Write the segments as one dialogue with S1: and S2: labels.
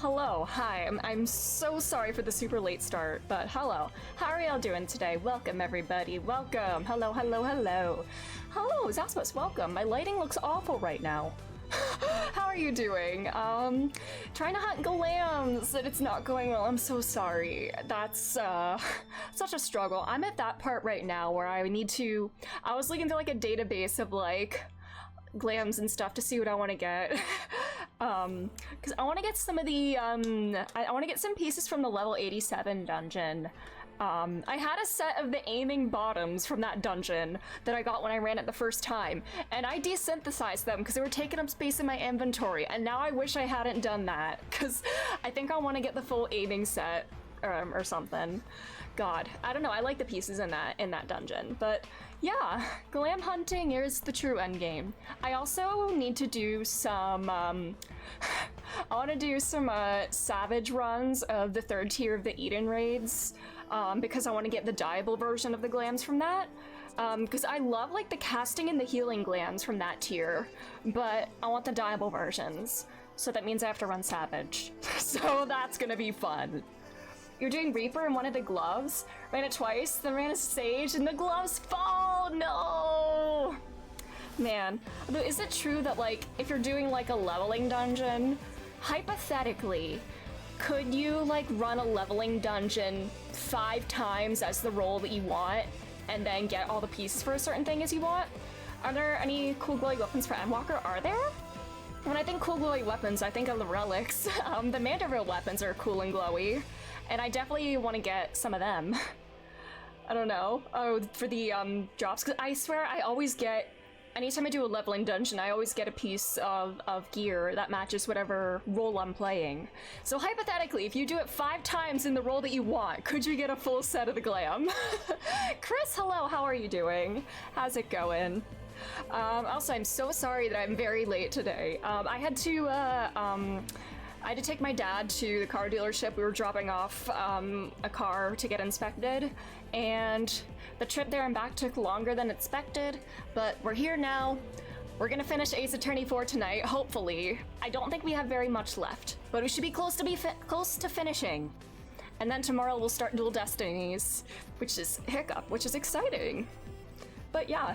S1: hello, hi. I'm so sorry for the super late start, but hello. How are y'all doing today? Welcome, everybody. Welcome. Hello, hello, hello. Hello, Zaspos, welcome. My lighting looks awful right now. How are you doing? Trying to hunt glams and it's not going well. I'm so sorry. That's such a struggle. I'm at that part right now where I was looking through like a database of like glams and stuff to see what I want to get. Because I want to get some of the, I want to get some pieces from the level 87 dungeon. I had a set of the aiming bottoms from that dungeon that I got when I ran it the first time, and I desynthesized them because they were taking up space in my inventory, and now I wish I hadn't done that, because I think I want to get the full aiming set, or something. God, I don't know, I like the pieces in that dungeon, but yeah, glam hunting is the true endgame. I also need to do some, I want to do some savage runs of the 3rd tier of the Eden raids, because I want to get the dyeable version of the glams from that, because I love like the casting and the healing glams from that tier, but I want the dyeable versions, so that means I have to run savage. So that's gonna be fun. You're doing Reaper in one of the gloves, ran it twice, then ran a Sage, and the gloves fall! No! Man, although is it true that like, if you're doing like a leveling dungeon, hypothetically, could you like run a leveling dungeon 5 times as the role that you want, and then get all the pieces for a certain thing as you want? Are there any cool glowy weapons for Endwalker? Are there? When I think cool glowy weapons, I think of the relics. The Mandeville weapons are cool and glowy, and I definitely want to get some of them. I don't know. Oh, for the drops, because I swear I always get, anytime I do a leveling dungeon, I always get a piece of gear that matches whatever role I'm playing. So hypothetically, if you do it 5 times in the role that you want, could you get a full set of the glam? Chris, hello, how are you doing? How's it going? Also, I'm so sorry that I'm very late today. I had to take my dad to the car dealership. We were dropping off a car to get inspected, and the trip there and back took longer than expected, but we're here now. We're gonna finish Ace Attorney 4 tonight, hopefully. I don't think we have very much left, but we should be close to finishing. And then tomorrow we'll start Dual Destinies, which is which is exciting. But yeah,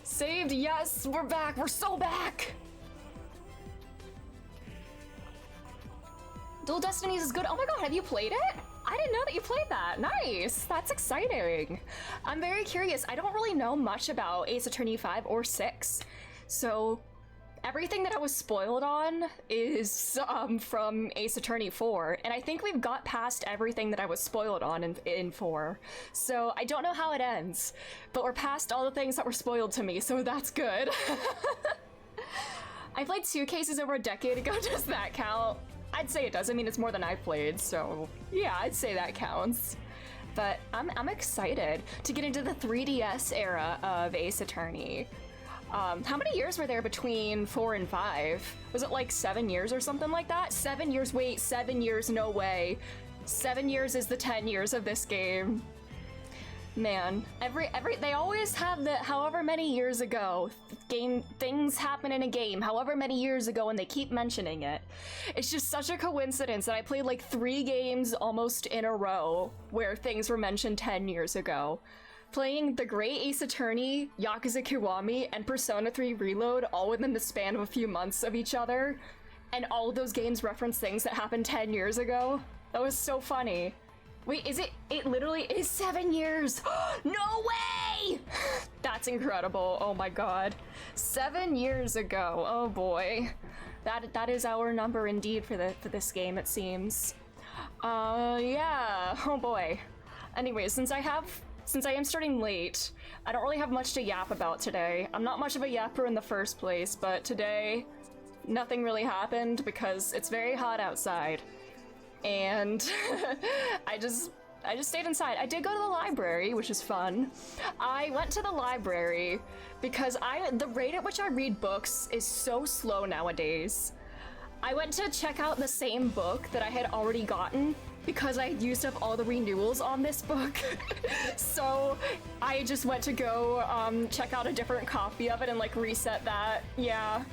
S1: saved, yes, we're back, we're so back! Dual Destinies is good. Oh my god, have you played it? I didn't know that you played that. Nice, that's exciting. I'm very curious. I don't really know much about Ace Attorney 5 or 6. So everything that I was spoiled on is from Ace Attorney 4. And I think we've got past everything that I was spoiled on in 4. So I don't know how it ends, but we're past all the things that were spoiled to me, so that's good. I played 2 cases over a decade ago. Does that count? I'd say it does. I mean, it's more than I've played, so yeah, I'd say that counts. But I'm excited to get into the 3DS era of Ace Attorney. How many years were there between 4 and 5? Was it like 7 years or something like that? 7 years, wait, 7 years, no way. 7 years is the 10 years of this game. Man, they always have the however many years ago things happen in a game, however many years ago, and they keep mentioning it. It's just such a coincidence that I played like 3 games almost in a row where things were mentioned 10 years ago. Playing The Great Ace Attorney, Yakuza Kiwami, and Persona 3 Reload all within the span of a few months of each other, and all of those games reference things that happened 10 years ago. That was so funny. Wait, it literally is 7 years? No way! That's incredible, oh my god. 7 years ago, oh boy. That is our number indeed for this game, it seems. Yeah, oh boy. Anyway, since I am starting late, I don't really have much to yap about today. I'm not much of a yapper in the first place, but today, nothing really happened because it's very hot outside. And I just stayed inside. I did go to the library, which is fun. I went to the library because the rate at which I read books is so slow nowadays. I went to check out the same book that I had already gotten because I used up all the renewals on this book. So I just went to go check out a different copy of it and like reset that. Yeah.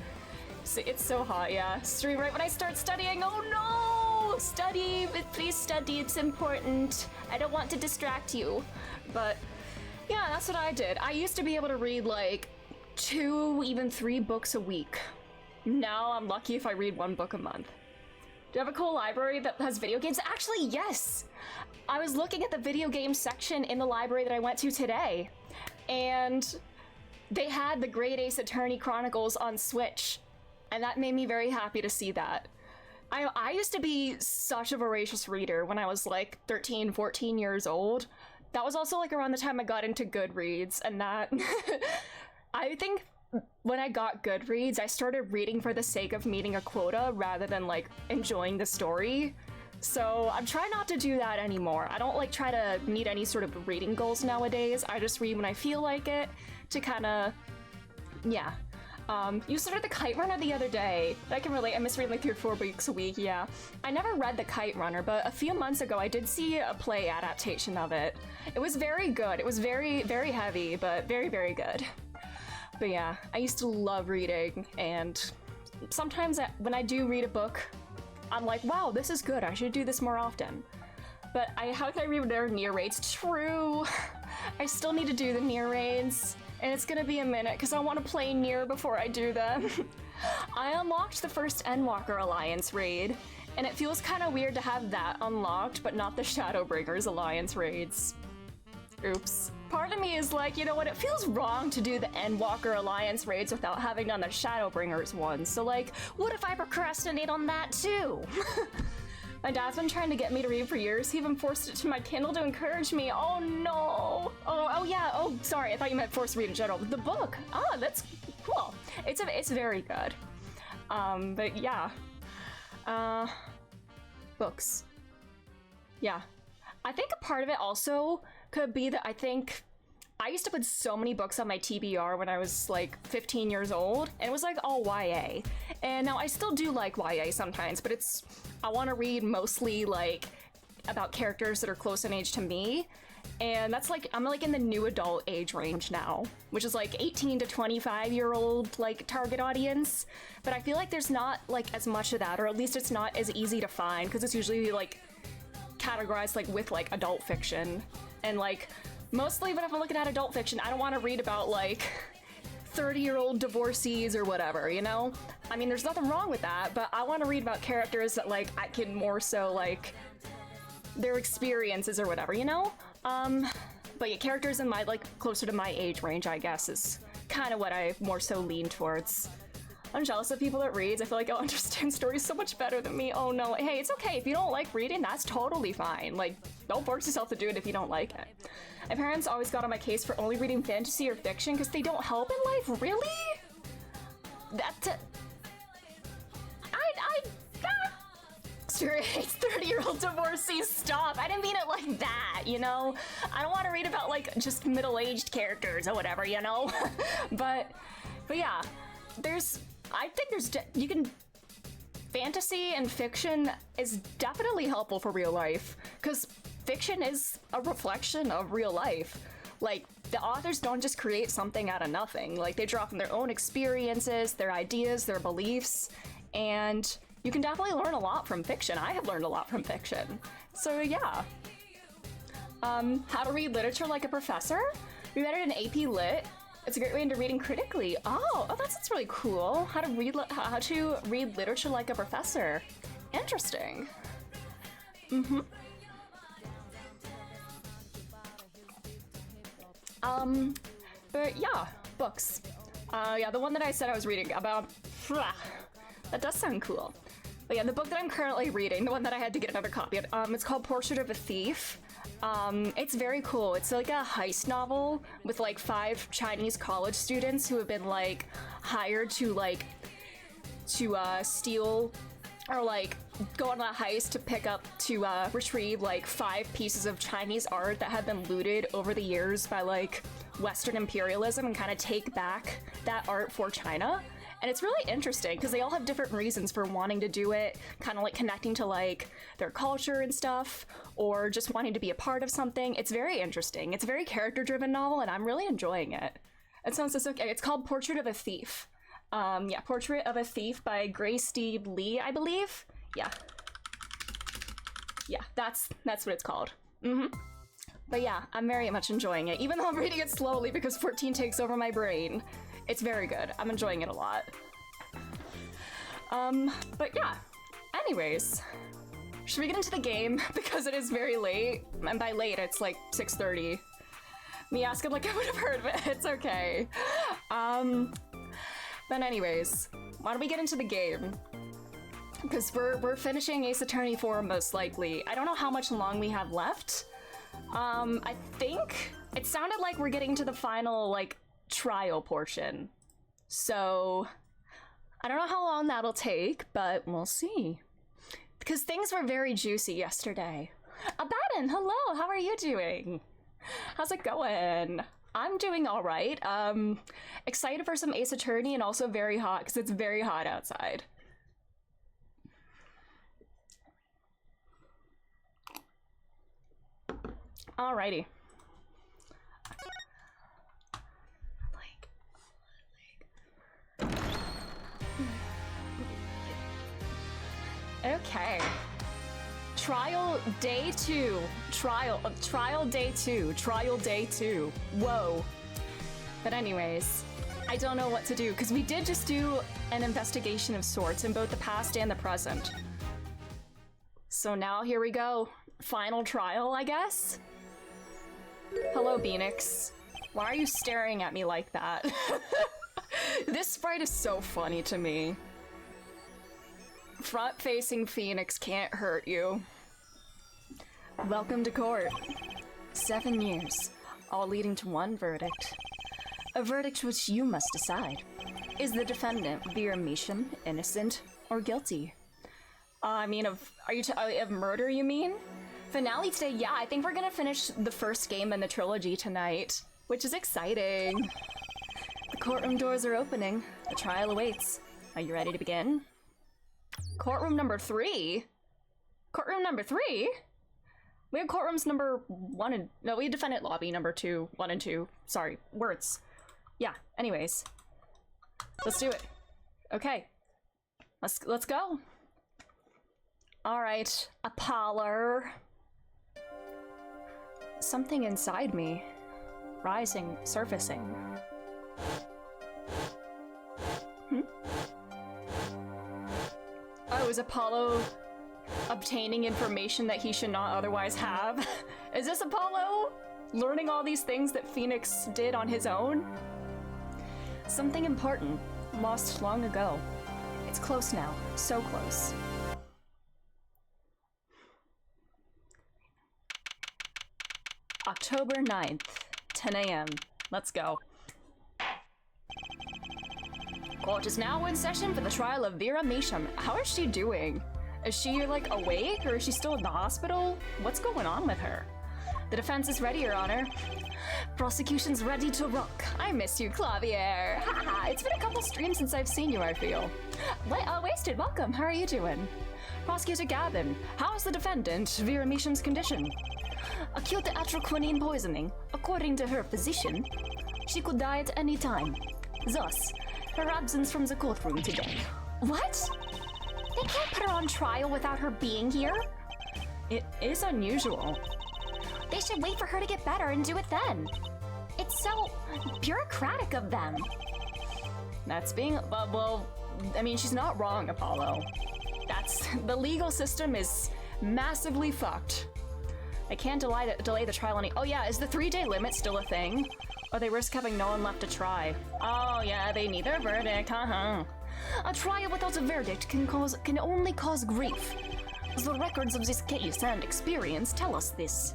S1: It's so hot, yeah. Stream right when I start studying. Oh no! no! Study! Please study, it's important. I don't want to distract you. But yeah, that's what I did. I used to be able to read like 2, even 3 books a week. Now I'm lucky if I read 1 book a month. Do you have a cool library that has video games? Actually, yes! I was looking at the video game section in the library that I went to today, and they had the Great Ace Attorney Chronicles on Switch, and that made me very happy to see that. I used to be such a voracious reader when I was like 13, 14 years old. That was also like around the time I got into Goodreads, and that... I think when I got Goodreads, I started reading for the sake of meeting a quota rather than like enjoying the story. So I'm trying not to do that anymore. I don't like try to meet any sort of reading goals nowadays. I just read when I feel like it to kind of, yeah. You started The Kite Runner the other day. I can relate. I miss reading like 3 or 4 books a week, yeah. I never read The Kite Runner, but a few months ago I did see a play adaptation of it. It was very good. It was very, very heavy, but very, very good. But yeah, I used to love reading, and sometimes when I do read a book, I'm like, wow, this is good, I should do this more often. But how can I read their Nier raids? True! I still need to do the Nier raids, and it's gonna be a minute, because I want to play Nier before I do them. I unlocked the first Endwalker Alliance raid, and it feels kind of weird to have that unlocked, but not the Shadowbringers Alliance raids. Oops. Part of me is like, you know what, it feels wrong to do the Endwalker Alliance raids without having done the Shadowbringers ones, so like, what if I procrastinate on that too? My dad's been trying to get me to read for years. He even forced it to my Kindle to encourage me. Oh no! Oh yeah, oh sorry, I thought you meant forced to read in general. The book! Ah, that's cool. It's very good. But yeah. Books. Yeah. I think a part of it also could be that I used to put so many books on my TBR when I was like 15 years old, and it was like all YA. And now I still do like YA sometimes, but I want to read mostly like about characters that are close in age to me. And that's like, I'm like in the new adult age range now, which is like 18 to 25-year-old like target audience. But I feel like there's not like as much of that, or at least it's not as easy to find, because it's usually like categorized like with like adult fiction. And like, mostly when I'm looking at adult fiction, I don't want to read about like 30-year-old divorcees or whatever, you know? I mean, there's nothing wrong with that, but I want to read about characters that like I can more so like their experiences or whatever, you know? But yeah, characters in my like closer to my age range, I guess, is kind of what I more so lean towards. I'm jealous of people that reads. I feel like I'll understand stories so much better than me. Oh no, hey, it's okay. If you don't like reading, that's totally fine. Like, don't force yourself to do it if you don't like it. My parents always got on my case for only reading fantasy or fiction because they don't help in life. Really? Straight 30-year-old divorcees, stop. I didn't mean it like that, you know? I don't want to read about like just middle-aged characters or whatever, you know? but yeah, fantasy and fiction is definitely helpful for real life, because fiction is a reflection of real life. Like, the authors don't just create something out of nothing. Like, they draw from their own experiences, their ideas, their beliefs, and you can definitely learn a lot from fiction. I have learned a lot from fiction. So yeah. How to read literature like a professor? We read it in AP Lit. It's a great way into reading critically. Oh, that's really cool. How to read literature like a professor. Interesting. But yeah, books. Yeah, the one that I said I was reading about, that does sound cool. But yeah, the book that I'm currently reading, the one that I had to get another copy of, it's called Portrait of a Thief. It's very cool. It's like a heist novel with like 5 Chinese college students who have been like hired to steal or like go on a heist to retrieve like 5 pieces of Chinese art that have been looted over the years by like Western imperialism, and kind of take back that art for China. And it's really interesting because they all have different reasons for wanting to do it, kind of like connecting to like their culture and stuff, or just wanting to be a part of something. It's very interesting. It's a very character-driven novel, and I'm really enjoying it. It sounds so okay. It's called Portrait of a Thief. Yeah, Portrait of a Thief by Grace Steve Lee, I believe. Yeah. Yeah, that's what it's called. But yeah, I'm very much enjoying it, even though I'm reading it slowly because 14 takes over my brain. It's very good. I'm enjoying it a lot. But yeah. Anyways, should we get into the game? Because it is very late, and by late, it's like 6:30. Me asking like I would have heard of it. It's okay. But anyways, why don't we get into the game? Because we're finishing Ace Attorney 4 most likely. I don't know how much long we have left. I think it sounded like we're getting to the final like trial portion. So I don't know how long that'll take, but we'll see. Because things were very juicy yesterday. Abaddon, hello, how are you doing? How's it going? I'm doing all right. Excited for some Ace Attorney and also very hot because it's very hot outside. Alrighty. Okay. Trial day 2. Trial day 2. Trial day 2. Whoa. But anyways, I don't know what to do because we did just do an investigation of sorts in both the past and the present. So now here we go. Final trial, I guess? Hello, Phoenix. Why are you staring at me like that? This sprite is so funny to me. Front-facing Phoenix can't hurt you. Welcome to court. 7 years, all leading to one verdict. A verdict which you must decide. Is the defendant, Vera Measham, innocent or guilty? I mean, of murder, you mean? Finale today, yeah, I think we're gonna finish the first game in the trilogy tonight, which is exciting. The courtroom doors are opening. The trial awaits. Are you ready to begin? Courtroom number 3? Courtroom number 3? We have courtrooms number 1 and... No, we have defendant lobby number 2, 1 and 2. Sorry, words. Yeah, anyways. Let's do it. Okay. Let's go. Alright, a parlor. Something inside me. Rising, surfacing. Oh, is Apollo obtaining information that he should not otherwise have? Is this Apollo learning all these things that Phoenix did on his own? Something important, lost long ago. It's close now, so close. October 9th, 10 a.m. Let's go. Court is now in session for the trial of Vera Measham. How is she doing? Is she, like, awake, or is she still in the hospital? What's going on with her? The defense is ready, Your Honor. Prosecution's ready to rock. I miss you, Clavier. Haha, it's been a couple streams since I've seen you, I feel. Wasted, welcome. How are you doing? Prosecutor Gavin, how is the defendant, Vera Measham's condition? Acute atroquinine poisoning. According to her physician, she could die at any time. Thus, her absence from the courtroom today. What? They can't put her on trial without her being here? It is unusual. They should wait for her to get better and do it then. It's so bureaucratic of them. That's being, well, I mean, she's not wrong, Apollo. The legal system is massively fucked. I can't delay the trial any— Oh yeah, is the 3-day limit still a thing? Or they risk having no one left to try? Oh yeah, they need their verdict, haha. A trial without a verdict can only cause grief. The records of this case and experience tell us this.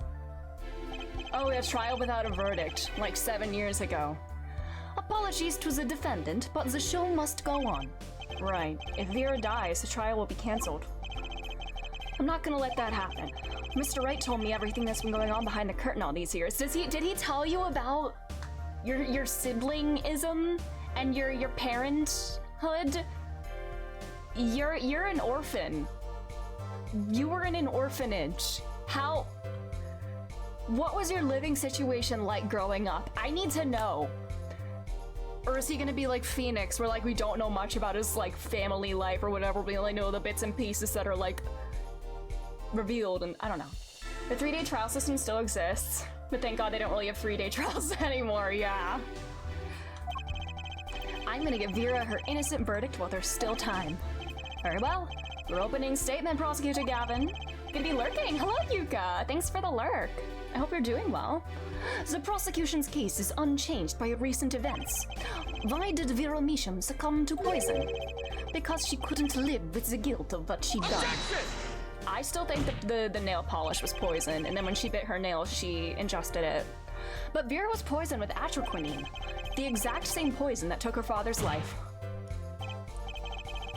S1: Oh, a trial without a verdict, like 7 years ago. Apologies to the defendant, but the show must go on. Right. If Vera dies, the trial will be cancelled. I'm not gonna let that happen. Mr. Wright told me everything that's been going on behind the curtain all these years. Did he tell you about your siblingism and your parenthood? You're an orphan. You were in an orphanage. What was your living situation like growing up? I need to know. Or is he gonna be like Phoenix, where like we don't know much about his like family life or whatever, we only know the bits and pieces that are like revealed, and I don't know. The 3-day trial system still exists, but thank God they don't really have 3-day trials anymore, yeah. I'm gonna give Vera her innocent verdict while there's still time. Very well. Your opening statement, Prosecutor Gavin. Gonna be lurking. Hello, Yuka. Thanks for the lurk. I hope you're doing well. The prosecution's case is unchanged by recent events. Why did Vera Measham succumb to poison? Because she couldn't live with the guilt of what she'd done. I still think that the nail polish was poison, and then when she bit her nail, she ingested it. But Vera was poisoned with atroquinine, the exact same poison that took her father's life.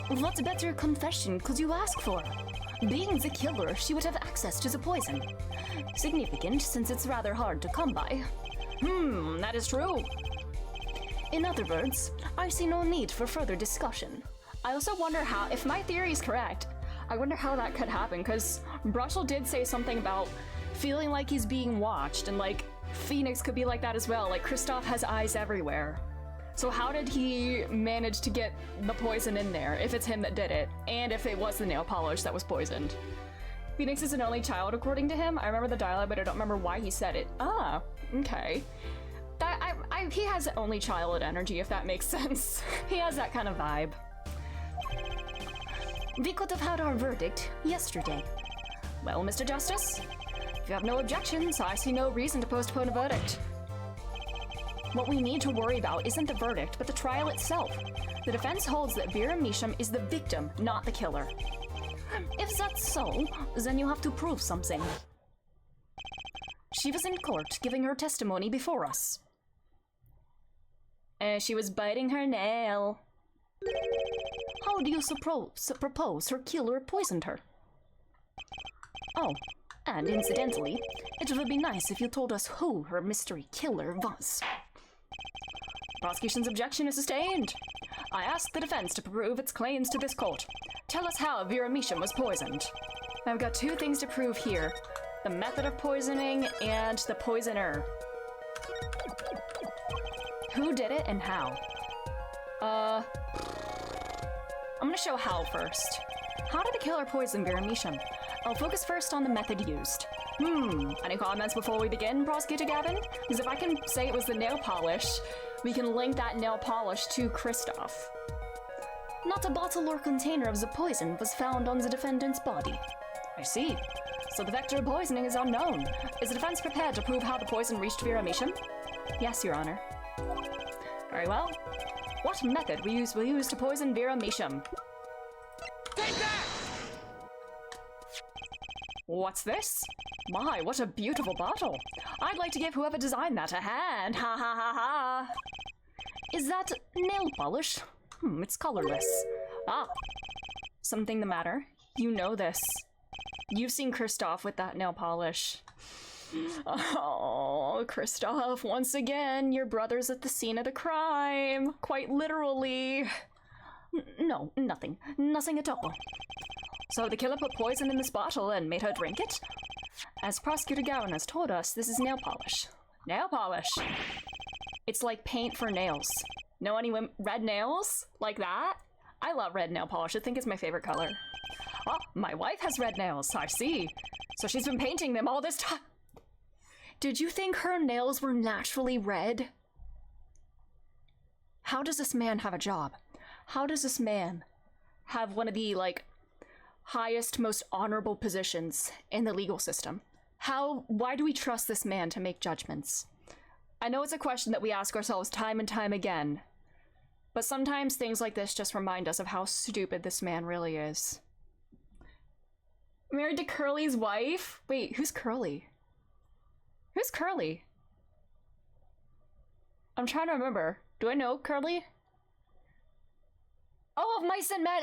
S1: What better confession could you ask for? Being the killer, she would have access to the poison. Significant, since it's rather hard to come by. That is true. In other words, I see no need for further discussion. I also wonder how, if my theory is correct, I wonder how that could happen, because Brushel did say something about feeling like he's being watched, and like, Phoenix could be like that as well, like Kristoff has eyes everywhere. So how did he manage to get the poison in there, if it's him that did it, and if it was the nail polish that was poisoned? Phoenix is an only child, according to him. I remember the dialogue, but I don't remember why he said it. Ah, okay. He has only child energy, if that makes sense. He has that kind of vibe. We could have had our verdict yesterday. Well, Mr. Justice, if you have no objections, I see no reason to postpone a verdict. What we need to worry about isn't the verdict, but the trial itself. The defense holds that Vera Measham is the victim, not the killer. If that's so, then you have to prove something. She was in court giving her testimony before us. And she was biting her nail. How do you propose her killer poisoned her? Oh, and incidentally, it would be nice if you told us who her mystery killer was. Prosecution's objection is sustained. I ask the defense to prove its claims to this court. Tell us how Vera Measham was poisoned. I've got two things to prove here. The method of poisoning and the poisoner. Who did it and how? I'm gonna show how first. How did the killer poison Vera Measham? I'll focus first on the method used. Any comments before we begin, Prosecutor Gavin? Because if I can say it was the nail polish, we can link that nail polish to Kristoff. Not a bottle or container of the poison was found on the defendant's body. I see. So the vector of poisoning is unknown. Is the defense prepared to prove how the poison reached Vera Measham? Yes, Your Honor. Very well. What method will you use to poison Vera Measham? Take that! What's this? My, what a beautiful bottle. I'd like to give whoever designed that a hand. Ha ha ha ha. Is that nail polish? It's colorless. Ah. Something the matter? You know this. You've seen Kristoff with that nail polish. Oh, Kristoff, once again, your brother's at the scene of the crime. Quite literally. No, nothing. Nothing at all. So the killer put poison in this bottle and made her drink it? As Prosecutor Gowan has told us, this is nail polish. Nail polish? It's like paint for nails. Know any red nails? Like that? I love red nail polish. I think it's my favorite color. Oh, my wife has red nails, I see. So she's been painting them all this time. Did you think her nails were naturally red? How does this man have a job? How does this man have one of the, like, highest, most honorable positions in the legal system? Why do we trust this man to make judgments? I know it's a question that we ask ourselves time and time again, but sometimes things like this just remind us of how stupid this man really is. Married to Curly's wife? Wait, who's Curly? Who's Curly? I'm trying to remember. Do I know Curly? Oh, of Mice and Men!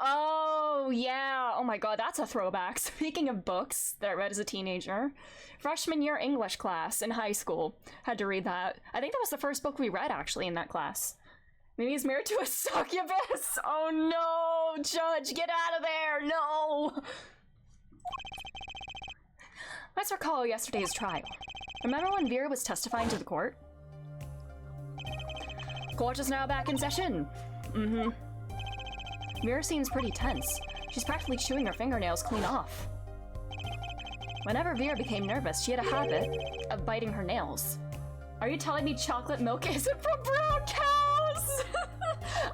S1: Oh, yeah. Oh my god, that's a throwback. Speaking of books that I read as a teenager, freshman year English class in high school, had to read that. I think that was the first book we read, actually, in that class. Maybe he's married to a succubus! Oh no! Judge, get out of there! No! Let's recall yesterday's trial. Remember when Vera was testifying to the court? Court is now back in session. Vera seems pretty tense. She's practically chewing her fingernails clean off. Whenever Vera became nervous, she had a habit of biting her nails. Are you telling me chocolate milk isn't from brown cows?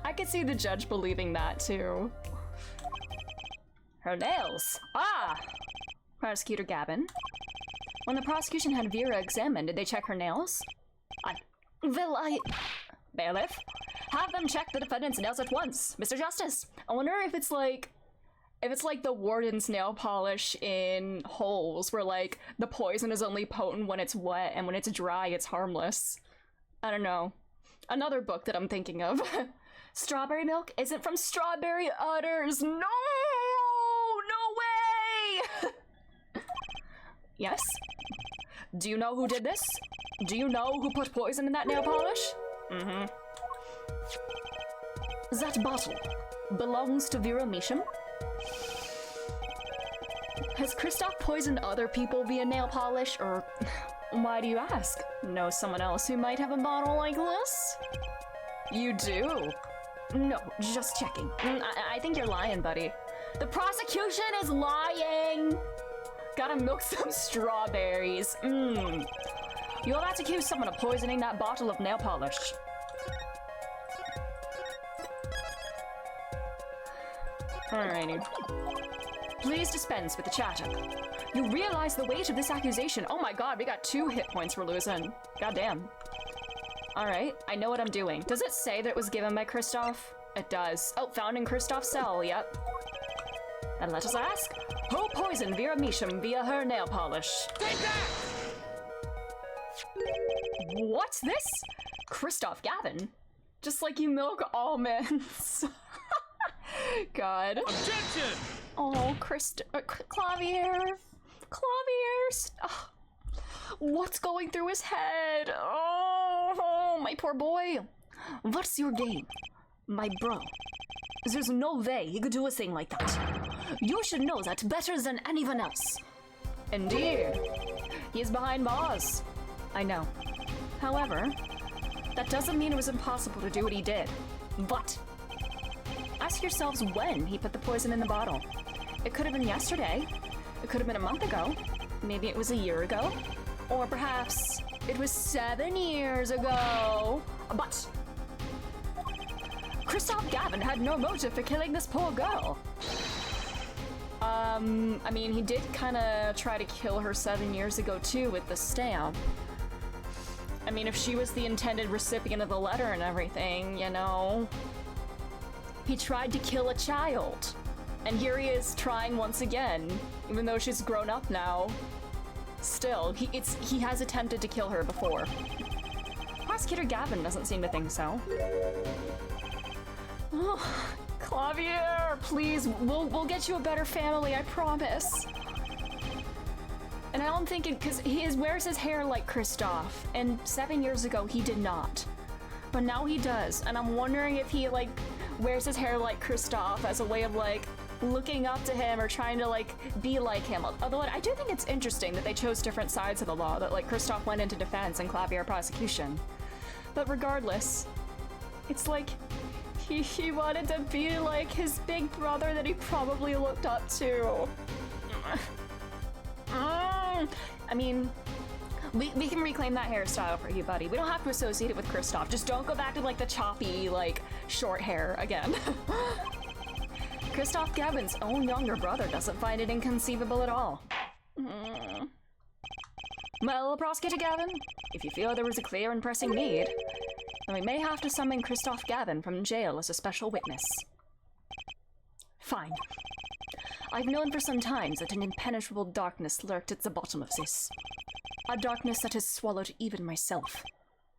S1: I could see the judge believing that too. Her nails. Ah! Prosecutor Gavin. When the prosecution had Vera examined, did they check her nails? Bailiff, have them check the defendant's nails at once, Mr. Justice. I wonder if it's like the warden's nail polish in Holes, where like the poison is only potent when it's wet and when it's dry it's harmless. I don't know. Another book that I'm thinking of. Strawberry milk isn't from strawberry udders. No! No way! Yes? Do you know who did this? Do you know who put poison in that nail polish? Mm-hmm. That bottle belongs to Vera Measham? Has Kristoff poisoned other people via nail polish, or why do you ask? Know someone else who might have a bottle like this? You do? No, just checking. I think you're lying, buddy. The prosecution is lying! Gotta milk some strawberries. You're about to accuse someone of poisoning that bottle of nail polish. Alrighty. Please dispense with the chatter. You realize the weight of this accusation. Oh my god, we got 2 hit points we're losing. Goddamn. Alright, I know what I'm doing. Does it say that it was given by Kristoff? It does. Oh, found in Kristoff's cell, yep. Then let us ask, who poisoned Vera Measham via her nail polish? Take that! What's this? Kristoff Gavin? Just like you milk almonds. God.
S2: Objection!
S1: Oh, Clavier. Oh, what's going through his head? Oh, my poor boy. What's your game? My bro. There's no way he could do a thing like that. You should know that better than anyone else. Indeed. He's behind bars. I know. However, that doesn't mean it was impossible to do what he did. But ask yourselves when he put the poison in the bottle. It could have been yesterday. It could have been a month ago. Maybe it was a year ago. Or perhaps it was 7 years ago. But Kristoff Gavin had no motive for killing this poor girl. I mean, he did kind of try to kill her 7 years ago too with the stamp. I mean, if she was the intended recipient of the letter and everything, you know. He tried to kill a child. And here he is trying once again, even though she's grown up now. Still, he has attempted to kill her before. Prosecutor Gavin doesn't seem to think so. Oh, Clavier, please, we'll get you a better family, I promise. And I don't think it, because he wears his hair like Kristoff, and 7 years ago he did not. But now he does, and I'm wondering if he, like, wears his hair like Kristoff as a way of, like, looking up to him or trying to, like, be like him. Although I do think it's interesting that they chose different sides of the law, that, like, Kristoff went into defense and Clavier prosecution. But regardless, it's like, he wanted to be like his big brother that he probably looked up to. I mean, we can reclaim that hairstyle for you, buddy. We don't have to associate it with Kristoff. Just don't go back to, like, the choppy, like, short hair again. Kristoff Gavin's own younger brother doesn't find it inconceivable at all. Well, Prosecutor Gavin, if you feel there was a clear and pressing need, then we may have to summon Kristoff Gavin from jail as a special witness. Fine. I've known for some time that an impenetrable darkness lurked at the bottom of this. A darkness that has swallowed even myself.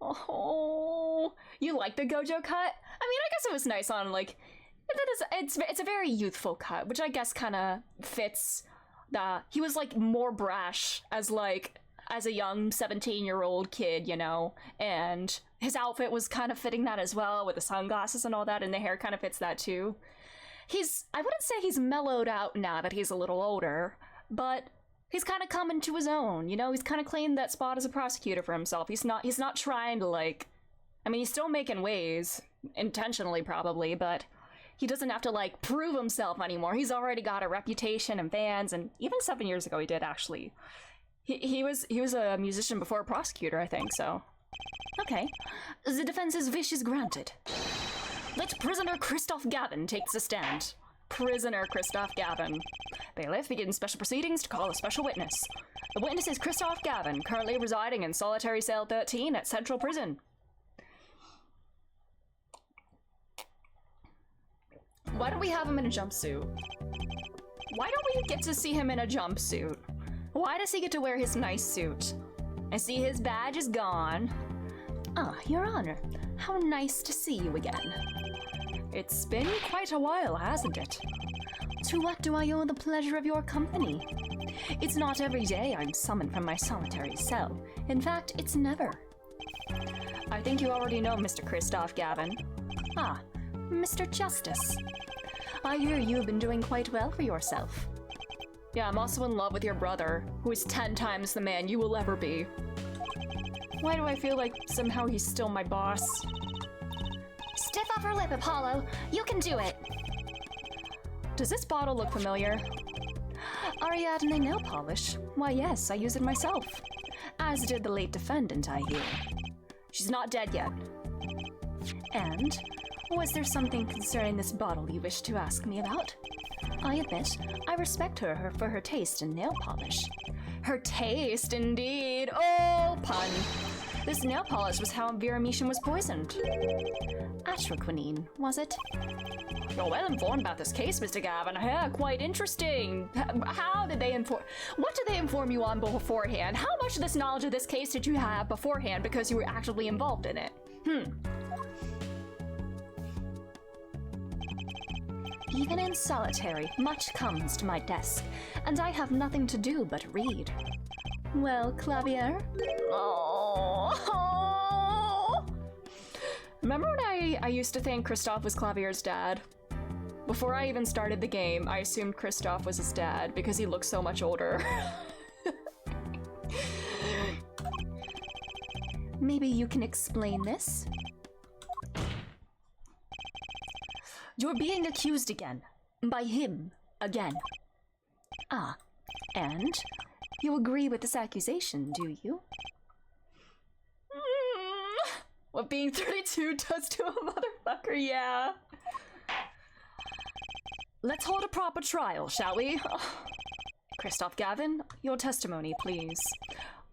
S1: Oh, you like the Gojo cut? I mean, I guess it was nice on, like, it's a very youthful cut, which I guess kind of fits. He was, like, more brash as a young 17-year-old kid, you know, and his outfit was kind of fitting that as well, with the sunglasses and all that, and the hair kind of fits that too. I wouldn't say he's mellowed out now that he's a little older, but he's kind of coming to his own, you know? He's kind of claimed that spot as a prosecutor for himself. He's not trying to, like, I mean, he's still making waves, intentionally probably, but he doesn't have to, like, prove himself anymore. He's already got a reputation and fans, and even 7 years ago he did, actually. He was a musician before a prosecutor, I think, so. Okay. The defense's wish is granted. Let prisoner Christoph Gavin take the stand. Prisoner Christoph Gavin. Bailiff begins special proceedings to call a special witness. The witness is Christoph Gavin, currently residing in solitary cell 13 at Central Prison. Why don't we have him in a jumpsuit? Why don't we get to see him in a jumpsuit? Why does he get to wear his nice suit? I see his badge is gone. Ah, Your Honor, how nice to see you again. It's been quite a while, hasn't it? To what do I owe the pleasure of your company? It's not every day I'm summoned from my solitary cell. In fact, it's never. I think you already know Mr. Christoph Gavin. Ah, Mr. Justice. I hear you've been doing quite well for yourself. Yeah, I'm also in love with your brother, who is 10 times the man you will ever be. Why do I feel like somehow he's still my boss?
S2: Stiff upper lip, Apollo. You can do it.
S1: Does this bottle look familiar?
S2: Ariadne nail polish.
S1: Why, yes, I use it myself. As did the late defendant, I hear. She's not dead yet.
S2: And? Was there something concerning this bottle you wish to ask me about? I admit, I respect her for her taste in nail polish.
S1: Her taste, indeed. Oh, pun. This nail polish was how Vera Mishan was poisoned.
S2: Atroquinine, was it?
S1: You're well informed about this case, Mr. Gavin. Yeah, quite interesting. How did they what did they inform you on beforehand? How much of this knowledge of this case did you have beforehand because you were actively involved in it?
S2: Even in solitary, much comes to my desk, and I have nothing to do but read. Well, Clavier?
S1: Oh. Remember when I used to think Christoph was Clavier's dad? Before I even started the game, I assumed Christoph was his dad because he looks so much older.
S2: Maybe you can explain this?
S1: You're being accused again. By him. Again.
S2: Ah, and? You agree with this accusation, do you?
S1: What being 32 does to a motherfucker, yeah. Let's hold a proper trial, shall we? Christoph Gavin, your testimony, please.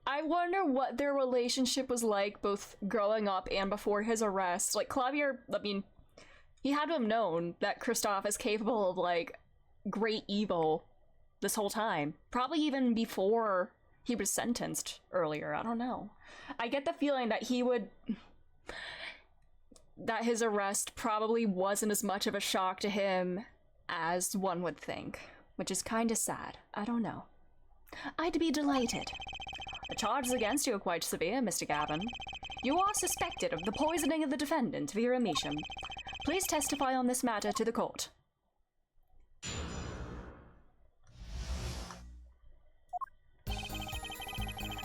S1: I wonder what their relationship was like both growing up and before his arrest. Like, Clavier, I mean, he had to have known that Christoph is capable of, like, great evil this whole time. Probably even before he was sentenced earlier. I don't know. I get the feeling that that his arrest probably wasn't as much of a shock to him as one would think, which is kind of sad. I don't know.
S2: I'd be delighted.
S1: The charges against you are quite severe, Mr. Gavin. You are suspected of the poisoning of the defendant, Vera Mishan. Please testify on this matter to the court.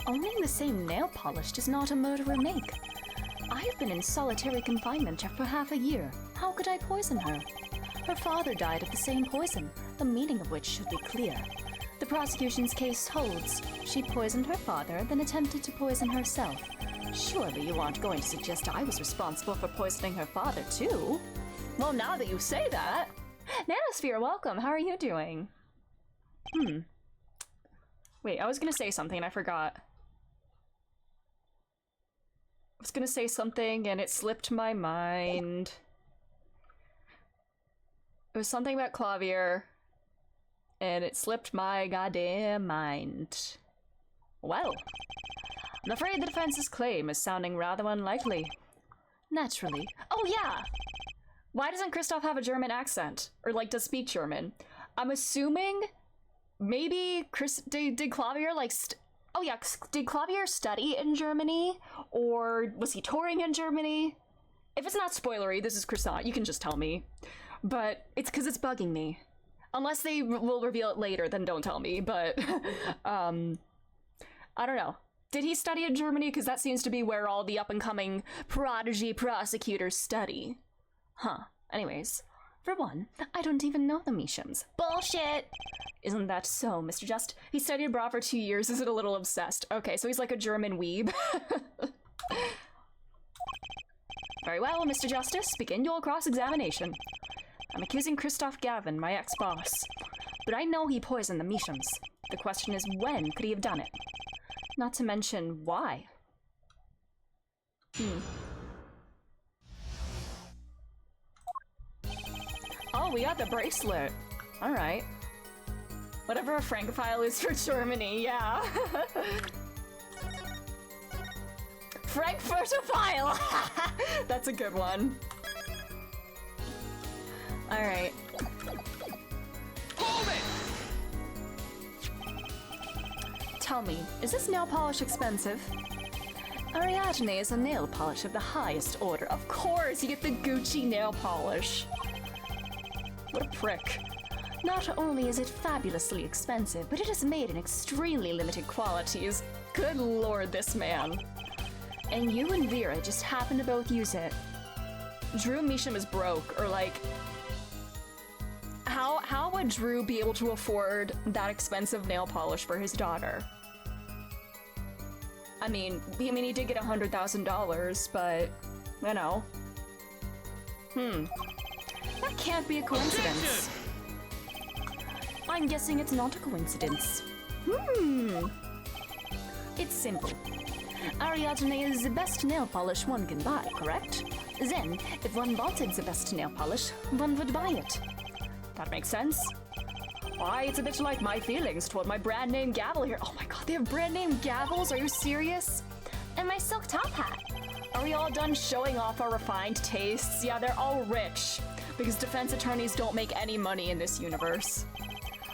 S2: Owning the same nail polish does not a murderer make. I have been in solitary confinement for half a year. How could I poison her? Her father died of the same poison, the meaning of which should be clear. The prosecution's case holds. She poisoned her father, then attempted to poison herself. Surely you aren't going to suggest I was responsible for poisoning her father, too?
S1: Well, now that you say that... Nanosphere, welcome. How are you doing? Wait, I was gonna say something and I forgot. I was gonna say something and it slipped my mind. It was something about Clavier, and it slipped my goddamn mind. Well, I'm afraid the defense's claim is sounding rather unlikely.
S2: Naturally.
S1: Oh yeah! Why doesn't Christoph have a German accent? Or, like, does speak German? I'm assuming maybe did Clavier, like, oh yeah, did Clavier study in Germany? Or was he touring in Germany? If it's not spoilery, this is Croissant, you can just tell me. But it's because it's bugging me. Unless they will reveal it later, then don't tell me, but I don't know. Did he study in Germany? Because that seems to be where all the up-and-coming prodigy prosecutors study. Huh. Anyways,
S2: For one, I don't even know the Mishams. Bullshit!
S1: Isn't that so, Mr. Just? He studied abroad for 2 years, isn't a little obsessed. Okay, so he's like a German weeb. Very well, Mr. Justice, begin your cross-examination. I'm accusing Christoph Gavin, my ex-boss. But I know he poisoned the Mishams. The question is, when could he have done it? Not to mention, why? Oh, we got the bracelet. Alright. Whatever a Francophile is for Germany, yeah. Frankfurtophile! That's a good one. Alright.
S3: Hold it!
S1: Tell me, is this nail polish expensive? Ariadne is a nail polish of the highest order. Of course, you get the Gucci nail polish. What a prick.
S2: Not only is it fabulously expensive, but it is made in extremely limited quantities.
S1: Good lord, this man.
S2: And you and Vera just happen to both use it.
S1: Drew Misham is broke, or like... How would Drew be able to afford that expensive nail polish for his daughter? I mean, he did get $100,000, but, you know. That can't be a coincidence.
S2: I'm guessing it's not a coincidence. It's simple. Ariadne is the best nail polish one can buy, correct? Then, if one wanted the best nail polish, one would buy it.
S1: That makes sense. Why, it's a bit like my feelings toward my brand name gavel here. Oh my god, they have brand name gavels? Are you serious?
S2: And my silk top hat.
S1: Are we all done showing off our refined tastes? Yeah, they're all rich. Because defense attorneys don't make any money in this universe.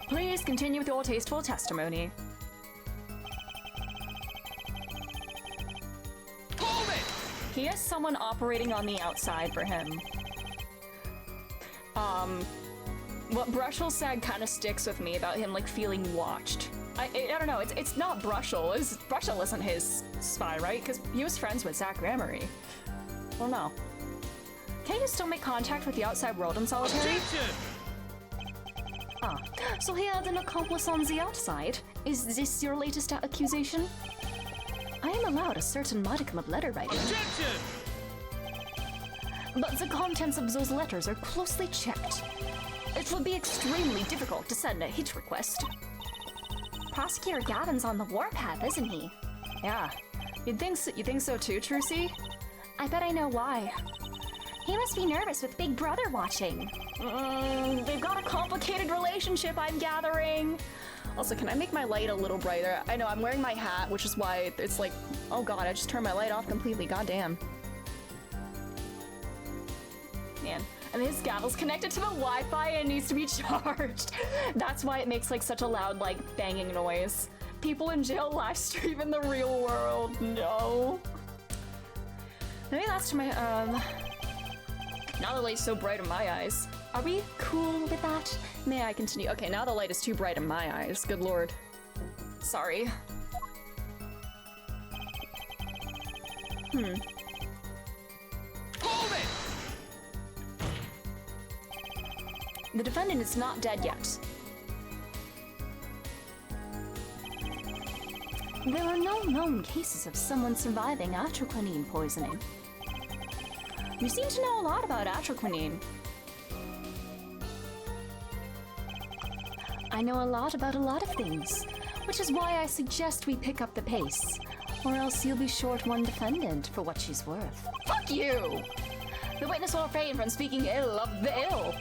S1: Please continue with your tasteful testimony.
S3: Hold it!
S1: He has someone operating on the outside for him. What Brushel said kind of sticks with me about him, like, feeling watched. I don't know, it's not Brushel. Brushel isn't his spy, right? Because he was friends with Zach Gramery. Well, no. Can you still make contact with the outside world in solitary?
S2: Ah, so he had an accomplice on the outside. Is this your latest accusation? I am allowed a certain modicum of letter writing.
S3: Objection!
S2: But the contents of those letters are closely checked. It would be extremely difficult to send a hit request. Prosecutor Gavin's on the warpath, isn't he?
S1: Yeah. You think so too, Trucy?
S2: I bet I know why. He must be nervous with Big Brother watching.
S1: They've got a complicated relationship, I'm gathering. Also, can I make my light a little brighter? I know, I'm wearing my hat, which is why it's like, oh god, I just turned my light off completely, goddamn. Man. And his gavel's connected to the Wi-Fi and needs to be charged. That's why it makes like such a loud, like, banging noise. People in jail live stream in the real world, no. Maybe that's to my, now the light's so bright in my eyes.
S2: Are we cool with that?
S1: May I continue? Okay, now the light is too bright in my eyes. Good lord. Sorry.
S3: Hold it!
S1: The defendant is not dead yet.
S2: There are no known cases of someone surviving atroquinine poisoning.
S1: You seem to know a lot about atroquinine.
S2: I know a lot about a lot of things, which is why I suggest we pick up the pace, or else you'll be short one defendant for what she's worth.
S1: Fuck you! The witness will refrain from speaking ill of the ill.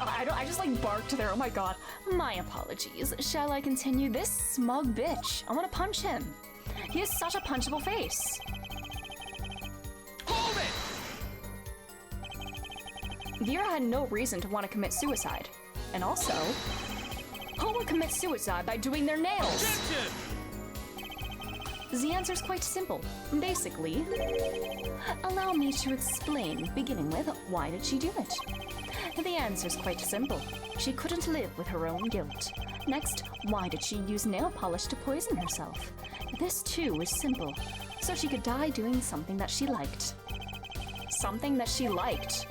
S1: I just like barked there, oh my god.
S2: My apologies. Shall I continue? This smug bitch. I want to punch him.
S1: He has such a punchable face.
S3: Hold it!
S1: Vera had no reason to want to commit suicide. And also, who would commit suicide by doing their nails?
S3: Objection!
S2: The answer's quite simple. Basically, allow me to explain, beginning with, why did she do it? The answer's quite simple. She couldn't live with her own guilt. Next, why did she use nail polish to poison herself? This too is simple. So she could die doing something that she liked.
S1: Something that she liked?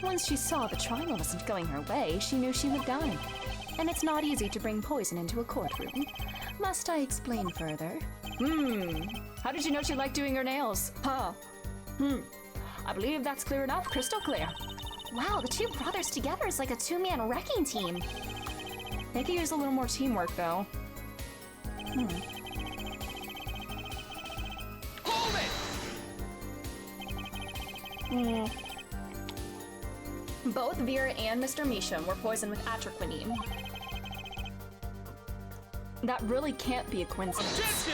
S2: Once she saw the trial wasn't going her way, she knew she would die. And it's not easy to bring poison into a courtroom. Must I explain further?
S1: How did you know she liked doing her nails? Huh. I believe that's clear enough. Crystal clear.
S2: Wow, the two brothers together is like a two-man wrecking team.
S1: They could use a little more teamwork, though.
S3: Hold it!
S1: Both Vera and Mr. Measham were poisoned with atroquinine. That really can't be a coincidence.
S3: Objection!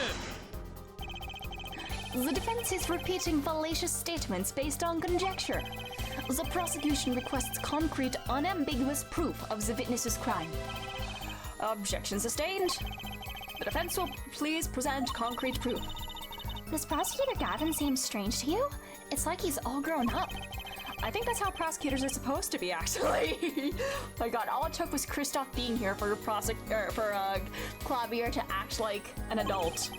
S2: The defense is repeating fallacious statements based on conjecture. The prosecution requests concrete, unambiguous proof of the witness's crime.
S1: Objection sustained. The defense will please present concrete proof.
S2: Does Prosecutor Gavin seem strange to you? It's like he's all grown up.
S1: I think that's how prosecutors are supposed to be, actually. My god, all it took was Kristoff being here for Clavier to act like an adult.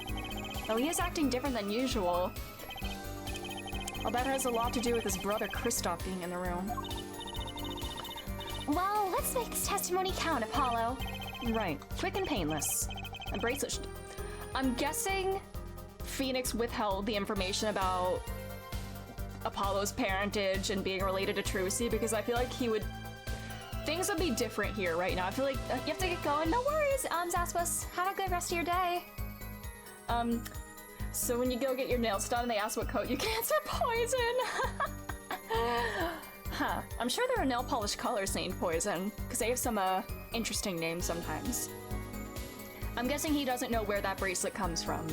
S1: Though he is acting different than usual. I'll bet it has a lot to do with his brother Kristoff being in the room.
S2: Well, let's make this testimony count, Apollo.
S1: Right. Quick and painless. And bracelet. I'm guessing Phoenix withheld the information about Apollo's parentage and being related to Trucy because I feel like things would be different here right now. I feel like you have to get going.
S2: No worries, Zaspis. Have a good rest of your day.
S1: So when you go get your nails done and they ask what coat you can answer poison. Huh. I'm sure there are nail polish colors named Poison, because they have some, interesting names sometimes. I'm guessing he doesn't know where that bracelet comes from.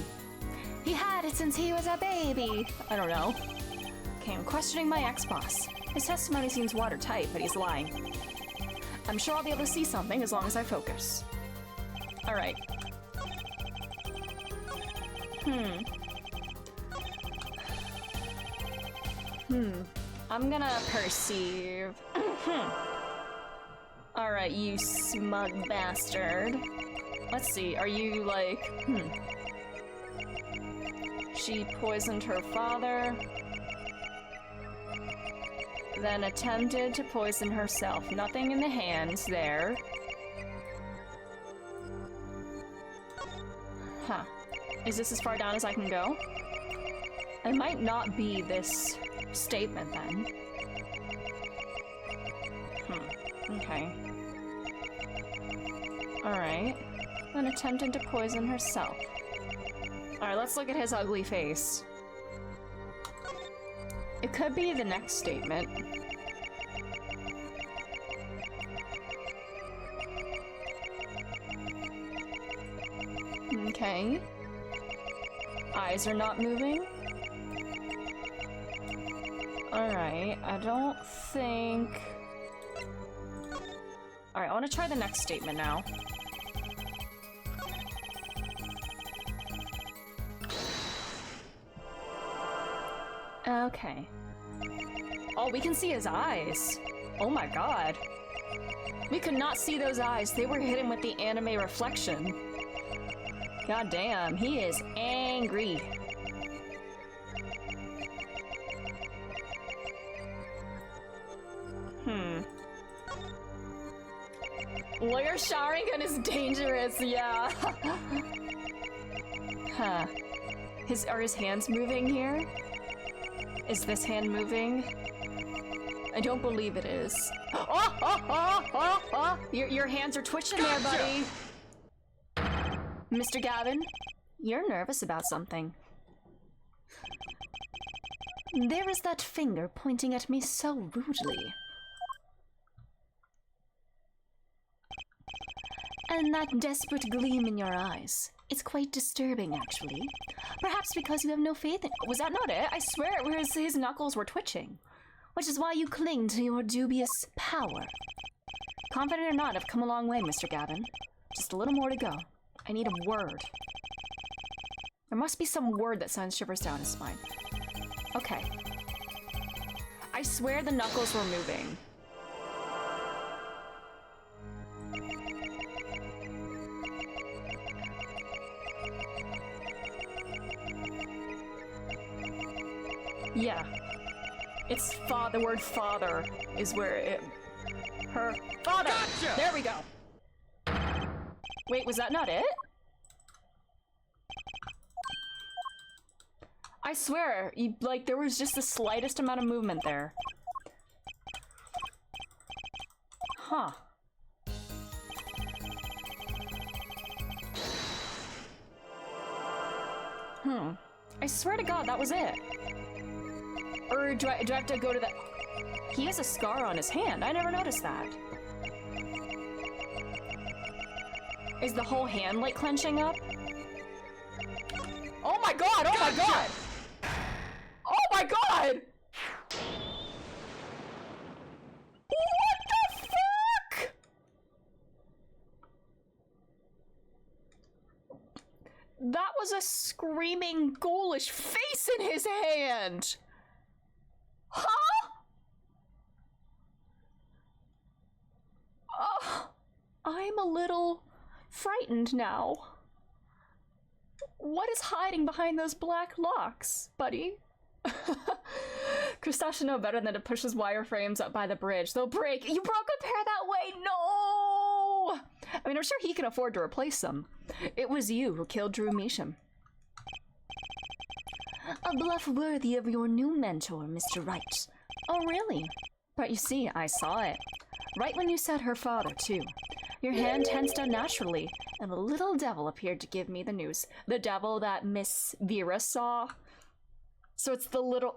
S2: He had it since he was a baby.
S1: I don't know. Okay, I'm questioning my ex-boss. His testimony seems watertight, but he's lying. I'm sure I'll be able to see something as long as I focus. Alright. I'm gonna perceive. Alright, you smug bastard. Let's see, are you like... She poisoned her father, then attempted to poison herself. Nothing in the hands there. Huh. Is this as far down as I can go? It might not be this statement then. Okay. Alright. Then attempted to poison herself. Alright, let's look at his ugly face. It could be the next statement. Okay. Eyes are not moving. Alright, I don't think... Alright, I want to try the next statement now. Okay. Oh, we can see his eyes. Oh my god. We could not see those eyes. They were hidden with the anime reflection. God damn, he is angry. Lawyer Sharingan is dangerous, yeah. Huh. Are his hands moving here? Is this hand moving? I don't believe it is. Oh! Your hands are twitching there, buddy. Mr. Gavin, you're nervous about something.
S2: There is that finger pointing at me so rudely. And that desperate gleam in your eyes. It's quite disturbing, actually. Perhaps because you have no faith in—
S1: Was that not it? I swear his knuckles were twitching.
S2: Which is why you cling to your dubious power.
S1: Confident or not, I've come a long way, Mr. Gavin. Just a little more to go. I need a word. There must be some word that sends shivers down his spine. Okay. I swear the knuckles were moving. Yeah. It's the word father is where it... Her father!
S3: Gotcha!
S1: There we go. Wait, was that not it? I swear, there was just the slightest amount of movement there. Huh. I swear to God, that was it. Or do I have to go to the... He has a scar on his hand. I never noticed that. Is the whole hand, like, clenching up? Oh my God! Oh my God! Oh my God! What the fuck? That was a screaming, ghoulish face in his hand! Huh? I'm a little frightened now. What is hiding behind those black locks, buddy? Kristoff should know better than to push his wireframes up by the bridge. They'll break. You broke a pair that way? No! I mean, I'm sure he can afford to replace them. It was you who killed Drew Measham.
S2: A bluff worthy of your new mentor, Mr. Wright.
S1: Oh, really? But you see, I saw it. Right when you said her father, too. Your hand tensed unnaturally, and the little devil appeared to give me the news. The devil that Miss Vera saw. So it's the little...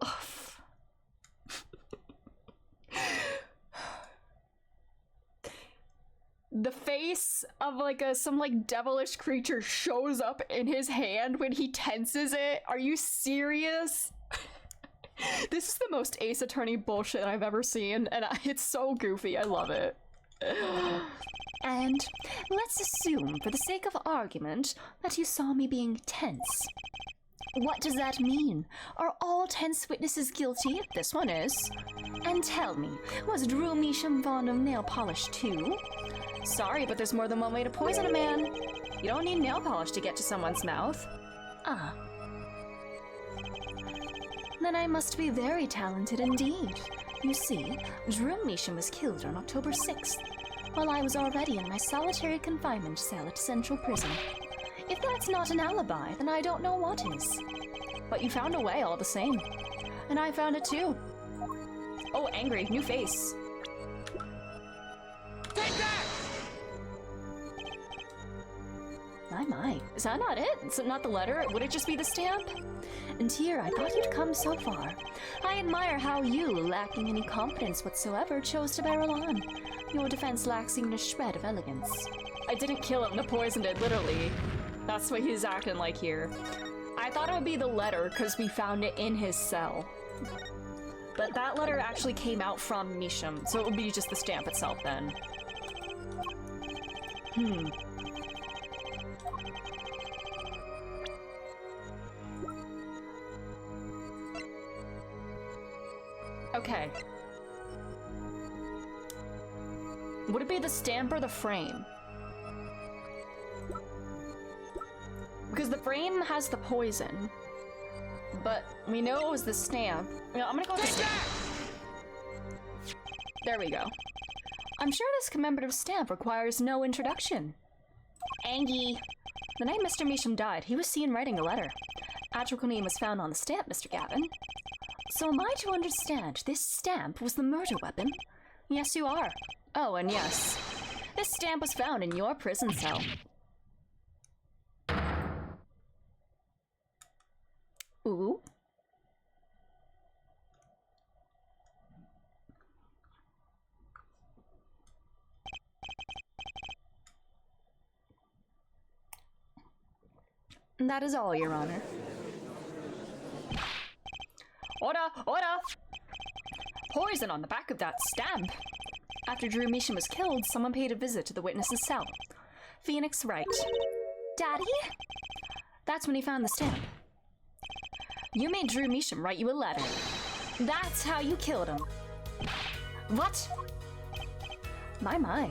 S1: The face of some devilish creature shows up in his hand when he tenses it. Are you serious? This is the most Ace Attorney bullshit I've ever seen, and it's so goofy. I love it.
S2: And let's assume, for the sake of argument, that you saw me being tense. What does that mean? Are all tense witnesses guilty?
S1: This one is.
S2: And tell me, was Drew Measham fond of nail polish too?
S1: Sorry, but there's more than one way to poison a man. You don't need nail polish to get to someone's mouth.
S2: Ah. Then I must be very talented indeed. You see, Drew Measham was killed on October 6th, while I was already in my solitary confinement cell at Central Prison. If that's not an alibi, then I don't know what is.
S1: But you found a way all the same. And I found it too. Oh, angry, new face.
S3: Take that!
S2: My.
S1: Is that not it? Is it not the letter? Would it just be the stamp?
S2: And here I thought you'd come so far. I admire how you, lacking any competence whatsoever, chose to barrel on. Your defense lacks even a shred of elegance.
S1: I didn't kill him, the poison did, literally. That's what he's acting like here. I thought it would be the letter because we found it in his cell. But that letter actually came out from Measham, so it would be just the stamp itself then. Okay. Would it be the stamp or the frame? Because the frame has the poison, but we know it was the stamp. You know, I'm gonna go with the stamp. There we go. I'm sure this commemorative stamp requires no introduction. Angie. The night Mr. Measham died, he was seen writing a letter. Atroconium was found on the stamp, Mr. Gavin.
S2: So am I to understand this stamp was the murder weapon?
S1: Yes, you are. Oh, and yes. This stamp was found in your prison cell. Ooh. That is all, Your Honor. Order! Order! Poison on the back of that stamp. After Drew Measham was killed, someone paid a visit to the witness's cell. Phoenix Wright.
S2: Daddy?
S1: That's when he found the stamp. You made Drew Measham write you a letter. That's how you killed him. What?
S2: My.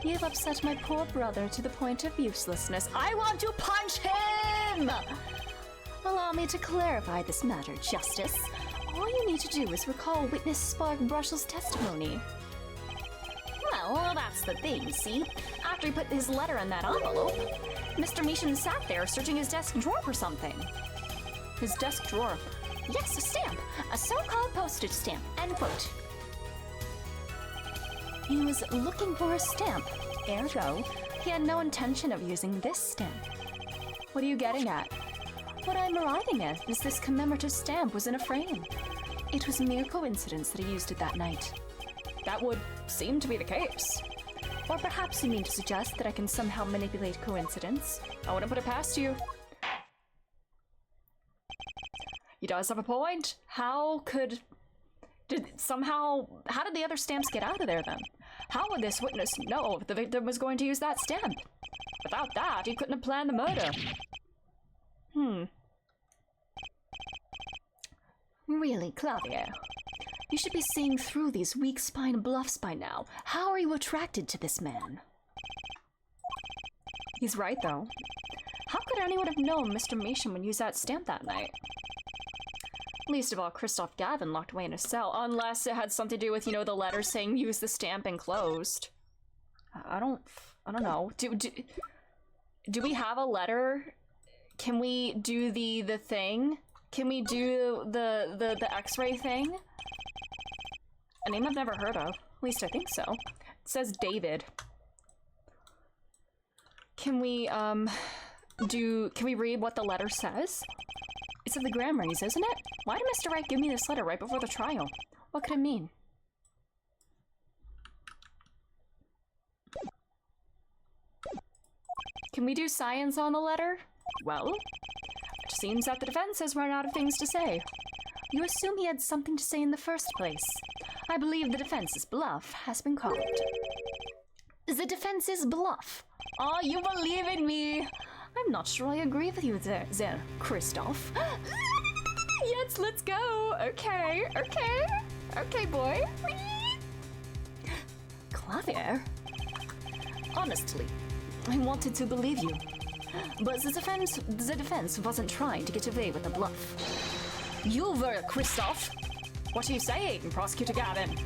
S2: You've upset my poor brother to the point of uselessness.
S1: I want to punch him!
S2: Allow me to clarify this matter, Justice. All you need to do is recall witness Spark Brushell's testimony.
S1: Well, that's the thing, see? After he put his letter in that envelope, Mr. Meeshan sat there searching his desk drawer for something. His desk drawer.
S2: Yes, a stamp. A so-called postage stamp. End quote. He was looking for a stamp. Ergo, he had no intention of using this stamp.
S1: What are you getting at?
S2: What I'm arriving at is this commemorative stamp was in a frame. It was mere coincidence that he used it that night.
S1: That would seem to be the case.
S2: Or perhaps you mean to suggest that I can somehow manipulate coincidence?
S1: I wouldn't put it past you. He does have a point. How did the other stamps get out of there then? How would this witness know if the victim was going to use that stamp? Without that, he couldn't have planned the murder.
S2: Really, Claudia? You should be seeing through these weak-spine bluffs by now. How are you attracted to this man?
S1: He's right, though. How could anyone have known Mr. Meeshan would use that stamp that night? Least of all, Christoph Gavin locked away in a cell, unless it had something to do with, you know, the letter saying use the stamp enclosed. I don't know. Do we have a letter? Can we do the thing? Can we do the X-ray thing? A name I've never heard of. At least I think so. It says David. Can we read what the letter says? It's of the Grammys, isn't it? Why did Mr. Wright give me this letter right before the trial? What could it mean? Can we do science on the letter? Well, it seems that the defense has run out of things to say.
S2: You assume he had something to say in the first place. I believe the defense's bluff has been called. The defense's bluff?
S1: Oh, you believe in me!
S2: I'm not sure I agree with you there, Christoph.
S1: Yes, let's go! Okay, boy.
S2: Clavier? Honestly, I wanted to believe you. But the defense wasn't trying to get away with a bluff.
S1: You were, Christoph! What are you saying, Prosecutor Gavin?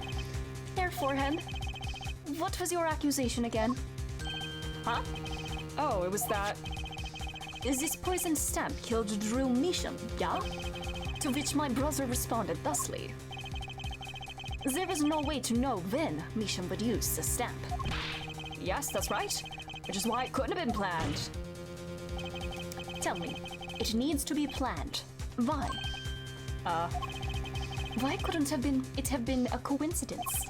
S2: Hair forehead. What was your accusation again?
S1: Huh? Oh, it was that...
S2: This poisoned stamp killed Drew Meeshan, yeah? To which my brother responded thusly. There was no way to know when Meeshan would use the stamp.
S1: Yes, that's right. Which is why it couldn't have been planned.
S2: Tell me, it needs to be planned. Why? Why couldn't it have been a coincidence?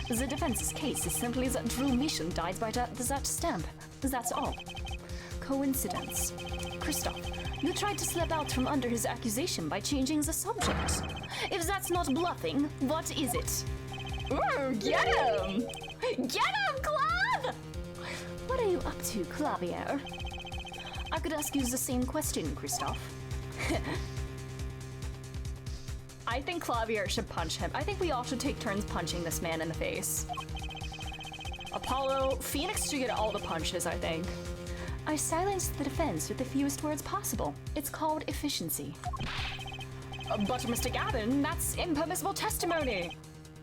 S2: The defense's case is simply that Drew Meeshan died by that stamp. That's all. Coincidence. Christoph, you tried to slip out from under his accusation by changing the subject. If that's not bluffing, what is it?
S1: Ooh, get him! Get him, Clav!
S2: What are you up to, Clavier? I could ask you the same question, Christoph.
S1: I think Clavier should punch him. I think we all should take turns punching this man in the face. Apollo, Phoenix should get all the punches, I think.
S2: I silenced the defense with the fewest words possible. It's called efficiency.
S1: But Mr. Gavin, that's impermissible testimony.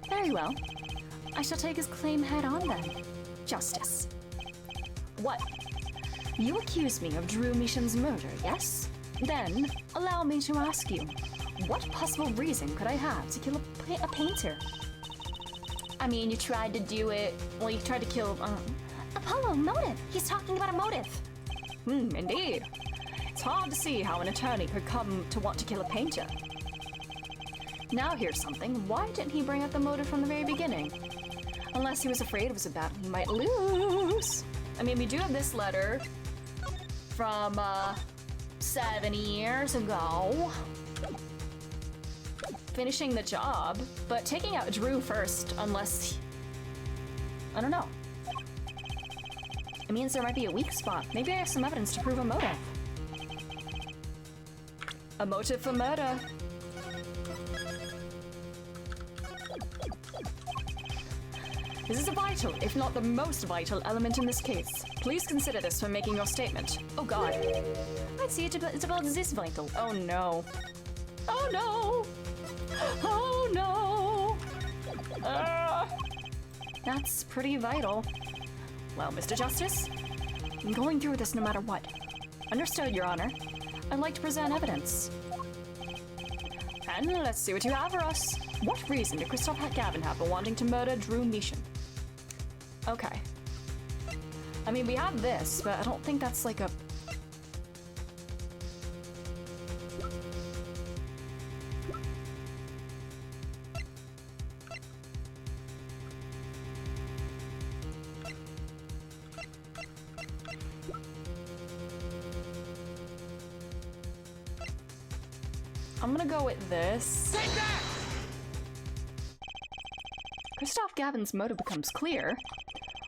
S2: Very well. I shall take his claim head on then. Justice.
S1: What?
S2: You accuse me of Drew Meeshan's murder, yes? Then, allow me to ask you, what possible reason could I have to kill a painter?
S1: I mean, you tried to do it... Well, you tried to kill...
S2: Apollo, motive! He's talking about a motive!
S1: Indeed. It's hard to see how an attorney could come to want to kill a painter. Now here's something. Why didn't he bring up the motive from the very beginning? Unless he was afraid it was a battle he might lose. I mean, we do have this letter from, 7 years ago. Finishing the job, but taking out Drew first, unless... I don't know. It means there might be a weak spot. Maybe I have some evidence to prove a motive. A motive for murder. This is a vital, if not the most vital, element in this case. Please consider this when making your statement. Oh god.
S2: I'd say it's about this vital.
S1: Oh no. Oh no! Oh no! That's pretty vital. Well, Mr. Justice, I'm going through this no matter what. Understood, Your Honor. I'd like to present evidence. And let's see what you have for us. What reason did Christoph Gavin have for wanting to murder Drew Measham? Okay. I mean, we have this, but I don't think that's like a... I'm gonna go with this.
S3: Take that!
S1: Christoph Gavin's motive becomes clear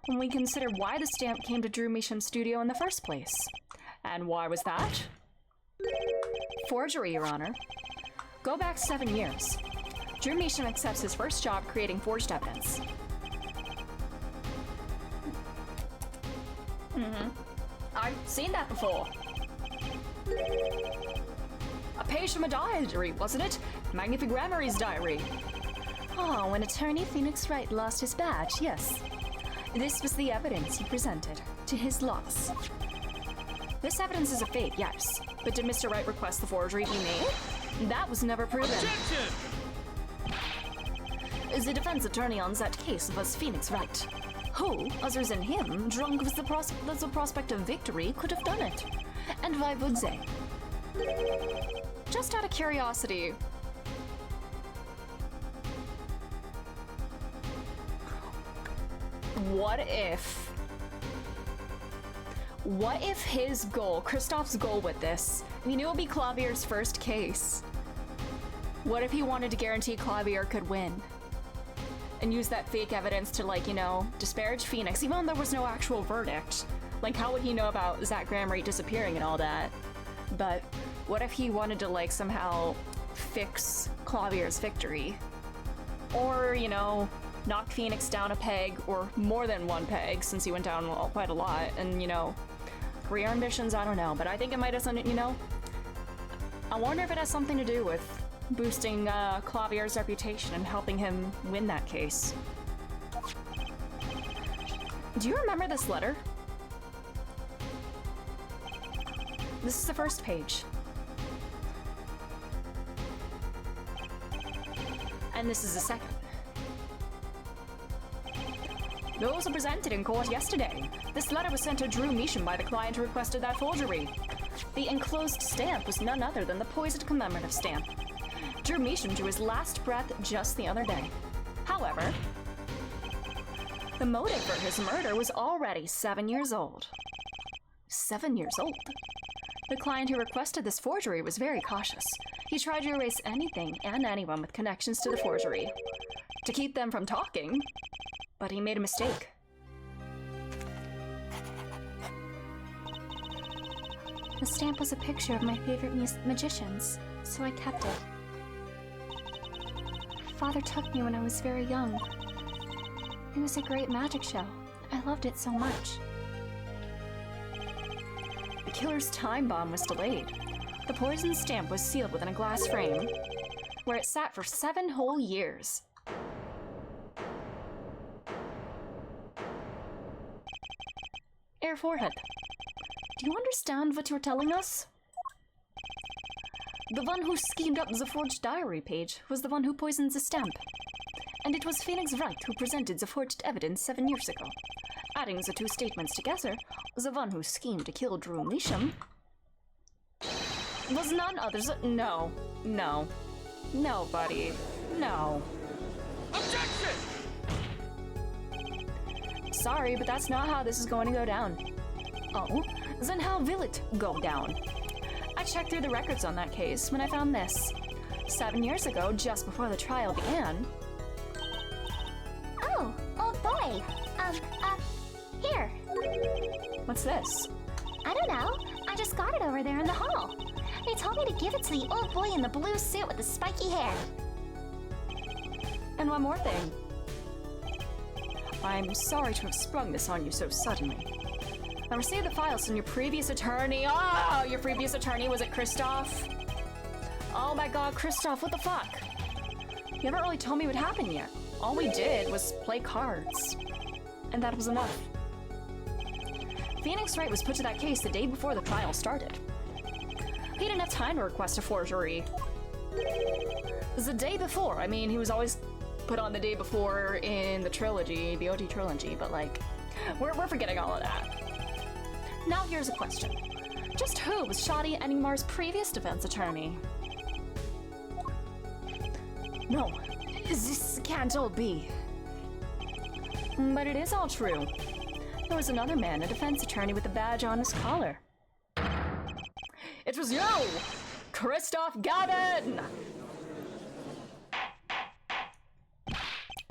S1: when we consider why the stamp came to Drew Measham's studio in the first place. And why was that? Forgery, Your Honor. Go back 7 years. Drew Measham accepts his first job creating forged evidence. I've seen that before. A page from a diary, wasn't it? Magnific Grammari's diary.
S2: Oh, when attorney Phoenix Wright lost his badge, yes. This was the evidence he presented, to his loss.
S1: This evidence is a fake, yes. But did Mr. Wright request the forgery be made? That was never proven.
S3: Objection!
S1: The defense attorney on that case was Phoenix Wright, who, other than him, drunk with the prospect of victory, could have done it.
S2: And why would they?
S1: Just out of curiosity, what if his goal, Christoph's goal with this, we knew it would be Clavier's first case. What if he wanted to guarantee Clavier could win? And use that fake evidence to, like, you know, disparage Phoenix, even though there was no actual verdict. Like, how would he know about Zach Grammary disappearing and all that? But what if he wanted to, like, somehow fix Clavier's victory? Or, you know, knock Phoenix down a peg, or more than one peg, since he went down quite a lot, and, you know, career ambitions, I don't know, but I think it might have something, you know, I wonder if it has something to do with boosting Clavier's reputation and helping him win that case. Do you remember this letter? This is the first page. And this is the second. Those were presented in court yesterday. This letter was sent to Drew Measham by the client who requested that forgery. The enclosed stamp was none other than the poisoned commemorative stamp. Drew Measham drew his last breath just the other day. However, the motive for his murder was already 7 years old. 7 years old? The client who requested this forgery was very cautious. He tried to erase anything and anyone with connections to the forgery, to keep them from talking, but he made a mistake.
S2: The stamp was a picture of my favorite magicians, so I kept it. Father took me when I was very young. It was a great magic show. I loved it so much.
S1: The killer's time bomb was delayed. The poisoned stamp was sealed within a glass frame, where it sat for 7 whole years. Air forehead. Do you understand what you're telling us? The one who schemed up the forged diary page was the one who poisoned the stamp. And it was Phoenix Wright who presented the forged evidence 7 years ago. Adding the two statements together, the one who schemed to kill Drew Measham was none other than... No, buddy. No.
S3: Objection!
S1: Sorry, but that's not how this is going to go down. Oh? Then how will it go down? I checked through the records on that case when I found this. 7 years ago, just before the trial began.
S4: Oh, old boy. Here.
S1: What's this?
S4: I don't know. I just got it over there in the hall. They told me to give it to the old boy in the blue suit with the spiky hair.
S1: And one more thing. I'm sorry to have sprung this on you so suddenly. I received the files from your previous attorney. Oh, your previous attorney, was it Christoph? Oh my god, Christoph, what the fuck? You haven't really told me what happened yet. All we did was play cards. And that was enough. Phoenix Wright was put to that case the day before the trial started. He didn't have time to request a forgery. It was the day before. I mean, he was always put on the day before in the trilogy, the OT trilogy, but like, we're forgetting all of that. Now here's a question. Just who was Shadi Enigmar's previous defense attorney? No, this can't all be. But it is all true. There was another man, a defense attorney with a badge on his collar. It was you! Christoph Gavin!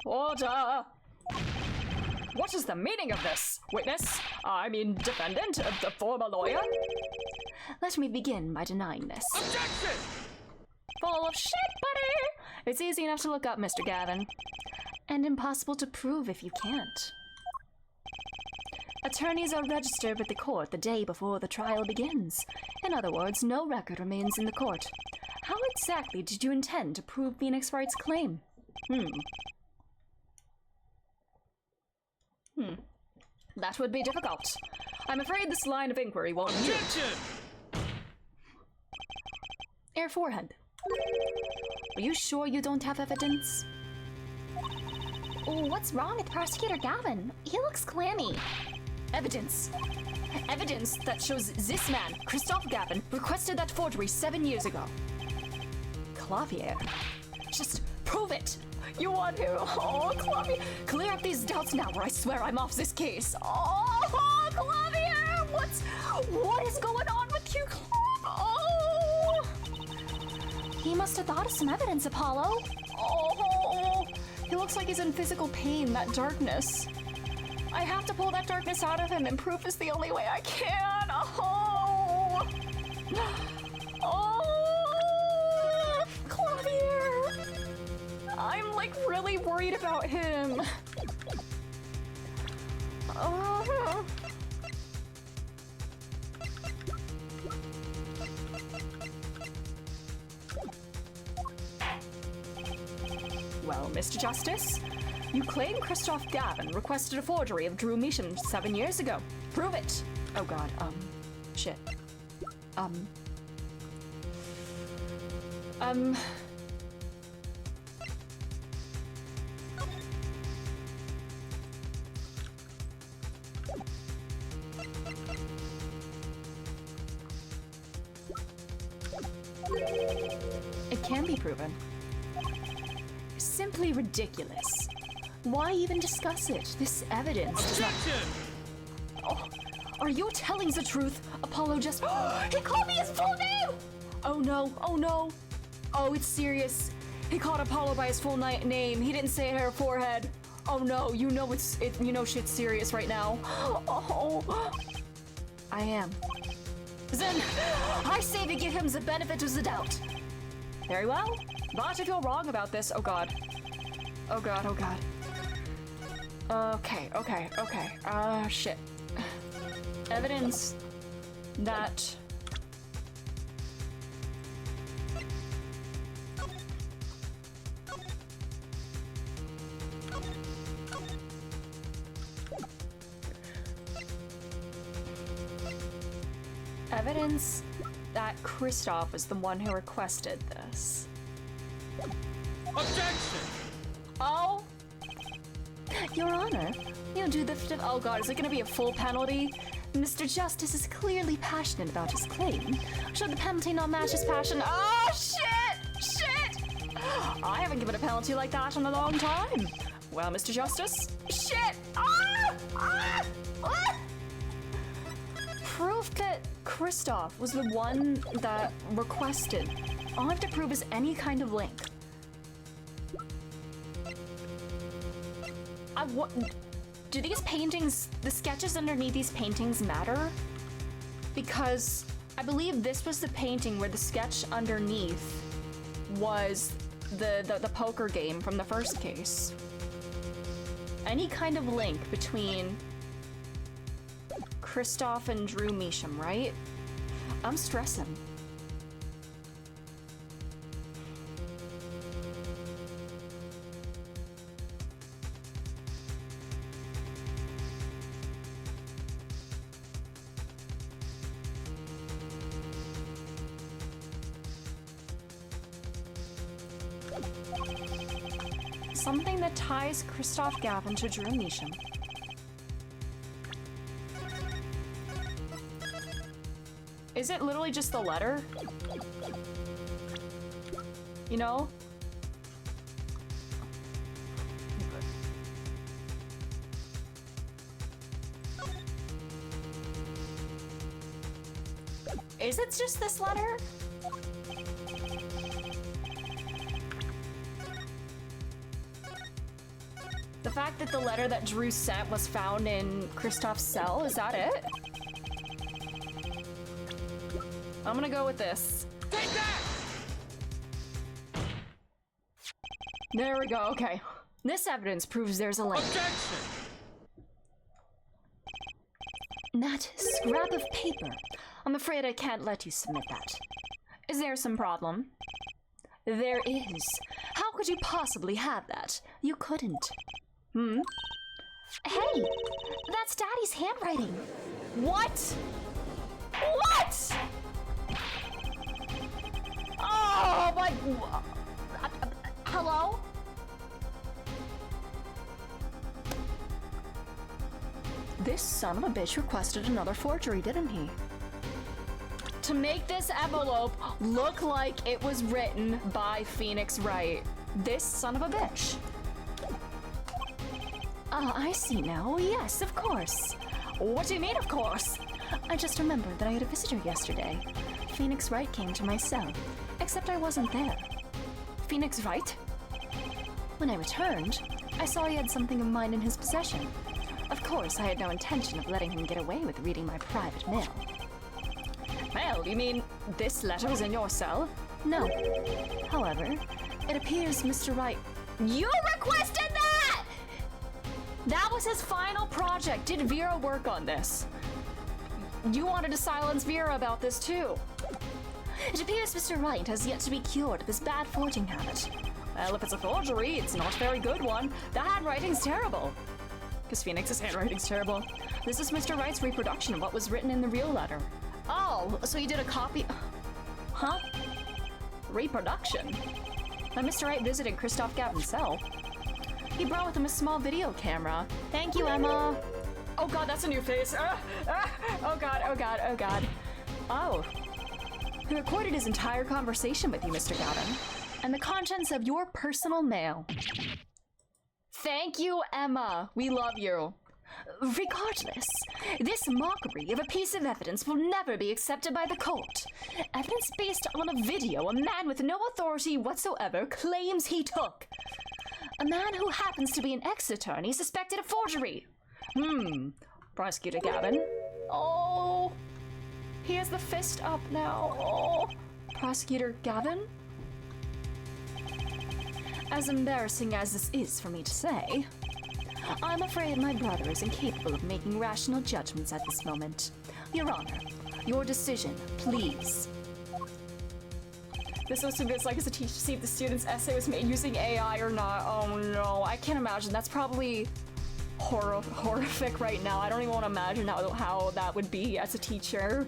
S1: Order! What is the meaning of this? Witness? I mean, defendant? The former lawyer? Let me begin by denying this.
S3: Objection!
S1: Full of shit, buddy! It's easy enough to look up, Mr. Gavin. And impossible to prove if you can't. Attorneys are registered with the court the day before the trial begins. In other words, no record remains in the court. How exactly did you intend to prove Phoenix Wright's claim? That would be difficult. I'm afraid this line of inquiry won't do.
S3: Objection!
S1: Air forehead. Are you sure you don't have evidence?
S4: Oh, what's wrong with Prosecutor Gavin? He looks clammy.
S1: Evidence. Evidence that shows this man, Christoph Gavin, requested that forgery 7 years ago. Clavier. Just prove it. You want to? Oh, Clavier. Clear up these doubts now, or I swear I'm off this case. Oh, Clavier! What is going on with you, Oh!
S2: He must have thought of some evidence, Apollo.
S1: Oh! He looks like he's in physical pain, that darkness. I have to pull that darkness out of him, and proof is the only way I can. Oh! Oh! Clavier! I'm like really worried about him. Oh. Well, Mr. Justice, you claim Christoph Gavin requested a forgery of Drew Measham 7 years ago. Prove it. Oh god, shit. It can be proven. Simply ridiculous. Why even discuss it? This evidence does not...
S3: Objection!
S1: Oh, are you telling the truth? Apollo just... He called me his full name! Oh no, oh no. Oh, it's serious. He called Apollo by his full name. He didn't say her forehead. Oh no, you know you know shit's serious right now. Oh, I am. Then, I say we give him the benefit of the doubt. Very well. But if you're wrong about this, oh god. Oh god, oh god. Okay. Shit. Evidence that... Evidence that Christoph was the one who requested this.
S3: Objection!
S1: Oh! Your Honor, you do the... Oh god, is it gonna be a full penalty? Mr. Justice is clearly passionate about his claim. Should the penalty not match his passion? Oh, shit! Shit! I haven't given a penalty like that in a long time. Well, Mr. Justice? Shit! Ah! Ah! Ah! Proof that Christoph was the one that requested. All I have to prove is any kind of link. Do these paintings, the sketches underneath these paintings matter? Because I believe this was the painting where the sketch underneath was the poker game from the first case. Any kind of link between Christoph and Drew Measham, right? I'm stressing. something that ties Christoph Gavin to Drew Measham. Is it literally just the letter? You know? Is it just this letter? The fact that the letter that Drew sent was found in Christoph's cell, is that it? I'm gonna go with this.
S3: Take that!
S1: There we go, okay. This evidence proves there's a link.
S3: Objection!
S2: That scrap of paper.
S1: I'm afraid I can't let you submit that. Is there some problem? There is. How could you possibly have that?
S2: You couldn't.
S4: Hey, that's Daddy's handwriting.
S1: What? What? Oh my... Hello? This son of a bitch requested another forgery, didn't he? To make this envelope look like it was written by Phoenix Wright. This son of a bitch.
S2: I see now. Yes, of course.
S1: What do you mean, of course?
S2: I just remembered that I had a visitor yesterday. Phoenix Wright came to my cell, except I wasn't there.
S1: Phoenix Wright?
S2: When I returned, I saw he had something of mine in his possession. Of course, I had no intention of letting him get away with reading my private mail.
S1: Mail? You mean this letter was in your cell?
S2: No. However, it appears Mr. Wright...
S1: You requested that! That was his final project. Did Vera work on this? You wanted to silence Vera about this too.
S2: It appears Mr. Wright has yet to be cured of his bad forging habit.
S1: Well, if it's a forgery, it's not a very good one. The handwriting's terrible. Because Phoenix's handwriting's terrible. This is Mr. Wright's reproduction of what was written in the real letter. Oh, so you did a copy... Huh? Reproduction? When Mr. Wright visited Christoph Gavin's cell, he brought with him a small video camera. Thank you, Emma. Oh god, that's a new face. Oh god, oh god, oh god. Oh. He recorded his entire conversation with you, Mr. Gavin, and the contents of your personal mail. Thank you, Emma. We love you.
S2: Regardless, this mockery of a piece of evidence will never be accepted by the court.
S1: Evidence based on a video a man with no authority whatsoever claims he took. A man who happens to be an ex-attorney suspected of forgery. Prosecutor Gavin. Oh, he has the fist up now. Oh, Prosecutor Gavin? As embarrassing as this is for me to say, I'm afraid my brother is incapable of making rational judgments at this moment. Your Honor, your decision, please. This was it's like as a teacher to see if the student's essay was made using AI or not. Oh no, I can't imagine. That's probably horrific right now. I don't even want to imagine how that would be as a teacher.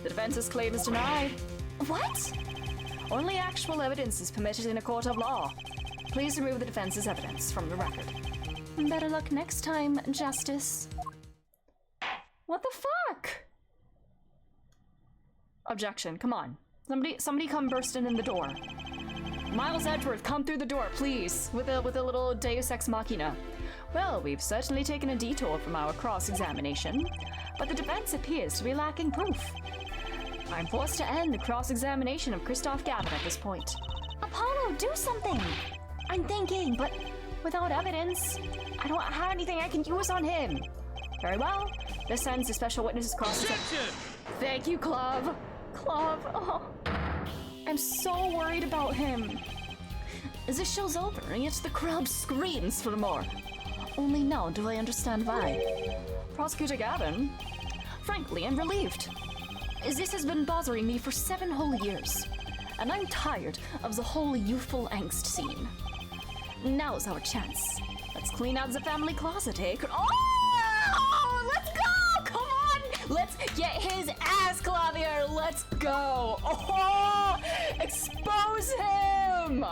S1: The defense's claim is denied.
S2: What?
S1: Only actual evidence is permitted in a court of law. Please remove the defense's evidence from the record.
S2: Better luck next time, Justice.
S1: What the fuck? Objection, come on. Somebody come bursting in the door. Miles Edgeworth, come through the door, please, with a little Deus Ex Machina. Well, we've certainly taken a detour from our cross-examination, but the defense appears to be lacking proof. I'm forced to end the cross-examination of Christoph Gavin at this point.
S4: Apollo, do something!
S1: I'm thinking, but without evidence, I don't have anything I can use on him. Very well, this ends the special witness's cross-examination. Thank you, Clove. Clove, oh. I'm so worried about him. This show's over, and yet the crowd screams for more. Only now do I understand why. Prosecutor Gavin, frankly, I'm relieved. This has been bothering me for 7 whole years, and I'm tired of the whole youthful angst scene. Now's our chance. Let's clean out the family closet, eh? Oh, let's go! Come on! Let's get his ass, Clavier! Let's go! Oh, expose him! him!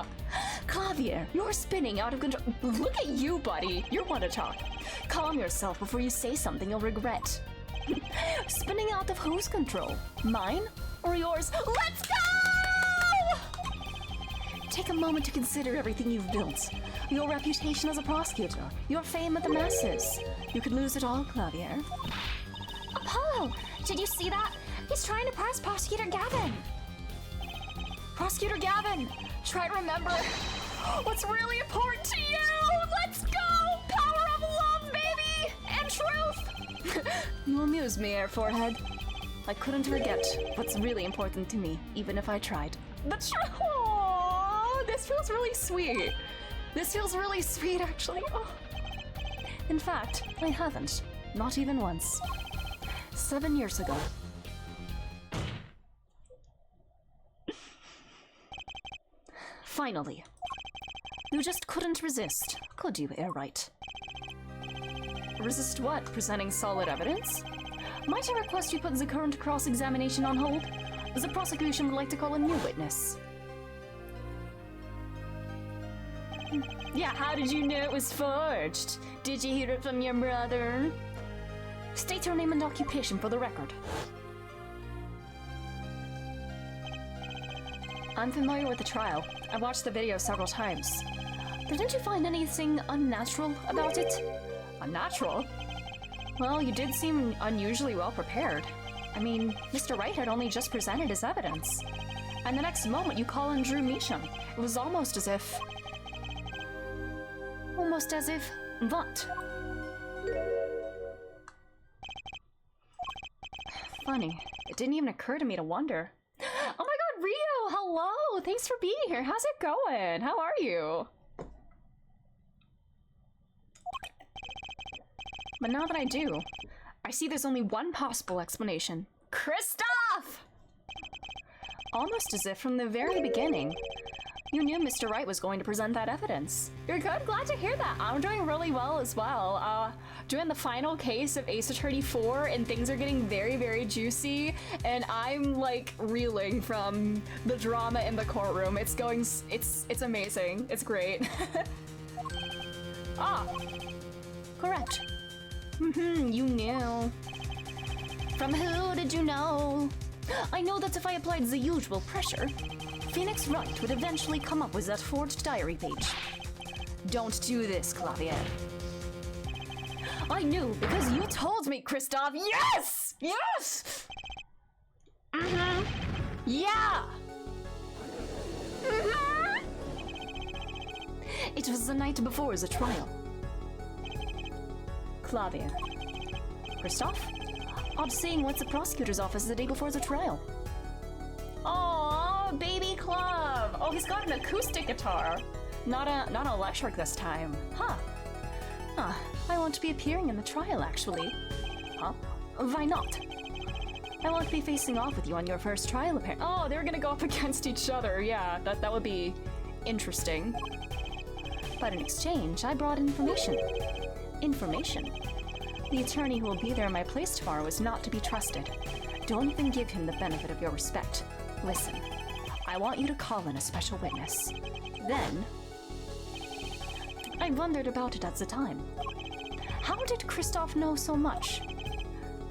S2: Clavier, you're spinning out of control.
S1: Look at you, buddy. You want to talk.
S2: Calm yourself before you say something you'll regret. Spinning out of whose control? Mine or yours?
S1: Let's go!
S2: Take a moment to consider everything you've built. Your reputation as a prosecutor, your fame with the masses. You could lose it all, Clavier.
S4: Apollo, did you see that? He's trying to press Prosecutor Gavin.
S1: Prosecutor Gavin, try to remember what's really important to you! Let's go! Power of love, baby! And truth!
S2: You amuse me, Air Forehead. I couldn't forget what's really important to me, even if I tried.
S1: The truth! Aww, this feels really sweet. This feels really sweet, actually. Oh.
S2: In fact, I haven't. Not even once. 7 years ago. Finally. You just couldn't resist, could you, Airwright?
S1: Resist what? Presenting solid evidence?
S2: Might I request you put the current cross-examination on hold? The prosecution would like to call a new witness.
S1: Yeah, how did you know it was forged? Did you hear it from your brother?
S2: State your name and occupation for the record.
S1: I'm familiar with the trial. I watched the video several times.
S2: Didn't you find anything unnatural about it?
S1: Unnatural? Well, you did seem unusually well prepared. I mean, Mr. Wright had only just presented his evidence. And the next moment you call in Drew Measham. It was almost as if...
S2: Almost as if... What?
S1: Funny. It didn't even occur to me to wonder. Oh my god, Rio! Hello! Thanks for being here. How's it going? How are you? But now that I do, I see there's only one possible explanation. Kristoff! Almost as if from the very beginning, you knew Mr. Wright was going to present that evidence. You're good? Glad to hear that. I'm doing really well as well. Doing the final case of Ace Attorney 4 and things are getting very, very juicy and I'm like reeling from the drama in the courtroom. It's going, it's amazing. It's great. Ah,
S2: Correct.
S1: you knew.
S2: From who did you know? I know that if I applied the usual pressure, Phoenix Wright would eventually come up with that forged diary page.
S1: Don't do this, Clavier. I knew because you told me, Kristoff. Yes! Yes! Yeah!
S2: It was the night before the trial.
S1: Clavier.
S2: Kristoff? Odd seeing what's the prosecutor's office the day before the trial.
S1: Aww, baby club. Oh, he's got an acoustic guitar. Not an electric this time. Huh.
S2: I won't be appearing in the trial, actually.
S1: Huh?
S2: Why not? I won't be facing off with you on your first trial, apparently.
S1: Oh, they're gonna go up against each other. Yeah, that would be interesting.
S2: But in exchange, I brought information. Information? The attorney who will be there in my place tomorrow is not to be trusted. Don't even give him the benefit of your respect. Listen, I want you to call in a special witness. Then... I wondered about it at the time. How did Kristoff know so much?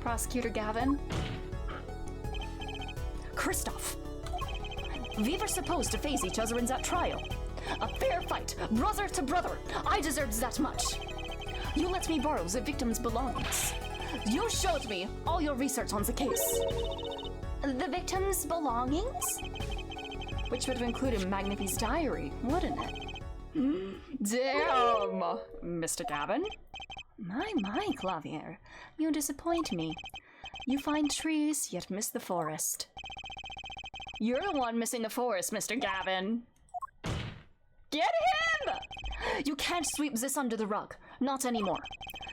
S1: Prosecutor Gavin?
S2: Kristoff! We were supposed to face each other in that trial. A fair fight, brother to brother. I deserved that much. You let me borrow the victim's belongings. You showed me all your research on the case.
S4: The victim's belongings?
S1: Which would have included Magnifi's diary, wouldn't it? Damn! Mr. Gavin?
S2: My, Clavier. You disappoint me. You find trees, yet miss the forest.
S1: You're the one missing the forest, Mr. Gavin. Get him!
S2: You can't sweep this under the rug. Not anymore.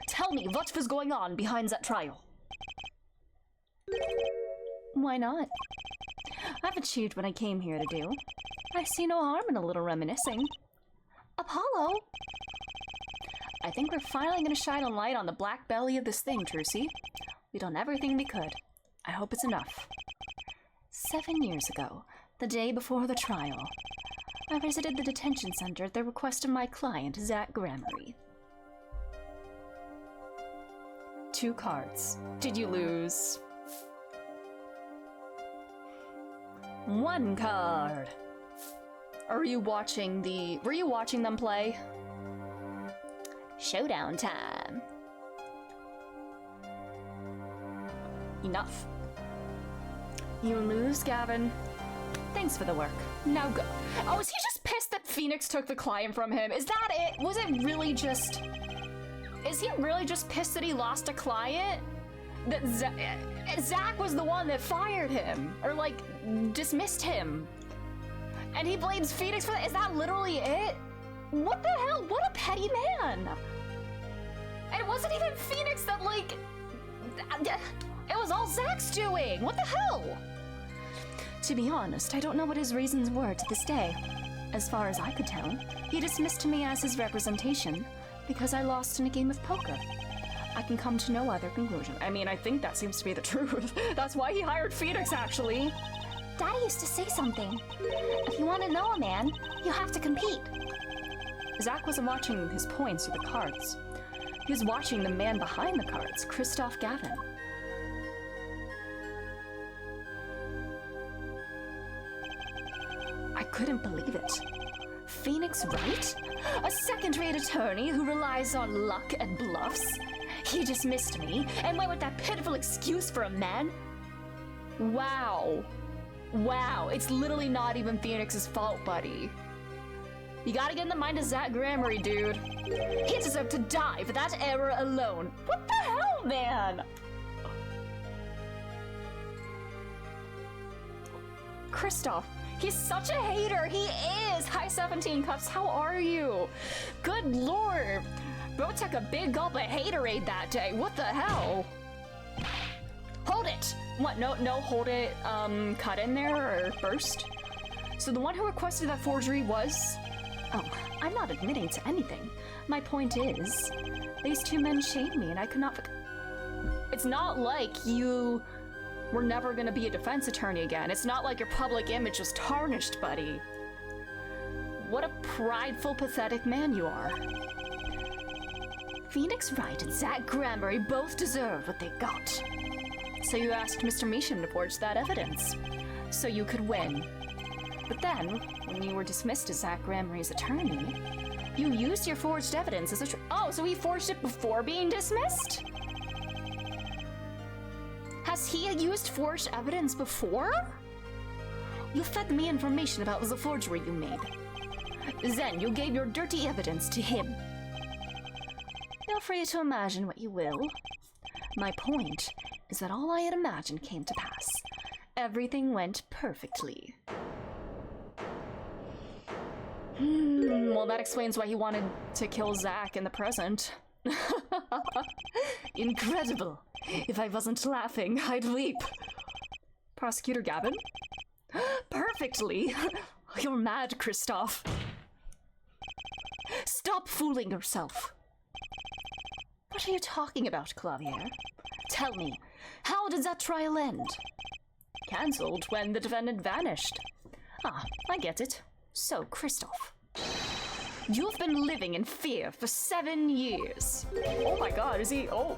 S2: Tell me what was going on behind that trial.
S1: Why not?
S2: I've achieved what I came here to do. I see no harm in a little reminiscing.
S4: Apollo?
S1: I think we're finally gonna shine a light on the black belly of this thing, Trucy. We've done everything we could. I hope it's enough.
S2: 7 years ago, the day before the trial, I visited the detention center at the request of my client, Zach Gramery.
S1: 2 cards. Did you lose? 1 card. Were you watching them play?
S2: Showdown time.
S1: Enough. You lose, Gavin. Thanks for the work. Now go. Oh, is he just pissed that Phoenix took the client from him? Is that it? Was it really just... Is he really just pissed that he lost a client? That Zach was the one that fired him. Or, like, dismissed him. And he blames Phoenix for that? Is that literally it? What the hell? What a petty man! And it wasn't even Phoenix that, like... It was all Zach's doing! What the hell?
S2: To be honest, I don't know what his reasons were to this day. As far as I could tell, he dismissed me as his representation because I lost in a game of poker. I can come to no other conclusion.
S1: I mean, I think that seems to be the truth. That's why he hired Phoenix, actually.
S4: Daddy used to say something. If you want to know a man, you have to compete.
S1: Zach wasn't watching his points or the cards. He was watching the man behind the cards, Christoph Gavin. I couldn't believe it. Phoenix Wright? A second-rate attorney who relies on luck and bluffs? He dismissed me and went with that pitiful excuse for a man? Wow. Wow, it's literally not even Phoenix's fault, buddy. You gotta get in the mind of Zach Gramery, dude. He deserved to die for that error alone. What the hell, man? Christoph, he's such a hater. He is. Hi, 17 Cups. How are you? Good lord. Bro took a big gulp of haterade that day. What the hell? Hold it. What? No, hold it. Cut in there or first. So the one who requested that forgery was...
S2: Oh, I'm not admitting to anything. My point is, these 2 men shamed me and I could not...
S1: It's not like you were never gonna be a defense attorney again. It's not like your public image was tarnished, buddy. What a prideful, pathetic man you are. Phoenix Wright and Zach Gramery both deserve what they got. So you asked Mr. Measham to forge that evidence, so you could win. But then, when you were dismissed as Zach Gramery's attorney, you used your forged evidence as a oh, so he forged it before being dismissed? Has he used forged evidence before? You fed me information about the forgery you made. Then you gave your dirty evidence to him.
S2: Feel free to imagine what you will. My point is that all I had imagined came to pass. Everything went perfectly.
S1: Well, that explains why he wanted to kill Zach in the present. Incredible. If I wasn't laughing, I'd weep. Prosecutor Gavin? Perfectly. You're mad, Christoph. Stop fooling yourself. What are you talking about, Clavier? Tell me, how did that trial end? Cancelled when the defendant vanished. Ah, I get it. So, Christoph, you've been living in fear for 7 years. Oh my god, is he? Oh.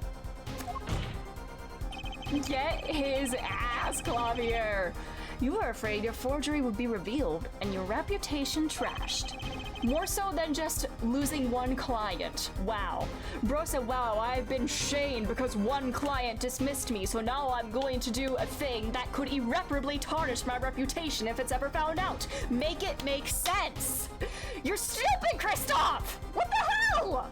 S1: Get his ass, Clavier. You were afraid your forgery would be revealed and your reputation trashed. More so than just losing one client. Wow. Bro said, wow, I've been shamed because one client dismissed me, so now I'm going to do a thing that could irreparably tarnish my reputation if it's ever found out. Make it make sense. You're stupid, Christoph! What the hell?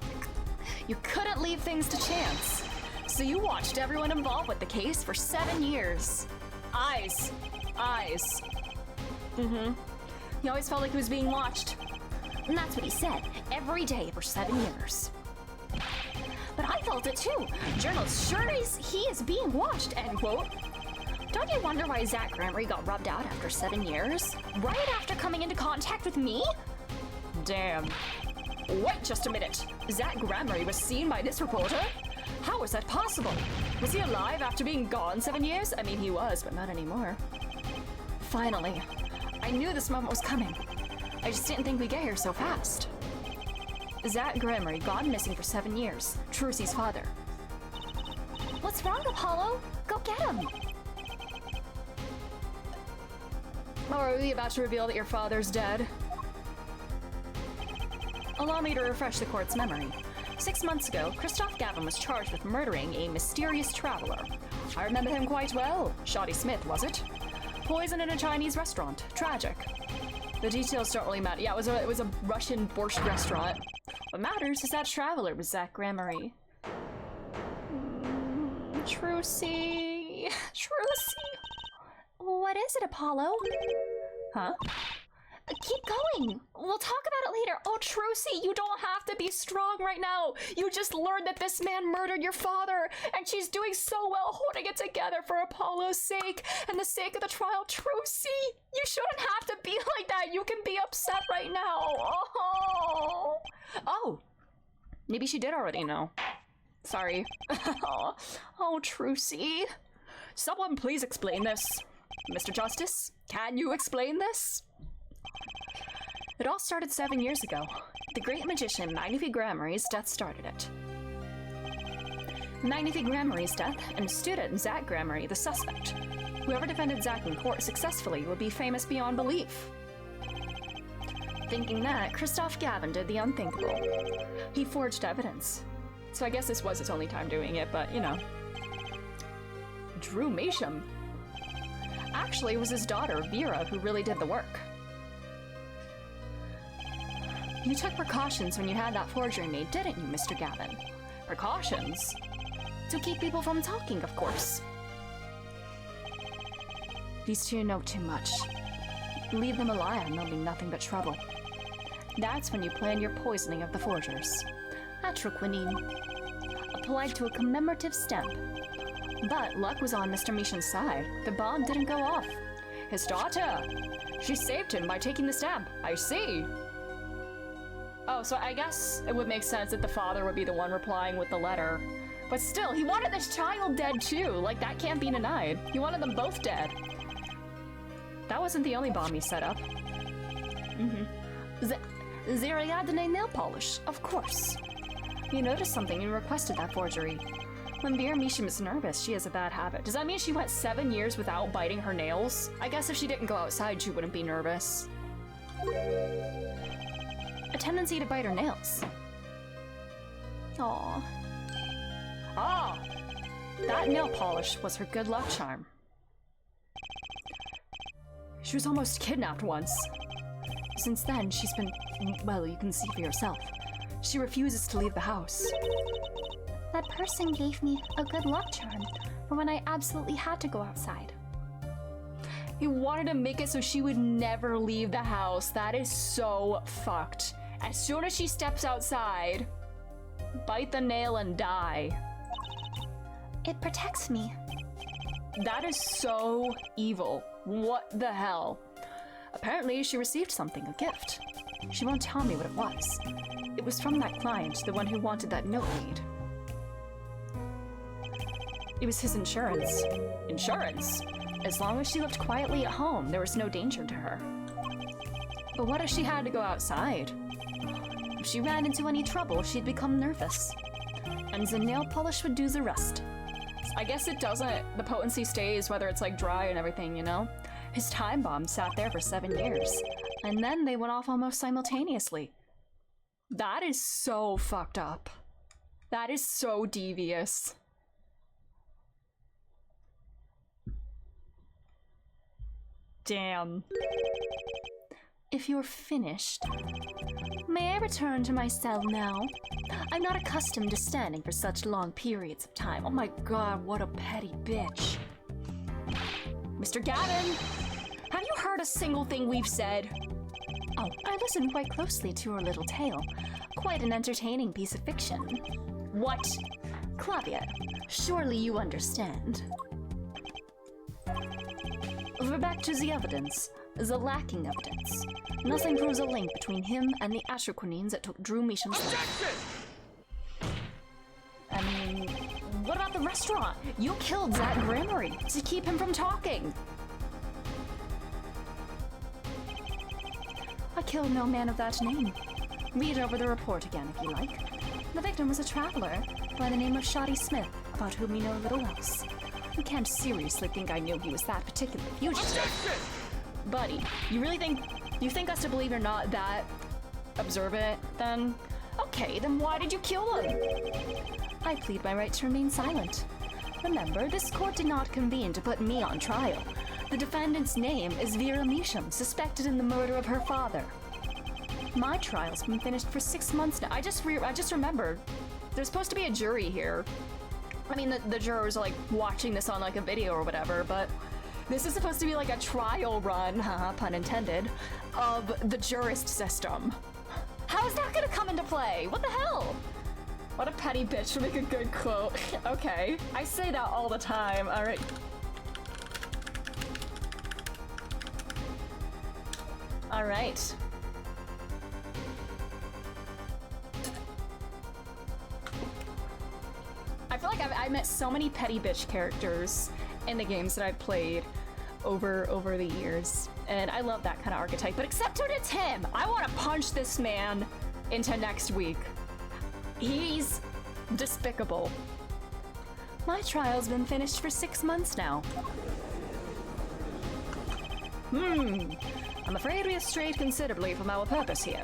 S1: You couldn't leave things to chance. So you watched everyone involved with the case for 7 years. Eyes. Eyes. He always felt like he was being watched. And that's what he said, every day for 7 years. But I felt it too. Journals sure is he is being watched, end quote. Don't you wonder why Zach Gramery got rubbed out after 7 years? Right after coming into contact with me? Damn. Wait just a minute. Zach Gramery was seen by this reporter? How was that possible? Was he alive after being gone 7 years? I mean, he was, but not anymore. Finally, I knew this moment was coming. I just didn't think we'd get here so fast. Zach Gremory, gone missing for 7 years. Trucy's father.
S2: What's wrong, Apollo? Go get him!
S1: Oh, are we about to reveal that your father's dead? Allow me to refresh the court's memory. 6 months ago, Christoph Gavin was charged with murdering a mysterious traveler. I remember him quite well. Shoddy Smith, was it? Poison in a Chinese restaurant. Tragic. The details don't really matter. Yeah, it was a Russian borscht restaurant. What matters is that traveler was Zach Gremory. Trucy. Trucy.
S2: What is it, Apollo?
S1: Huh?
S2: Keep going! We'll talk about it later.
S1: Oh, Trucy, you don't have to be strong right now. You just learned that this man murdered your father, and she's doing so well holding it together for Apollo's sake and the sake of the trial. Trucy, you shouldn't have to be like that. You can be upset right now. Oh, maybe she did already know. Sorry. Oh, Trucy. Someone please explain this. Mr. Justice, can you explain this? It all started 7 years ago. The great magician Magnifique Gremory's death started it. Magnifique Gremory's death and student Zach Gremory the suspect. Whoever defended Zach in court successfully would be famous beyond belief. Thinking that, Christoph Gavin did the unthinkable. He forged evidence. So I guess this was his only time doing it, but you know. Drew Measham. Actually, it was his daughter, Vera, who really did the work. You took precautions when you had that forgery made, didn't you, Mr. Gavin? Precautions? To keep people from talking, of course. These two know too much. Leave them alive and there'll be nothing but trouble. That's when you plan your poisoning of the forgers.
S2: Atroquinine. Applied to a commemorative stamp.
S1: But luck was on Mr. Measham's side. The bomb didn't go off. His daughter! She saved him by taking the stamp. I see. Oh, so I guess it would make sense that the father would be the one replying with the letter. But still, he wanted this child dead too. Like, that can't be denied. He wanted them both dead. That wasn't the only bomb he set up.
S2: The Ariadne nail polish, of course.
S1: You noticed something and requested that forgery. When Vera Measham is nervous, she has a bad habit. Does that mean she went 7 years without biting her nails? I guess if she didn't go outside, she wouldn't be nervous.
S2: A tendency to bite her nails.
S1: Aww. Ah! That nail polish was her good luck charm. She was almost kidnapped once. Since then, she's been... well, you can see for yourself. She refuses to leave the house.
S4: That person gave me a good luck charm for when I absolutely had to go outside.
S1: He wanted to make it so she would never leave the house. That is so fucked. As soon as she steps outside, bite the nail and die.
S4: It protects me.
S1: That is so evil. What the hell? Apparently, she received something, a gift. She won't tell me what it was. It was from that client, the one who wanted that note made. It was his insurance. Insurance? As long as she lived quietly at home, there was no danger to her. But what if she had to go outside? If she ran into any trouble, she'd become nervous. And the nail polish would do the rest. I guess it doesn't. The potency stays whether it's like dry and everything, you know? His time bomb sat there for 7 years. And then they went off almost simultaneously. That is so fucked up. That is so devious. Damn.
S2: If you're finished, may I return to my cell now? I'm not accustomed to standing for such long periods of time.
S1: Oh my god, what a petty bitch. Mr. Gavin, have you heard a single thing we've said?
S2: Oh, I listened quite closely to your little tale. Quite an entertaining piece of fiction.
S1: What?
S2: Claudia, surely you understand. We're back to the evidence. The lacking evidence. Nothing proves a link between him and the atroquinines that took Drew Measham's life.
S1: I mean, what about the restaurant? You killed Zach Gremory to keep him from talking.
S2: I killed no man of that name. Read over the report again if you like. The victim was a traveler by the name of Shoddy Smith, about whom we know little else. You can't seriously think I knew he was that particular fugitive.
S3: Objection!
S1: Buddy, you think us to believe you're not that observant, then? Okay, then why did you kill him?
S2: I plead my right to remain silent. Remember, this court did not convene to put me on trial. The defendant's name is Vera Measham, suspected in the murder of her father. My trial's been finished for 6 months now.
S1: I just remembered. There's supposed to be a jury here. I mean, the jurors are like watching this on like a video or whatever, but this is supposed to be like a trial run, haha, pun intended, of the jurist system. How is that gonna come into play? What the hell? What a petty bitch to make a good quote. Okay, I say that all the time. All right. All right. I feel like I met so many petty bitch characters in the games that I've played over the years, and I love that kind of archetype. But except when it's him, I want to punch this man into next week. He's despicable.
S2: My trial's been finished for 6 months now.
S1: I'm afraid we have strayed considerably from our purpose here.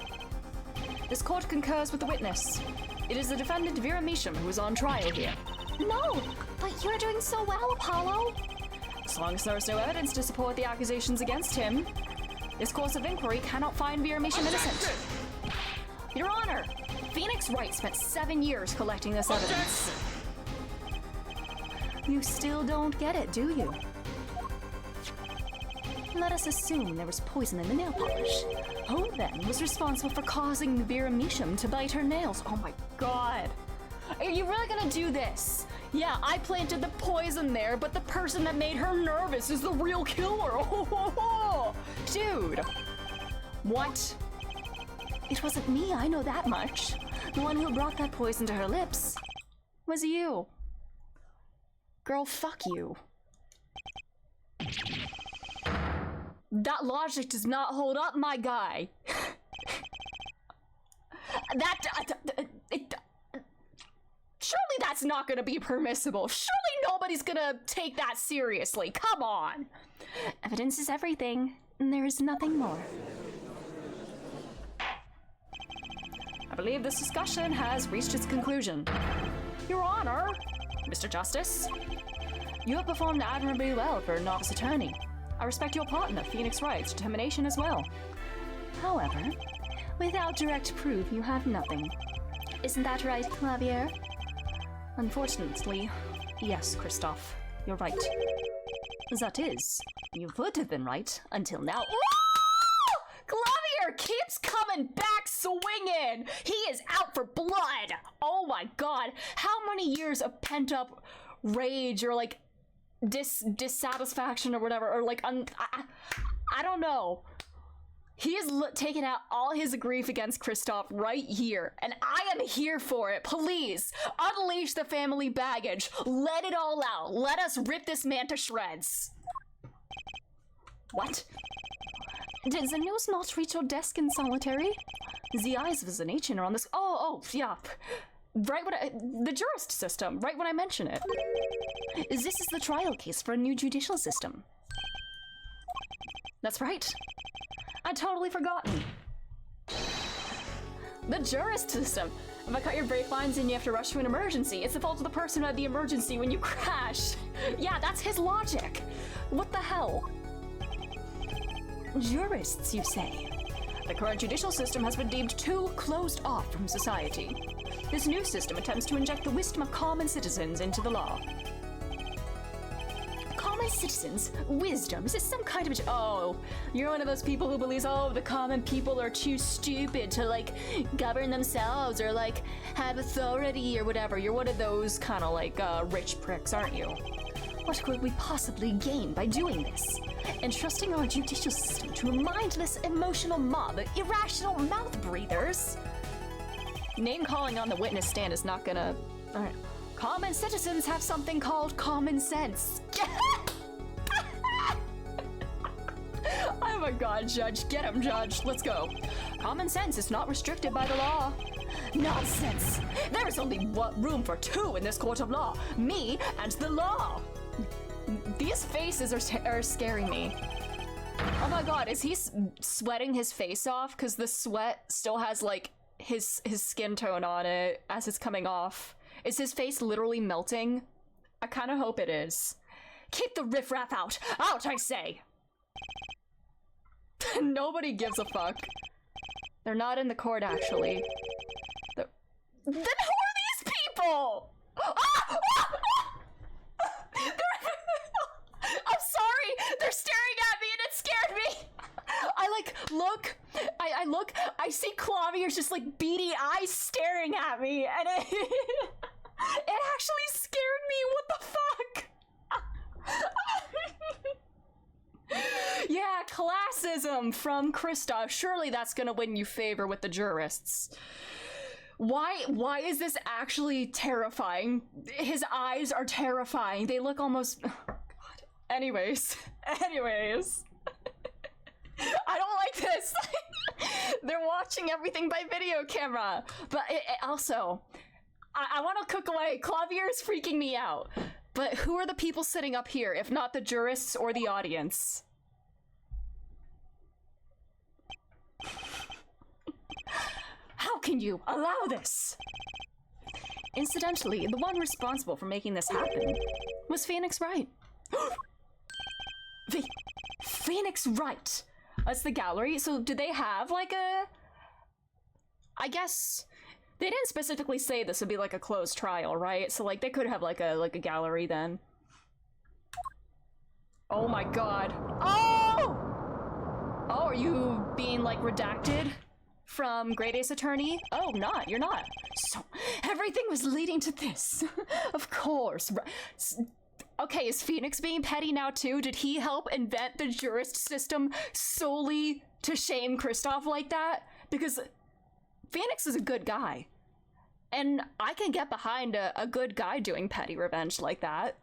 S1: This court concurs with the witness. It is the defendant Vera Measham who is on trial here.
S4: No, but you're doing so well, Apollo.
S1: As long as there is no evidence to support the accusations against him, this course of inquiry cannot find Vera Measham innocent. Your Honor, Phoenix Wright spent 7 years collecting this evidence.
S2: You still don't get it, do you? Let us assume there was poison in the nail polish. Who then was responsible for causing Vera Measham to bite her nails?
S1: Oh my god. Are you really gonna do this? Yeah, I planted the poison there, but the person that made her nervous is the real killer. Oh, dude. What?
S2: It wasn't me, I know that much. The one who brought that poison to her lips was you.
S1: Girl, fuck you. That logic does not hold up, my guy. Surely that's not gonna be permissible. Surely nobody's gonna take that seriously. Come on.
S2: Evidence is everything, and there is nothing more.
S1: I believe this discussion has reached its conclusion. Your Honor, Mr. Justice, you have performed admirably well for a novice attorney. I respect your partner, Phoenix Wright's determination as well.
S2: However, without direct proof, you have nothing. Isn't that right, Clavier?
S1: Unfortunately, yes, Christoph, you're right.
S2: That is, you would have been right until now.
S1: Ooh! Clavier keeps coming back swinging! He is out for blood! Oh my god, how many years of pent-up rage or like dissatisfaction or whatever, or like I don't know. He is taking out all his grief against Christoph right here, and I am here for it. Please unleash the family baggage. Let it all out. Let us rip this man to shreds. What?
S2: Did the news not reach your desk in solitary? The eyes of the nation are on this.
S1: Oh, yeah. Right when the jurist system, right when I mention it.
S2: This is the trial case for a new judicial system.
S1: That's right. I'd totally forgotten. The jurist system. If I cut your brake lines and you have to rush to an emergency, it's the fault of the person who had the emergency when you crash. Yeah, that's his logic. What the hell?
S2: Jurists, you say?
S1: The current judicial system has been deemed too closed off from society. This new system attempts to inject the wisdom of common citizens into the law.
S2: Common citizens?
S1: Wisdom? Is this some kind of... Oh, you're one of those people who believes, oh, the common people are too stupid to, like, govern themselves or, like, have authority or whatever. You're one of those kind of, like, rich pricks, aren't you?
S2: What could we possibly gain by doing this? Entrusting our judicial system to a mindless, emotional mob of irrational mouth breathers?
S1: Name-calling on the witness stand is not gonna... Alright. Common citizens have something called common sense. I'm my god, Judge. Get him, Judge. Let's go. Common sense is not restricted by the law. Nonsense. There is only room for two in this court of law. Me and the law. These faces are scaring me. Oh my god, is he sweating his face off? Because the sweat still has, like, his skin tone on it as it's coming off. Is his face literally melting? I kind of hope it is. Keep the riffraff out! Out, I say! Nobody gives a fuck. They're not in the court, actually. Then who are these people? I'm sorry! They're staring at me and it scared me! I look, I see Clavier's just like beady eyes staring at me, and it, it actually scared me. What the fuck? Yeah, classism from Kristoff. Surely that's gonna win you favor with the jurists. Why is this actually terrifying? His eyes are terrifying. They look almost... Oh, God. Anyways. I don't like this. They're watching everything by video camera. But it also, I want to cook away. Clavier is freaking me out. But who are the people sitting up here, if not the jurists or the audience? How can you allow this? Incidentally, the one responsible for making this happen was Phoenix Wright. Phoenix Wright. That's the gallery. So do they have like a... I guess they didn't specifically say this would be like a closed trial, right? So like they could have like a gallery then. Oh my god. Oh! Oh, are you being like redacted from Great Ace Attorney? Oh, you're not. So everything was leading to this. Of course. Okay, is Phoenix being petty now too? Did he help invent the jurist system solely to shame Kristoff like that? Because Phoenix is a good guy. And I can get behind a good guy doing petty revenge like that.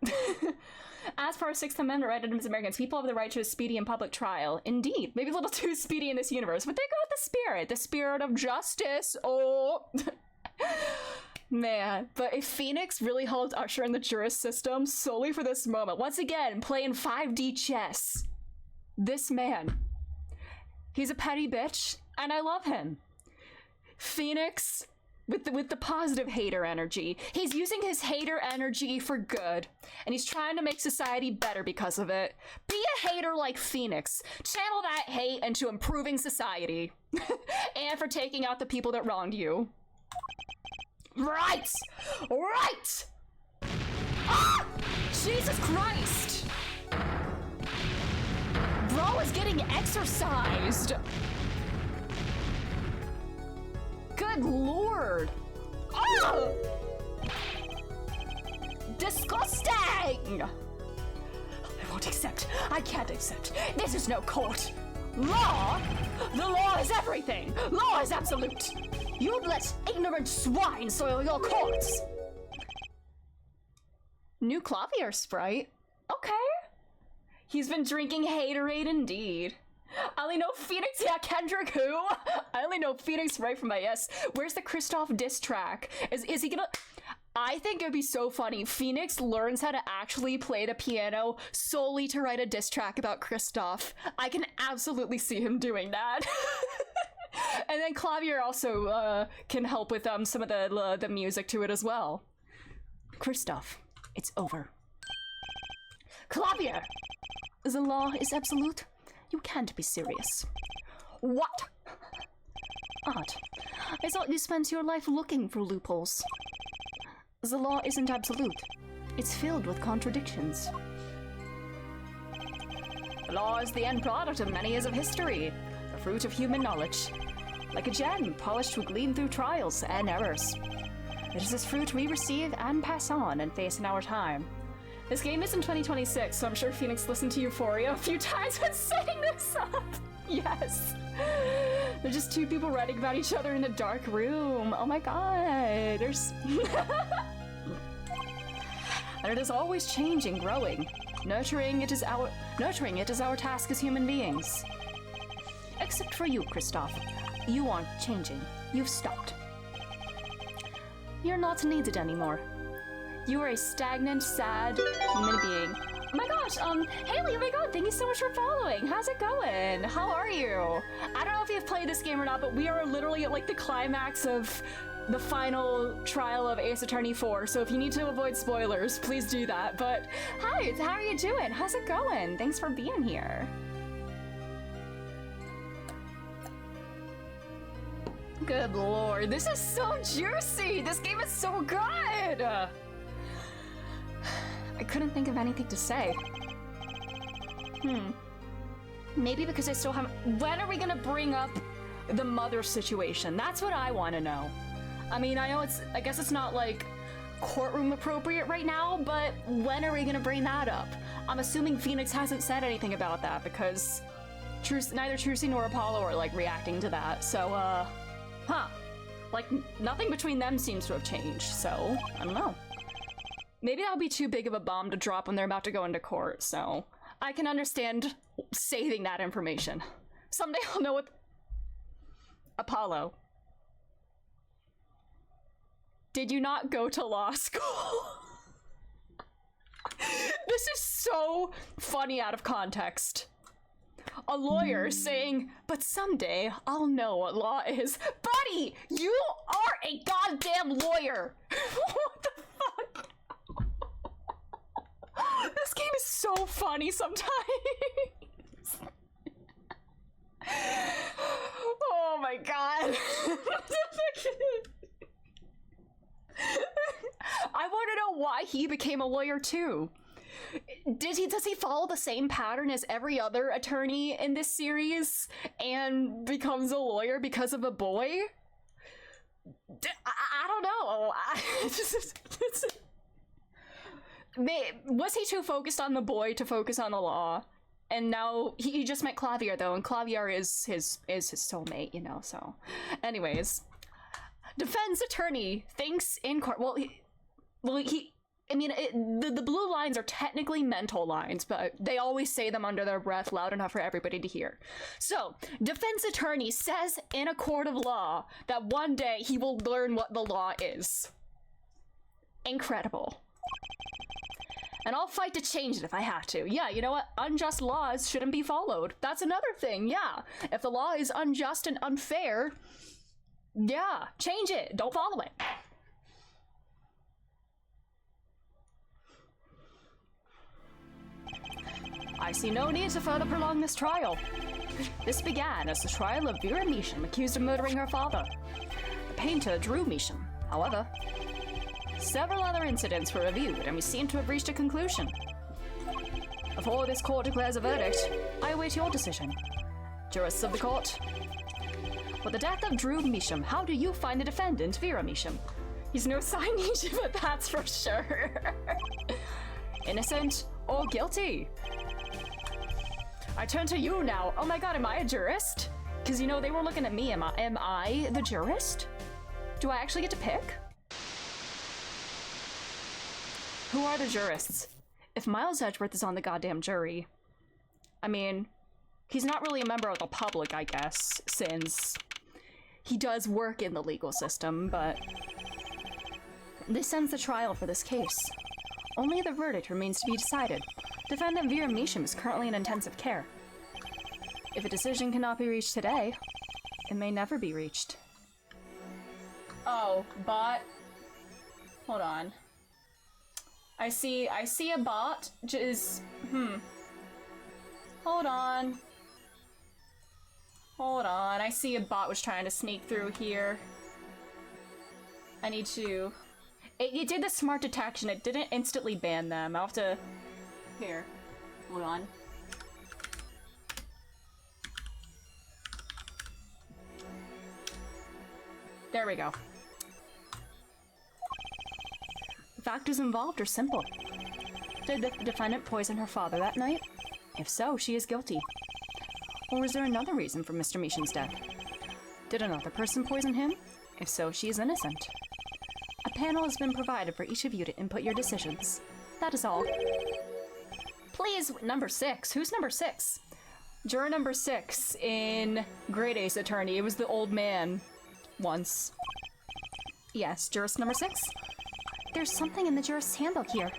S1: As for our Sixth Amendment right as Americans, people have the right to a speedy and public trial. Indeed, maybe a little too speedy in this universe, but they go with the spirit of justice. Oh, man. But if Phoenix really helped usher in the jurist system solely for this moment, once again, playing 5D chess, this man, he's a petty bitch, and I love him. Phoenix... With the positive hater energy. He's using his hater energy for good, and he's trying to make society better because of it. Be a hater like Phoenix. Channel that hate into improving society. And for taking out the people that wronged you. Right! Right! Ah! Jesus Christ! Bro is getting exercised! Good lord! Oh! Disgusting! I won't accept. I can't accept. This is no court. Law? The law is everything. Law is absolute. You'd let ignorant swine soil your courts. New Clavier sprite. Okay. He's been drinking haterade indeed. I only know Phoenix, yeah, Kendrick who? I only know Phoenix right from my S. Where's the Kristoff diss track? Is he gonna... I think it'd be so funny. Phoenix learns how to actually play the piano solely to write a diss track about Kristoff. I can absolutely see him doing that. And then Clavier also can help with some of the music to it as well. Kristoff, it's over. Clavier! The law is absolute. You can't be serious. What? Odd. I thought you spent your life looking for loopholes. The law isn't absolute. It's filled with contradictions. The law is the end product of many years of history, the fruit of human knowledge. Like a gem polished to gleam through trials and errors. It is this fruit we receive and pass on and face in our time. This game is in 2026, so I'm sure Phoenix listened to Euphoria a few times when setting this up. Yes. They're just two people writing about each other in a dark room. Oh my god. There's... And it is always changing, growing. Nurturing it is our task as human beings.
S2: Except for you, Kristoff. You aren't changing. You've stopped. You're not needed anymore. You are a stagnant, sad human being. Oh my gosh, Haley, oh my god, thank you so much for following. How's it going? How are you? I don't know if you've played this game or not, but we are literally at like the climax of the final trial of Ace Attorney 4, so if you need to avoid spoilers, please do that. But hi, how are you doing? How's it going? Thanks for being here. Good lord, this is so juicy! This game is so good! I couldn't think of anything to say. Maybe because I still haven't... When are we gonna bring up the mother situation? That's what I want to know. I mean, I know I guess it's not like courtroom appropriate right now, but when are we gonna bring that up? I'm assuming Phoenix hasn't said anything about that because neither Trucy nor Apollo are like reacting to that. So, like nothing between them seems to have changed. So I don't know. Maybe that'll be too big of a bomb to drop when they're about to go into court. So I can understand saving that information. Someday I'll know what. Apollo. Did you not go to law school? This is so funny out of context. A lawyer saying, but someday I'll know what law is. Buddy, you are a goddamn lawyer. What the fuck? This game is so funny sometimes. Oh my god. I want to know why he became a lawyer too. Does he follow the same pattern as every other attorney in this series and becomes a lawyer because of a boy? I don't know. Was he too focused on the boy to focus on the law? And now he just met Clavier though, and Clavier is his soulmate, you know. So, anyways, defense attorney thinks in court. The blue lines are technically mental lines, but they always say them under their breath loud enough for everybody to hear. So, defense attorney says in a court of law that one day he will learn what the law is. Incredible. And I'll fight to change it if I have to. Yeah, you know what? Unjust laws shouldn't be followed. That's another thing, yeah. If the law is unjust and unfair, yeah, change it. Don't follow it. I see no need to further prolong this trial. This began as the trial of Vera Measham, accused of murdering her father, the painter Drew Measham. However, several other incidents were reviewed, and we seem to have reached a conclusion. Before this court declares a verdict, I await your decision. Jurists of the court. With the death of Drew Measham, how do you find the defendant, Vera Measham? He's no Siamese, but that's for sure. Innocent or guilty? I turn to you now. Oh my god, am I a jurist? Because, you know, they were looking at me. Am I the jurist? Do I actually get to pick? Who are the jurists? If Miles Edgeworth is on the goddamn jury, I mean, he's not really a member of the public, I guess, since he does work in the legal system, but this ends the trial for this case. Only the verdict remains to be decided. Defendant Vera Measham is currently in intensive care. If a decision cannot be reached today, it may never be reached. Oh, bot. Hold on. I see a bot just Hold on. I see a bot was trying to sneak through here. I need to... It did the smart detection. It didn't instantly ban them. I'll have to... Here. Hold on. There we go. The factors involved are simple. Did the defendant poison her father that night? If so, she is guilty. Or was there another reason for Mr. Measham's death? Did another person poison him? If so, she is innocent. A panel has been provided for each of you to input your decisions. That is all. Please, number 6. Who's number 6?
S1: Juror number 6 in Great Ace Attorney. It was the old man once. Yes, jurist number 6?
S2: There's something in the jurist's handbook here.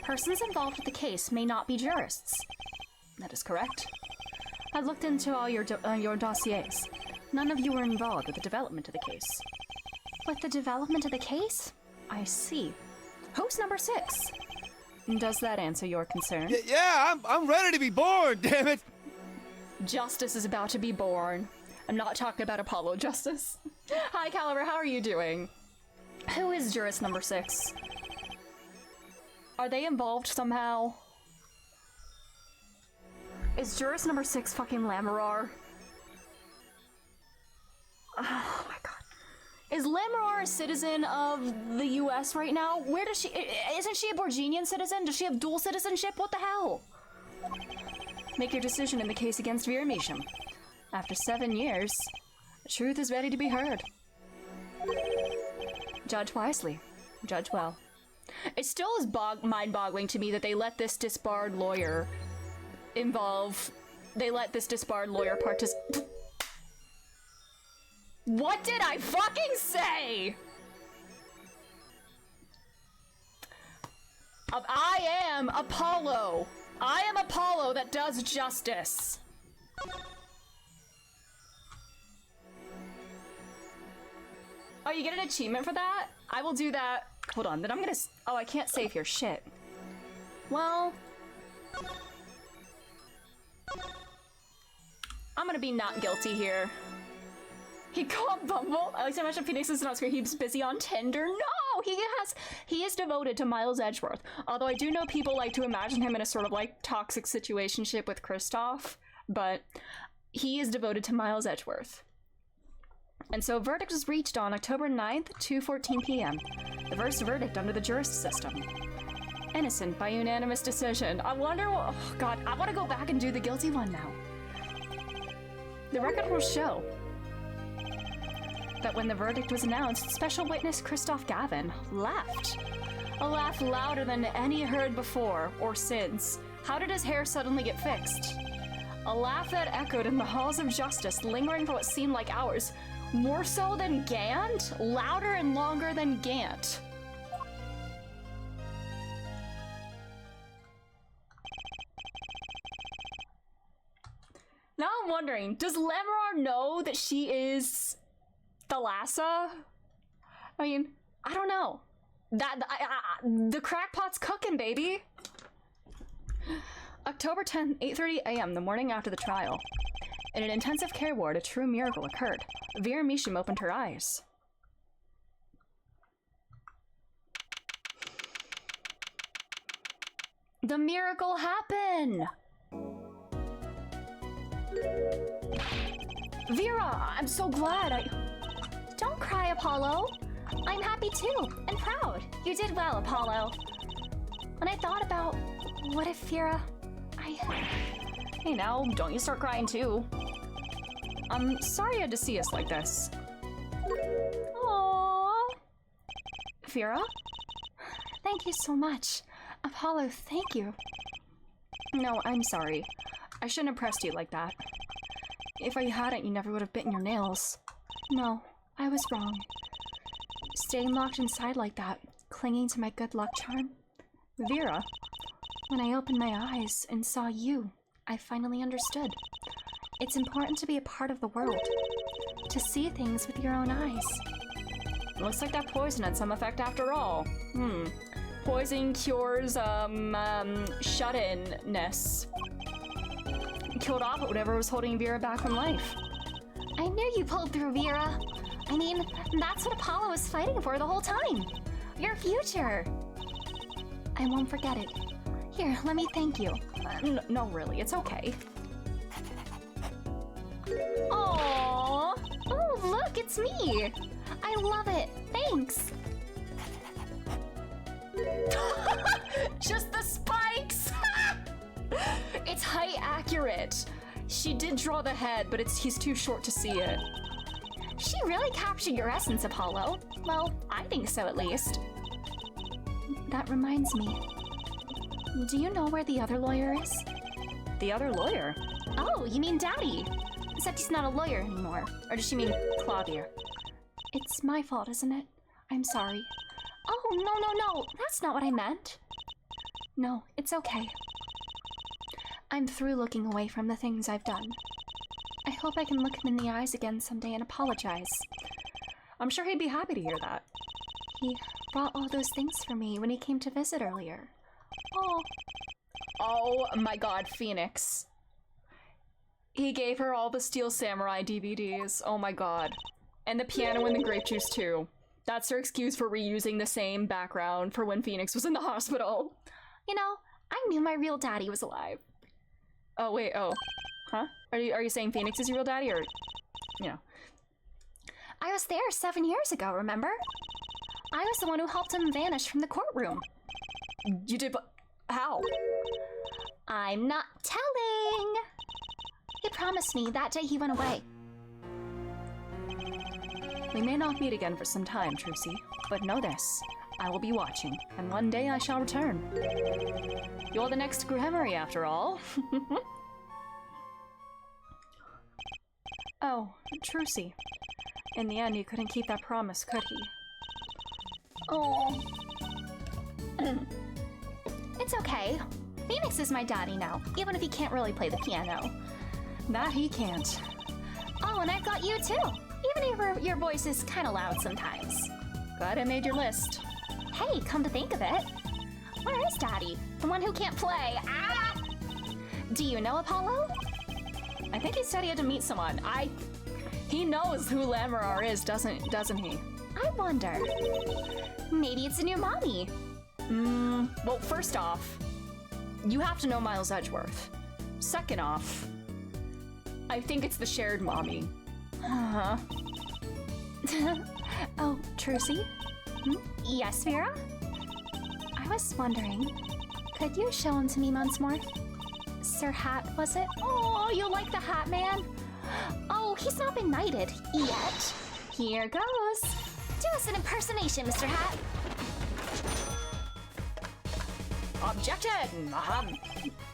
S2: Persons involved with the case may not be jurists.
S1: That is correct.
S2: I looked into all your dossiers. None of you were involved with the development of the case. With the development of the case? I see. Who's number 6?
S1: Does that answer your concern?
S3: Yeah, I'm ready to be born, damn it!
S1: Justice is about to be born. I'm not talking about Apollo Justice. Hi, Caliber, how are you doing? Who is jurist number 6? Are they involved somehow? Is jurist number 6 fucking Lamarar? Oh my god. Is Lamarar a citizen of the US right now? Where does she... Isn't she a Borginian citizen? Does she have dual citizenship? What the hell? Make your decision in the case against Vera Measham. After 7 years, the truth is ready to be heard. Judge wisely. Judge well. It still is mind-boggling to me that they let this disbarred lawyer participate. What did I fucking say? I am Apollo. I am Apollo that does justice. Oh, you get an achievement for that? I will do that. Hold on, then I'm gonna... Oh, I can't save here. Shit. Well... I'm gonna be not guilty here. He called Bumble. I like to imagine Phoenix is not screen. He's busy on Tinder. No! He is devoted to Miles Edgeworth. Although I do know people like to imagine him in a sort of like toxic situationship with Kristoff. But he is devoted to Miles Edgeworth. And so verdict was reached on October 9th, 2:14 p.m. The first verdict under the jurist system. Innocent by unanimous decision. I wonder what... Oh god, I want to go back and do the guilty one now. The record will show that when the verdict was announced, special witness Christoph Gavin laughed. A laugh louder than any heard before or since. How did his hair suddenly get fixed? A laugh that echoed in the halls of justice, lingering for what seemed like hours. More so than Gant? Louder and longer than Gant. Now I'm wondering, does Lamarar know that she is Thalassa? I mean, I don't know. The crackpot's cooking, baby. October 10th, 8:30 a.m., the morning after the trial. In an intensive care ward, a true miracle occurred. Vera Measham opened her eyes. The miracle happened! Vera, I'm so glad.
S4: Don't cry, Apollo. I'm happy too, and proud. You did well, Apollo. When I thought about what if Vera...
S1: Hey now, don't you start crying too. I'm sorry you had to see us like this.
S4: Aww.
S1: Vera?
S2: Thank you so much. Apollo, thank you.
S1: No, I'm sorry. I shouldn't have pressed you like that. If I hadn't, you never would have bitten your nails.
S2: No, I was wrong. Staying locked inside like that, clinging to my good luck charm.
S1: Vera?
S2: When I opened my eyes and saw you, I finally understood. It's important to be a part of the world. To see things with your own eyes.
S1: Looks like that poison had some effect after all. Poison cures, shut-in-ness. Killed off whatever was holding Vera back from life.
S4: I knew you pulled through, Vera. I mean, that's what Apollo was fighting for the whole time. Your future.
S2: I won't forget it. Here, let me thank you.
S1: No, really, it's okay.
S4: Aww. Oh, look, it's me. I love it. Thanks.
S1: Just the spikes! It's height accurate. She did draw the head, but he's too short to see it.
S4: She really captured your essence, Apollo. Well, I think so at least.
S2: That reminds me. Do you know where the other lawyer is?
S1: The other lawyer?
S4: Oh, you mean Daddy? Except he's not a lawyer anymore.
S1: Or does she mean Claudia?
S2: It's my fault, isn't it? I'm sorry.
S4: Oh, no. That's not what I meant.
S2: No, it's okay. I'm through looking away from the things I've done. I hope I can look him in the eyes again someday and apologize.
S1: I'm sure he'd be happy to hear that.
S2: He brought all those things for me when he came to visit earlier.
S1: Oh my god, Phoenix. He gave her all the Steel Samurai DVDs. Oh my god. And the piano and the grape juice too. That's her excuse for reusing the same background for when Phoenix was in the hospital.
S4: You know, I knew my real daddy was alive.
S1: Oh wait, oh. Huh? Are you saying Phoenix is your real daddy, or, you know?
S4: I was there 7 years ago, remember? I was the one who helped him vanish from the courtroom.
S1: You did, but how?
S4: I'm not telling. He promised me that day he went away.
S1: We may not meet again for some time, Trucy, but know this. I will be watching, and one day I shall return. You're the next Gremory, after all. Oh, Trucy. In the end, he couldn't keep that promise, could he?
S4: Oh. It's okay. Phoenix is my daddy now, even if he can't really play the piano.
S1: That he can't.
S4: Oh, and I've got you too. Even if your voice is kind of loud sometimes.
S1: Glad I made your list.
S4: Hey, come to think of it. Where is Daddy? The one who can't play. Ah! Do you know Apollo?
S1: I think he said he had to meet someone. He knows who Lamorar is, doesn't he?
S4: I wonder. Maybe it's a new mommy.
S1: Well, first off, you have to know Miles Edgeworth. Second off, I think it's the shared mommy.
S2: Oh, Trucy?
S4: Yes, Vera?
S2: I was wondering, could you show him to me once more? Sir Hat, was it?
S4: Oh, you like the Hat Man? Oh, he's not been knighted yet. Here goes. Do us an impersonation, Mr. Hat.
S1: Objection!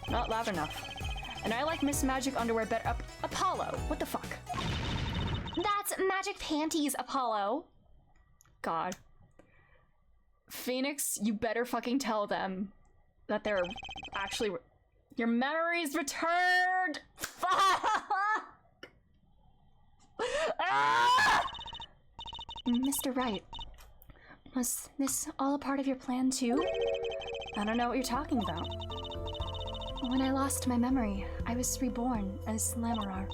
S1: Not loud enough. And I like Miss Magic underwear better. Apollo, what the fuck?
S4: That's Magic Panties, Apollo.
S1: God. Phoenix, you better fucking tell them that they're actually... Your memory's returned! Fuck! Ah!
S2: Mr. Wright, was this all a part of your plan too?
S1: I don't know what you're talking about.
S2: When I lost my memory, I was reborn as Lamorar.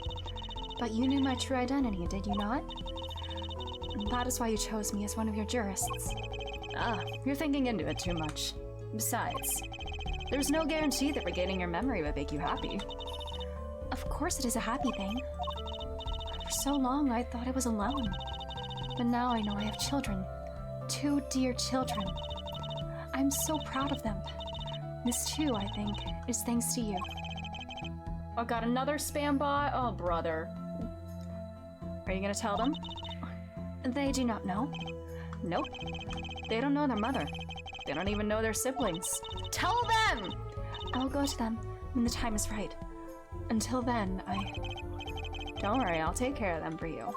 S2: But you knew my true identity, did you not? That is why you chose me as one of your jurists.
S1: You're thinking into it too much. Besides, there's no guarantee that regaining your memory would make you happy.
S2: Of course it is a happy thing. For so long, I thought I was alone. But now I know I have children. 2 dear children. I'm so proud of them. This too, I think, is thanks to you.
S1: Oh, got another spam bot? Oh, brother. Are you gonna tell them?
S2: They do not know.
S1: Nope. They don't know their mother. They don't even know their siblings. Tell them!
S2: I'll go to them when the time is right. Until then,
S1: Don't worry, I'll take care of them for you.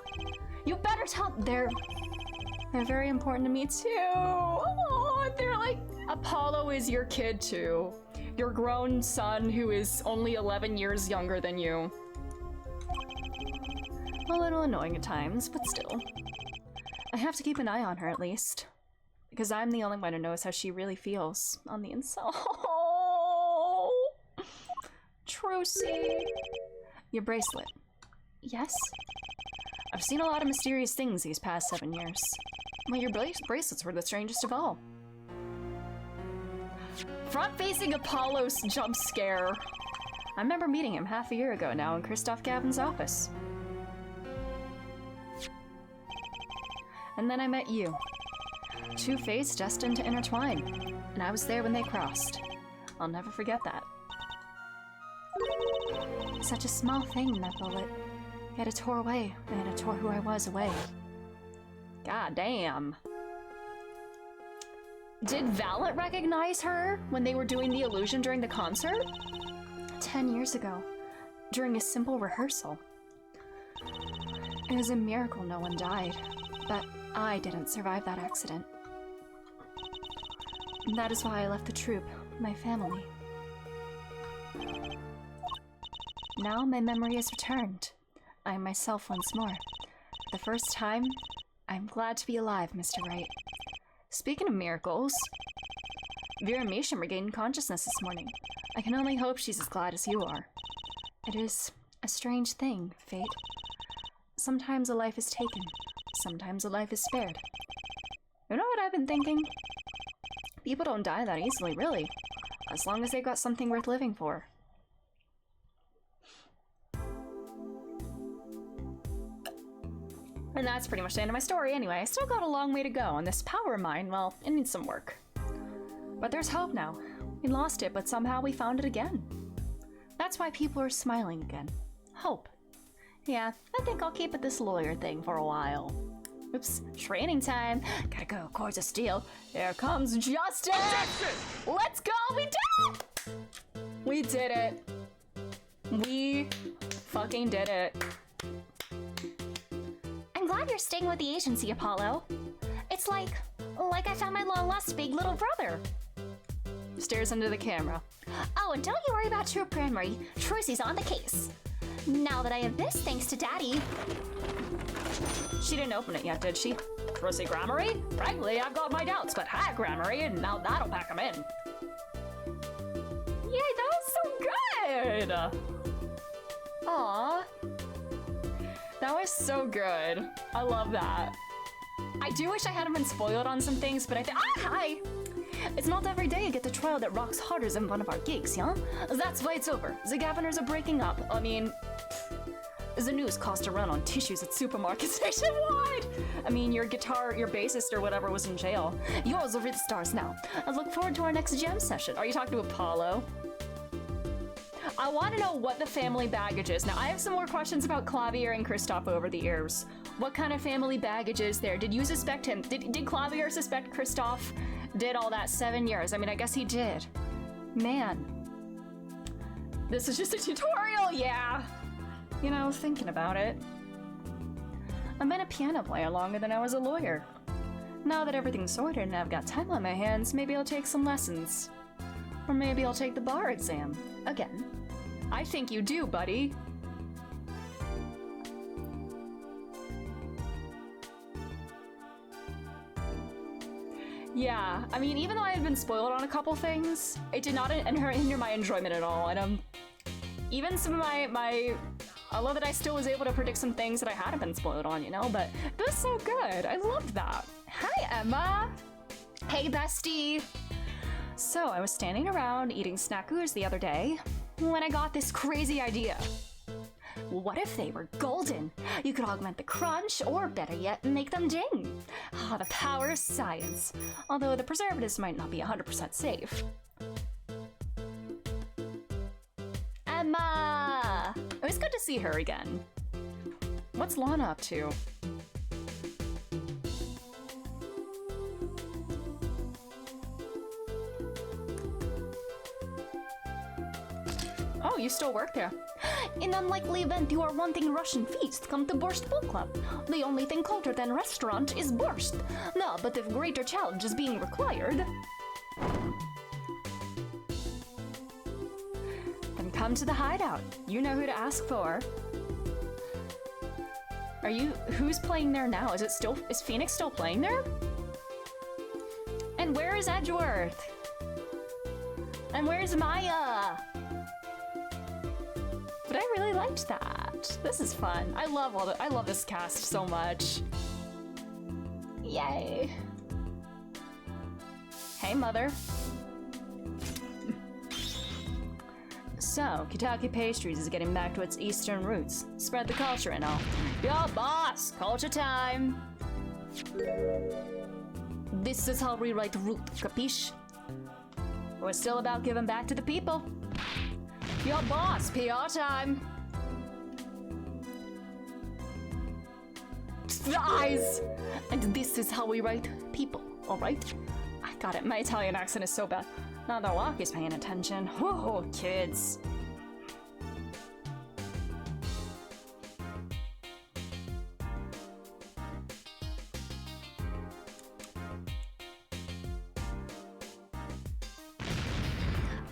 S1: You better tell... They're very important to me too. Oh, they're like... Apollo is your kid too. Your grown son who is only 11 years younger than you. A little annoying at times, but still. I have to keep an eye on her at least. Because I'm the only one who knows how she really feels on the inside. Oh, Trucy. Your bracelet.
S2: yes?
S1: I've seen a lot of mysterious things these past 7 years. Well, your bracelets were the strangest of all. Front-facing Apollo's jump scare. I remember meeting him half a year ago now in Christoph Gavin's office. And then I met you. 2 fates destined to intertwine. And I was there when they crossed. I'll never forget that.
S2: Such a small thing, that bullet. Yet it tore away, and it tore who I was away.
S1: God damn. Did Valiant recognize her when they were doing the illusion during the concert?
S2: 10 years ago. during a simple rehearsal. It is a miracle no one died, but I didn't survive that accident. That is why I left the troupe, my family. Now my memory has returned. I am myself once more. For the first time, I'm glad to be alive, Mr. Wright. Speaking of miracles, Vera Measham regained consciousness this morning. I can only hope she's as glad as you are. It is a strange thing, fate. Sometimes a life is taken, sometimes a life is spared. You know what I've been thinking? People don't die that easily, really. As long as they've got something worth living for. And that's pretty much the end of my story anyway. I still got a long way to go, and this power of mine, well, it needs some work. But there's hope now. We lost it, but somehow we found it again. That's why people are smiling again. Hope. Yeah, I think I'll keep at this lawyer thing for a while. Oops, training time. Gotta go, Cords of Steel. Here comes justice! Let's go! We did it! We did it. We fucking did it.
S4: I'm glad you're staying with the agency, Apollo. It's like I found my long-lost big little brother.
S2: Stares into the camera.
S4: Oh, and don't you worry about Troop Grammary. Trucy's on the case. Now that I have this, thanks to Daddy.
S2: She didn't open it yet, did she? Trucy Grammary? Frankly, I've got my doubts, but hi, Grammary, and now that'll pack him in. Yay, that was so good! Aww. That was so good. I love that. I do wish I hadn't been spoiled on some things, but hi! It's not every day you get the trial that rocks harder than one of our gigs, yeah? That's why it's over. The governors are breaking up. I mean, the news cost a run on tissues at supermarkets nationwide. I mean, your bassist or whatever was in jail. You're the real stars now. I look forward to our next jam session. Are you talking to Apollo? I want to know what the family baggage is. Now, I have some more questions about Clavier and Kristoff over the years. What kind of family baggage is there? Did you suspect him? Did Clavier suspect Kristoff did all that 7 years? I mean, I guess he did. Man. This is just a tutorial, yeah. You know, thinking about it. I've been a piano player longer than I was a lawyer. Now that everything's sorted and I've got time on my hands, maybe I'll take some lessons. Or maybe I'll take the bar exam. Again. I think you do, buddy. Yeah, I mean, even though I had been spoiled on a couple things, it did not hinder my enjoyment at all. And even some of my I love that I still was able to predict some things that I hadn't been spoiled on, you know, but it was so good. I loved that. Hi, Emma. Hey, bestie. So I was standing around eating snackoos the other day when I got this crazy idea. What if they were golden? You could augment the crunch, or better yet, make them ding. Ah, the power of science. Although the preservatives might not be 100% safe. Emma! It was good to see her again. What's Lana up to? Oh, you still work there.
S4: In unlikely event you are wanting Russian feast, come to Borscht Book Club. The only thing colder than restaurant is borscht. No, but if greater challenge is being required...
S2: Then come to the hideout. You know who to ask for. Who's playing there now? Is Phoenix still playing there? And where is Edgeworth? And where's Maya? But I really liked that. This is fun. I love this cast so much. Yay. Hey, Mother. So, Kentucky Pastries is getting back to its eastern roots. Spread the culture and all. Yo, boss! Culture time! This is how we write root, capiche? We're still about giving back to the people. Yo, boss! PR time! The eyes! And this is how we write people, alright? I got it, my Italian accent is so bad. Now that Walkie's paying attention. Oh, kids.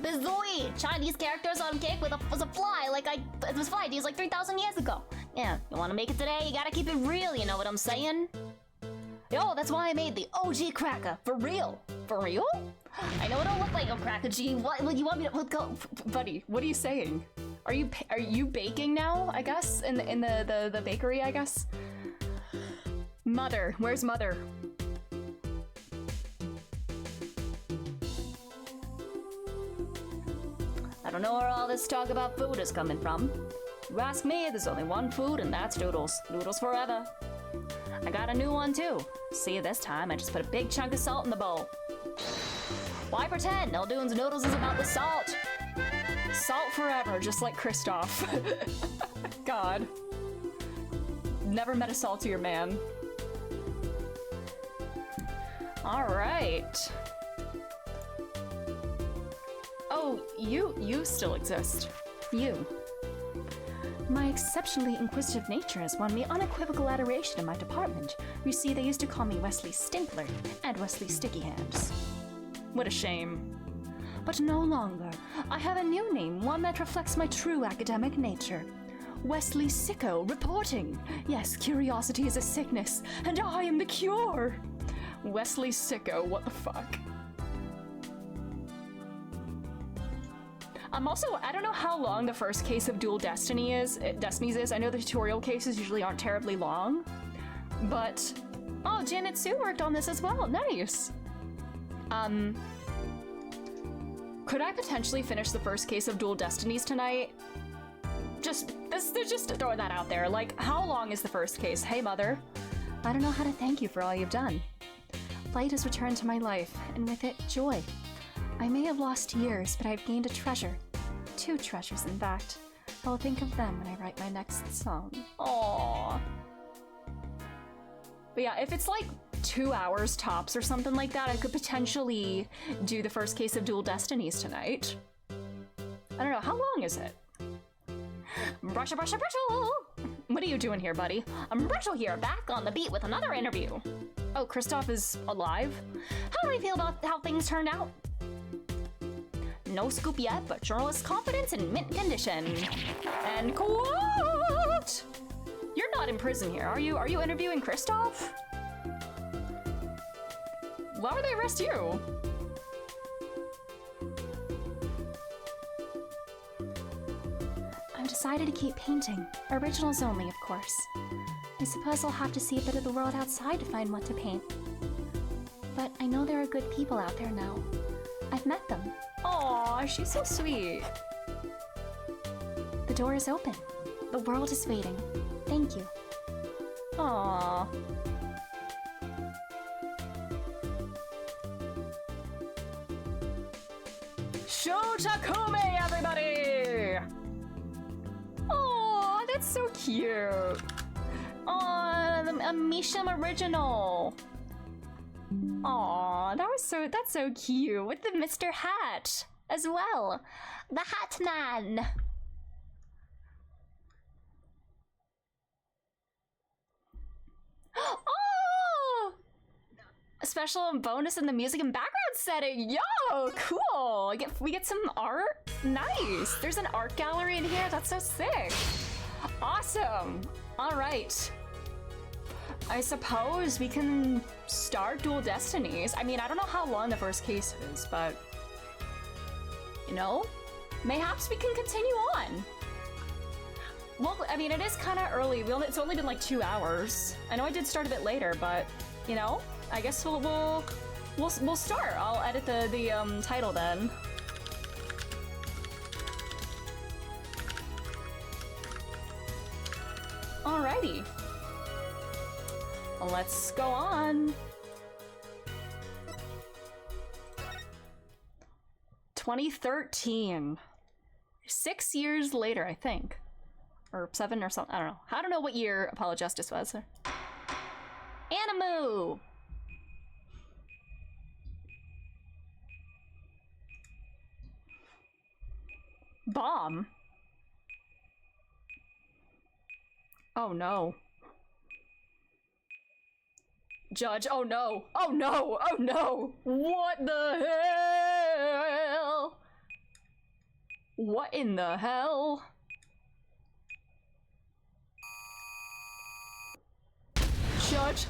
S4: Bizui! Chinese characters on cake was a fly it was fly these like 3,000 years ago. Yeah, you wanna make it today, you gotta keep it real, you know what I'm saying? Yo, that's why I made the OG cracker, for real. For real? I know it don't look like a cracker, G. What you want me to go?
S1: Buddy, what are you saying? Are you baking now, I guess? In the bakery, I guess? Mother, where's Mother?
S2: I don't know where all this talk about food is coming from. You ask me, there's only one food, and that's noodles. Noodles forever. I got a new one too. See, this time I just put a big chunk of salt in the bowl. Why pretend? Eldoon's noodles is about the salt.
S1: Salt forever, just like Kristoff. God. Never met a saltier man. Alright. Oh, you still exist.
S2: You. My exceptionally inquisitive nature has won me unequivocal adoration in my department. You see, they used to call me Wesley Stinkler and Wesley Sticky Hands.
S1: What a shame.
S2: But no longer. I have a new name, one that reflects my true academic nature. Wesley Sicko, reporting. Yes, curiosity is a sickness, and I am the cure.
S1: Wesley Sicko, what the fuck? I don't know how long the first case of Dual Destinies is. I know the tutorial cases usually aren't terribly long, but... Oh, Janet Sue worked on this as well, nice! Could I potentially finish the first case of Dual Destinies tonight? Just throwing that out there, like, how long is the first case? Hey, Mother.
S2: I don't know how to thank you for all you've done. Light has returned to my life, and with it, joy. I may have lost years, but I've gained a treasure. 2 treasures, in fact. I will think of them when I write my next song.
S1: Aww. But yeah, if it's like 2 hours tops or something like that, I could potentially do the first case of Dual Destinies tonight. I don't know, how long is it? Brusha, brusha, brusha! What are you doing here, buddy? I'm Brittle here, back on the beat with another interview. Oh, Kristoff is alive? How do you feel about how things turned out? No scoop yet, but journalist confidence in mint condition. And quote! You're not in prison here, are you? Are you interviewing Kristoff? Why would they arrest you?
S2: I've decided to keep painting. Originals only, of course. I suppose I'll have to see a bit of the world outside to find what to paint. But I know there are good people out there now. I've met them.
S1: Aw, she's so sweet.
S2: The door is open. The world is waiting. Thank you.
S1: Aw. Shotakume, everybody! Aw, that's so cute. Aw, a Misham original. Aw, that's so cute. With the Mr. Hat as well. The Hat Man. Oh! A special and bonus in the music and background setting. Yo, cool. We get some art. Nice. There's an art gallery in here. That's so sick. Awesome. All right. I suppose we can start Dual Destinies. I mean, I don't know how long the first case is, but you know, mayhaps we can continue on. Well, I mean, it is kind of early. It's only been like 2 hours. I know I did start a bit later, but you know, I guess we'll start. I'll edit the title then. Alrighty. Let's go on. 2013. 6 years later, I think. Or 7 or something. I don't know what year Apollo Justice was. Animu! Bomb? Oh no. Judge, oh no, oh no, oh no! What the hell? What in the hell? Judge?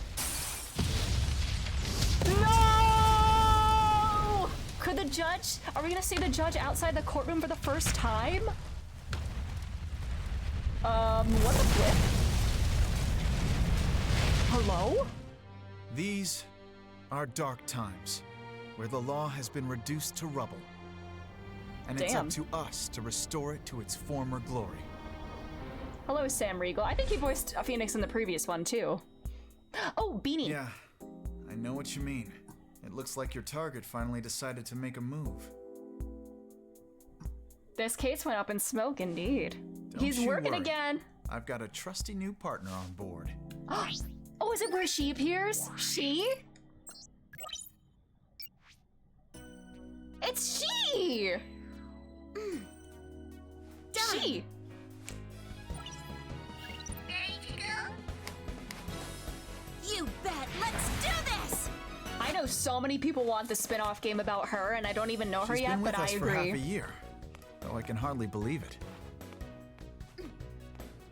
S1: No! Could the judge? Are we gonna see the judge outside the courtroom for the first time? What the flip? Hello?
S5: These are dark times, where the law has been reduced to rubble. And it's
S1: Damn.
S5: up to us to restore it to its former glory.
S1: Hello, Sam Riegel. I think he voiced a Phoenix in the previous one, too. Oh, Beanie.
S5: Yeah, I know what you mean. It looks like your target finally decided to make a move.
S1: This case went up in smoke, indeed.
S5: Don't
S1: He's
S5: you
S1: working
S5: worry.
S1: again.
S5: I've got a trusty new partner on board.
S1: Oh, is it where she appears? She? It's she! She!
S6: Ready to go? You bet. Let's do this.
S1: I know so many people want the spin-off game about her, and I don't even know her
S5: She's
S1: yet,
S5: been with
S1: but I
S5: us for half a
S1: agree.
S5: year, though I can hardly believe it.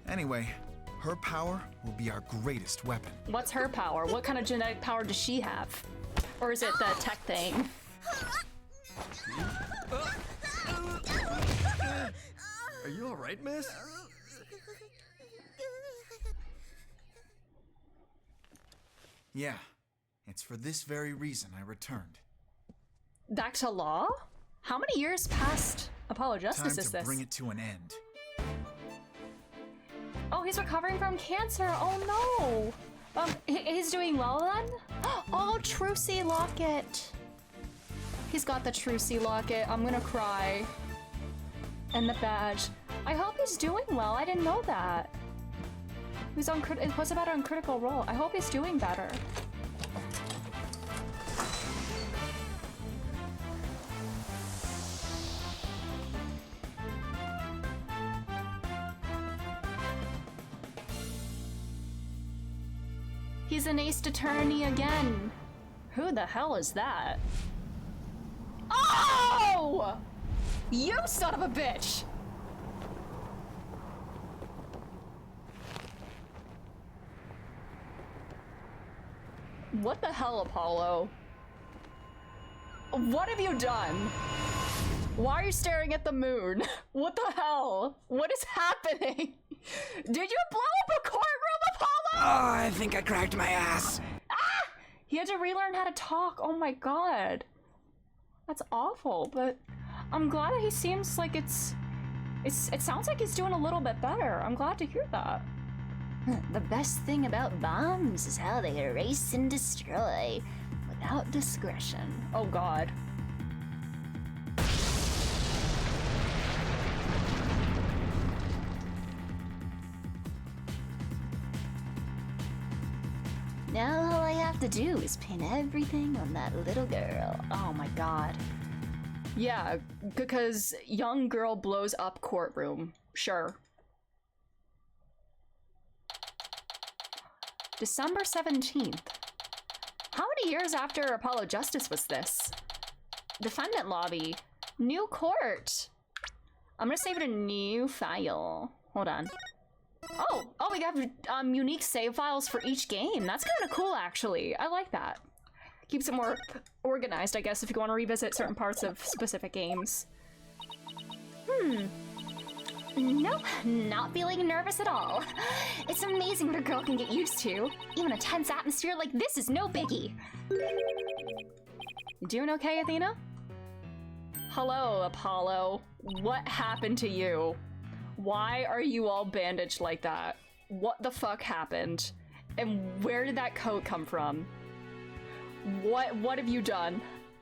S5: Anyway, her power will be our greatest weapon.
S1: What's her power? What kind of genetic power does she have? Or is it the tech thing?
S3: Are you alright, miss?
S5: Yeah, it's for this very reason I returned.
S1: Back to law? How many years past Apollo Justice
S5: Time
S1: is
S5: to
S1: this?
S5: bring it to an end.
S1: Oh, he's recovering from cancer. Oh no. He's doing well then? Oh, Trucy locket. He's got the Trucy locket. I'm gonna cry. And the badge. I hope he's doing well. I didn't know that. He's on. It was about on Critical Role. I hope he's doing better. He's an ace attorney again. Who the hell is that? Oh! You son of a bitch! What the hell, Apollo? What have you done? Why are you staring at the moon? What the hell? What is happening? Did you blow up a courtroom, Apollo?
S3: Oh, I think I cracked my ass.
S1: He had to relearn how to talk. Oh my god. That's awful, but I'm glad that he seems like it sounds like he's doing a little bit better. I'm glad to hear that.
S4: The best thing about bombs is how they erase and destroy without discretion.
S1: Oh god.
S4: Now all I have to do is pin everything on that little girl.
S1: Oh my god. Yeah, because young girl blows up courtroom. Sure. December 17th. How many years after Apollo Justice was this? Defendant lobby. New court. I'm gonna save it in a new file. Hold on. Oh, we have unique save files for each game. That's kind of cool, actually. I like that. Keeps it more organized, I guess, if you want to revisit certain parts of specific games.
S4: Nope, not feeling nervous at all. It's amazing what a girl can get used to. Even a tense atmosphere like this is no biggie.
S1: You doing okay, Athena? Hello, Apollo. What happened to you? Why are you all bandaged like that? What the fuck happened? And where did that coat come from? What have you done?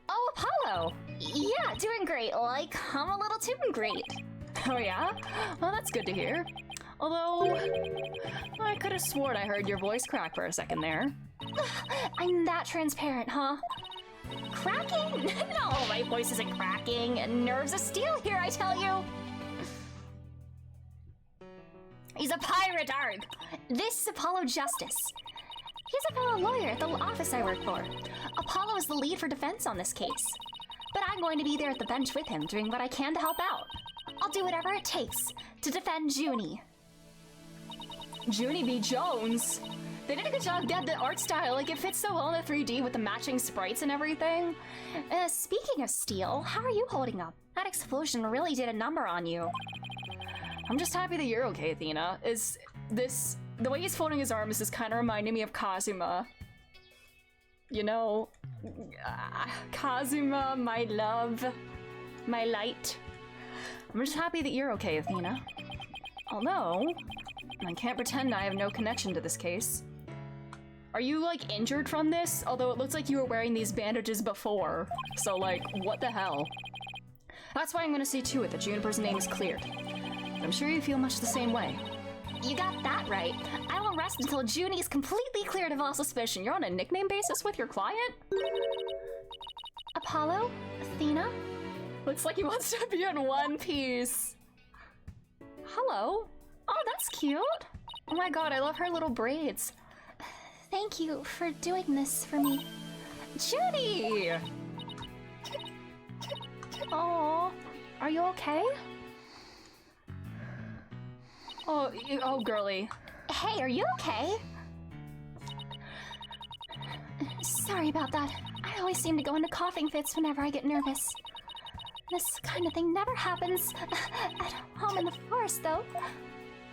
S4: Oh, Apollo! Yeah, doing great. Like, I'm a little too great.
S1: Oh yeah? Well, that's good to hear. Although, I could have sworn I heard your voice crack for a second there.
S4: I'm that transparent, huh? Cracking? No, my voice isn't cracking. Nerves of steel here, I tell you. He's a pirate, arg. This is Apollo Justice. He's a fellow lawyer at the office I work for. Apollo is the lead for defense on this case. But I'm going to be there at the bench with him, doing what I can to help out. I'll do whatever it takes to defend Junie.
S1: Junie B. Jones? They did a good job getting the art style, like it fits so well in the 3D with the matching sprites and everything.
S4: Speaking of steel, how are you holding up? That explosion really did a number on you.
S1: I'm just happy that you're okay, Athena. Is this... The way he's folding his arms is kind of reminding me of Kazuma. You know... Kazuma, my love. My light. I'm just happy that you're okay, Athena. Although, I can't pretend I have no connection to this case. Are you, like, injured from this? Although it looks like you were wearing these bandages before. So, like, what the hell? That's why I'm gonna see to it that Juniper's name is cleared. I'm sure you feel much the same way.
S4: You got that right. I will rest until Junie is completely cleared of all suspicion.
S1: You're on a nickname basis with your client?
S4: Apollo? Athena?
S1: Looks like he wants to be in one piece. Hello. Oh, that's cute. Oh my god, I love her little braids.
S4: Thank you for doing this for me.
S1: Junie! Oh, are you okay? Oh, girly.
S4: Hey, are you okay? Sorry about that. I always seem to go into coughing fits whenever I get nervous. This kind of thing never happens at home in the forest, though.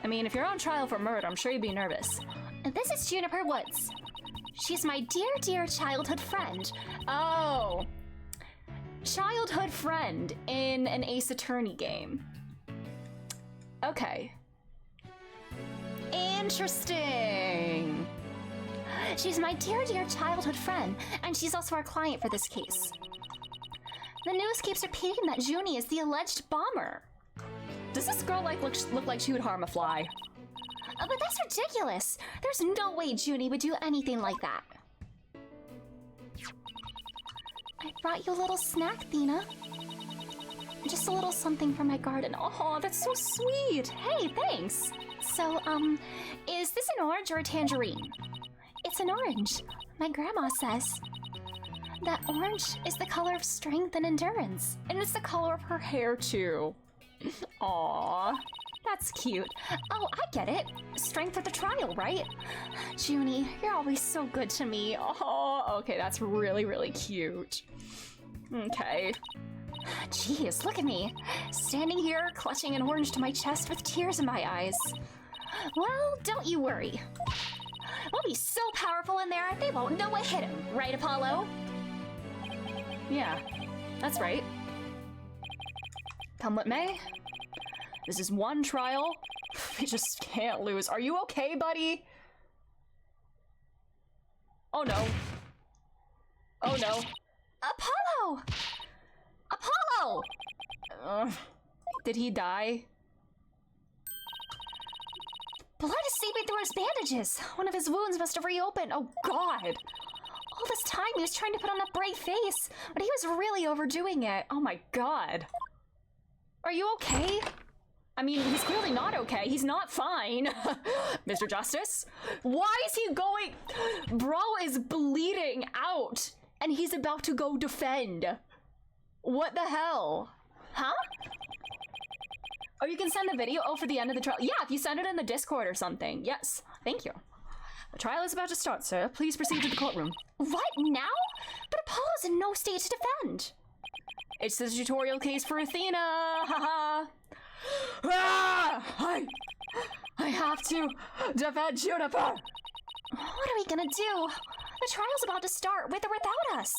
S1: I mean, if you're on trial for murder, I'm sure you'd be nervous.
S4: This is Juniper Woods. She's my dear, dear childhood friend.
S1: Oh. Childhood friend in an Ace Attorney game. Okay. Interesting.
S4: She's my dear, dear childhood friend, and she's also our client for this case. The news keeps repeating that Junie is the alleged bomber.
S1: Does this girl look like she would harm a fly?
S4: But that's ridiculous. There's no way Junie would do anything like that. I brought you a little snack, Athena. Just a little something from my garden.
S1: Oh, that's so sweet. Hey, thanks.
S4: So, is this an orange or a tangerine? It's an orange. My grandma says that orange is the color of strength and endurance.
S1: And it's the color of her hair, too. Aww. That's cute.
S4: Oh, I get it. Strength for the trial, right? Junie, you're always so good to me.
S1: Oh, okay, that's really, really cute. Okay.
S4: Jeez, look at me. Standing here, clutching an orange to my chest with tears in my eyes. Well, don't you worry. We'll be so powerful in there, they won't know what hit him. Right, Apollo?
S1: Yeah, that's right. Come what may. This is one trial. We just can't lose. Are you okay, buddy? Oh no. Oh no.
S4: Apollo! Apollo!
S1: Did he die?
S4: Blood is seeping through his bandages. One of his wounds must have reopened. Oh god. All this time he was trying to put on a brave face, but he was really overdoing it.
S1: Oh my god. Are you okay? I mean, he's clearly not okay. He's not fine. Mr. Justice? Why is he going? Bro is bleeding out, and he's about to go defend. What the hell? Huh? Oh, you can send the video? Oh, for the end of the trial. Yeah, if you send it in the Discord or something. Yes, thank you. The trial is about to start, sir. Please proceed to the courtroom.
S4: What, now? But Apollo's in no state to defend.
S1: It's the tutorial case for Athena. Haha. Ah! I have to defend Juniper.
S4: What are we gonna do? The trial's about to start, with or without us.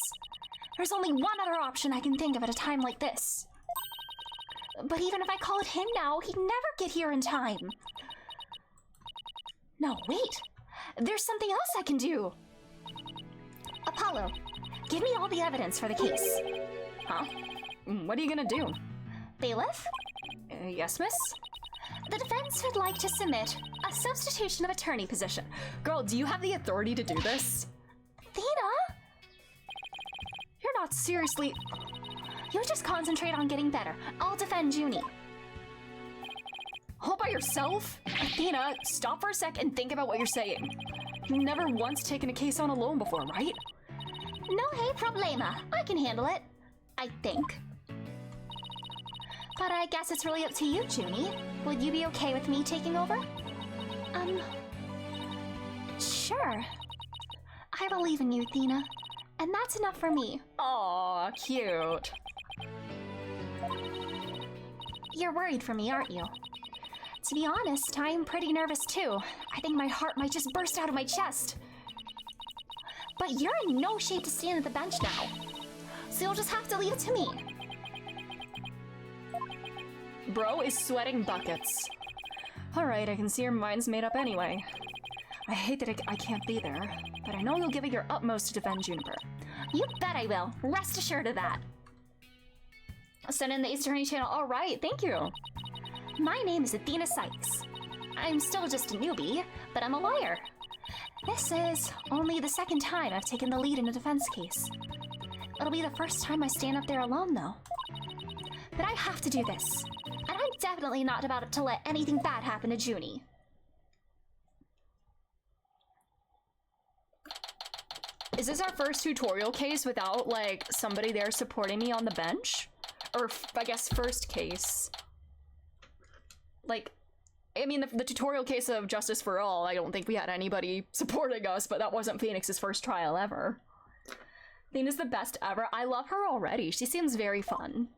S4: There's only one other option I can think of at a time like this. But even if I called him now, he'd never get here in time. No, wait. There's something else I can do. Apollo, give me all the evidence for the case.
S1: Huh? What are you gonna do?
S4: Bailiff?
S1: Yes, miss?
S4: The defense would like to submit a substitution of attorney position.
S1: Girl, do you have the authority to do this?
S4: Athena?
S1: You're not seriously...
S4: You just concentrate on getting better. I'll defend Junie.
S1: All by yourself? Athena, stop for a sec and think about what you're saying. You've never once taken a case on alone before, right?
S4: No hay problema. I can handle it. I think. But I guess it's really up to you, Junie. Would you be okay with me taking over? Sure. I believe in you, Athena. And that's enough for me.
S1: Aw, cute.
S4: You're worried for me, aren't you? To be honest, I'm pretty nervous too. I think my heart might just burst out of my chest. But you're in no shape to stand at the bench now. So you'll just have to leave it to me.
S1: Bro is sweating buckets. Alright, I can see your mind's made up anyway. I hate that I can't be there, but I know you'll give it your utmost to defend Juniper.
S4: You bet I will. Rest assured of that.
S1: Send in the Ace Attorney channel. Alright, thank you.
S4: My name is Athena Sykes. I'm still just a newbie, but I'm a lawyer. This is only the second time I've taken the lead in a defense case. It'll be the first time I stand up there alone, though. But I have to do this. And I'm definitely not about to let anything bad happen to Junie.
S1: Is this our first tutorial case without, like, somebody there supporting me on the bench? Or, I guess, first case. Like, I mean, the tutorial case of Justice for All, I don't think we had anybody supporting us, but that wasn't Phoenix's first trial ever. Athena's the best ever. I love her already. She seems very fun.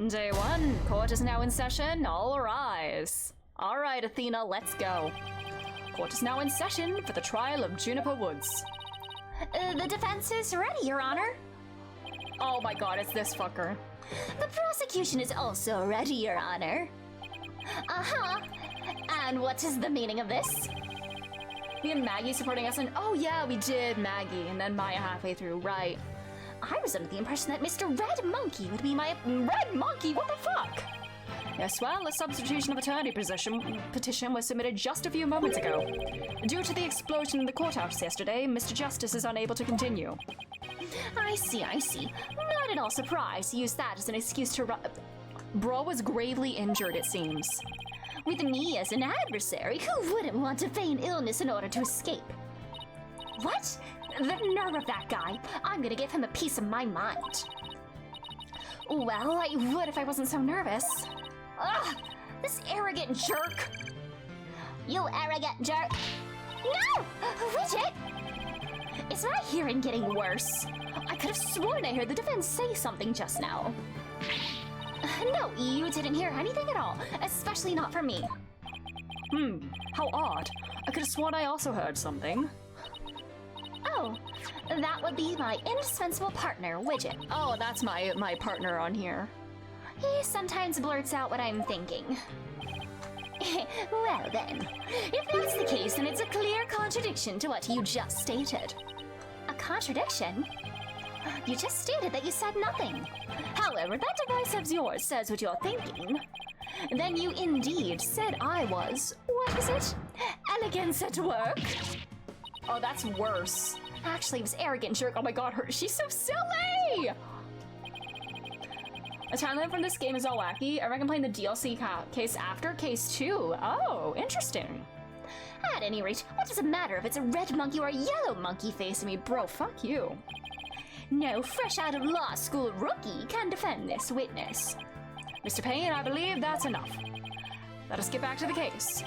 S1: Day 1. Court is now in session. All rise. Alright, Athena, let's go. Court is now in session for the trial of Juniper Woods.
S4: The defense is ready, Your Honor.
S1: Oh my god, it's this fucker.
S4: The prosecution is also ready, Your Honor. Uh-huh. And what is the meaning of this?
S1: Me and Maggie supporting us, and oh yeah, we did Maggie, and then Maya halfway through, right.
S4: I was under the impression that Mr. Red Monkey would be my—
S1: Red Monkey? What the fuck? Yes, well, a substitution of attorney petition was submitted just a few moments ago. Due to the explosion in the courthouse yesterday, Mr. Justice is unable to continue.
S4: I see. Not at all surprised to use that as an excuse to
S1: Bro was gravely injured, it seems.
S4: With me as an adversary, who wouldn't want to feign illness in order to escape? What? The nerve of that guy! I'm gonna give him a piece of my mind. Well, I would if I wasn't so nervous. Ugh! This arrogant jerk! You arrogant jerk! No! Widget! Is my hearing getting worse? I could have sworn I heard the defense say something just now. No, you didn't hear anything at all, especially not from me.
S1: How odd. I could have sworn I also heard something.
S4: Oh, that would be my indispensable partner, Widget.
S1: Oh, that's my partner on here.
S4: He sometimes blurts out what I'm thinking. Well then, if that's the case, then it's a clear contradiction to what you just stated. A contradiction? You just stated that you said nothing. However, that device of yours says what you're thinking. Then you indeed said I was, what is it? Elegance at work?
S1: Oh, that's worse.
S4: Actually, it was arrogant jerk.
S1: Oh my god, she's so silly! A timeline from this game is all wacky. I reckon playing the DLC case after case 2. Oh, interesting.
S4: At any rate, what does it matter if it's a red monkey or a yellow monkey facing me, bro?
S1: Fuck you.
S4: No fresh out of law school rookie can defend this witness.
S1: Mr. Payne, I believe that's enough. Let us get back to the case.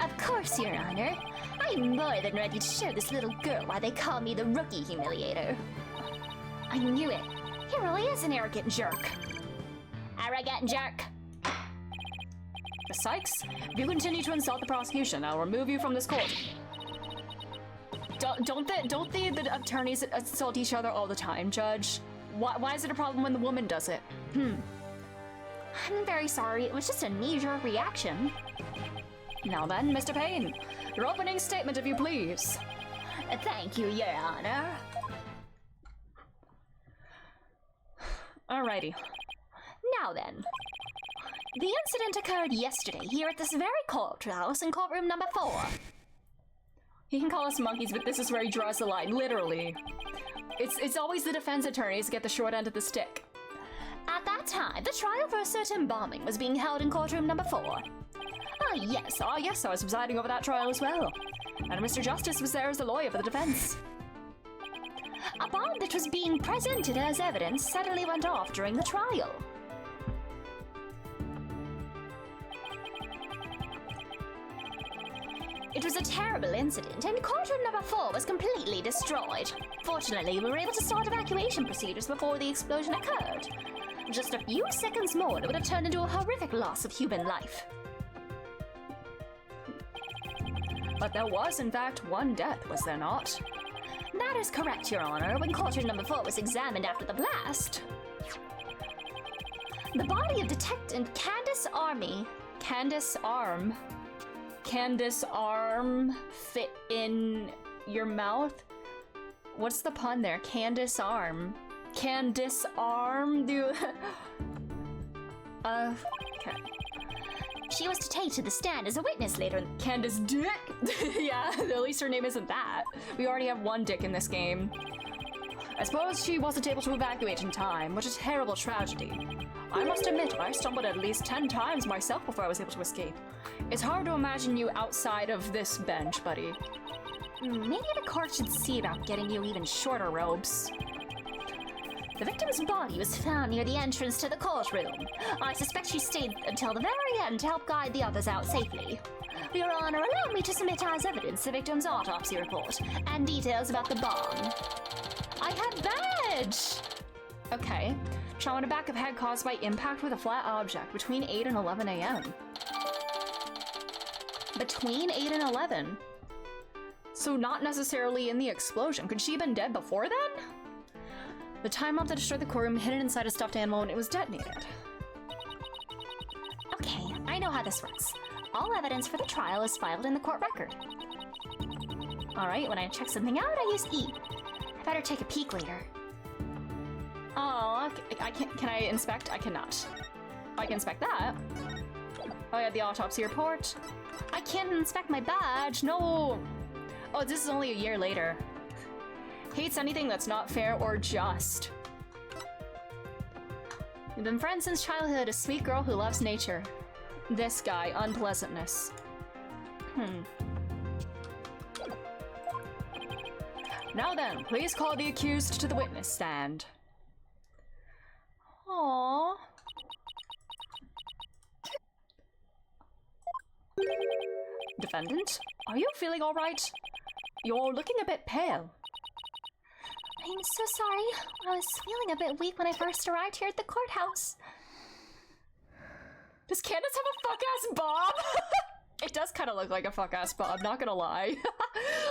S4: Of course, Your Honor. I'm more than ready to show this little girl why they call me the rookie humiliator. I knew it. He really is an arrogant jerk. Arrogant jerk.
S1: Miss Sykes, if you continue to insult the prosecution, I'll remove you from this court. Don't the attorneys insult each other all the time, Judge? Why is it a problem when the woman does it?
S4: I'm very sorry. It was just a knee-jerk reaction.
S1: Now then, Mr. Payne, your opening statement, if you please.
S4: Thank you, Your Honor.
S1: Alrighty.
S4: Now then. The incident occurred yesterday here at this very courthouse in courtroom number 4.
S1: He can call us monkeys, but this is where he draws the line, literally. It's always the defense attorneys get the short end of the stick.
S4: At that time, the trial for a certain bombing was being held in courtroom number 4.
S1: Yes, I was presiding over that trial as well. And Mr. Justice was there as the lawyer for the defense.
S4: A
S2: bomb that was being presented as evidence suddenly went off during the trial. It was a terrible incident, and courtroom number 4 was completely destroyed. Fortunately, we were able to start evacuation procedures before the explosion occurred. Just a few seconds more, and it would have turned into a horrific loss of human life.
S1: But there was, in fact, one death, was there not?
S2: That is correct, Your Honor. When courtroom number 4 was examined after the blast, the body of Detective Candace
S1: Arm fit in your mouth? What's the pun there? Candace Arm, dude. Okay.
S2: She was to take to the stand as a witness later.
S1: Candace Dick? Yeah, at least her name isn't that. We already have one Dick in this game. I suppose she wasn't able to evacuate in time, which is a terrible tragedy. I must admit, I stumbled at least 10 times myself before I was able to escape. It's hard to imagine you outside of this bench, buddy.
S2: Maybe the court should see about getting you even shorter robes. The victim's body was found near the entrance to the courtroom. I suspect she stayed until the very end to help guide the others out safely. Your Honor, allow me to submit as evidence the victim's autopsy report and details about the bomb.
S1: I have badge! Okay. Trauma to back of head caused by impact with a flat object between 8 and 11 a.m. Between 8 and 11? So not necessarily in the explosion. Could she have been dead before then? The time bomb that destroyed the courtroom hidden inside a stuffed animal when it was detonated.
S2: Okay, I know how this works. All evidence for the trial is filed in the court record. Alright, when I check something out, I use E. I better take a peek later.
S1: Oh, can I inspect? I cannot. I can inspect that. Oh yeah, the autopsy report. I can't inspect my badge, no! Oh, this is only a year later. Hates anything that's not fair or just. We've been friends since childhood, a sweet girl who loves nature. This guy, unpleasantness. Now then, please call the accused to the witness stand. Aww. Defendant, are you feeling all right? You're looking a bit pale.
S2: I'm so sorry. I was feeling a bit weak when I first arrived here at the courthouse.
S1: Does Candace have a fuck-ass bob? It does kind of look like a fuck-ass bob, not gonna lie.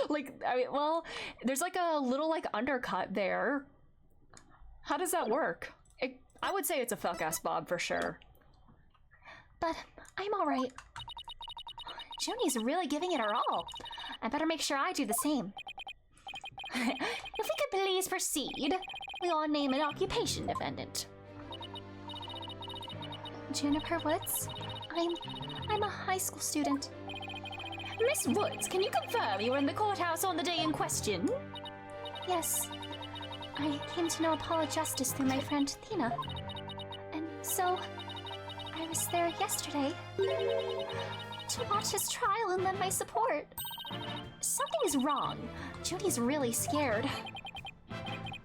S1: Like, I mean, well, there's like a little like undercut there. How does that work? I would say it's a fuck-ass bob for sure.
S2: But I'm all right. Junie's really giving it her all. I better make sure I do the same. If we could please proceed, we'll name an occupation defendant. Juniper Woods. I'm a high school student.
S1: Miss Woods, can you confirm you were in the courthouse on the day in question?
S2: Yes. I came to know Apollo Justice through my friend Thina. And so, I was there yesterday to watch his trial and lend my support. Something is wrong. Judy's really scared.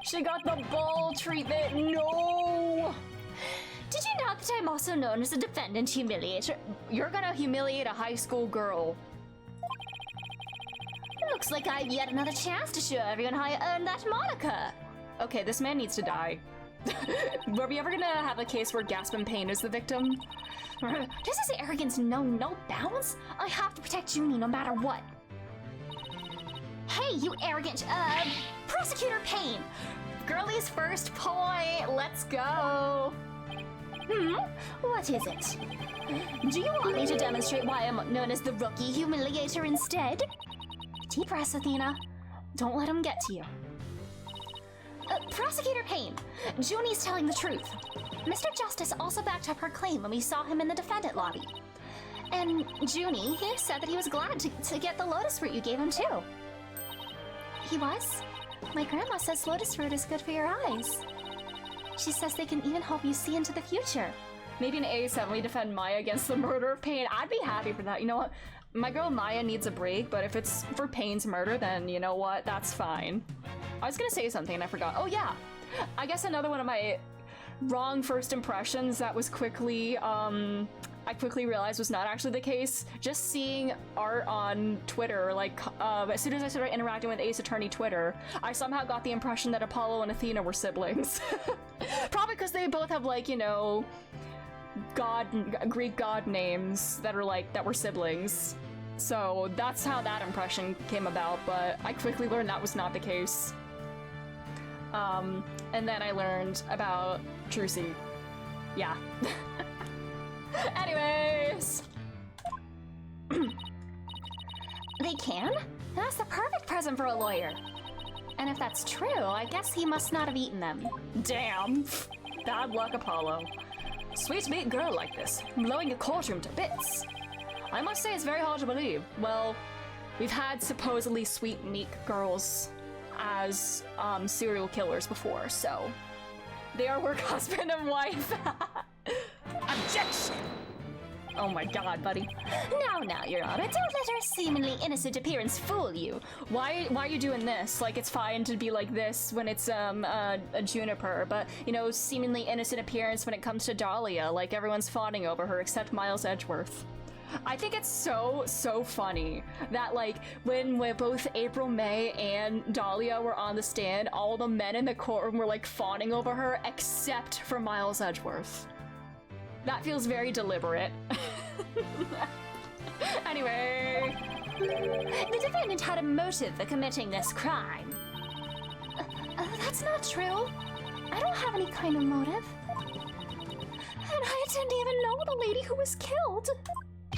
S1: She got the ball treatment, no!
S2: Did you know that I'm also known as a defendant humiliator?
S1: You're gonna humiliate a high school girl.
S2: It looks like I have yet another chance to show everyone how I earned that moniker.
S1: Okay, this man needs to die. Were we ever gonna have a case where Gasp in Pain is the victim?
S2: Does his arrogance know no bounds? I have to protect Junie no matter what. Hey, you arrogant, Prosecutor Payne!
S1: Girlie's first point, let's go!
S2: What is it? Do you want me to demonstrate why I'm known as the Rookie Humiliator instead? Deep breaths, Athena. Don't let him get to you. Prosecutor Payne, Junie's telling the truth. Mr. Justice also backed up her claim when we saw him in the defendant lobby. And Junie, he said that he was glad to get the lotus fruit you gave him too. He was? My grandma says lotus fruit is good for your eyes. She says they can even help you see into the future.
S1: Maybe in A7 we defend Maya against the murder of Pain. I'd be happy for that. You know what? My girl Maya needs a break, but if it's for Pain's murder, then you know what? That's fine. I was gonna say something and I forgot. Oh yeah, I guess another one of my wrong first impressions that was quickly, I quickly realized was not actually the case. Just seeing art on Twitter, like, as soon as I started interacting with Ace Attorney Twitter, I somehow got the impression that Apollo and Athena were siblings. Probably because they both have, like, you know, Greek god names that are like, that were siblings. So that's how that impression came about, but I quickly learned that was not the case. And then I learned about Trucy. Yeah. Anyways.
S4: They can? That's the perfect present for a lawyer. And if that's true, I guess he must not have eaten them.
S1: Damn. Bad luck, Apollo. Sweet to meet a girl like this, blowing a courtroom to bits. I must say it's very hard to believe. Well, we've had supposedly sweet, meek girls as serial killers before, so they are work husband and wife. Objection! Oh my god, buddy.
S4: Now, Your Honor, don't let her seemingly innocent appearance fool you.
S1: Why are you doing this? Like, it's fine to be like this when it's a Juniper, but, you know, seemingly innocent appearance when it comes to Dahlia, like everyone's fawning over her except Miles Edgeworth. I think it's so funny that, like, when both April May and Dahlia were on the stand, all the men in the courtroom were, like, fawning over her except for Miles Edgeworth. That feels very deliberate. Anyway.
S4: The defendant had a motive for committing this crime. That's not true. I don't have any kind of motive. And I didn't even know the lady who was killed.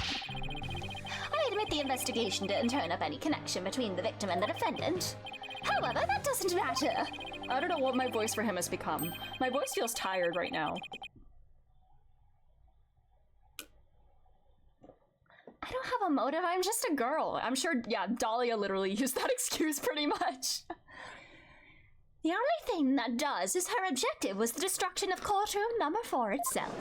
S4: I admit the investigation didn't turn up any connection between the victim and the defendant. However, that doesn't matter.
S1: I don't know what my voice for him has become. My voice feels tired right now.
S4: I don't have a motive, I'm just a girl.
S1: I'm sure, yeah, Dahlia literally used that excuse pretty much.
S4: The only thing that does is her objective was the destruction of courtroom number 4 itself.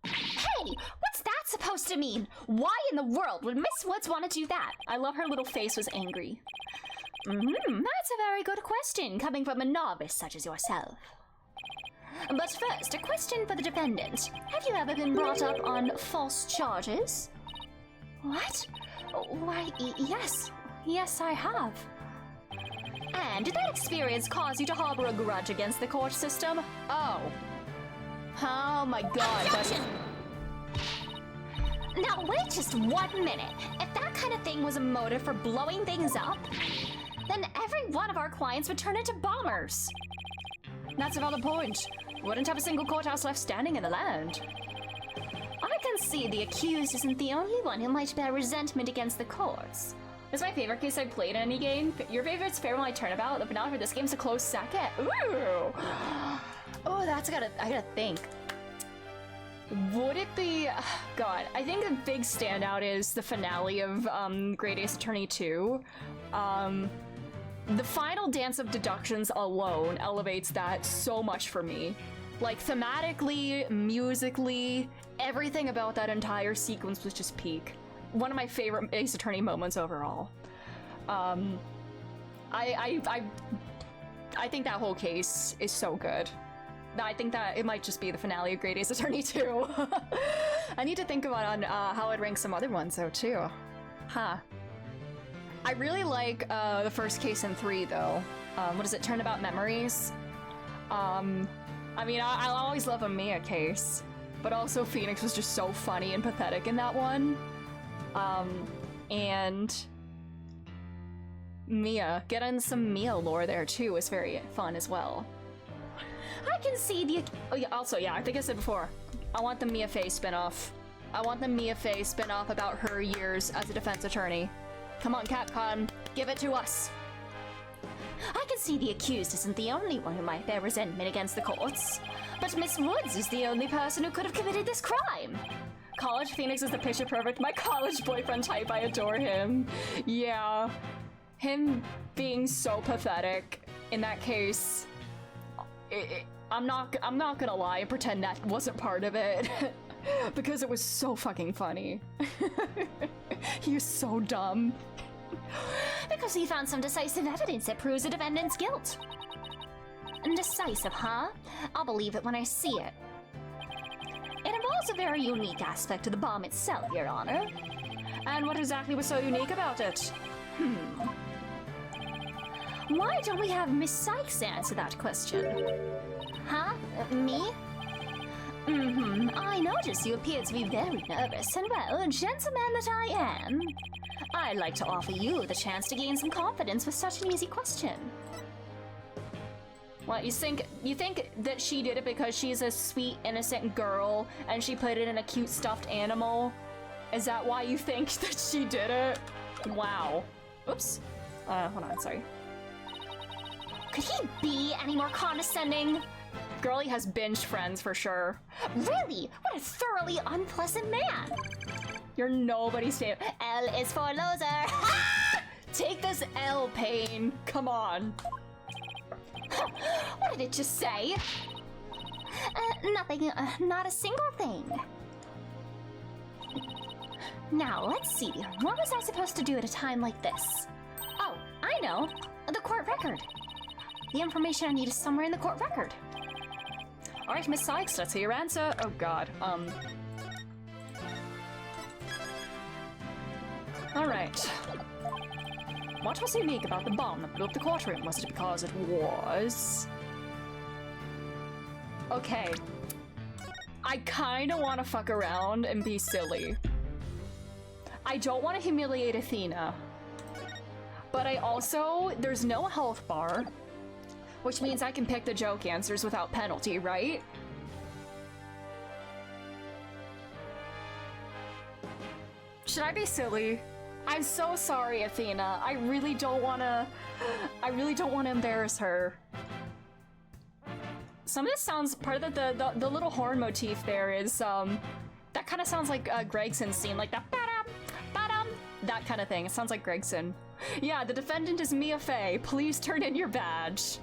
S4: Hey, what's that supposed to mean? Why in the world would Miss Woods want to do that?
S1: I love her little face was angry.
S4: That's a very good question, coming from a novice such as yourself. But first, a question for the defendant. Have you ever been brought up on false charges? What? Why, yes. Yes, I have. And did that experience cause you to harbor a grudge against the court system?
S1: Oh. Oh my god, buddy.
S4: Now wait just 1 minute. If that kind of thing was a motive for blowing things up, then every one of our clients would turn into bombers.
S1: That's a valid point. Wouldn't have a single courthouse left standing in the land.
S4: I can see the accused isn't the only one who might bear resentment against the courts.
S1: It's my favorite case I've played in any game. Your favorite's Farewell Turnabout, but now for this game's a close second. Ooh! Oh, I gotta think. Would it be... God, I think a big standout is the finale of Great Ace Attorney 2. The final dance of deductions alone elevates that so much for me. Like, thematically, musically, everything about that entire sequence was just peak. One of my favorite Ace Attorney moments overall. I think that whole case is so good. I think that it might just be the finale of Great Ace Attorney 2. I need to think about how I'd rank some other ones though too. Huh. I really like the first case in 3 though. What is it? Turnabout Memories. I mean, I'll always love a Mia case, but also Phoenix was just so funny and pathetic in that one. And Mia, getting some Mia lore there too is very fun as well.
S4: I can see the...
S1: Oh, yeah, also, yeah, I think I said before, I want the Mia Fey spinoff. I want the Mia Fey spinoff about her years as a defense attorney. Come on, Capcom, give it to us.
S4: I can see the accused isn't the only one who might bear resentment against the courts. But Miss Woods is the only person who could have committed this crime.
S1: College Phoenix is the picture perfect my college boyfriend type. I adore him. Yeah. Him being so pathetic in that case. I'm not gonna lie and pretend that wasn't part of it. because it was so fucking funny. He is so dumb.
S4: Because he found some decisive evidence that proves the defendant's guilt. Decisive, huh? I'll believe it when I see it. It involves a very unique aspect to the bomb itself, Your Honor.
S1: And what exactly was so unique about it?
S4: Why don't we have Miss Sykes answer that question? Huh? Me? I notice you appear to be very nervous, and well, gentleman that I am, I'd like to offer you the chance to gain some confidence with such an easy question.
S1: What, you think that she did it because she's a sweet, innocent girl and she put it in a cute stuffed animal? Is that why you think that she did it? Wow. Oops. Hold on, sorry.
S4: Could he be any more condescending?
S1: Girlie has binged Friends for sure.
S4: Really? What a thoroughly unpleasant man.
S1: You're nobody's favorite.
S4: L is for loser.
S1: Take this L, Pain. Come on.
S4: What did it just say? Nothing. Not a single thing. Now, let's see. What was I supposed to do at a time like this? Oh, I know. The court record. The information I need is somewhere in the court record.
S1: All right, Miss Sykes, let's hear your answer. Oh, God. All right. What was unique about the bomb that blew up the courtroom? Was it because it was... Okay. I kind of want to fuck around and be silly. I don't want to humiliate Athena. But I also... There's no health bar. Which means I can pick the joke answers without penalty, right? Should I be silly? I'm so sorry, Athena. I really don't want to embarrass her. Some of this sounds, part of the little horn motif there is, that kind of sounds like Gregson's scene, like that ba-dum, ba-dum, that kind of thing. It sounds like Gregson. Yeah, the defendant is Mia Fey. Please turn in your badge.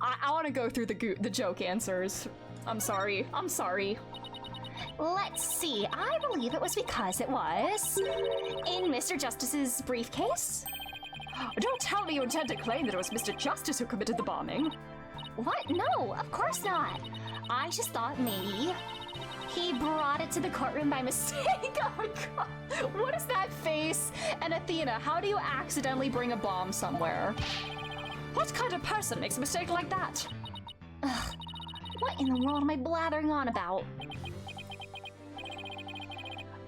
S1: I want to go through the joke answers. I'm sorry. I'm sorry.
S4: Let's see. I believe it was because it was in Mr. Justice's briefcase.
S1: Don't tell me you intend to claim that it was Mr. Justice who committed the bombing.
S4: What? No, of course not. I just thought maybe he brought it to the courtroom by mistake.
S1: Oh my god. What is that face? And Athena, how do you accidentally bring a bomb somewhere? What kind of person makes a mistake like that?
S4: Ugh. What in the world am I blathering on about?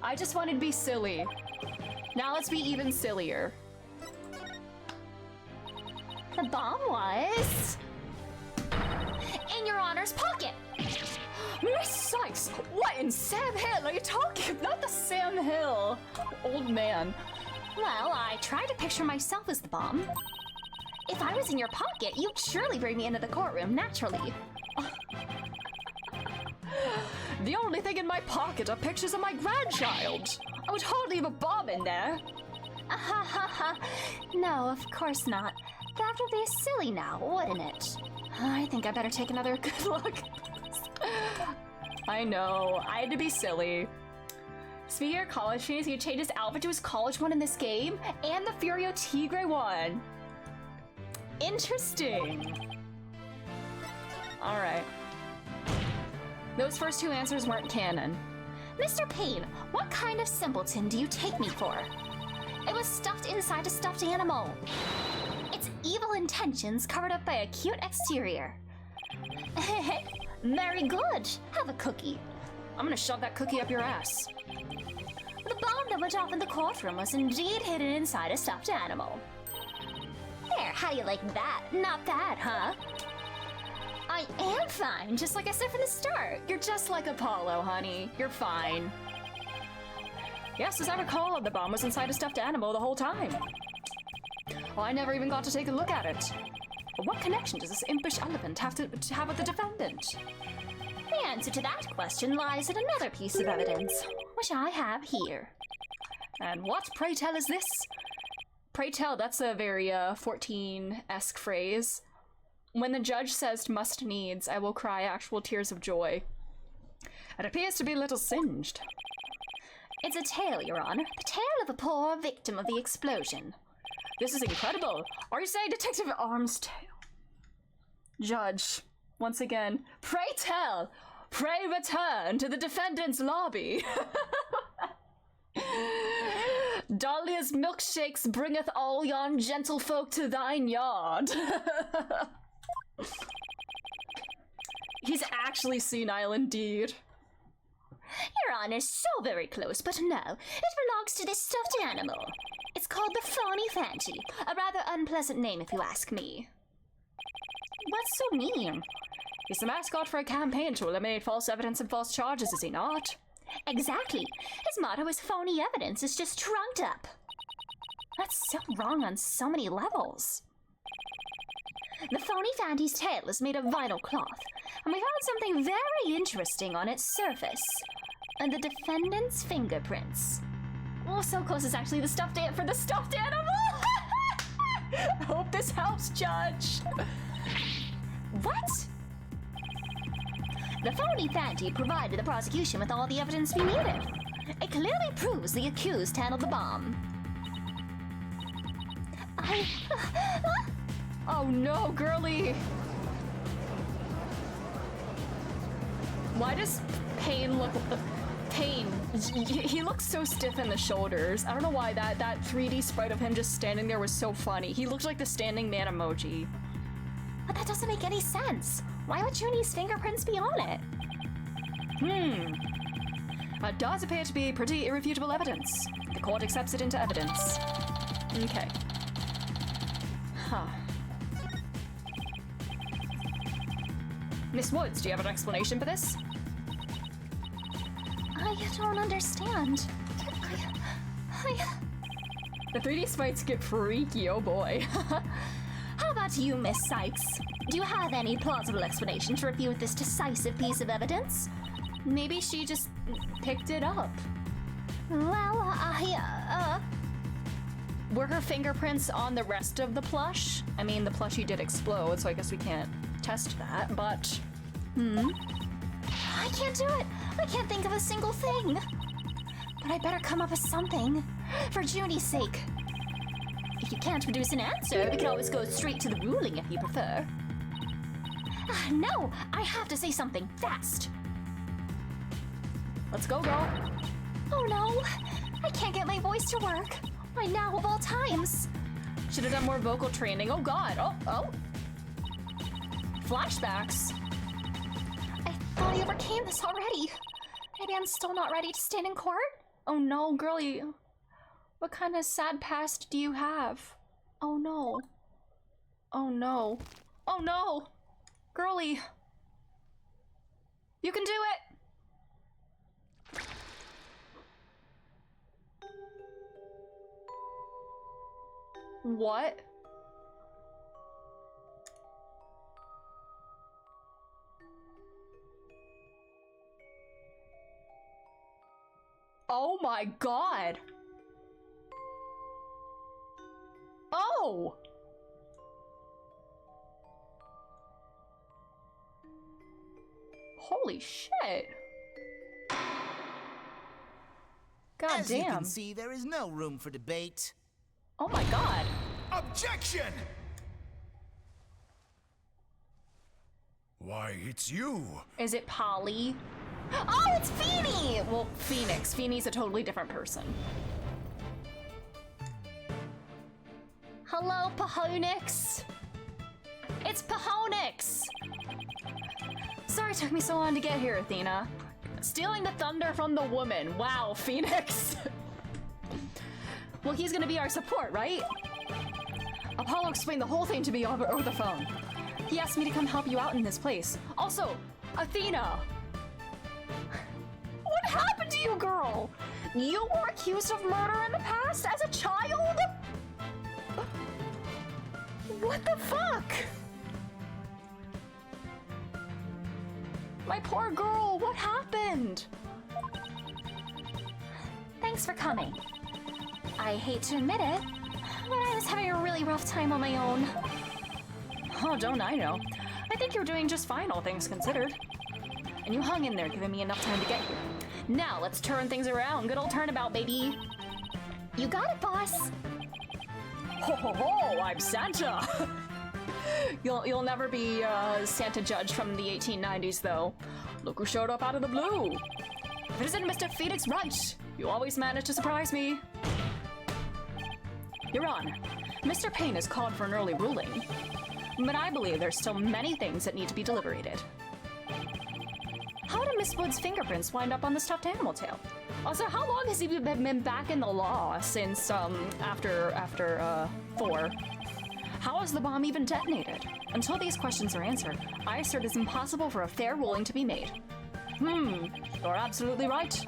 S1: I just wanted to be silly. Now let's be even sillier.
S4: The bomb was in Your Honor's pocket.
S1: Miss Sykes, what in Sam Hill are you talking? Not the Sam Hill. Old man.
S4: Well, I tried to picture myself as the bomb. If I was in your pocket, you'd surely bring me into the courtroom, naturally.
S1: The only thing in my pocket are pictures of my grandchild. I would hardly have a bomb in there.
S4: Ha ha ha. No, of course not. That would be silly now, wouldn't it?
S1: I think I better take another good look. I know, I had to be silly. Speaking of college shoes, he changed his outfit to his college one in this game, and the Furio Tigre one. Interesting. Alright. Those first two answers weren't canon.
S4: Mr. Payne, what kind of simpleton do you take me for? It was stuffed inside a stuffed animal. Its evil intentions covered up by a cute exterior. Very good. Have a cookie.
S1: I'm gonna shove that cookie up your ass.
S4: The bomb that went off in the courtroom was indeed hidden inside a stuffed animal. There, how do you like that? Not bad, huh? I am fine, just like I said from the start.
S1: You're just like Apollo, honey. You're fine. Yes, as I recall, the bomb was inside a stuffed animal the whole time. Well, I never even got to take a look at it. But what connection does this impish elephant have with the defendant?
S4: The answer to that question lies in another piece of evidence, which I have here.
S1: And what, pray tell, is this? Pray tell, that's a very 14-esque phrase. When the judge says must needs, I will cry actual tears of joy. It appears to be a little singed.
S2: It's a tale, Your Honor. The tale of a poor victim of the explosion.
S1: This is incredible. Are you saying Detective Armstail? Judge, once again, pray tell, pray return to the defendant's lobby. Dahlia's milkshakes bringeth all yon gentlefolk to thine yard. He's actually senile indeed.
S4: Your Honor's so very close, but no. It belongs to this stuffed animal. It's called the Phony Fancy. A rather unpleasant name if you ask me.
S1: What's so mean? He's the mascot for a campaign to eliminate false evidence and false charges, is he not?
S4: Exactly. His motto is phony evidence. It's just trunked up.
S2: That's so wrong on so many levels.
S4: The Phony Fancy's tail is made of vinyl cloth, and we found something very interesting on its surface. The defendant's fingerprints.
S1: Oh, so close is actually the stuffed for the stuffed animal. Hope this helps, Judge.
S4: What? The Phony Fancy provided the prosecution with all the evidence we needed. It clearly proves the accused handled the bomb.
S1: Oh no, girly! Why does Payne look... Payne, he looks so stiff in the shoulders. I don't know why that 3D sprite of him just standing there was so funny. He looked like the standing man emoji.
S2: But that doesn't make any sense. Why would Junie's fingerprints be on it?
S1: That does appear to be pretty irrefutable evidence. The court accepts it into evidence. Okay. Huh. Miss Woods, do you have an explanation for this?
S2: I don't understand.
S1: The 3D sprites get freaky, oh boy.
S4: How about you, Miss Sykes? Do you have any plausible explanation to refute this decisive piece of evidence?
S1: Maybe she just picked it up.
S4: Well,
S1: Were her fingerprints on the rest of the plush? I mean, the plushie did explode, so I guess we can't test that, but...
S2: I can't do it. I can't think of a single thing. But I better come up with something. For Junie's sake.
S4: If you can't produce an answer, we can always go straight to the ruling if you prefer.
S2: No, I have to say something fast.
S1: Let's go, girl.
S2: Oh no, I can't get my voice to work. Right now of all times.
S1: Should have done more vocal training. Oh god, oh. Flashbacks.
S2: I thought I overcame this already. Maybe I'm still not ready to stand in court?
S1: Oh no, girlie. What kind of sad past do you have? Oh no. Oh no. Oh no! Girlie. You can do it! What? Oh my god! Oh! Holy shit! God
S7: As you
S1: damn.
S7: can see, there is no room for debate.
S1: Oh my god.
S5: Objection!
S3: Why, it's you.
S1: Is it Polly? Oh, it's Feeny! Well, Phoenix. Feeny's a totally different person. Hello, Pahonix! It's Pahonix! Sorry it took me so long to get here, Athena. Stealing the thunder from the woman. Wow, Phoenix. Well, he's gonna be our support, right? Apollo explained the whole thing to me over the phone. He asked me to come help you out in this place. Also, Athena! What happened to you, girl? You were accused of murder in the past as a child? What the fuck? My poor girl, what happened?
S2: Thanks for coming. I hate to admit it, but I was having a really rough time on my own.
S1: Oh, don't I know. I think you're doing just fine, all things considered. And you hung in there, giving me enough time to get here. Now, let's turn things around. Good old turnabout, baby.
S4: You got it, boss.
S1: Ho ho ho, I'm Santa! You'll never be Santa Judge from the 1890s, though. Look who showed up out of the blue. If it isn't Mr. Phoenix Wright, you always manage to surprise me. Your Honor, Mr. Payne has called for an early ruling, but I believe there's still many things that need to be deliberated. How did Miss Wood's fingerprints wind up on the stuffed animal tail? Also, how long has he been back in the law since, after 4? How has the bomb even detonated? Until these questions are answered, I assert it's impossible for a fair ruling to be made. You're absolutely right.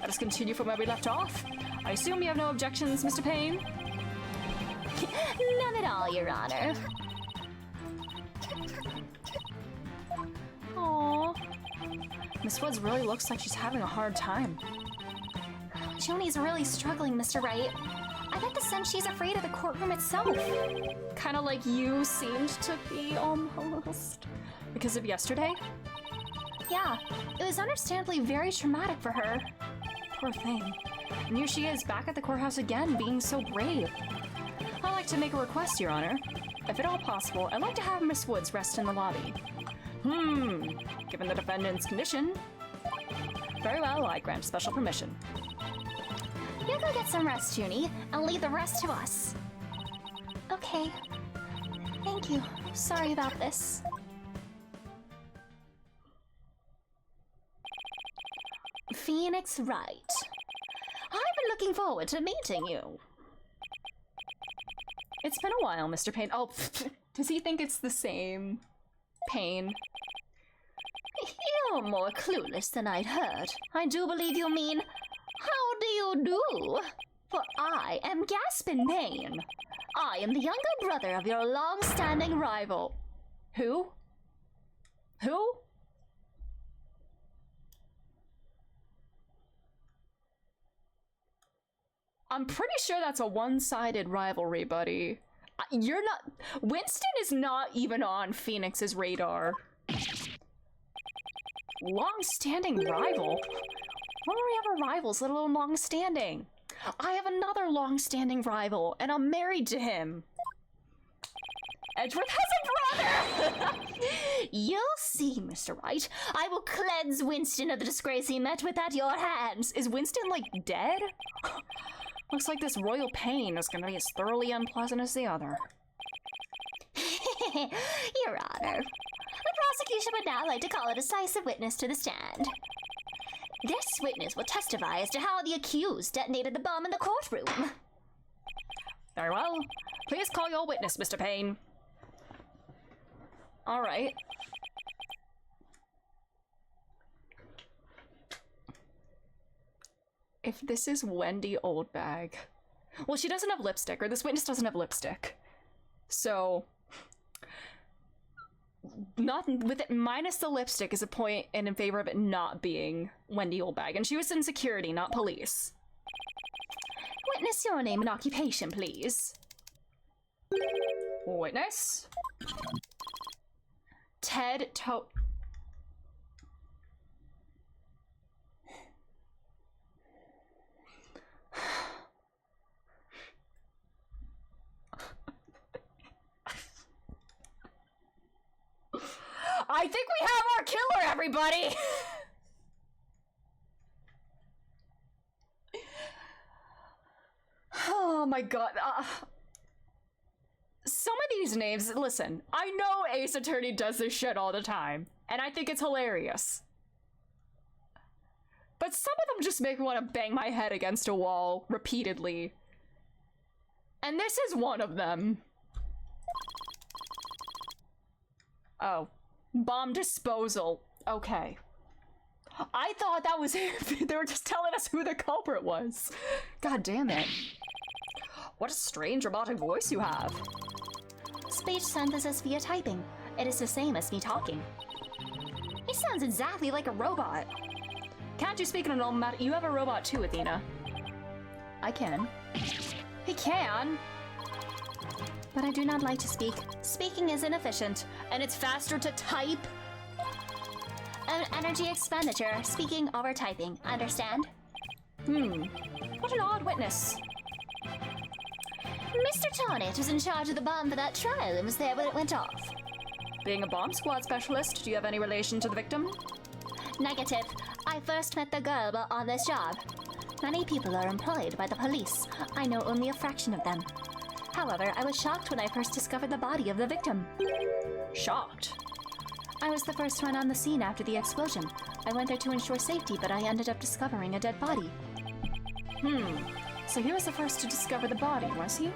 S1: Let us continue from where we left off. I assume you have no objections, Mr. Payne?
S4: None at all, Your Honor.
S1: Aww. Miss Woods really looks like she's having a hard time.
S4: Joni's really struggling, Mr. Wright. I get the sense she's afraid of the courtroom itself.
S1: Kind of like you seemed to be almost. Because of yesterday?
S4: Yeah, it was understandably very traumatic for her.
S1: Poor thing. And here she is, back at the courthouse again, being so brave. I'd like to make a request, Your Honor. If at all possible, I'd like to have Miss Woods rest in the lobby. Given the defendant's condition. Very well, I grant special permission.
S4: You go get some rest, Joni, and leave the rest to us. Okay. Thank you. Sorry about this. Phoenix Wright. I've been looking forward to meeting you.
S1: It's been a while, Mr. Payne. Oh, does he think it's the same Payne?
S4: You're more clueless than I'd heard. I do believe you mean, how do you do? For I am Gaspin Payne. I am the younger brother of your long-standing rival.
S1: Who? Who? I'm pretty sure that's a one-sided rivalry, buddy. You're not... Winston is not even on Phoenix's radar. Long-standing rival? When do we have rivals, let alone long-standing? I have another long-standing rival, and I'm married to him. Edgeworth has a brother!
S4: You'll see, Mr. Wright. I will cleanse Winston of the disgrace he met with at your hands.
S1: Is Winston, like, dead? Looks like this royal pain is gonna be as thoroughly unpleasant as the other.
S4: Your Honor, the prosecution would now like to call a decisive witness to the stand. This witness will testify as to how the accused detonated the bomb in the courtroom.
S1: Very well. Please call your witness, Mr. Payne. All right. If this is Wendy Oldbag... Well, she doesn't have lipstick, or this witness doesn't have lipstick. So... Not with it, minus the lipstick is a point in favor of it not being Wendy Oldbag. And she was in security, not police.
S4: Witness your name and occupation, please.
S1: Witness? Ted To... I think we have our killer, everybody! Oh my god. Some of these names, listen, I know Ace Attorney does this shit all the time, and I think it's hilarious. But some of them just make me want to bang my head against a wall repeatedly. And this is one of them. Oh. Bomb disposal. Okay. I thought that was it. They were just telling us who the culprit was. God damn it. What a strange robotic voice you have.
S4: Speech synthesis via typing. It is the same as me talking. He sounds exactly like a robot.
S1: Can't you speak in a normal matter? You have a robot too, Athena. I can. He can.
S4: But I do not like to speak. Speaking is inefficient,
S1: and it's faster to type.
S4: Energy expenditure. Speaking over typing. Understand?
S1: What an odd witness.
S4: Mr. Tonich was in charge of the bomb for that trial and was there when it went off.
S1: Being a bomb squad specialist, do you have any relation to the victim?
S4: Negative. I first met the girl while on this job. Many people are employed by the police. I know only a fraction of them. However, I was shocked when I first discovered the body of the victim.
S1: Shocked.
S2: I was the first one on the scene after the explosion. I went there to ensure safety, but I ended up discovering a dead body.
S1: So he was the first to discover the body, was he?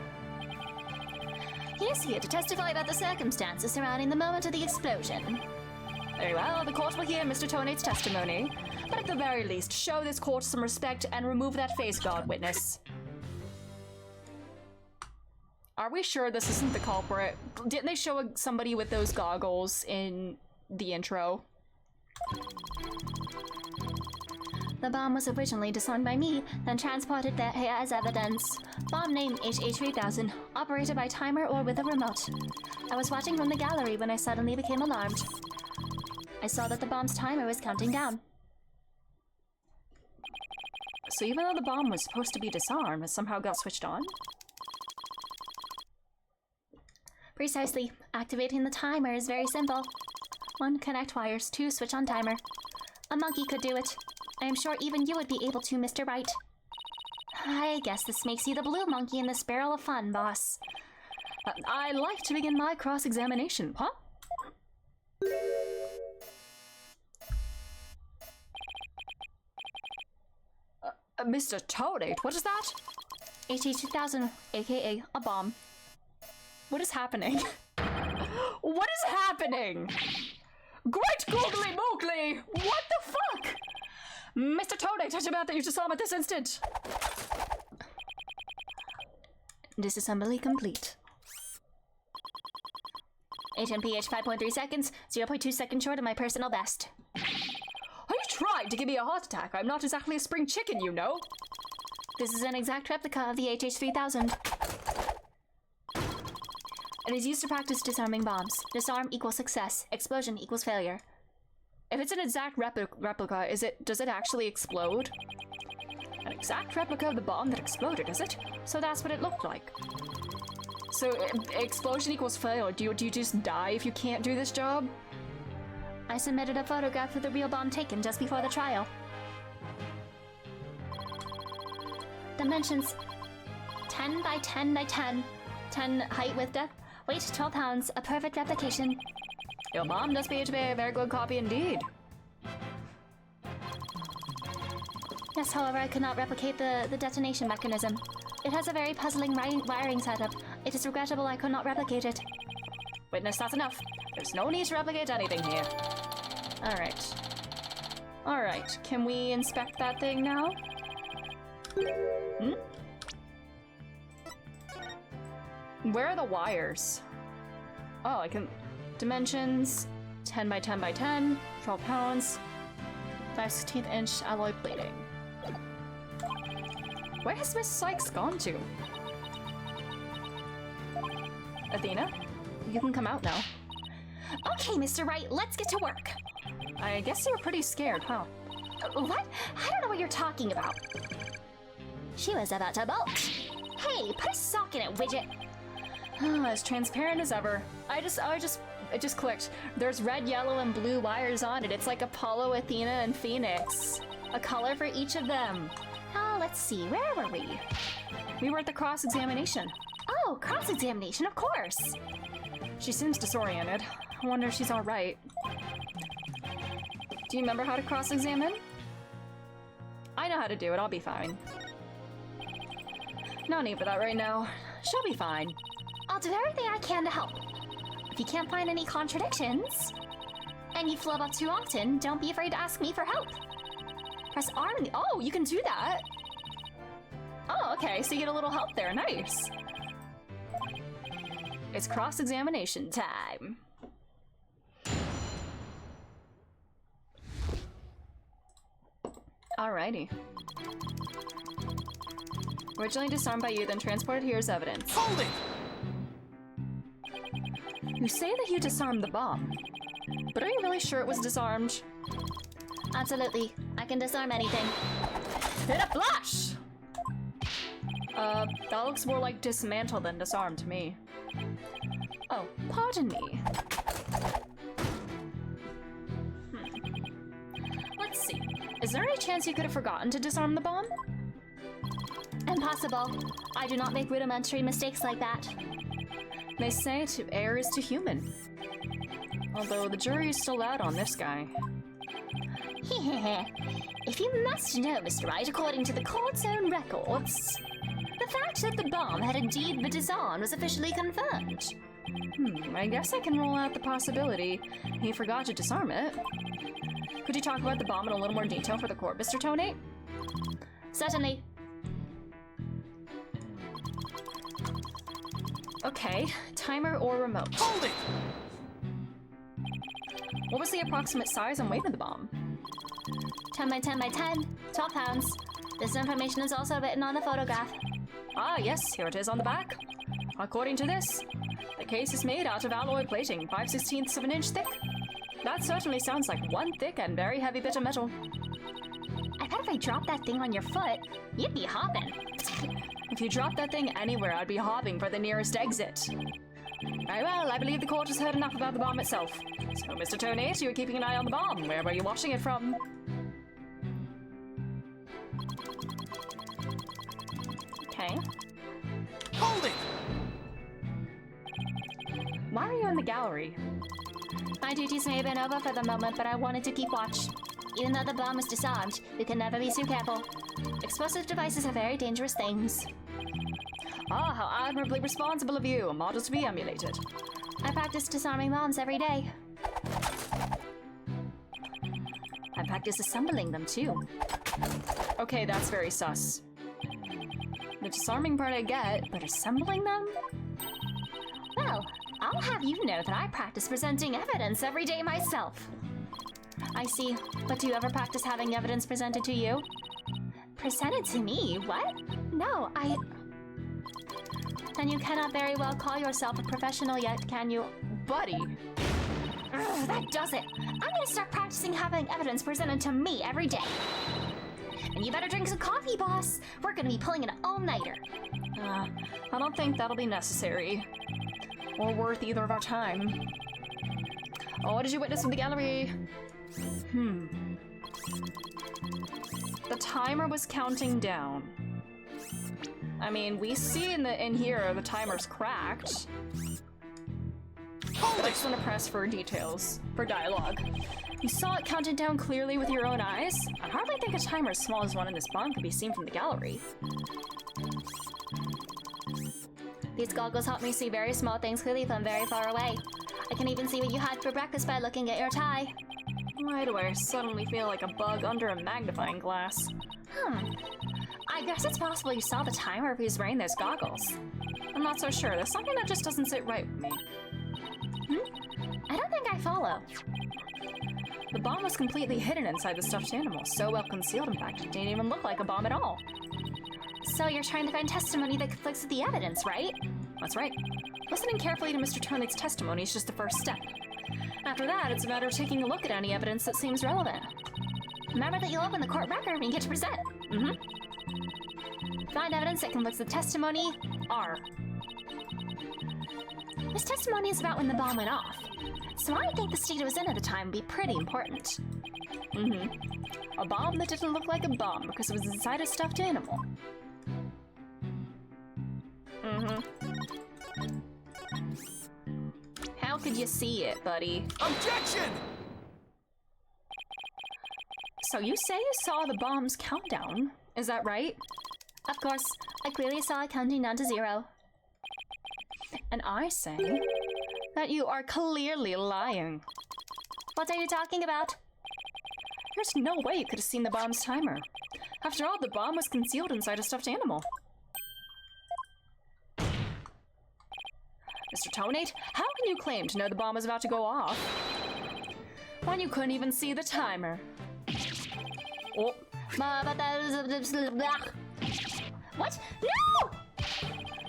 S4: He is here to testify about the circumstances surrounding the moment of the explosion.
S1: Very well, the court will hear Mr. Tonate's testimony, but at the very least, show this court some respect and remove that face guard witness. Are we sure this isn't the culprit? Didn't they show somebody with those goggles in the intro?
S2: The bomb was originally disarmed by me, then transported there here as evidence. Bomb name HH3000, operated by timer or with a remote. I was watching from the gallery when I suddenly became alarmed. I saw that the bomb's timer was counting down.
S1: So even though the bomb was supposed to be disarmed, it somehow got switched on?
S2: Precisely. Activating the timer is very simple. 1. Connect wires. 2. Switch on timer. A monkey could do it. I am sure even you would be able to, Mr. Wright. I guess this makes you the blue monkey in this barrel of fun, boss.
S1: I'd like to begin my cross-examination, huh? Mr. Toadate, what is that?
S2: HH2000, aka a bomb.
S1: What is happening? What is happening? Great googly moogly! What the fuck? Mr. Toadate, I demand that you disarm at this instant.
S2: Disassembly complete.
S4: HMPH 5.3 seconds, 0.2 seconds short of my personal best.
S1: Are you trying to give me a heart attack? I'm not exactly a spring chicken, you know.
S2: This is an exact replica of the HH3000. It is used to practice disarming bombs. Disarm equals success. Explosion equals failure.
S1: If it's an exact replica, does it actually explode? An exact replica of the bomb that exploded, is it? So that's what it looked like. So explosion equals failure. Do you just die if you can't do this job?
S2: I submitted a photograph of the real bomb taken just before the trial. Dimensions 10 by 10 by 10. 10 height, width, depth. Weight 12 pounds. A perfect replication.
S1: Your mom does appear to be a very good copy indeed.
S2: Yes, however, I could not replicate the detonation mechanism. It has a very puzzling wiring setup. It is regrettable I could not replicate it.
S1: Witness, that's enough. There's no need to replicate anything here. Alright. Alright, can we inspect that thing now? Where are the wires? Oh, I can... Dimensions, 10 by 10 by 10, 12 pounds, 5/16 inch alloy plating. Where has Miss Sykes gone to? Athena, you can come out now.
S4: Okay, Mr. Wright, let's get to work.
S1: I guess you were pretty scared, huh?
S4: What? I don't know what you're talking about. She was about to bolt. Hey, put a sock in it, widget.
S1: As transparent as ever. It just clicked. There's red, yellow, and blue wires on it. It's like Apollo, Athena, and Phoenix. A color for each of them.
S4: Let's see, where were we?
S1: We were at the cross-examination.
S4: Oh, cross-examination, of course.
S1: She seems disoriented. I wonder if she's alright. Do you remember how to cross-examine? I know how to do it, I'll be fine. No need for that right now. She'll be fine.
S4: I'll do everything I can to help. If you can't find any contradictions, and you flub up too often, don't be afraid to ask me for help.
S1: Press R in the... Oh, you can do that! Oh, okay, so you get a little help there, nice. It's cross-examination time. Alrighty. Originally disarmed by you, then transported here as evidence.
S5: Hold it!
S1: You say that you disarmed the bomb. But are you really sure it was disarmed?
S4: Absolutely. I can disarm anything.
S1: Hit a flash! That looks more like dismantle than disarm to me. Oh, pardon me. Let's see. Is there any chance you could have forgotten to disarm the bomb?
S4: Impossible. I do not make rudimentary mistakes like that.
S1: They say to err is to human. Although the jury is still out on this guy.
S4: If you must know, Mr. Wright, according to the court's own records, the fact that the bomb had indeed been disarmed was officially confirmed.
S1: I guess I can rule out the possibility he forgot to disarm it. Could you talk about the bomb in a little more detail for the court, Mr. Tonate?
S4: Certainly.
S1: Okay, timer or remote.
S3: Hold it!
S1: What was the approximate size and weight of the bomb?
S4: 10 by 10 by 10, 12 pounds. This information is also written on the photograph.
S1: Ah, yes, here it is on the back. According to this, the case is made out of alloy plating, 5/16 of an inch thick. That certainly sounds like one thick and very heavy bit of metal.
S4: I bet if I dropped that thing on your foot, you'd be hopping.
S1: If you dropped that thing anywhere, I'd be hopping for the nearest exit. Very well, I believe the court has heard enough about the bomb itself. So, Mr. Tonate, you were keeping an eye on the bomb. Where were you watching it from? Okay.
S3: Hold it!
S1: Why are you in the gallery?
S4: My duties may have been over for the moment, but I wanted to keep watch. Even though the bomb was disarmed, you can never be too careful. Explosive devices are very dangerous things.
S1: Ah, how admirably responsible of you. A model to be emulated.
S4: I practice disarming bombs every day.
S1: I practice assembling them too. Okay, that's very sus. The disarming part I get, but assembling them?
S4: Well, I'll have you know that I practice presenting evidence every day myself. I see. But do you ever practice having evidence presented to you? Presented to me? What? No, Then you cannot very well call yourself a professional yet, can you?
S1: Buddy!
S4: Ugh, that does it. I'm gonna start practicing having evidence presented to me every day. And you better drink some coffee, boss. We're gonna be pulling an all-nighter.
S1: I don't think that'll be necessary. Or worth either of our time. Oh, what did you witness in the gallery? The timer was counting down. I mean, we see in here the timer's cracked. But I just want to press for details, for dialogue. You saw it counted down clearly with your own eyes? I hardly think a timer as small as one in this bomb could be seen from the gallery.
S4: These goggles help me see very small things clearly from very far away. I can even see what you had for breakfast by looking at your tie.
S1: Why do I suddenly feel like a bug under a magnifying glass?
S4: I guess it's possible you saw the timer if he was wearing those goggles.
S1: I'm not so sure. There's something that just doesn't sit right with me.
S4: I don't think I follow.
S1: The bomb was completely hidden inside the stuffed animal, so well concealed in fact it didn't even look like a bomb at all.
S4: So you're trying to find testimony that conflicts with the evidence, right?
S1: That's right. Listening carefully to Mr. Tonate's testimony is just the first step. After that, it's a matter of taking a look at any evidence that seems relevant.
S4: Remember that you'll open the court record when you get to present. Find evidence that conflicts with testimony.
S1: R.
S4: This testimony is about when the bomb went off. So I think the state it was in at the time would be pretty important.
S1: A bomb that didn't look like a bomb because it was inside a stuffed animal. How could you see it, buddy?
S3: Objection!
S1: So you say you saw the bomb's countdown, is that right?
S4: Of course, I clearly saw it counting down to 0.
S1: And I say that you are clearly lying.
S4: What are you talking about?
S1: There's no way you could have seen the bomb's timer. After all, the bomb was concealed inside a stuffed animal. Mr. Tonate, how can you claim to know the bomb was about to go off when you couldn't even see the timer? Oh.
S4: What? No!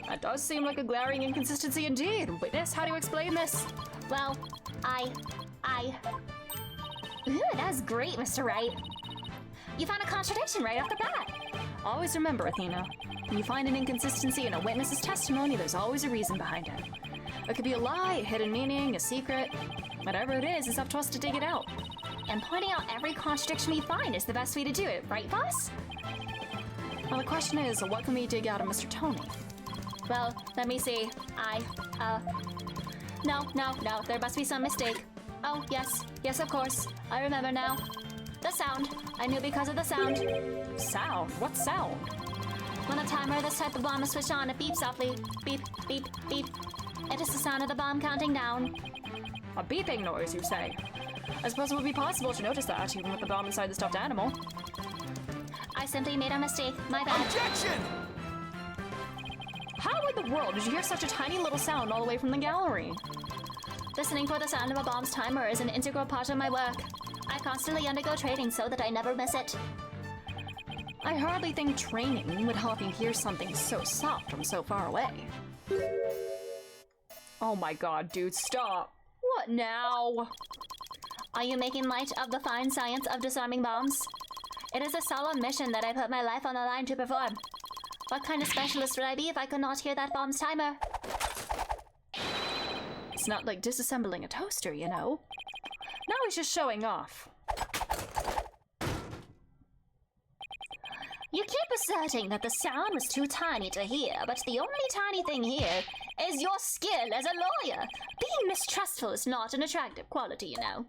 S1: That does seem like a glaring inconsistency indeed. Witness, how do you explain this?
S4: Well, Ooh, that was great, Mr. Wright. You found a contradiction right off the bat.
S1: Always remember, Athena, when you find an inconsistency in a witness's testimony, there's always a reason behind it. It could be a lie, a hidden meaning, a secret. Whatever it is, it's up to us to dig it out.
S4: And pointing out every contradiction we find is the best way to do it, right, boss?
S1: Well, the question is, what can we dig out of Mr. Tony?
S4: Well, let me see. No, there must be some mistake. Oh, yes, of course. I remember now. The sound. I knew because of the sound.
S1: Sound? What sound?
S4: When a timer this type of bomb is switched on, it beeps softly. Beep, beep, beep. It is the sound of the bomb counting down.
S1: A beeping noise, you say? I suppose it would be possible to notice that, even with the bomb inside the stuffed animal.
S4: I simply made a mistake. My bad.
S3: Objection!
S1: How in the world did you hear such a tiny little sound all the way from the gallery?
S4: Listening for the sound of a bomb's timer is an integral part of my work. I constantly undergo training so that I never miss it.
S1: I hardly think training would help you hear something so soft from so far away. Oh my god, dude, stop. What now?
S4: Are you making light of the fine science of disarming bombs? It is a solemn mission that I put my life on the line to perform. What kind of specialist would I be if I could not hear that bomb's timer?
S1: It's not like disassembling a toaster, you know? Now he's just showing off.
S4: You keep asserting that the sound was too tiny to hear, but the only tiny thing here is your skill as a lawyer. Being mistrustful is not an attractive quality, you know.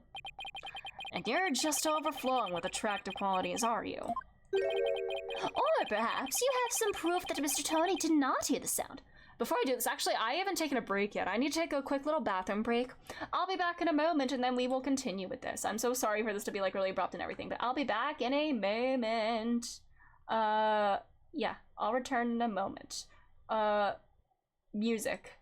S1: And you're just overflowing with attractive qualities, are you?
S4: Or perhaps you have some proof that Mr. Tony did not hear the sound.
S1: Before I do this, actually, I haven't taken a break yet. I need to take a quick little bathroom break. I'll be back in a moment, and then we will continue with this. I'm so sorry for this to be, like, really abrupt and everything, but I'll be back in a moment. Yeah, I'll return in a moment. Music.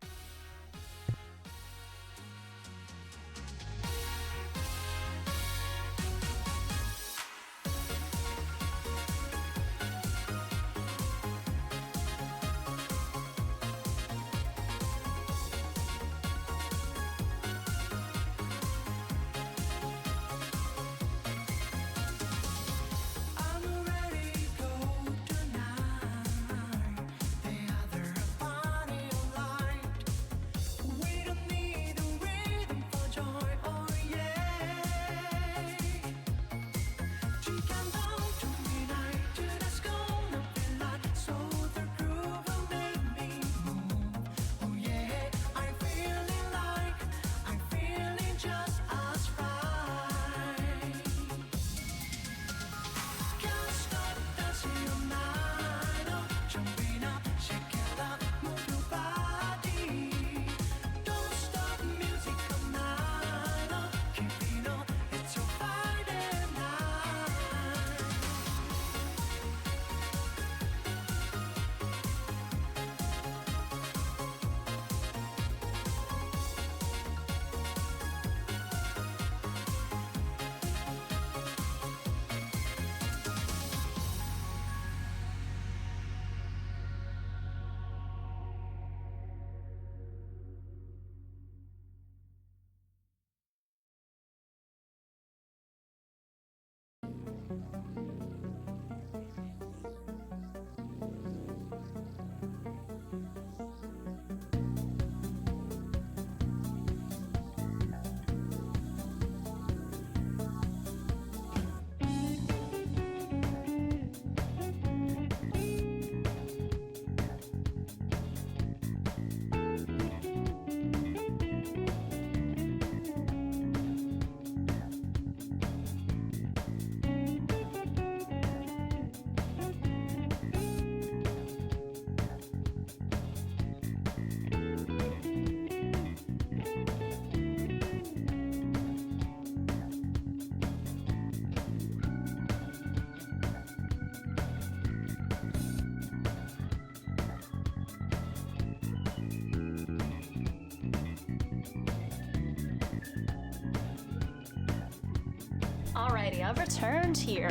S1: Alrighty, I've returned here.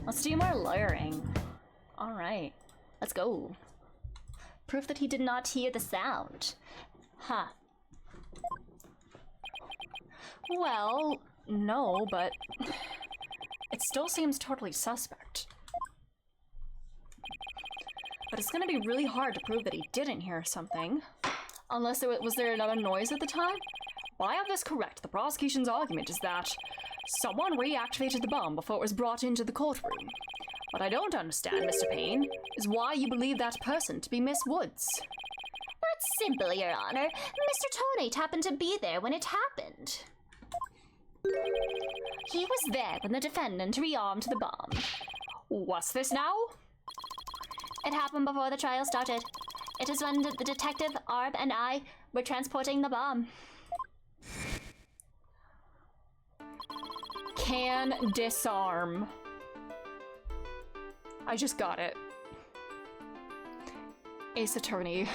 S1: Let's do more lawyering. Alright, let's go.
S4: Proof that he did not hear the sound. Huh.
S1: Well, no, but it still seems totally suspect. But it's gonna be really hard to prove that he didn't hear something. Unless was there another noise at the time? If I have this correct, the prosecution's argument is that someone reactivated the bomb before it was brought into the courtroom. What I don't understand, Mr. Payne, is why you believe that person to be Miss Woods.
S4: That's simple, Your Honor. Mr. Tonate happened to be there when it happened. He was there when the defendant rearmed the bomb.
S1: What's this now?
S4: It happened before the trial started. It is when the detective, Arb, and I were transporting the bomb.
S1: Can disarm. I just got it. Ace Attorney.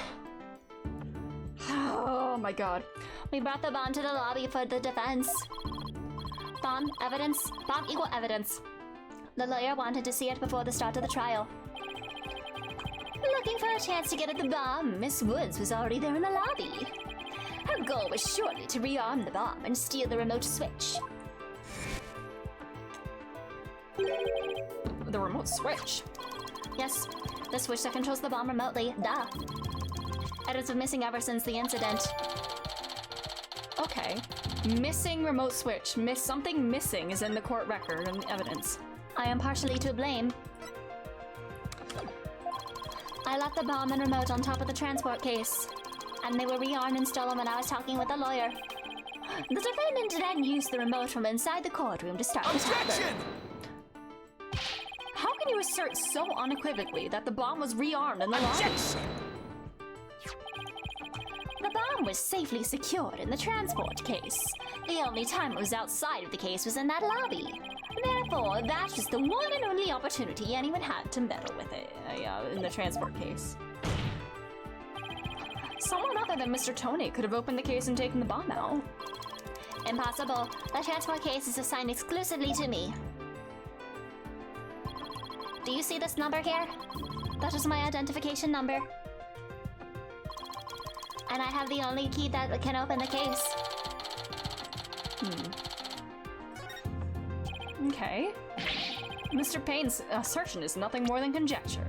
S1: Oh my god.
S4: We brought the bomb to the lobby for the defense. Bomb evidence. Bomb equal evidence. The lawyer wanted to see it before the start of the trial. Looking for a chance to get at the bomb, Miss Woods was already there in the lobby. Her goal was surely to rearm the bomb and steal the remote switch.
S1: The remote switch?
S4: Yes, the switch that controls the bomb remotely, duh. It has been missing ever since the incident.
S1: Okay. Missing remote switch. Something missing is in the court record and evidence.
S4: I am partially to blame. I left the bomb and remote on top of the transport case, and they were rearmed and stolen when I was talking with the lawyer. The defendant then used the remote from inside the courtroom to start the timer.
S3: Objection!
S1: How can you assert so unequivocally that the bomb was rearmed in the lobby?
S3: Objection!
S4: The bomb was safely secured in the transport case. The only time it was outside of the case was in that lobby. Therefore, that was the one and only opportunity anyone had to meddle with it.
S1: In the transport case. Someone other than Mr. Tony could have opened the case and taken the bomb out.
S4: Impossible. The transport case is assigned exclusively to me. Do you see this number here? That is my identification number. And I have the only key that can open the case.
S1: Okay. Mr. Payne's assertion is nothing more than conjecture.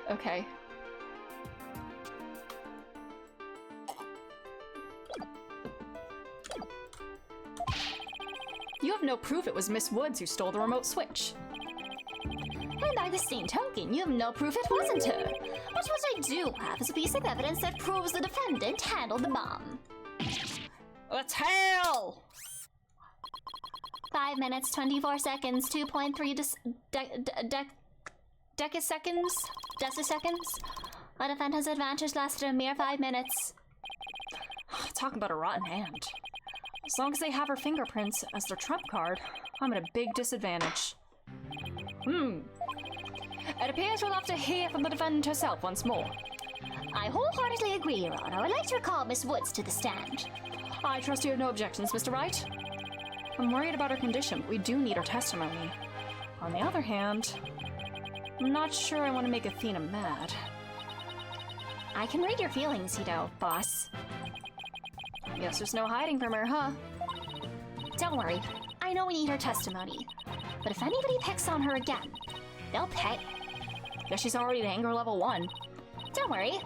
S1: Okay. You have no proof it was Miss Woods who stole the remote switch.
S4: And by the same token, you have no proof it wasn't her. But what I do have is a piece of evidence that proves the defendant handled the bomb.
S1: Let's hail!
S4: 5 minutes, 24 seconds, 2.3 deciseconds. My defendant's advantage lasted a mere 5 minutes.
S1: Talk about a rotten hand. As long as they have her fingerprints as their trump card, I'm at a big disadvantage. It appears we'll have to hear from the defendant herself once more.
S4: I wholeheartedly agree, Your Honor. I would like to recall Miss Woods to the stand.
S1: I trust you have no objections, Mr. Wright. I'm worried about her condition, but we do need her testimony. On the other hand, I'm not sure I want to make Athena mad.
S4: I can read your feelings, you know, boss.
S1: Guess there's no hiding from her, huh?
S4: Don't worry. I know we need her testimony. But if anybody picks on her again, they'll pay.
S1: Guess she's already at anger level 1.
S4: Don't worry.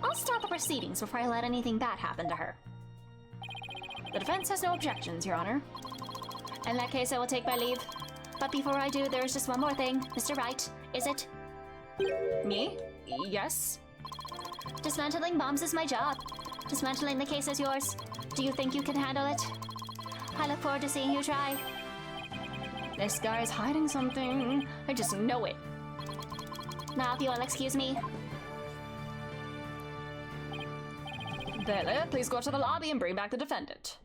S4: I'll stop the proceedings before I let anything bad happen to her.
S1: The defense has no objections, Your Honor.
S4: In that case, I will take my leave. But before I do, there is just one more thing. Mr. Wright, is it?
S1: Me? Yes?
S4: Dismantling bombs is my job. Dismantling the case is yours. Do you think you can handle it? I look forward to seeing you try.
S1: This guy's hiding something. I just know it.
S4: Now, if you will excuse me.
S1: Bella, please go to the lobby and bring back the defendant.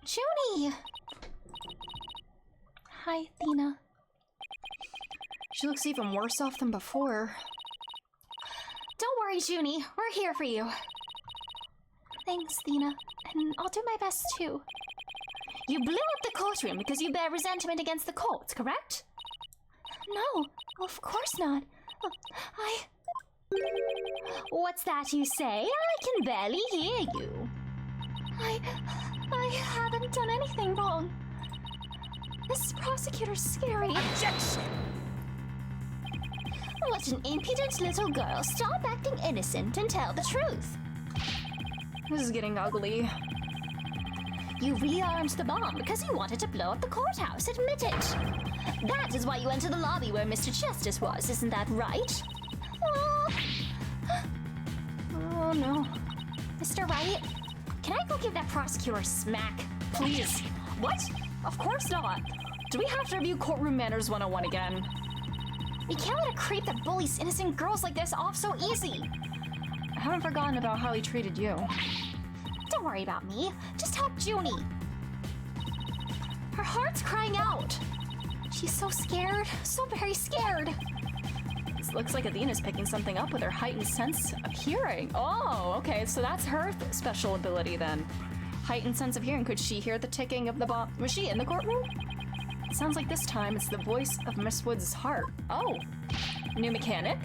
S4: Junie! Hi, Athena.
S1: She looks even worse off than before.
S4: Don't worry, Junie. We're here for you. Thanks, Athena. And I'll do my best, too. You blew up the courtroom because you bear resentment against the court, correct?
S2: No, of course not.
S4: What's that you say? I can barely hear you.
S2: I haven't done anything wrong. This prosecutor's scary.
S3: Objection!
S4: What an impudent little girl. Stop acting innocent and tell the truth.
S1: This is getting ugly.
S4: You rearmed the bomb because you wanted to blow up the courthouse. Admit it. That is why you went to the lobby where Mr. Justice was. Isn't that right?
S1: Oh no.
S4: Mr. Wright, can I go give that prosecutor a smack?
S1: Please. What? Of course not. Do we have to review Courtroom Manners 101 again?
S4: You can't let a creep that bullies innocent girls like this off so easy.
S1: I haven't forgotten about how he treated you.
S4: Don't worry about me. Just help Junie.
S2: Her heart's crying out. She's so scared, so very scared.
S1: This looks like Athena's picking something up with her heightened sense of hearing. Oh, okay, so that's her special ability then. Heightened sense of hearing. Could she hear the ticking of the bomb? Was she in the courtroom? It sounds like this time it's the voice of Miss Woods' heart. Oh, new mechanic?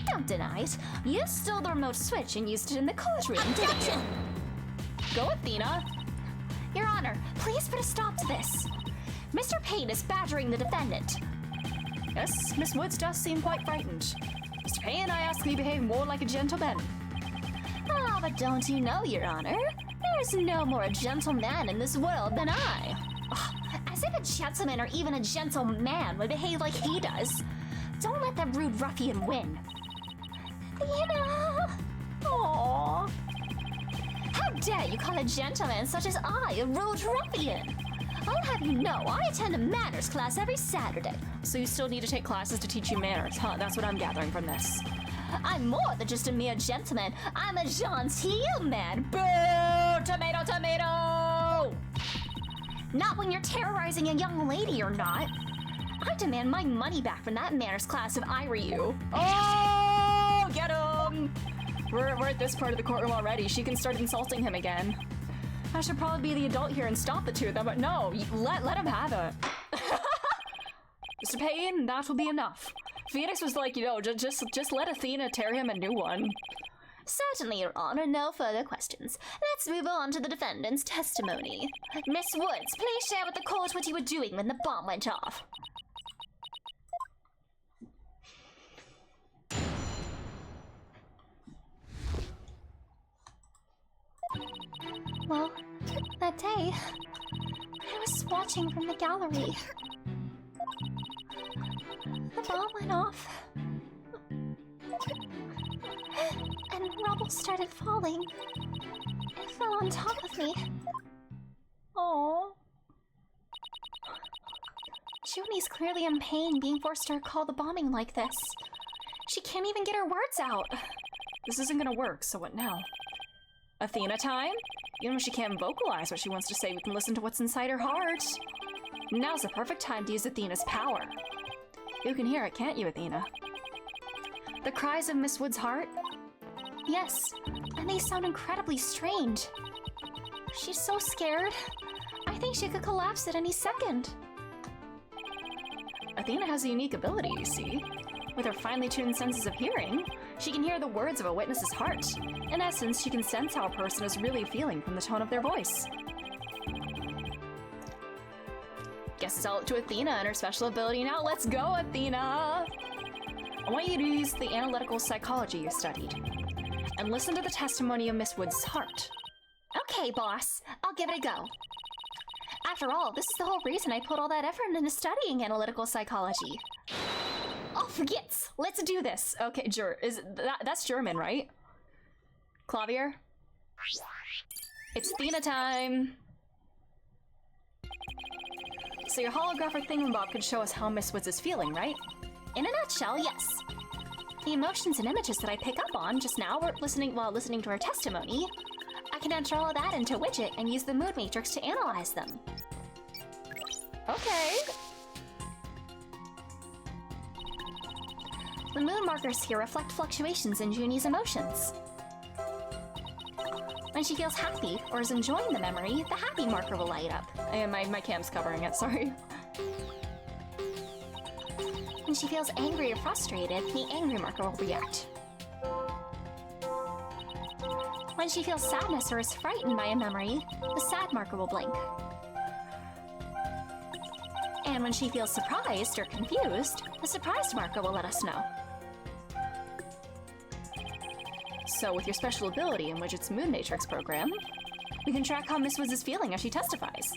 S4: Don't deny it. You stole the remote switch and used it in the courtroom, didn't you?
S1: Go, Athena.
S2: Your Honor, please put a stop to this.
S4: Mr. Payne is badgering the defendant.
S1: Yes, Miss Woods does seem quite frightened. Mr. Payne, I ask you behave more like a gentleman.
S4: Ah, but don't you know, Your Honor? There's no more a gentleman in this world than I. Ugh, as if a gentleman or even a gentleman would behave like he does. Don't let that rude ruffian win. Athena! Aww. How dare you call a gentleman such as I a rude ruffian? I'll have you know I attend a manners class every Saturday.
S1: So you still need to take classes to teach you manners, huh? That's what I'm gathering from this.
S4: I'm more than just a mere gentleman. I'm a genteel man.
S1: Boo! Tomato, tomato!
S4: Not when you're terrorizing a young lady, you're not. I demand my money back from that manners class if I were you.
S1: Oh, get him! We're at this part of the courtroom already. She can start insulting him again. I should probably be the adult here and stop the two of them, but no, let him have it. Mr. Payne, that will be enough. Phoenix was like, just let Athena tear him a new one.
S4: Certainly, Your Honor, no further questions. Let's move on to the defendant's testimony. Miss Woods, please share with the court what you were doing when the bomb went off.
S2: Well, that day, I was watching from the gallery. The bomb went off. And rubble started falling. It fell on top of me.
S1: Oh.
S2: Junie's clearly in pain being forced to recall the bombing like this. She can't even get her words out.
S1: This isn't gonna work, so what now? Athena time? Even if she can't vocalize what she wants to say, we can listen to what's inside her heart. Now's the perfect time to use Athena's power. You can hear it, can't you, Athena? The cries of Miss Wood's heart?
S2: Yes, and they sound incredibly strange. She's so scared. I think she could collapse at any second.
S1: Athena has a unique ability, you see. With her finely tuned senses of hearing, she can hear the words of a witness's heart. In essence, she can sense how a person is really feeling from the tone of their voice. Guess it's all up to Athena and her special ability now. Let's go, Athena! I want you to use the analytical psychology you studied and listen to the testimony of Miss Wood's heart.
S4: Okay, boss. I'll give it a go. After all, this is the whole reason I put all that effort into studying analytical psychology.
S1: Oh, forgets! Let's do this! Okay, that's German, right? Clavier? It's Athena time! So your holographic thingamabob could show us how Miss Woods is feeling, right?
S4: In a nutshell, yes.
S2: The emotions and images that I pick up on just now while listening to her testimony, I can enter all of that into a widget and use the mood matrix to analyze them.
S1: Okay!
S2: The mood markers here reflect fluctuations in Junie's emotions. When she feels happy or is enjoying the memory, the happy marker will light up.
S1: And my cam's covering it, sorry.
S2: When
S4: she feels angry or frustrated, the angry marker will react. When she feels sadness or is frightened by a memory, the sad marker will blink. And when she feels surprised or confused, the surprised marker will let us know.
S1: So with your special ability in Widget's Moon Matrix program, we can track how Miss Woods is feeling as she testifies.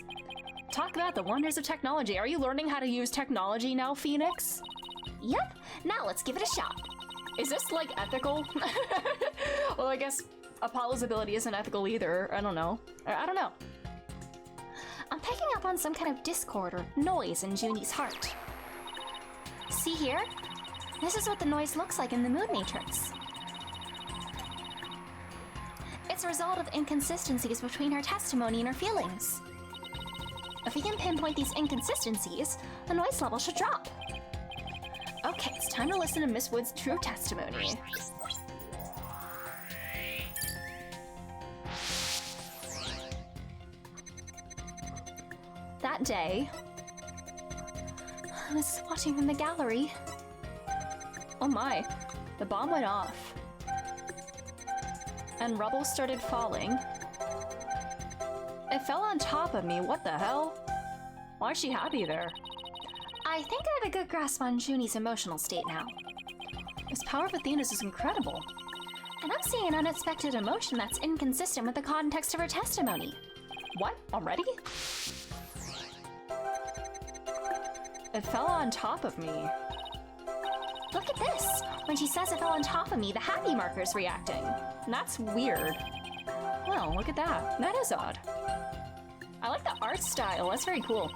S1: Talk about the wonders of technology. Are you learning how to use technology now, Phoenix?
S4: Yep, now let's give it a shot.
S1: Is this, like, ethical? Well, I guess Apollo's ability isn't ethical either. I don't know. I don't know.
S4: I'm picking up on some kind of discord or noise in Junie's heart. See here? This is what the noise looks like in the Moon Matrix. It's a result of inconsistencies between her testimony and her feelings. If we can pinpoint these inconsistencies, the noise level should drop.
S1: Okay, it's time to listen to Miss Wood's true testimony.
S4: That day, I was watching from the gallery.
S1: Oh my, the bomb went off. And rubble started falling. It fell on top of me, what the hell? Why is she happy there?
S4: I think I have a good grasp on Junie's emotional state now.
S1: This power of Athena's is incredible.
S4: And I'm seeing an unexpected emotion that's inconsistent with the context of her testimony.
S1: What? Already? It fell on top of me.
S4: Look at this! When she says it fell on top of me, the happy marker's reacting.
S1: That's weird. Well, look at that. That is odd. I like the art style. That's very cool.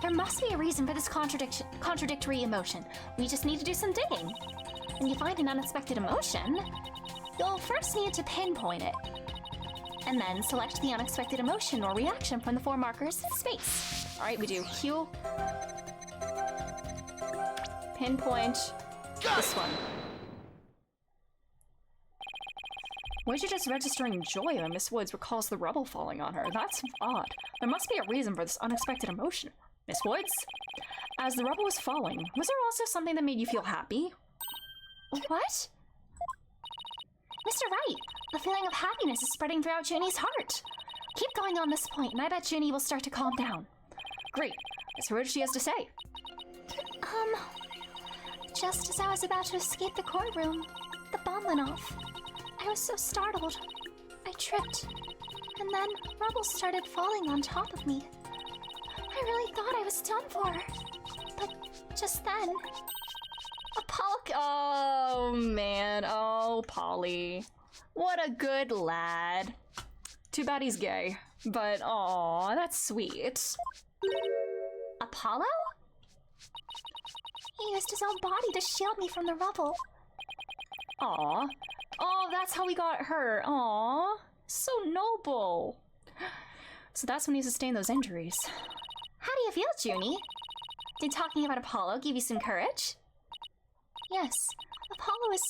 S4: There must be a reason for this contradictory emotion. We just need to do some digging. When you find an unexpected emotion, you'll first need to pinpoint it, and then select the unexpected emotion or reaction from the 4 markers in space.
S1: All right, we do Q, pinpoint, this one. Widget just registering joy when Miss Woods recalls the rubble falling on her. That's odd. There must be a reason for this unexpected emotion. Miss Woods? As the rubble was falling, was there also something that made you feel happy?
S4: What? Mr. Wright, the feeling of happiness is spreading throughout Junie's heart. Keep going on this point, and I bet Junie will start to calm down.
S1: Great. Let's hear what she has to say.
S4: Just as I was about to escape the courtroom, the bomb went off. I was so startled. I tripped, and then rubble started falling on top of me. I really thought I was done for. But just then...
S1: Apollo... Oh, man. Oh, Polly. What a good lad. Too bad he's gay. But, aw, that's sweet.
S4: Apollo? He used his own body to shield me from the rubble.
S1: Aw. Oh, that's how we got her. Aw. So noble. So that's when he sustained those injuries.
S4: How do you feel, Junie? Did talking about Apollo give you some courage? Yes, Apollo is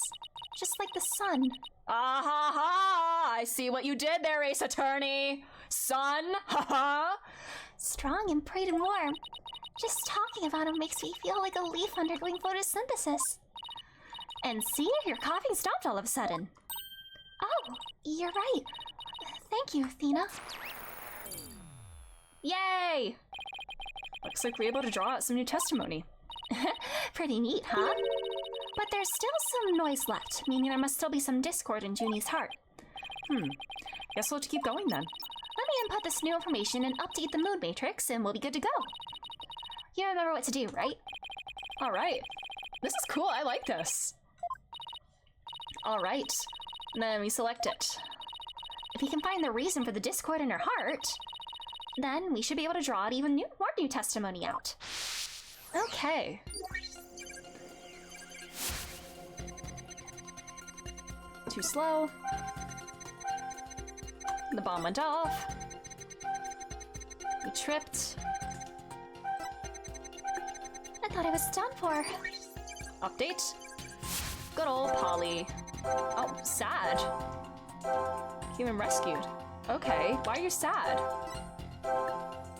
S4: just like the sun.
S1: Ah ha ha! I see what you did there, Ace Attorney! Son! Ha ha!
S4: Strong and bright and warm. Just talking about him makes me feel like a leaf undergoing photosynthesis. And see, your coughing stopped all of a sudden. Oh, you're right. Thank you, Athena.
S1: Yay! Looks like we're able to draw out some new testimony.
S4: Pretty neat, huh? But there's still some noise left, meaning there must still be some discord in Junie's heart.
S1: Guess we'll have to keep going then.
S4: Let me input this new information and update the moon matrix, and we'll be good to go. You remember what to do, right?
S1: Alright. This is cool, I like this. Alright. Then we select it.
S4: If we can find the reason for the discord in her heart, then we should be able to draw out even more new testimony out.
S1: Okay. Too slow. The bomb went off. We tripped.
S4: I thought I was done for.
S1: Update. Good old Polly. Oh, sad. Human rescued. Okay, why are you sad?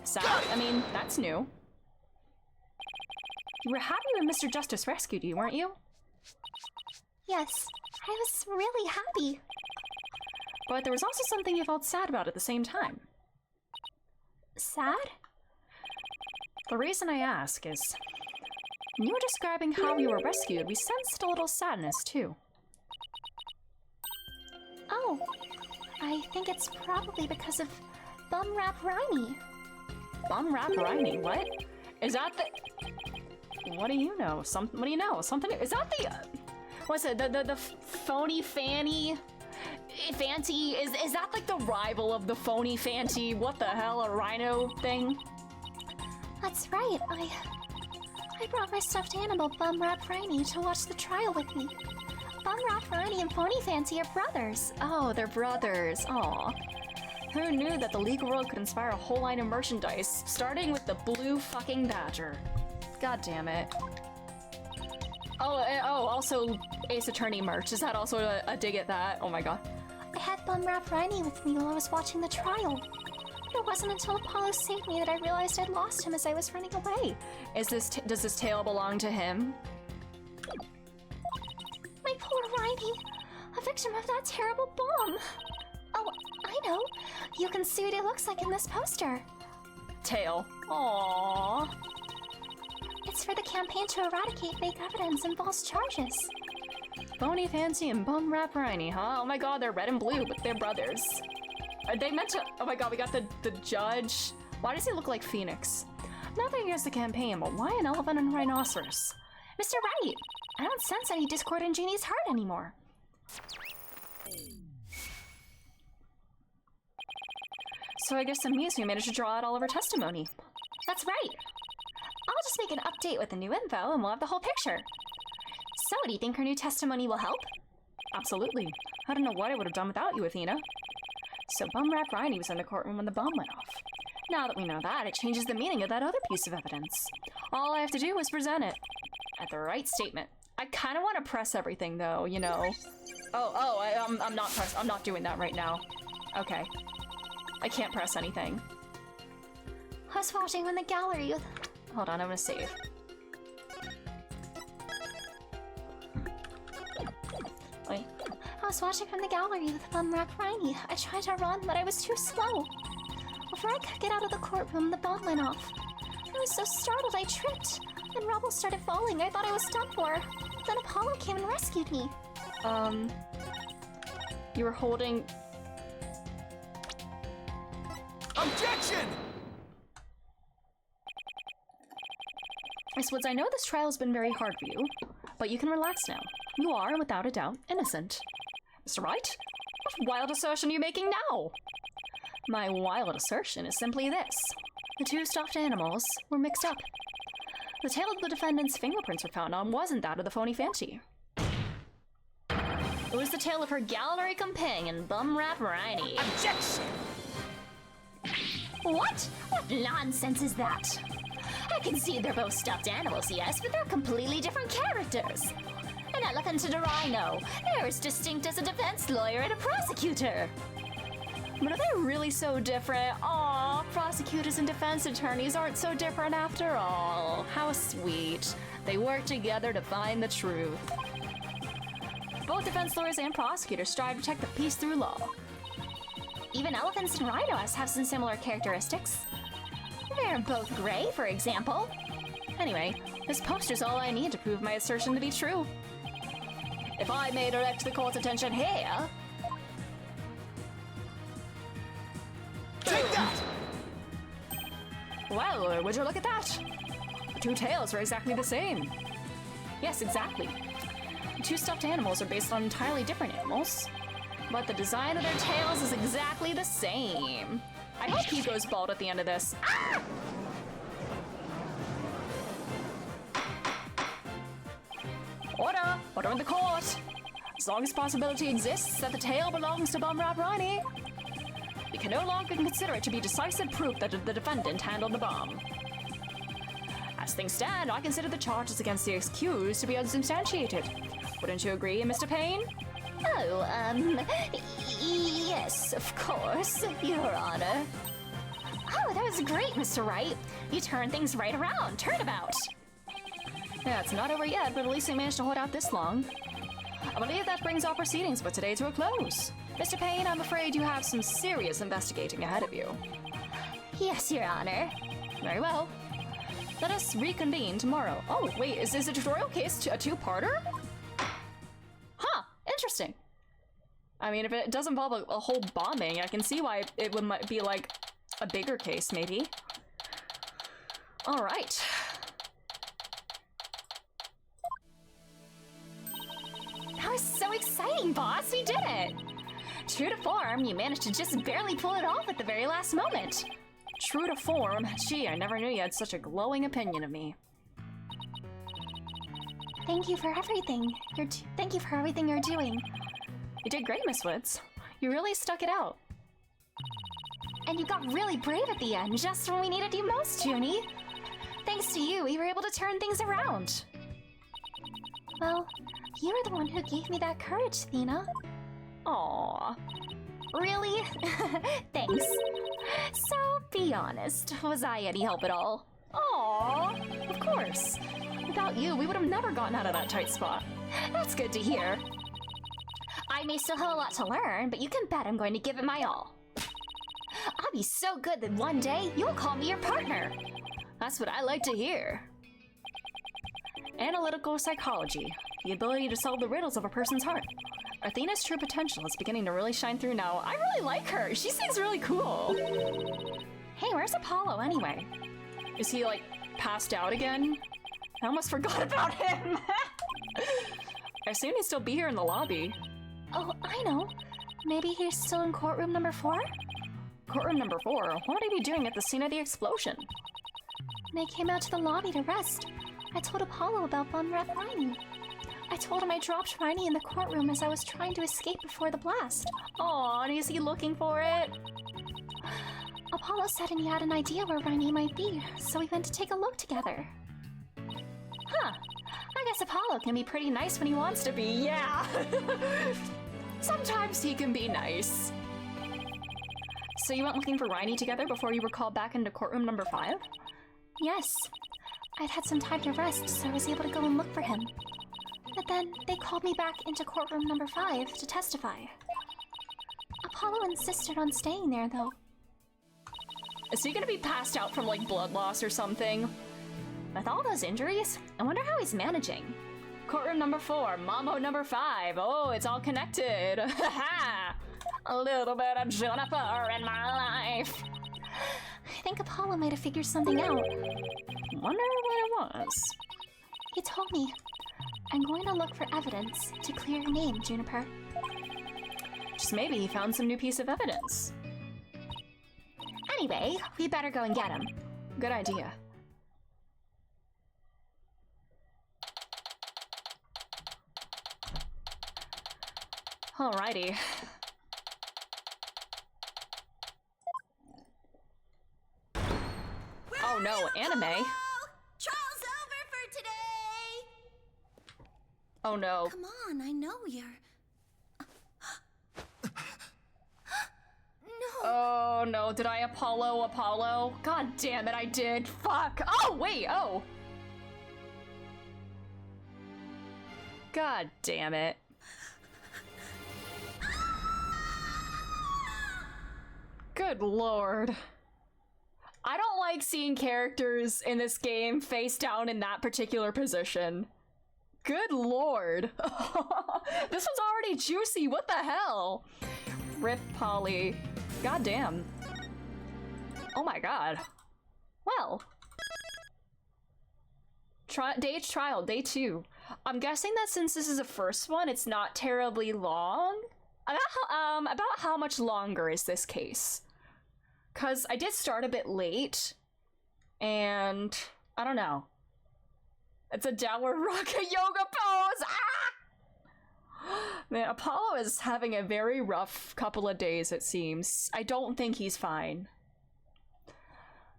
S1: Sad? I mean, that's new. You were happy you and Mr. Justice rescued you, weren't you?
S4: Yes, I was really happy.
S1: But there was also something you felt sad about at the same time.
S4: Sad?
S1: The reason I ask is, when you were describing how you were rescued, we sensed a little sadness too.
S4: Oh, I think it's probably because of Bum Rap Riney.
S1: Bum Rap Riney, what? Is that the... What do you know? What do you know? Something... Is that the... what's it? The phony fanny... Fancy? Is that like the rival of the phony fancy? What the hell? A rhino thing?
S4: That's right, I brought my stuffed animal Bum Rap Riney to watch the trial with me. Bum Rap Riney and Phony Fancy are brothers.
S1: Oh, they're brothers. Aw. Who knew that the legal world could inspire a whole line of merchandise, starting with the blue fucking badger? God damn it. Oh, also Ace Attorney merch. Is that also a dig at that? Oh my god.
S4: I had Bum Rap Riney with me while I was watching the trial. It wasn't until Apollo saved me that I realized I'd lost him as I was running away.
S1: Does this tail belong to him?
S4: My poor Riney, a victim of that terrible bomb. Oh, I know. You can see what he looks like in this poster.
S1: Tail. Aww.
S4: It's for the campaign to eradicate fake evidence and false charges.
S1: Phony Fancy and Bum Rap Riney, huh? Oh my god, they're red and blue, but they're brothers. Are they meant to... Oh my god, we got the judge. Why does he look like Phoenix? Nothing against the campaign, but why an elephant and a rhinoceros?
S4: Mr. Wright, I don't sense any discord in Jeannie's heart anymore.
S1: So I guess the museum managed to draw out all of her testimony.
S4: That's right. I'll just make an update with the new info and we'll have the whole picture. So, do you think her new testimony will help?
S1: Absolutely. I don't know what I would have done without you, Athena. So Bum Rap Riney was in the courtroom when the bomb went off. Now that we know that, it changes the meaning of that other piece of evidence. All I have to do is present it. At the right statement. I kind of want to press everything, though, you know. I'm not doing that right now. Okay. I can't press anything.
S4: I was watching in the gallery with...
S1: Hold on, I'm gonna save. Wait.
S4: I was watching from the gallery with Bum Rap Riney. I tried to run, but I was too slow. Before I could get out of the courtroom, the bomb went off. I was so startled I tripped. Then rubble started falling. I thought I was done for. Then Apollo came and rescued me.
S1: You were holding...
S3: Objection!
S1: Miss Woods, I know this trial has been very hard for you, but you can relax now. You are, without a doubt, innocent. Mr. Wright? What wild assertion are you making now? My wild assertion is simply this. The two stuffed animals were mixed up. The tail of the defendant's fingerprints were found on wasn't that of the phony Fancy. It was the tail of her gallery companion, Bum Rap Riney.
S3: Objection!
S4: What? What nonsense is that? I can see they're both stuffed animals, yes, but they're completely different characters. An elephant and a rhino. They're as distinct as a defense lawyer and a prosecutor.
S1: But are they really so different? Aw, prosecutors and defense attorneys aren't so different after all. How sweet. They work together to find the truth. Both defense lawyers and prosecutors strive to protect the peace through law.
S4: Even elephants and rhinos have some similar characteristics. They're both gray, for example.
S1: Anyway, this poster's all I need to prove my assertion to be true. If I may direct the court's attention here...
S3: Take that!
S1: Well, would you look at that? The two tails are exactly the same. Yes, exactly. The two stuffed animals are based on entirely different animals, but the design of their tails is exactly the same. I hope he goes bald at the end of this. Ah! Order! Order in the court! As long as possibility exists that the tail belongs to Bum Rap Riney, we can no longer consider it to be decisive proof that the defendant handled the bomb. As things stand, I consider the charges against the accused to be unsubstantiated. Wouldn't you agree, Mr. Payne?
S4: Oh, yes, of course, Your Honor. Oh, that was great, Mr. Wright. You turned things right around. Turnabout.
S1: Yeah, it's not over yet, but at least we managed to hold out this long. I believe that brings all proceedings for today to a close. Mr. Payne, I'm afraid you have some serious investigating ahead of you.
S4: Yes, Your Honor.
S1: Very well. Let us reconvene tomorrow. Oh, wait, is this a tutorial case a two-parter? Huh, interesting. I mean, if it does involve a whole bombing, I can see why it might be like a bigger case, maybe. All right.
S4: That was so exciting, boss! We did it! True to form, you managed to just barely pull it off at the very last moment.
S1: True to form. Gee, I never knew you had such a glowing opinion of me.
S2: Thank you for everything. Thank you for everything you're doing.
S1: You did great, Miss Woods. You really stuck it out.
S4: And you got really brave at the end, just when we needed you most, Junie. Thanks to you, we were able to turn things around.
S2: Well, you were the one who gave me that courage, Thena.
S1: Aww.
S4: Really? Thanks. So, be honest, was I any help at all?
S1: Aww. Of course. Without you, we would have never gotten out of that tight spot.
S4: That's good to hear. I may still have a lot to learn, but you can bet I'm going to give it my all. I'll be so good that one day you'll call me your partner.
S1: That's what I like to hear. Analytical psychology. The ability to solve the riddles of a person's heart. Athena's true potential is beginning to really shine through now. I really like her. She seems really cool.
S4: Hey, where's Apollo anyway?
S1: Is he, like, passed out again? I almost forgot about him. I assume he'd still be here in the lobby.
S2: Oh, I know. Maybe he's still in courtroom number 4?
S1: Courtroom number 4? What would he be doing at the scene of the explosion?
S2: When I came out to the lobby to rest, I told Apollo about Von Rep Riney. I told him I dropped Riney in the courtroom as I was trying to escape before the blast.
S1: Aw, and is he looking for it?
S2: Apollo said he had an idea where Riney might be, so we went to take a look together.
S4: Huh. I guess Apollo can be pretty nice when he wants to be.
S1: Yeah. Sometimes he can be nice. So you went looking for Riney together before you were called back into courtroom number 5?
S2: Yes. I'd had some time to rest, so I was able to go and look for him. But then they called me back into courtroom number 5 to testify. Apollo insisted on staying there, though.
S1: Is he gonna be passed out from, like, blood loss or something?
S4: With all those injuries, I wonder how he's managing.
S1: Courtroom number 4, Mamo number 5. Oh, it's all connected. Ha! A little bit of Jennifer in my life.
S2: I think Apollo might have figured something out.
S1: Wonder what it was.
S2: He told me, I'm going to look for evidence to clear your name, Juniper.
S1: Just maybe he found some new piece of evidence.
S4: Anyway, we better go and get him.
S1: Good idea. Alrighty. Oh no, anime.
S6: Trial's over for today.
S1: Oh no.
S6: Come on, I know you're. No.
S1: Oh no, did I Apollo? God damn it, I did. Fuck. Oh, wait, oh. God damn it. Good lord. I don't like seeing characters in this game face down in that particular position. Good lord. This was already juicy, what the hell? Rip Polly. God damn. Oh my god. Well. Day's trial, day 2. I'm guessing that since this is the first one, it's not terribly long. About how much longer is this case? Cause I did start a bit late, and I don't know. It's a downward rocket yoga pose. Ah! Man, Apollo is having a very rough couple of days, it seems. I don't think he's fine.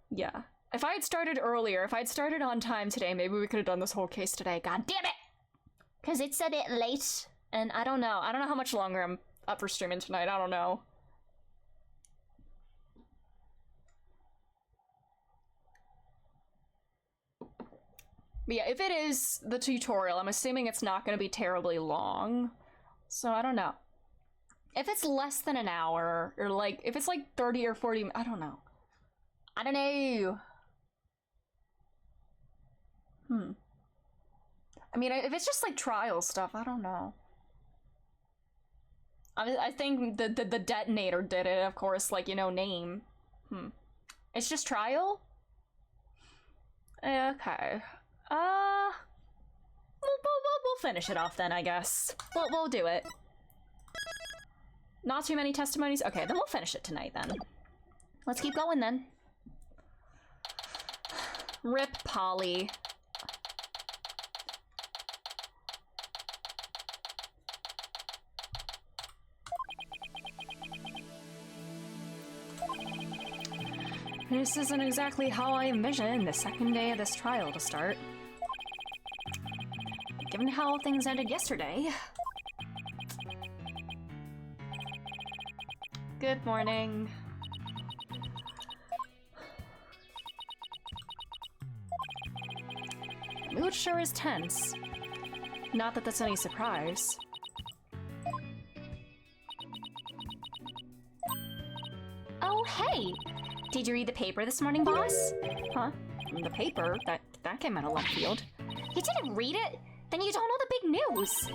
S1: Yeah. If I had started earlier, if I'd started on time today, maybe we could have done this whole case today. God damn it!
S4: Cause it's a bit late.
S1: And I don't know how much longer I'm up for streaming tonight. I don't know. But yeah, if it is the tutorial, I'm assuming it's not going to be terribly long. So I don't know. If it's less than an hour, or like, if it's like 30 or 40, I don't know. I don't know. I mean, if it's just like trial stuff, I don't know. I think the detonator did it, of course, like, you know, name. It's just trial? Okay. We'll finish it off then, I guess. We'll do it. Not too many testimonies? Okay, then we'll finish it tonight then. Let's keep going then. Rip Polly. This isn't exactly how I envisioned the second day of this trial to start. Given how things ended yesterday. Good morning. The mood sure is tense. Not that that's any surprise.
S2: Oh, hey! Did you read the paper this morning, boss?
S1: Huh? The paper? That came out of left field.
S2: You didn't read it? Then you don't know the big news.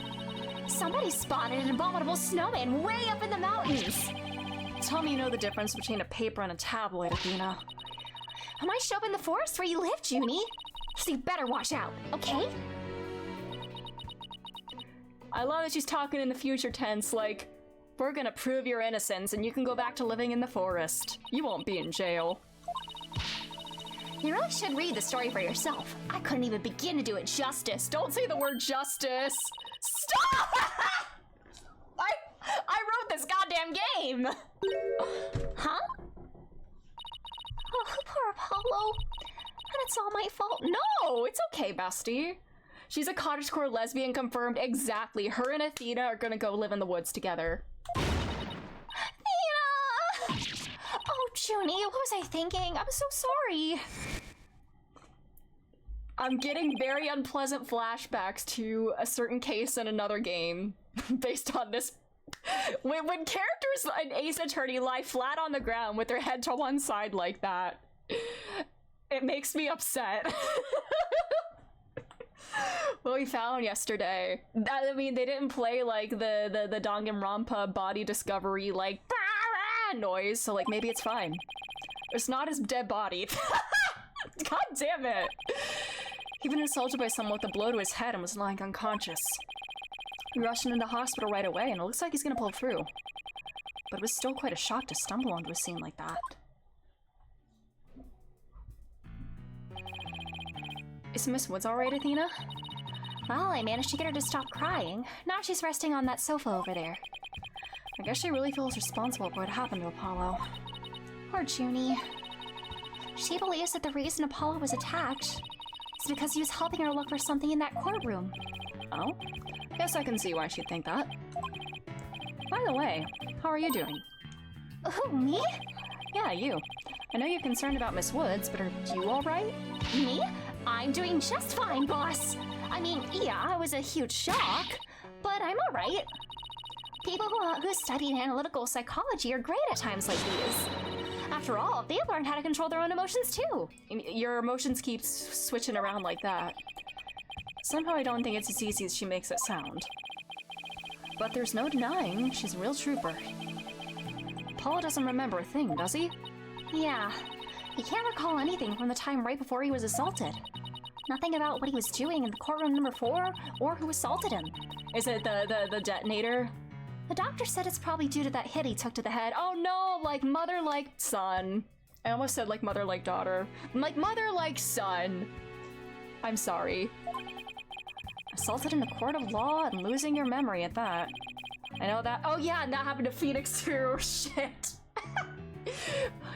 S2: Somebody spotted an abominable snowman way up in the mountains.
S1: Tell me you know the difference between a paper and a tabloid, Athena.
S2: I might show up in the forest where you live, Junie. So you better watch out, okay?
S1: I love that she's talking in the future tense, like, we're gonna prove your innocence and you can go back to living in the forest. You won't be in jail.
S2: You really should read the story for yourself. I couldn't even begin to do it justice.
S1: Don't say the word justice. Stop! I wrote this goddamn game.
S2: Huh? Oh, poor Apollo. And it's all my fault.
S1: No, it's okay, bestie. She's a cottagecore lesbian confirmed. Exactly. Her and Athena are gonna go live in the woods together.
S2: Oh, Junie, what was I thinking? I'm so sorry.
S1: I'm getting very unpleasant flashbacks to a certain case in another game based on this. When characters in Ace Attorney lie flat on the ground with their head to one side like that, it makes me upset. What we found yesterday. I mean, they didn't play like the Danganronpa body discovery like noise, so like maybe it's fine. It's not his dead body. God damn it. He'd been assaulted by someone with a blow to his head and was lying unconscious. We rushed him into the hospital right away, and it looks like he's gonna pull through. But it was still quite a shock to stumble onto a scene like that. Is Miss Woods alright, Athena?
S2: Well, I managed to get her to stop crying. Now she's resting on that sofa over there.
S1: I guess she really feels responsible for what happened to Apollo.
S2: Poor Junie. She believes that the reason Apollo was attacked is because he was helping her look for something in that courtroom.
S1: Oh? Guess I can see why she'd think that. By the way, how are you doing?
S2: Who, me?
S1: Yeah, you. I know you're concerned about Miss Woods, but are you alright?
S2: Me? I'm doing just fine, boss. I mean, yeah, it was a huge shock, but I'm alright. People who study analytical psychology are great at times like these. After all, they've learned how to control their own emotions too.
S1: Your emotions keep switching around like that. Somehow I don't think it's as easy as she makes it sound. But there's no denying she's a real trooper. Paul doesn't remember a thing, does he?
S2: Yeah, he can't recall anything from the time right before he was assaulted. Nothing about what he was doing in courtroom number 4 or who assaulted him.
S1: Is it the detonator?
S2: The doctor said it's probably due to that hit he took to the head.
S1: Oh no, like mother like son. I almost said like mother like daughter. Like mother like son. I'm sorry. Assaulted in a court of law and losing your memory at that. I know that. Oh yeah, and that happened to Phoenix too. Shit.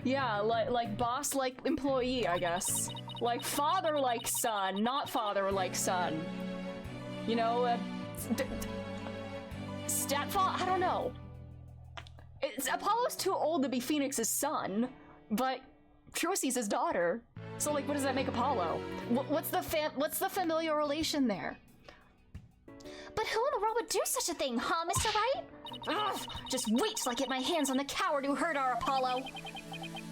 S1: Yeah, like boss like employee, I guess. Like father like son, not father like son. You know, stepfather? I don't know. Apollo's too old to be Phoenix's son, but Trucy's his daughter. So, like, what does that make Apollo? What's the familial relation there?
S4: But who in the world would do such a thing, huh, Mr. Wright? Ugh, just wait till I get my hands on the coward who hurt our Apollo.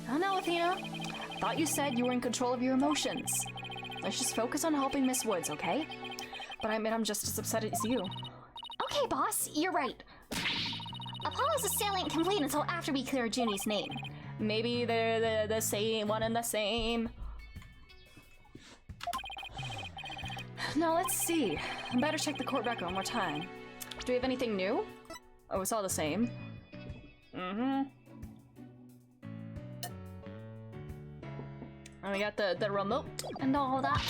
S1: I don't know, Athena. Thought you said you were in control of your emotions. Let's just focus on helping Miss Woods, okay? But I admit I'm just as upset as you.
S4: Okay, boss, you're right. Apollo's assailant ain't complete until after we clear Junie's name.
S1: Maybe they're the same, one and the same. Now let's see. I better check the court record one more time. Do we have anything new? Oh, it's all the same. Mm-hmm. And we got the remote and all that.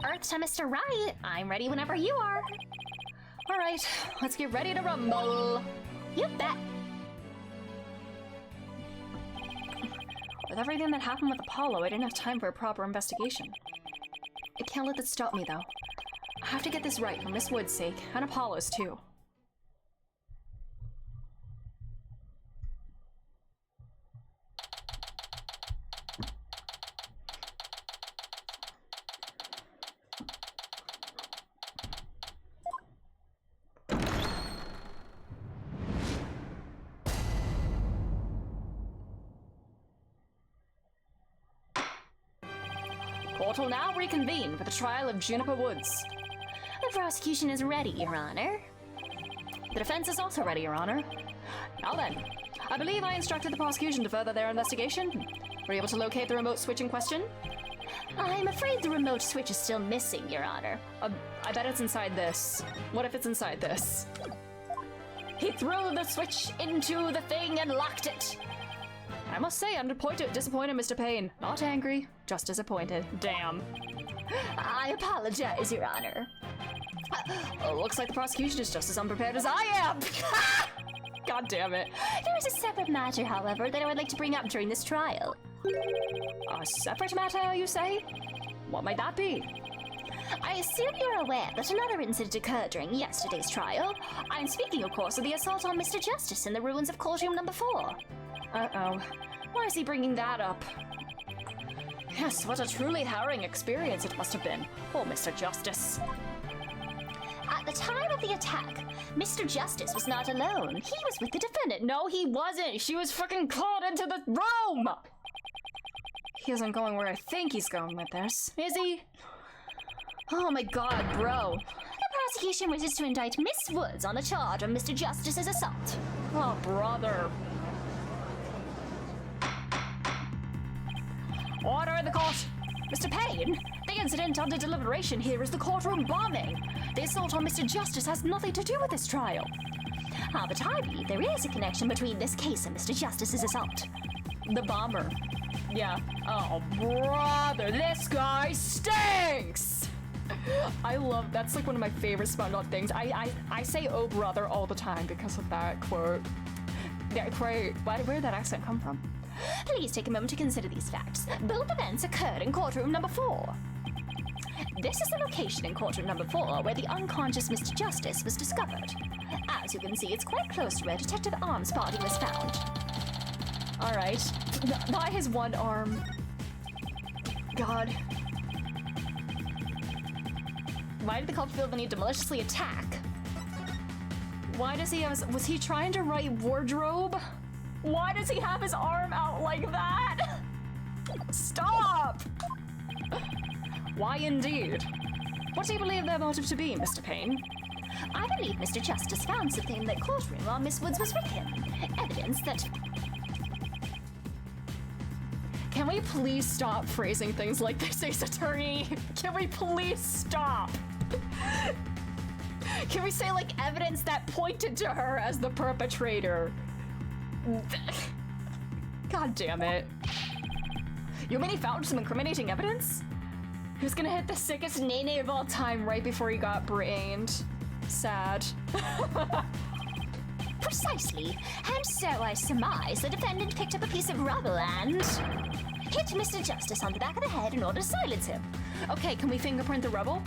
S4: Earth to Mr. Wright. I'm ready whenever you are.
S1: All right, let's get ready to rumble.
S4: You bet.
S1: With everything that happened with Apollo, I didn't have time for a proper investigation. I can't let that stop me, though. I have to get this right for Miss Wood's sake, and Apollo's too. Court will now reconvene for the trial of Juniper Woods.
S4: The prosecution is ready, Your Honor.
S1: The defense is also ready, Your Honor. Now then, I believe I instructed the prosecution to further their investigation. Were you able to locate the remote switch in question?
S4: I'm afraid the remote switch is still missing, Your Honor.
S1: I bet it's inside this. What if it's inside this? He threw the switch into the thing and locked it. I must say, I'm disappointed, Mr. Payne. Not angry, just disappointed. Damn.
S4: I apologize, Your Honor.
S1: Looks like the prosecution is just as unprepared as I am. God damn it.
S4: There is a separate matter, however, that I would like to bring up during this trial.
S1: A separate matter, you say? What might that be?
S4: I assume you're aware that another incident occurred during yesterday's trial. I'm speaking, of course, of the assault on Mr. Justice in the ruins of courtroom number 4.
S1: Uh-oh. Why is he bringing that up? Yes, what a truly harrowing experience it must have been. Poor Mr. Justice.
S4: At the time of the attack, Mr. Justice was not alone. He was with the defendant.
S1: No, he wasn't. She was fucking called into the room. He isn't going where I think he's going with this, is he? Oh my god, bro.
S4: The prosecution wishes to indict Miss Woods on the charge of Mr. Justice's assault.
S1: Oh, brother. Order in the court! Mr. Payne, the incident under deliberation here is the courtroom bombing. The assault on Mr. Justice has nothing to do with this trial.
S4: But I believe there is a connection between this case and Mr. Justice's assault.
S1: The bomber. Yeah. Oh, brother, this guy stinks! I love, that's like one of my favorite SpongeBob things. I say oh brother all the time because of that quote. That quote, where did that accent come from?
S4: Please take a moment to consider these facts. Both events occurred in courtroom number 4. This is the location in courtroom number 4 where the unconscious Mr. Justice was discovered. As you can see, it's quite close to where Detective Arm's body was found.
S1: Alright. By his one arm. God. Why did the cop feel the need to maliciously attack? Why does he have was he trying to write wardrobe? Why does he have his arm out like that? Stop! Why indeed? What do you believe their motive to be, Mr. Payne?
S4: I believe Mr. Justice found something in the courtroom while Miss Woods was with him. Evidence that...
S1: Can we please stop phrasing things like this, Ace Attorney? Can we please stop? Can we say, like, evidence that pointed to her as the perpetrator? God damn it. You mean he found some incriminating evidence? He was gonna hit the sickest nene of all time right before he got brained. Sad.
S4: Precisely. And so I surmise the defendant picked up a piece of rubble and... hit Mr. Justice on the back of the head in order to silence him.
S1: Okay, can we fingerprint the rubble?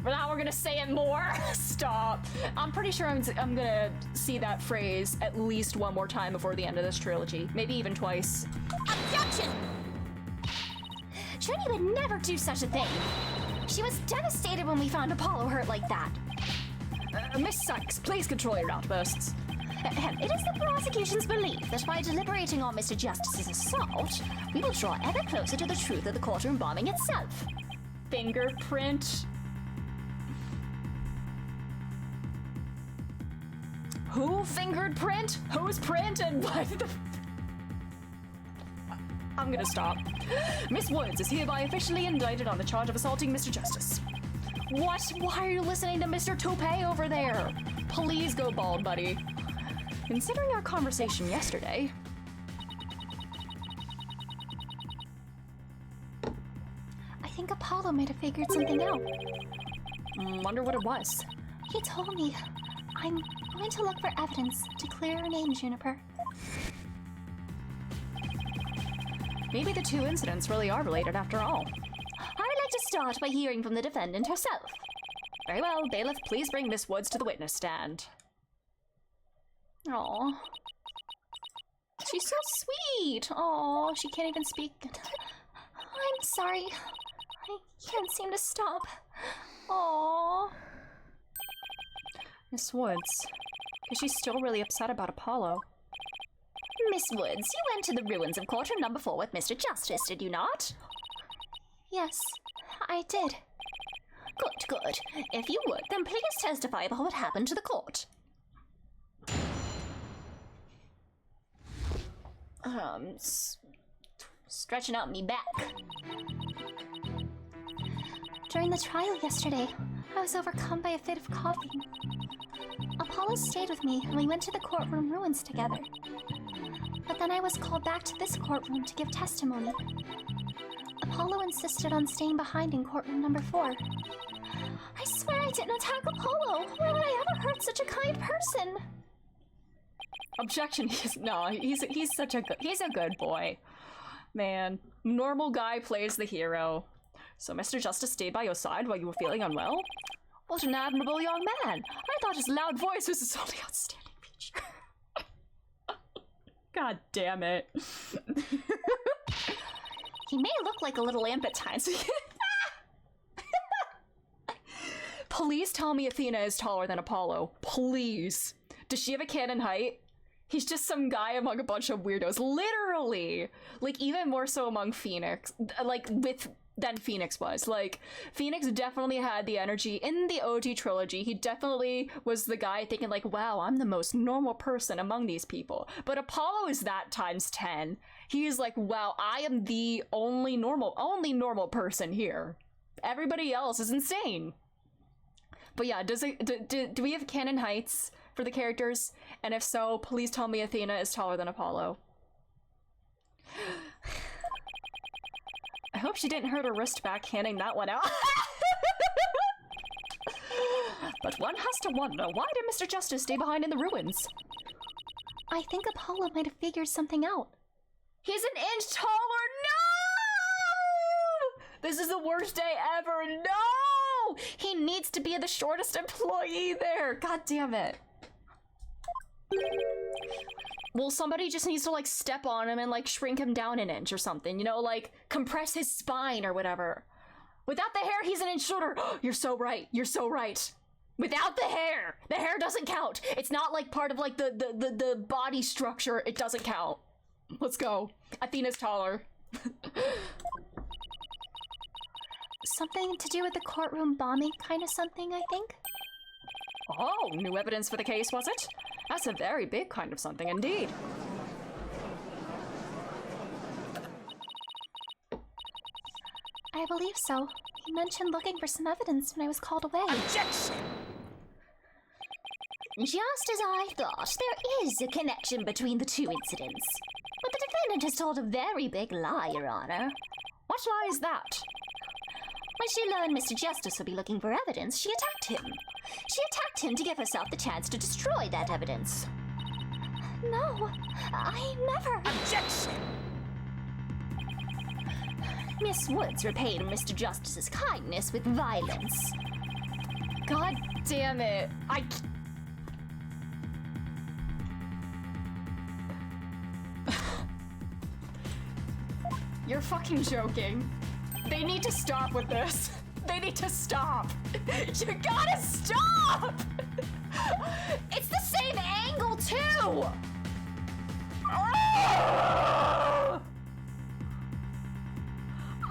S1: But now we're gonna say it more? Stop. I'm pretty sure I'm gonna see that phrase at least one more time before the end of this trilogy. Maybe even twice.
S6: Objection!
S4: Trinity would never do such a thing. She was devastated when we found Apollo hurt like that.
S1: Miss Sykes, please control your outbursts.
S4: It is the prosecution's belief that by deliberating on Mr. Justice's assault, we will draw ever closer to the truth of the courtroom bombing itself.
S1: Fingerprint. Who fingered print? Whose print? And what the... I'm gonna stop. Miss Woods is hereby officially indicted on the charge of assaulting Mr. Justice. What? Why are you listening to Mr. Toupee over there? Please go bald, buddy. Considering our conversation yesterday...
S2: I think Apollo might have figured something out.
S1: Wonder what it was.
S2: He told me, I'm going to look for evidence to clear her name, Juniper.
S1: Maybe the two incidents really are related after all.
S4: I'd like to start by hearing from the defendant herself.
S1: Very well, bailiff, please bring Miss Woods to the witness stand.
S2: Aw. She's so sweet. Aw, she can't even speak. I'm sorry. I can't seem to stop. Aw.
S1: Miss Woods, is she still really upset about Apollo?
S4: Miss Woods, you went to the ruins of courtroom number 4 with Mr. Justice, did you not?
S2: Yes, I did.
S4: Good, good. If you would, then please testify about what happened to the court. Stretching out me back.
S2: During the trial yesterday, I was overcome by a fit of coughing. Apollo stayed with me and we went to the courtroom ruins together. But then I was called back to this courtroom to give testimony. Apollo insisted on staying behind in courtroom number 4. I swear I didn't attack Apollo! Why would I ever hurt such a kind person?
S1: Objection. He's a good boy. Man, normal guy plays the hero. So Mr. Justice stayed by your side while you were feeling unwell? What an admirable young man. I thought his loud voice was his only outstanding feature. God damn it.
S4: He may look like a little imp at times.
S1: Please tell me Athena is taller than Apollo. Please. Does she have a canon height? He's just some guy among a bunch of weirdos. Literally. Like, even more so among Phoenix. Than Phoenix was. Like, Phoenix definitely had the energy in the OG trilogy. He definitely was the guy thinking like, wow, I'm the most normal person among these people. But Apollo is that times 10. He's like, wow, I am the only normal person here. Everybody else is insane. But yeah, do we have canon heights for the characters? And if so, please tell me Athena is taller than Apollo. I hope she didn't hurt her wrist backhanding that one out. But one has to wonder, why did Mr. Justice stay behind in the ruins?
S2: I think Apollo might have figured something out.
S1: He's an inch taller! No! This is the worst day ever! No! He needs to be the shortest employee there! God damn it. Well, somebody just needs to, like, step on him and, like, shrink him down an inch or something, you know, like, compress his spine or whatever. Without the hair, he's an inch shorter. You're so right. You're so right. Without the hair doesn't count. It's not, like, part of, like, the body structure. It doesn't count. Let's go. Athena's taller.
S2: Something to do with the courtroom bombing kind of something, I think?
S1: Oh, new evidence for the case, was it? That's a very big kind of something indeed.
S2: I believe so. He mentioned looking for some evidence when I was called away.
S3: Objection!
S4: Just as I thought, there is a connection between the two incidents. But the defendant has told a very big lie, Your Honor.
S1: What lie is that?
S4: When she learned Mr. Justice would be looking for evidence, she attacked him. She attacked him to give herself the chance to destroy that evidence.
S2: No, I never.
S3: Objection!
S4: Miss Woods repaid Mr. Justice's kindness with violence.
S1: God damn it. You're fucking joking. They need to stop with this. They need to stop. You gotta stop! It's the same angle, too! Oh!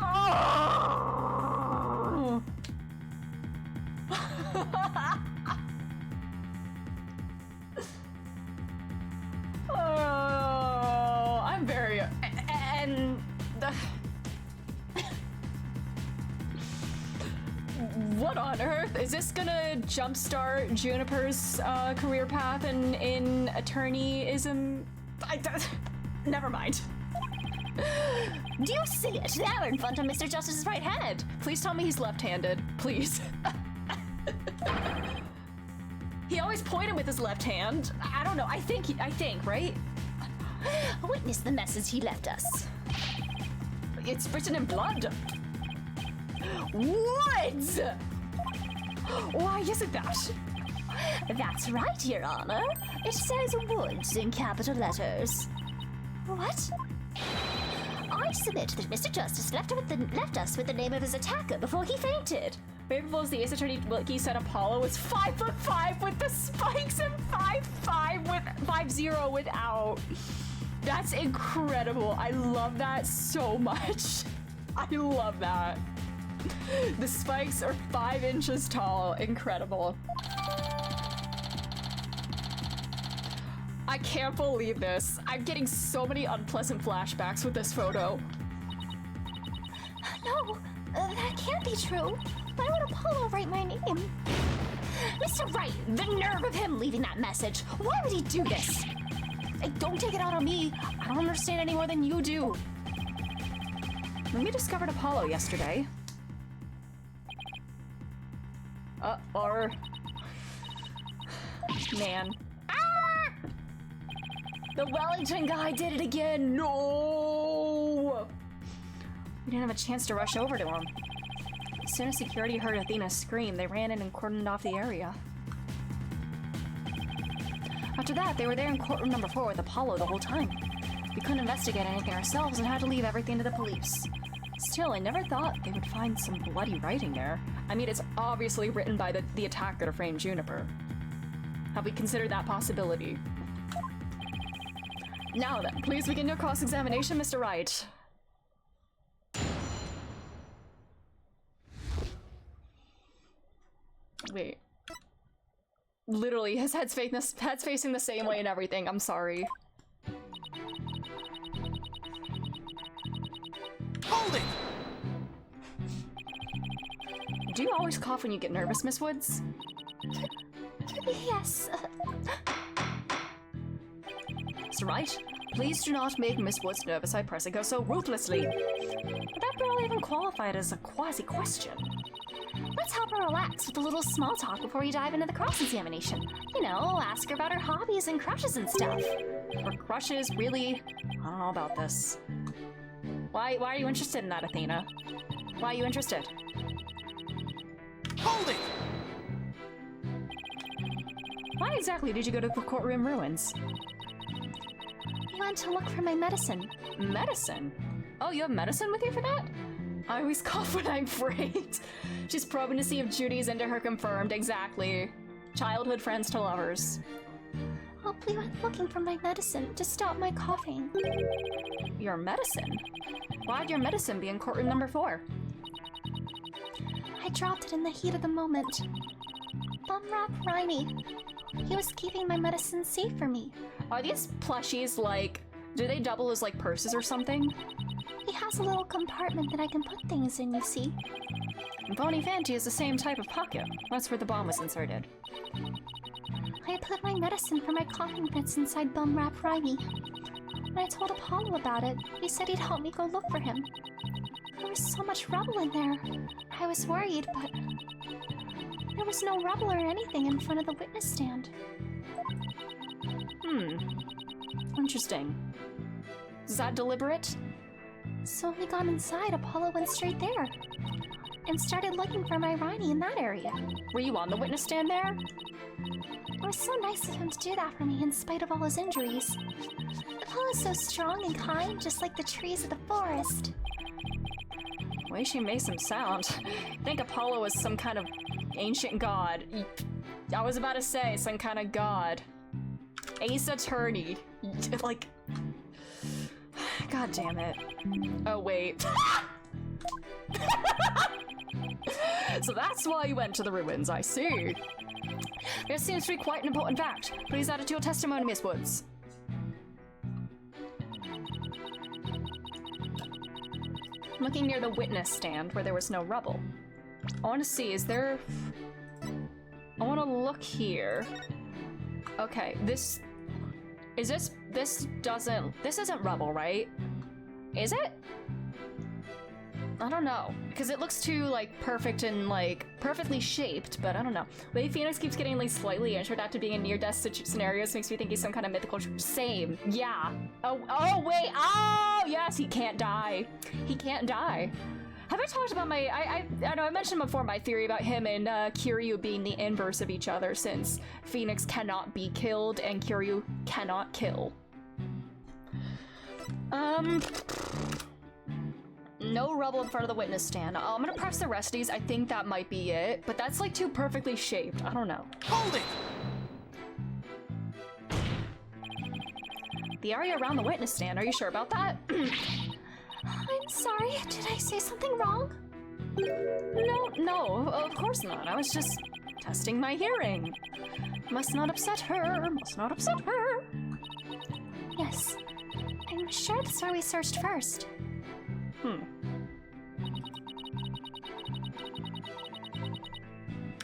S1: Oh! Oh, I'm very... And... What on earth? Is this gonna jumpstart Juniper's career path in attorneyism? Never mind.
S4: Do you see it? There in front of Mr. Justice's right hand.
S1: Please tell me he's left-handed, please. He always pointed with his left hand. I don't know. I think, right?
S4: Witness the message he left us.
S1: It's written in blood. Woods! Why isn't that?
S4: That's right, Your Honor. It says Woods in capital letters. What? I submit that Mr. Justice left us with the name of his attacker before he fainted.
S1: Favorable as the Ace Attorney Wilkie said Apollo was 5'5" with the spikes and 5'5" with 5'0" without. That's incredible. I love that so much. I love that. The spikes are 5 inches tall. Incredible. I can't believe this. I'm getting so many unpleasant flashbacks with this photo.
S4: No, that can't be true. Why would Apollo write my name? Mr. Wright, the nerve of him leaving that message. Why would he do this?
S1: Hey, don't take it out on me. I don't understand any more than you do. When we discovered Apollo yesterday... or... Man. Ah! The Wellington guy did it again! No! We didn't have a chance to rush over to him. As soon as security heard Athena scream, they ran in and cordoned off the area. After that, they were there in courtroom number 4 with Apollo the whole time. We couldn't investigate anything ourselves and had to leave everything to the police. Still, I never thought they would find some bloody writing there. I mean, it's obviously written by the attacker to frame Juniper. Have we considered that possibility? Now then, please begin your cross-examination, Mr. Wright. Wait. Literally, his head's facing the same way and everything. I'm sorry.
S3: Hold it!
S1: Do you always cough when you get nervous, Miss Woods?
S4: Yes.
S1: Mr. Wright, please do not make Miss Woods nervous by pressing her so ruthlessly. But that barely even qualified as a quasi-question.
S4: Let's help her relax with a little small talk before we dive into the cross-examination. You know, ask her about her hobbies and crushes and stuff.
S1: Her crushes, really? I don't know about this. Why are you interested in that, Athena? Why are you interested?
S3: Hold it!
S1: Why exactly did you go to the courtroom ruins?
S4: I went to look for my medicine.
S1: Medicine? Oh, you have medicine with you for that? I always cough when I'm afraid. She's probing to see if Judy's into her confirmed. Exactly. Childhood friends to lovers.
S4: Oh, we went looking for my medicine to stop my coughing.
S1: Your medicine? Why'd your medicine be in courtroom number 4?
S4: I dropped it in the heat of the moment. Bumrap Riney. He was keeping my medicine safe for me.
S1: Are these plushies like... do they double as like purses or something?
S4: He has a little compartment that I can put things in, you see.
S1: And Pony Fanty is the same type of pocket. That's where the bomb was inserted.
S4: I put my medicine for my coughing fits inside Bumrap Riney. When I told Apollo about it, he said he'd help me go look for him. There was so much rubble in there. I was worried, but there was no rubble or anything in front of the witness stand.
S1: Interesting. Is that deliberate?
S4: So when we got inside, Apollo went straight there and started looking for my Riney in that area.
S1: Were you on the witness stand there?
S4: It was so nice of him to do that for me in spite of all his injuries. Apollo's so strong and kind, just like the trees of the forest.
S1: The way she makes him sound. I think Apollo is some kind of ancient god. I was about to say some kind of god. Ace Attorney. Like... God damn it. Oh, wait. So that's why you went to the ruins, I see. This seems to be quite an important fact. Please add it to your testimony, Miss Woods. I'm looking near the witness stand where there was no rubble. I want to see, is there... I want to look here. Okay, this... Is this... This doesn't... This isn't rubble, right? Is it? I don't know, because it looks too, like, perfect and, like, perfectly shaped, but I don't know. The way Phoenix keeps getting, like, slightly injured after being in near-death scenarios makes me think he's some kind of mythical... Same. Yeah. Oh, wait. Oh, yes, he can't die. He can't die. Have I talked about my... I know I mentioned before my theory about him and Kiryu being the inverse of each other, since Phoenix cannot be killed and Kiryu cannot kill. No rubble in front of the witness stand. I'm gonna press the rest of these. I think that might be it, but that's like too perfectly shaped. I don't know.
S3: Hold it!
S1: The area around the witness stand, are you sure about that?
S2: I'm sorry, did I say something wrong?
S1: No, of course not. I was just testing my hearing. Must not upset her, must not upset her.
S2: Yes, I'm sure that's where we searched first.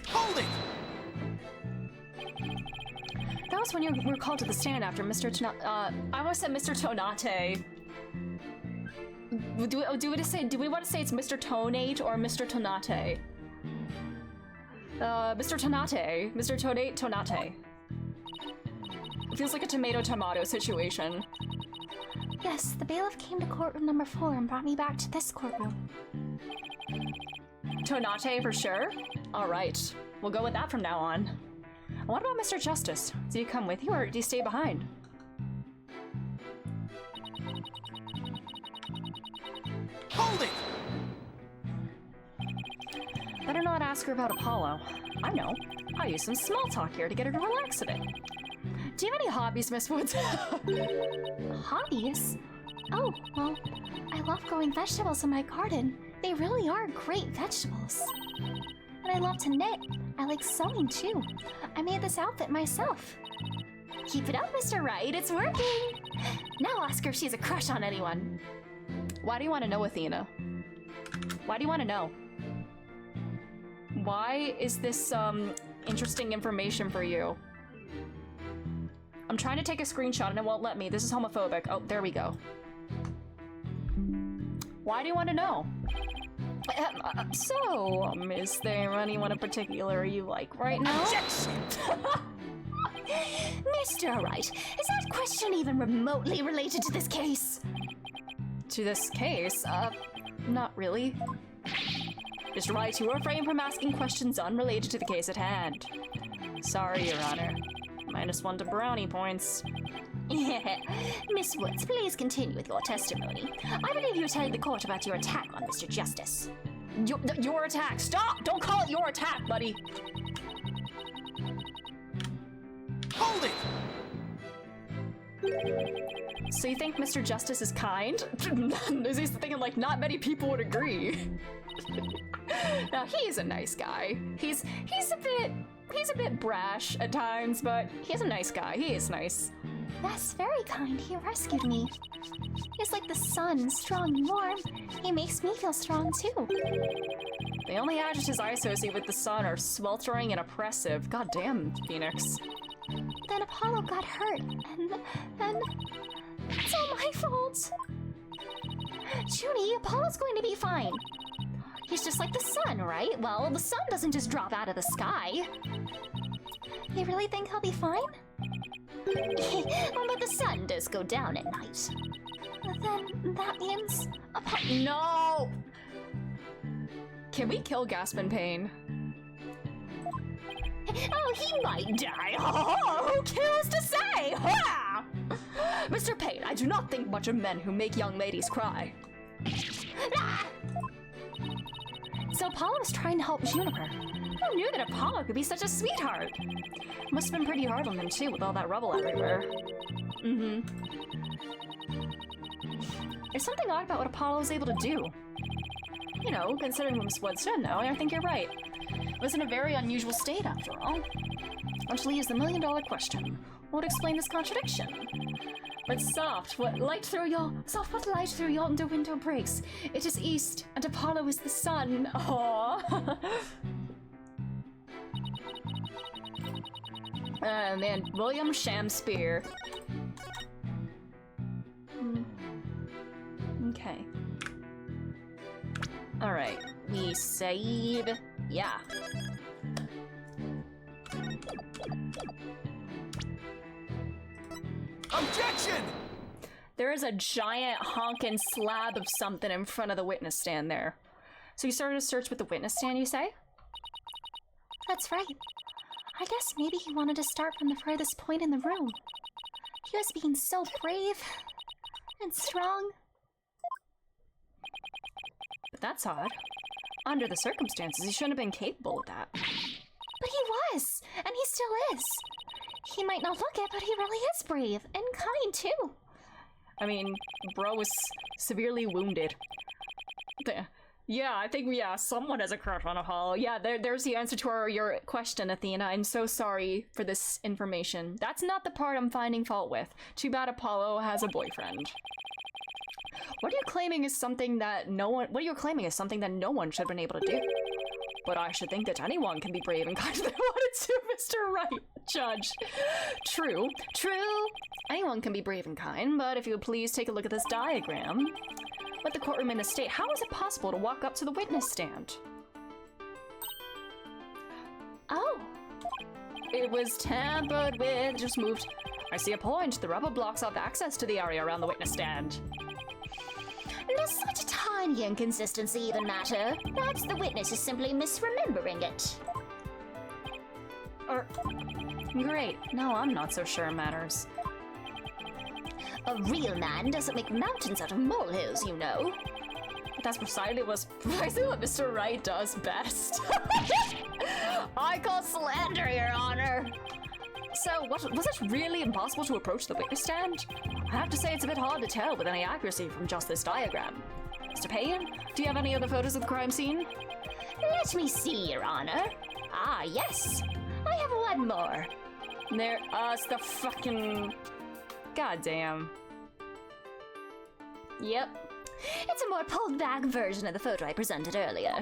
S3: Hold it!
S1: That was when you were called to the stand after Mr. I almost said Mr. Tonate. Do we want to say it's Mr. Tonate or Mr. Tonate? Mr. Tonate. Mr. Tonate. It feels like a tomato situation.
S2: Yes, the bailiff came to courtroom number 4 and brought me back to this courtroom.
S1: Tonate for sure? Alright, we'll go with that from now on. What about Mr. Justice? Do you come with you or do you stay behind?
S3: Hold it!
S1: Better not ask her about Apollo. I know. I'll use some small talk here to get her to relax a bit. Do you have any hobbies, Miss Woods?
S2: Hobbies? Oh, well, I love growing vegetables in my garden. They really are great vegetables. And I love to knit. I like sewing too. I made this outfit myself.
S4: Keep it up, Mr. Wright. It's working. Now ask her if she has a crush on anyone.
S1: Why do you want to know, Athena? Why do you want to know? Why is this, interesting information for you? I'm trying to take a screenshot and it won't let me. This is homophobic. Oh, there we go. Why do you want to know? Is there anyone in particular you like right now?
S4: Mr. Wright, is that question even remotely related to this case?
S1: To this case? Not really. Mr. Wright, you refrain from asking questions unrelated to the case at hand. Sorry, Your Honor. -1 to brownie points.
S4: Miss Woods, please continue with your testimony. I believe you told the court about your attack on Mr. Justice.
S1: Your attack! Stop! Don't call it your attack, buddy!
S3: Hold it!
S1: So you think Mr. Justice is kind? Is he thinking like not many people would agree? Now he's a nice guy. He's a bit brash at times, but he's a nice guy. He is nice.
S2: That's very kind. He rescued me. He's like the sun, strong and warm. He makes me feel strong too.
S1: The only adjectives I associate with the sun are sweltering and oppressive. God damn, Phoenix.
S2: Then Apollo got hurt, and it's all my fault.
S4: Judy, Apollo's going to be fine. He's just like the sun, right? Well, the sun doesn't just drop out of the sky.
S2: You really think he'll be fine?
S4: But the sun does go down at night.
S2: Then that means...
S1: No! Can we kill Gaspin Payne?
S4: Oh, he might die. Oh, who cares to say? Ha!
S1: Mr. Payne, I do not think much of men who make young ladies cry.
S4: Ah!
S2: So Apollo was trying to help Juniper.
S1: Who knew that Apollo could be such a sweetheart?
S2: Must have been pretty hard on him too, with all that rubble everywhere.
S1: There's something odd about what Apollo was able to do. You know, considering what Miss Wood said now, I think you're right. It was in a very unusual state, after all. Which leaves the million-dollar question. What would explain this contradiction? But soft, what light through your window breaks. It is east, and Apollo is the sun. Aww. Man, William Shakespeare. Okay. Alright, we save. Yeah.
S3: Objection!
S1: There is a giant honkin' slab of something in front of the witness stand there. So you started a search with the witness stand, you say?
S2: That's right. I guess maybe he wanted to start from the furthest point in the room. He was being so brave and strong.
S1: But that's odd. Under the circumstances, he shouldn't have been capable of that.
S2: But he was, and he still is. He might not look it, but he really is brave and kind too.
S1: I mean, bro was severely wounded. Yeah, I think, someone has a crush on Apollo. Yeah, there's the answer to your question, Athena. I'm so sorry for this information. That's not the part I'm finding fault with. Too bad Apollo has a boyfriend. What you're claiming is something that no one should have been able to do. But I should think that anyone can be brave and kind if they wanted to, Mr. Right, Judge. True. Anyone can be brave and kind, but if you would please take a look at this diagram. With the courtroom in the state, how is it possible to walk up to the witness stand?
S2: Oh.
S1: It was tampered with, just moved. I see a point. The rubble blocks off access to the area around the witness stand.
S4: Does such a tiny inconsistency even matter? Perhaps the witness is simply misremembering it.
S1: Great. No, I'm not so sure it matters.
S4: A real man doesn't make mountains out of molehills, you know.
S1: But that's precisely what Mr. Wright does best. I call slander, Your Honor. So, was it really impossible to approach the witness stand? I have to say it's a bit hard to tell with any accuracy from just this diagram. Mr. Payne, do you have any other photos of the crime scene?
S4: Let me see, Your Honor. Ah, yes. I have one more.
S1: It's the fucking... Goddamn. Yep.
S4: It's a more pulled back version of the photo I presented earlier.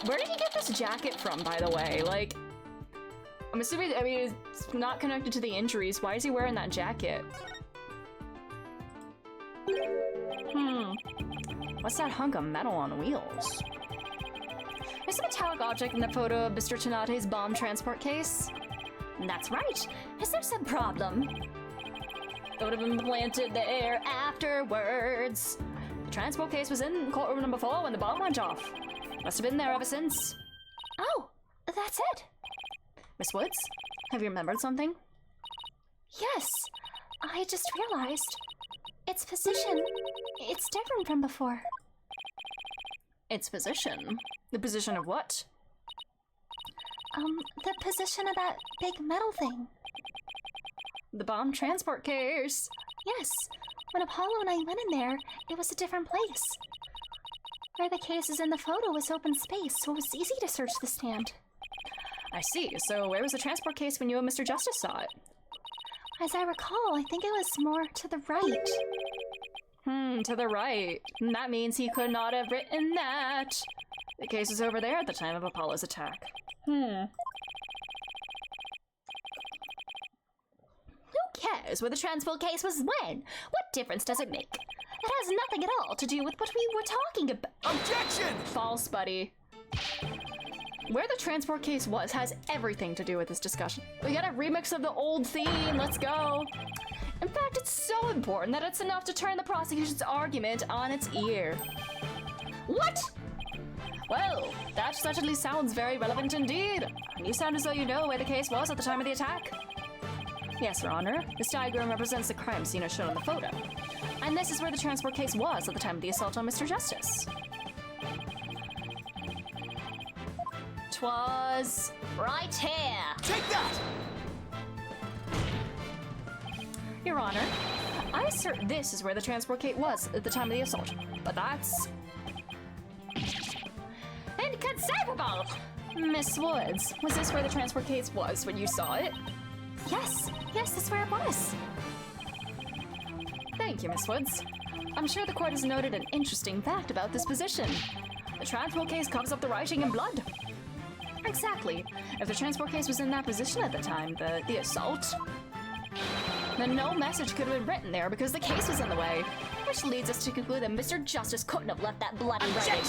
S1: Where did he get this jacket from, by the way? Like, I'm assuming, it's not connected to the injuries. Why is he wearing that jacket? What's that hunk of metal on wheels? There's a metallic object in the photo of Mr. Tanate's bomb transport case.
S4: That's right. Is there some problem?
S1: It would have been planted there afterwards. The transport case was in courtroom number 4 when the bomb went off. Must have been there ever since.
S2: Oh, that's it.
S1: Miss Woods, have you remembered something?
S2: Yes, I just realized. Its position, it's different from before.
S1: Its position? The position of what?
S2: The position of that big metal thing.
S1: The bomb transport case.
S2: Yes, when Apollo and I went in there, it was a different place. Where the case is in the photo was open space, so it was easy to search the stand.
S1: I see. So where was the transport case when you and Mr. Justice saw it?
S2: As I recall, I think it was more to the right.
S1: To the right. And that means he could not have written that. The case was over there at the time of Apollo's attack.
S4: Who cares where the transport case was when? What difference does it make? It has nothing at all to do with what we were talking about.
S3: Objection!
S1: False, buddy. Where the transport case was has everything to do with this discussion. We got a remix of the old theme, let's go. In fact, it's so important that it's enough to turn the prosecution's argument on its ear.
S4: What?
S1: Well, that certainly sounds very relevant indeed. You sound as though you know where the case was at the time of the attack. Yes, Your Honor. This diagram represents the crime scene as shown in the photo. And this is where the transport case was at the time of the assault on Mr. Justice.
S4: was right here.
S3: Take that!
S1: Your Honor, I assert this is where the transport gate was at the time of the assault, but that's
S4: inconceivable.
S1: Miss Woods. Was this where the transport case was when you saw it?
S2: Yes, that's where it was.
S1: Thank you, Miss Woods. I'm sure the court has noted an interesting fact about this position. The transport case covers up the writing in blood. Exactly. If the transport case was in that position at the time, the assault, then no message could have been written there because the case was in the way.
S4: Which leads us to conclude that Mr. Justice couldn't have left that bloody writing.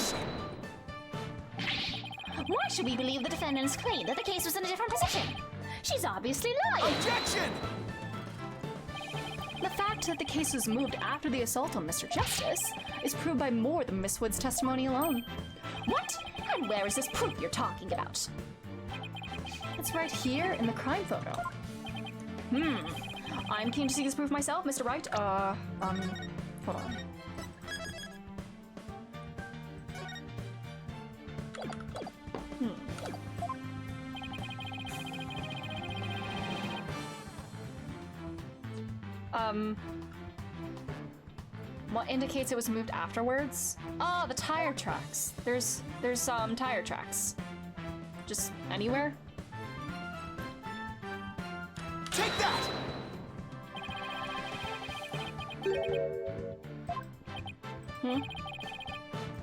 S4: Why should we believe the defendant's claim that the case was in a different position? She's obviously lying.
S3: Objection!
S1: The fact that the case was moved after the assault on Mr. Justice is proved by more than Miss Wood's testimony alone.
S4: What? And where is this proof you're talking about?
S1: It's right here in the crime photo. I'm keen to see this proof myself, Mr. Wright. Hold on. What indicates it was moved afterwards? Oh, the tire tracks. There's tire tracks. Just anywhere?
S3: Take that!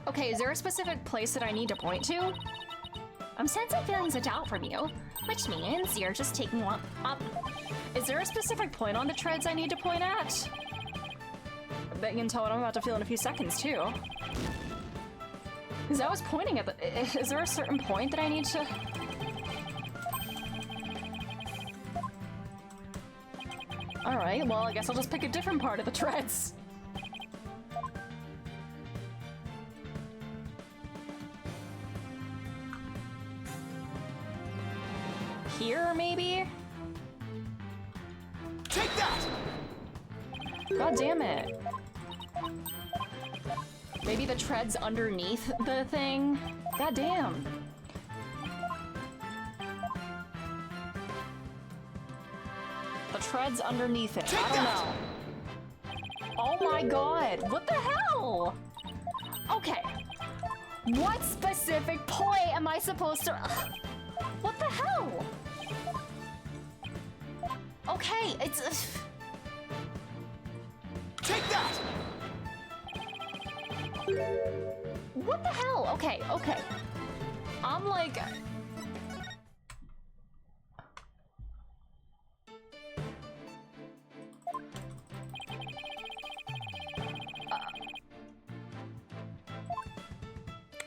S1: Okay, is there a specific place that I need to point to?
S4: I'm sensing feelings of doubt from you, which means you're just taking one up.
S1: Is there a specific point on the treads I need to point at? I bet you can tell what I'm about to feel in a few seconds, too. Because I was pointing at the... Is there a certain point that I need to... Alright, well, I guess I'll just pick a different part of the treads. Here, maybe?
S3: Take that!
S1: God damn it. Maybe the treads underneath the thing? God damn. The treads underneath it. I don't know. Oh my god. What the hell?
S4: Okay. What specific point am I supposed to... What the hell? Okay, it's...
S3: Take that!
S1: What the hell? Okay. I'm like...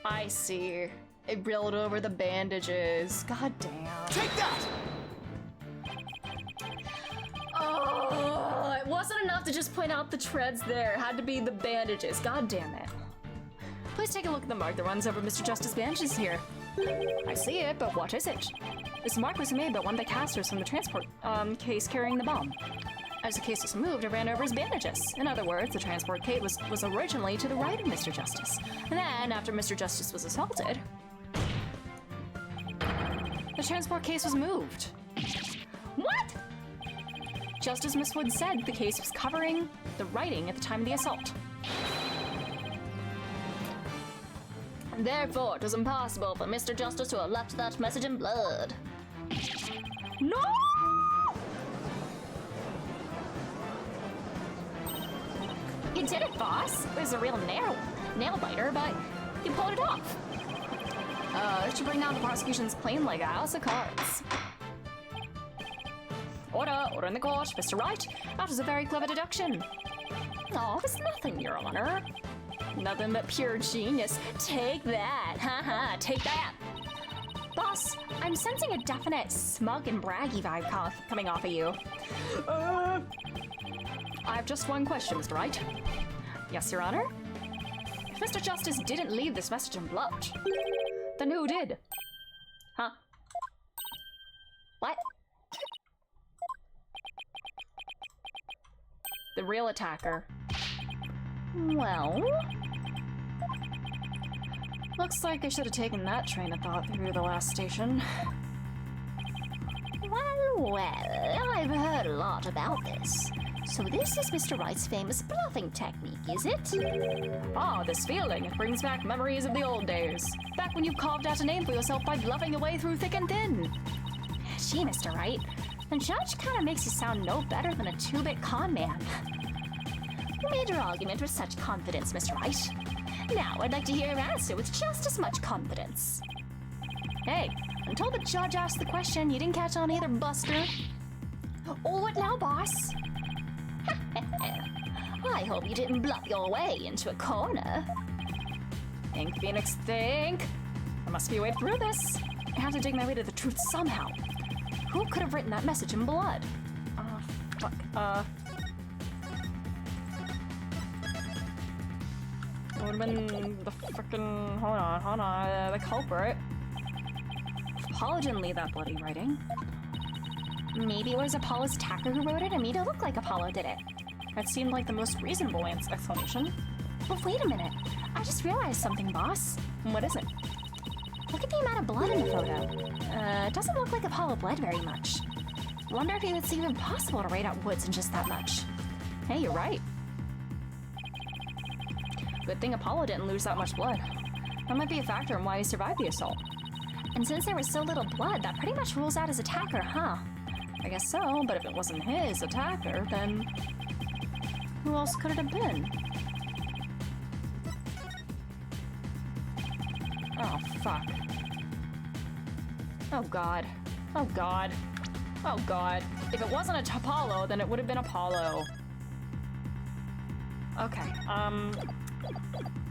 S1: I see. It rolled over the bandages. God damn.
S3: Take that!
S1: Oh, it wasn't enough to just point out the treads there. It had to be the bandages. God damn it. Please take a look at the mark that runs over Mr. Justice's bandages here. I see it, but what is it? This mark was made by one of the casters from the transport case carrying the bomb. As the case was moved, it ran over his bandages. In other words, the transport case was originally to the right of Mr. Justice. And then, after Mr. Justice was assaulted, the transport case was moved. What? Just as Miss Wood said, the case was covering the writing at the time of the assault.
S4: Therefore, it was impossible for Mr. Justice to have left that message in blood.
S1: No!
S4: You did it, boss. It was a real nail biter, but you pulled it off.
S1: This should bring down the prosecution's claim like a house of cards. Order in the court, Mr. Wright. That was a very clever deduction. Oh, it's nothing, Your Honor. Nothing but pure genius. Take that, haha, take that. Boss, I'm sensing a definite smug and braggy vibe coming off of you. I have just one question, Mr. Wright. Yes, Your Honor? If Mr. Justice didn't leave this message in blood, then who did? Huh?
S4: What?
S1: The real attacker.
S4: Well,
S1: Looks like I should have taken that train of thought through the last station.
S4: Well, I've heard a lot about this. So this is Mr. Wright's famous bluffing technique, is it?
S1: Ah, this feeling. It brings back memories of the old days. Back when you carved out a name for yourself by bluffing your way through thick and thin.
S4: Gee, Mr. Wright, the judge kind of makes you sound no better than a two-bit con man. You made your argument with such confidence, Mr. Wright. Now I'd like to hear your answer with just as much confidence.
S1: Hey, until the judge asked the question, you didn't catch on either, Buster.
S4: Oh, what now, boss? I hope you didn't bluff your way into a corner.
S1: Think, Phoenix, think. There must be a way through this. I have to dig my way to the truth somehow. Who could have written that message in blood? Fuck. It would have been the frickin'. Hold on. The culprit. Apollo didn't leave that bloody writing.
S4: Maybe it was Apollo's attacker who wrote it and made it look like Apollo did it.
S1: That seemed like the most reasonable explanation.
S4: But wait a minute. I just realized something, boss.
S1: What is it?
S4: Look at the amount of blood in the photo. It doesn't look like Apollo bled very much. Wonder if it's even possible to write out Woods in just that much.
S1: Hey, you're right. Good thing Apollo didn't lose that much blood. That might be a factor in why he survived the assault.
S4: And since there was so little blood, that pretty much rules out his attacker, huh?
S1: I guess so, but if it wasn't his attacker, then who else could it have been? Oh, fuck. Oh, God. Oh, God. Oh, God. If it wasn't Apollo, then it would have been Apollo. Okay,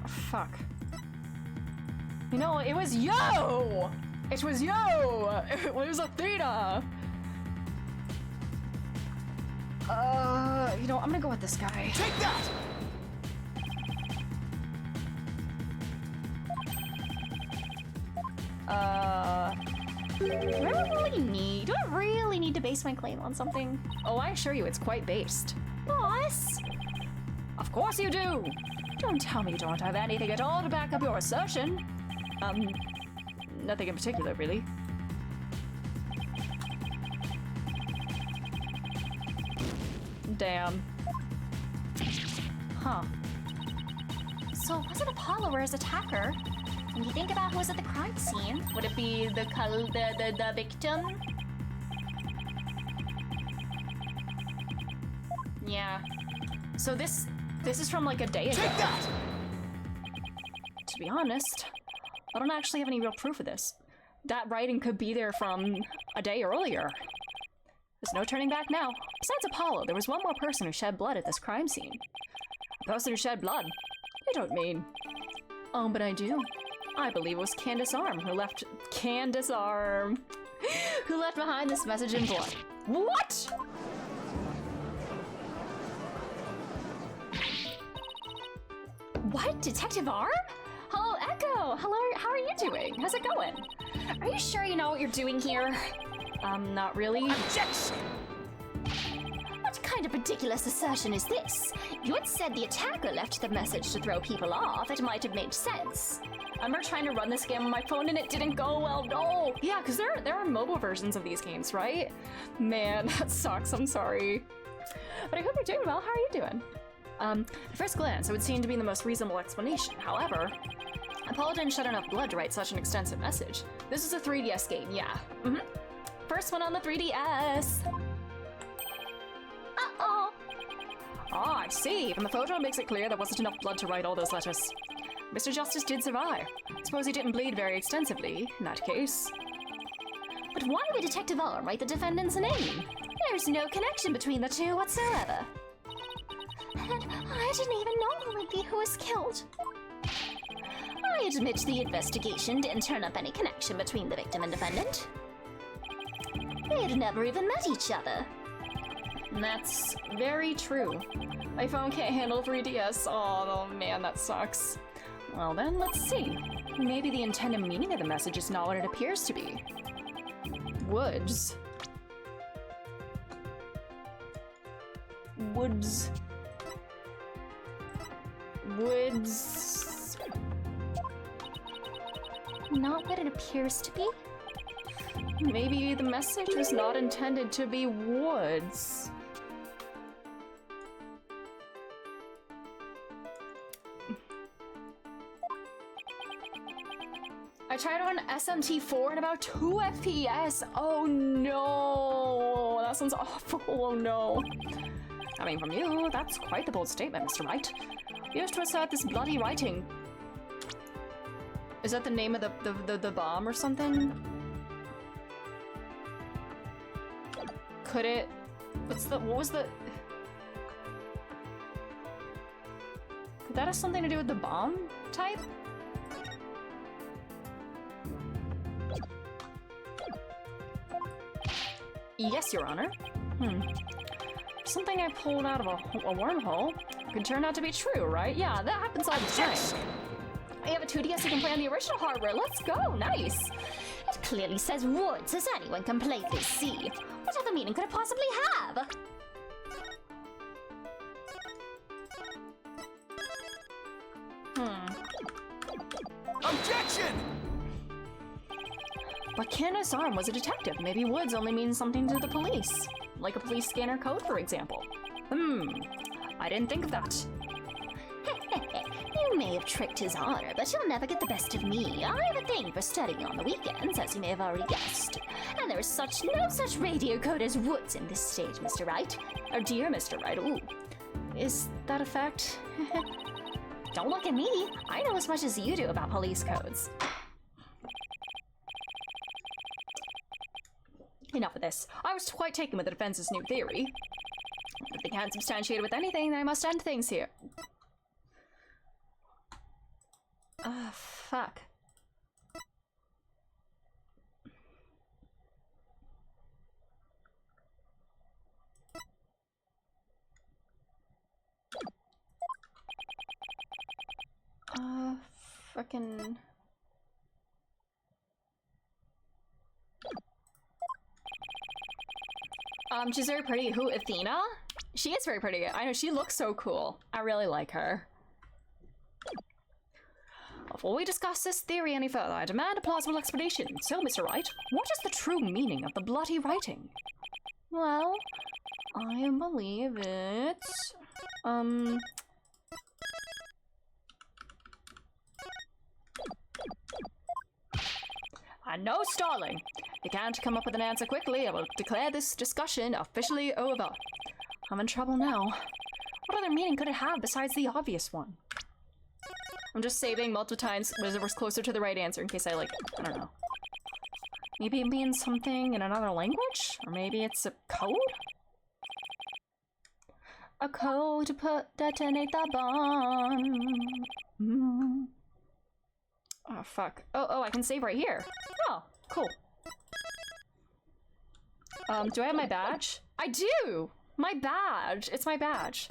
S1: fuck. You know, it was yo! It was yo! It was Athena! You know, I'm gonna go with this guy.
S3: Take that!
S4: Do I really need to base my claim on something?
S1: Oh, I assure you, it's quite based.
S4: Boss?
S1: Of course you do! Don't tell me you don't have anything at all to back up your assertion. Nothing in particular, really. Damn. Huh.
S4: So was it Apollo or his attacker? When you think about who was at the crime scene, would it be the victim?
S1: Yeah. So this is from like a day ago.
S3: Take that!
S1: To be honest, I don't actually have any real proof of this. That writing could be there from a day earlier. There's no turning back now. Besides Apollo, there was one more person who shed blood at this crime scene. A person who shed blood? You don't mean. Oh, but I do. I believe it was Candace Arm who left who left behind this message in blood. What?
S4: What? Detective Arm?
S1: Hello, Echo! Hello, how are you doing? How's it going?
S4: Are you sure you know what you're doing here?
S1: Not really.
S3: Objection!
S4: What kind of ridiculous assertion is this? You had said the attacker left the message to throw people off. It might have made sense.
S1: I remember trying to run this game on my phone and it didn't go well. No! Yeah, because there are mobile versions of these games, right? Man, that sucks. I'm sorry. But I hope you're doing well. How are you doing? At first glance, it would seem to be the most reasonable explanation. However, Apollo didn't shed enough blood to write such an extensive message. This is a 3DS game, yeah. First one on the 3DS!
S4: Uh-oh!
S1: Ah, I see. From the photo, it makes it clear there wasn't enough blood to write all those letters. Mr. Justice did survive. Suppose he didn't bleed very extensively, in that case.
S4: But why would Detective Arm write the defendant's name? There's no connection between the two whatsoever. And I didn't even know who was killed. I admit the investigation didn't turn up any connection between the victim and defendant. They'd never even met each other.
S1: That's very true. My phone can't handle 3DS. Oh man, that sucks. Well then, let's see. Maybe the intended meaning of the message is not what it appears to be. Woods. Woods.
S2: not what it appears to be?
S1: Maybe the message was not intended to be woods. I tried on SMT4 and about 2 FPS. Oh no, that sounds awful. Oh no. Coming from you, that's quite the bold statement, Mr. Wright. You have to assert this bloody writing. Is that the name of the bomb or something? Could it? What was the? Could that have something to do with the bomb type? Yes, Your Honor. Something I pulled out of a wormhole could turn out to be true, right? Yeah, that happens all the time. I have a 2DS who can play on the original hardware. Let's go, nice.
S4: It clearly says woods, as anyone can plainly see. What other meaning could it possibly have?
S3: Objection!
S1: But Candace Arm was a detective. Maybe woods only means something to the police. Like a police scanner code, for example. I didn't think of that.
S4: You may have tricked his honor, but you'll never get the best of me. I have a thing for studying on the weekends, as you may have already guessed. And there is no such radio code as woods in this stage, Mr. Wright.
S1: Oh dear, Mr. Wright. Ooh. Is that a fact?
S4: Don't look at me. I know as much as you do about police codes.
S1: Enough of this. I was quite taken with the defense's new theory. If they can't substantiate it with anything, then I must end things here. Fuck. Frickin'... she's very pretty. Who, Athena? She is very pretty. I know, she looks so cool. I really like her. Before we discuss this theory any further, I demand a plausible explanation. So, Mr. Wright, what is the true meaning of the bloody writing? Well, I believe it's... And no stalling. If you can't come up with an answer quickly, I will declare this discussion officially over. I'm in trouble now. What other meaning could it have besides the obvious one? I'm just saving multiple times when it was closer to the right answer in case I don't know. Maybe it means something in another language? Or maybe it's a code? A code to detonate the bomb. Oh, fuck. Oh, I can save right here. Oh, cool. Do I have my badge? I do! My badge! It's my badge.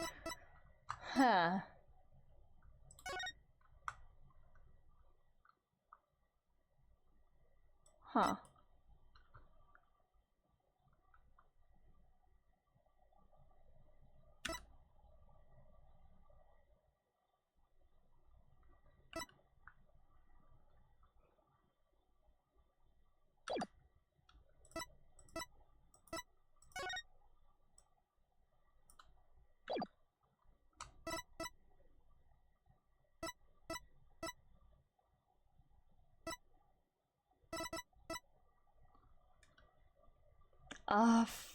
S1: Huh. Huh.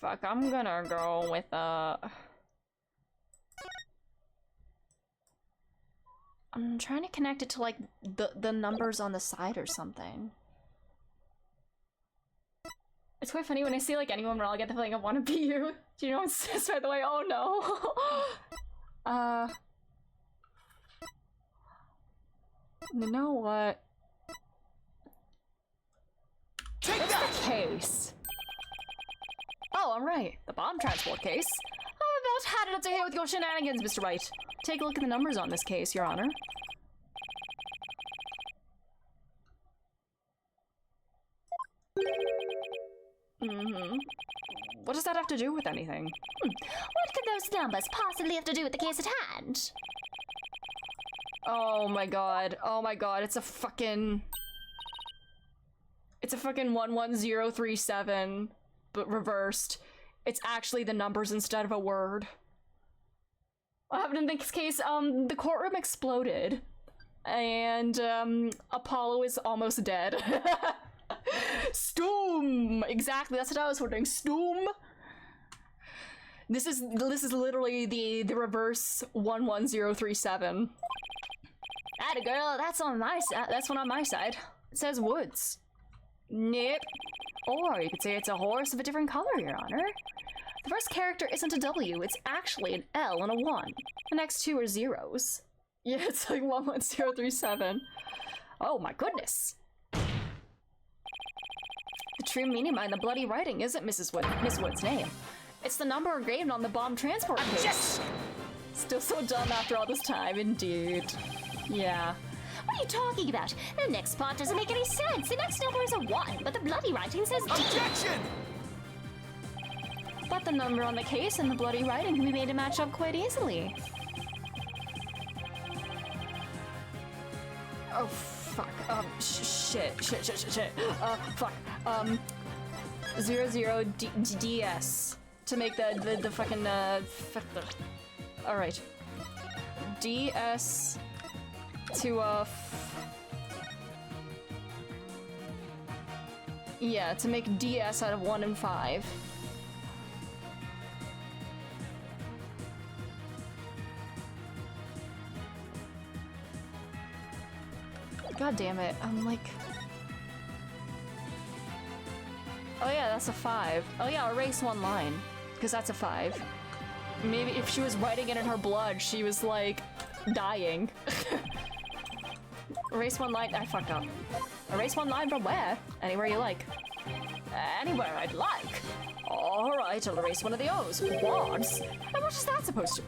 S1: Fuck, I'm gonna go with, I'm trying to connect it to, like, the numbers on the side or something. It's quite funny when I see, like, anyone wrong, I get the feeling I want to be you. Do you know what's this, by the way? Oh, no. You know what?
S3: Take
S1: What's
S3: that!
S1: the case? Oh, I'm right. The bomb transport case. I'm about had it up to here with your shenanigans, Mr. Wright. Take a look at the numbers on this case, Your Honor. What does that have to do with anything?
S4: What could those numbers possibly have to do with the case at hand?
S1: Oh my god. Oh my god. It's a fucking... It's a fucking 11037, but reversed. It's actually the numbers instead of a word. What happened in this case? The courtroom exploded, and Apollo is almost dead. Stoom! Exactly, that's what I was wondering. Stoom! This is literally the reverse 11037.
S2: Atta girl, that's on my side. That's one on my side. It says woods.
S1: Nope.
S2: Or you could say it's a horse of a different color, Your Honor. The first character isn't a W, it's actually an L and a 1. The next two are zeros.
S1: Yeah, it's like 11037.
S2: Oh my goodness. The true meaning behind the bloody writing isn't Miss Wood's name. It's the number engraved on the bomb transport case.
S1: Yes! Still so dumb after all this time, indeed. Yeah.
S4: What are you talking about? The next part doesn't make any sense. The next number is a 1, but the bloody writing says D.
S3: Objection!
S2: But the number on the case and the bloody writing can be made to match up quite easily.
S1: Oh, fuck. Shit. Fuck. 00 DS. To make the fucking, alright. DS to, yeah, to make DS out of 1 and 5. God damn it, I'm like... Oh yeah, that's a 5. Oh yeah, erase one line, because that's a 5. Maybe if she was writing it in her blood, she was like, dying. Erase one line, I fucked up. Erase one line from where? Anywhere you like. Anywhere I'd like. Alright, I'll erase one of the O's. Wads? And what is that supposed to...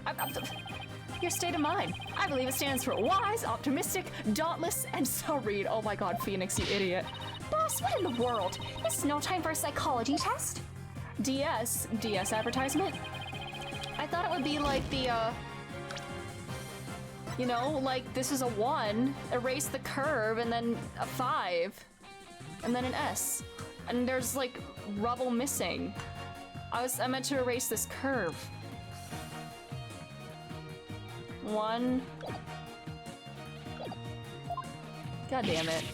S1: Your state of mind. I believe it stands for wise, optimistic, dauntless, and serene. Oh my god, Phoenix, you idiot.
S4: Boss, what in the world? This is no time for a psychology test.
S1: DS advertisement? I thought it would be like the, you know, like this is a 1, erase the curve, and then a 5, and then an S. And there's like rubble missing. I meant to erase this curve. 1. God damn it.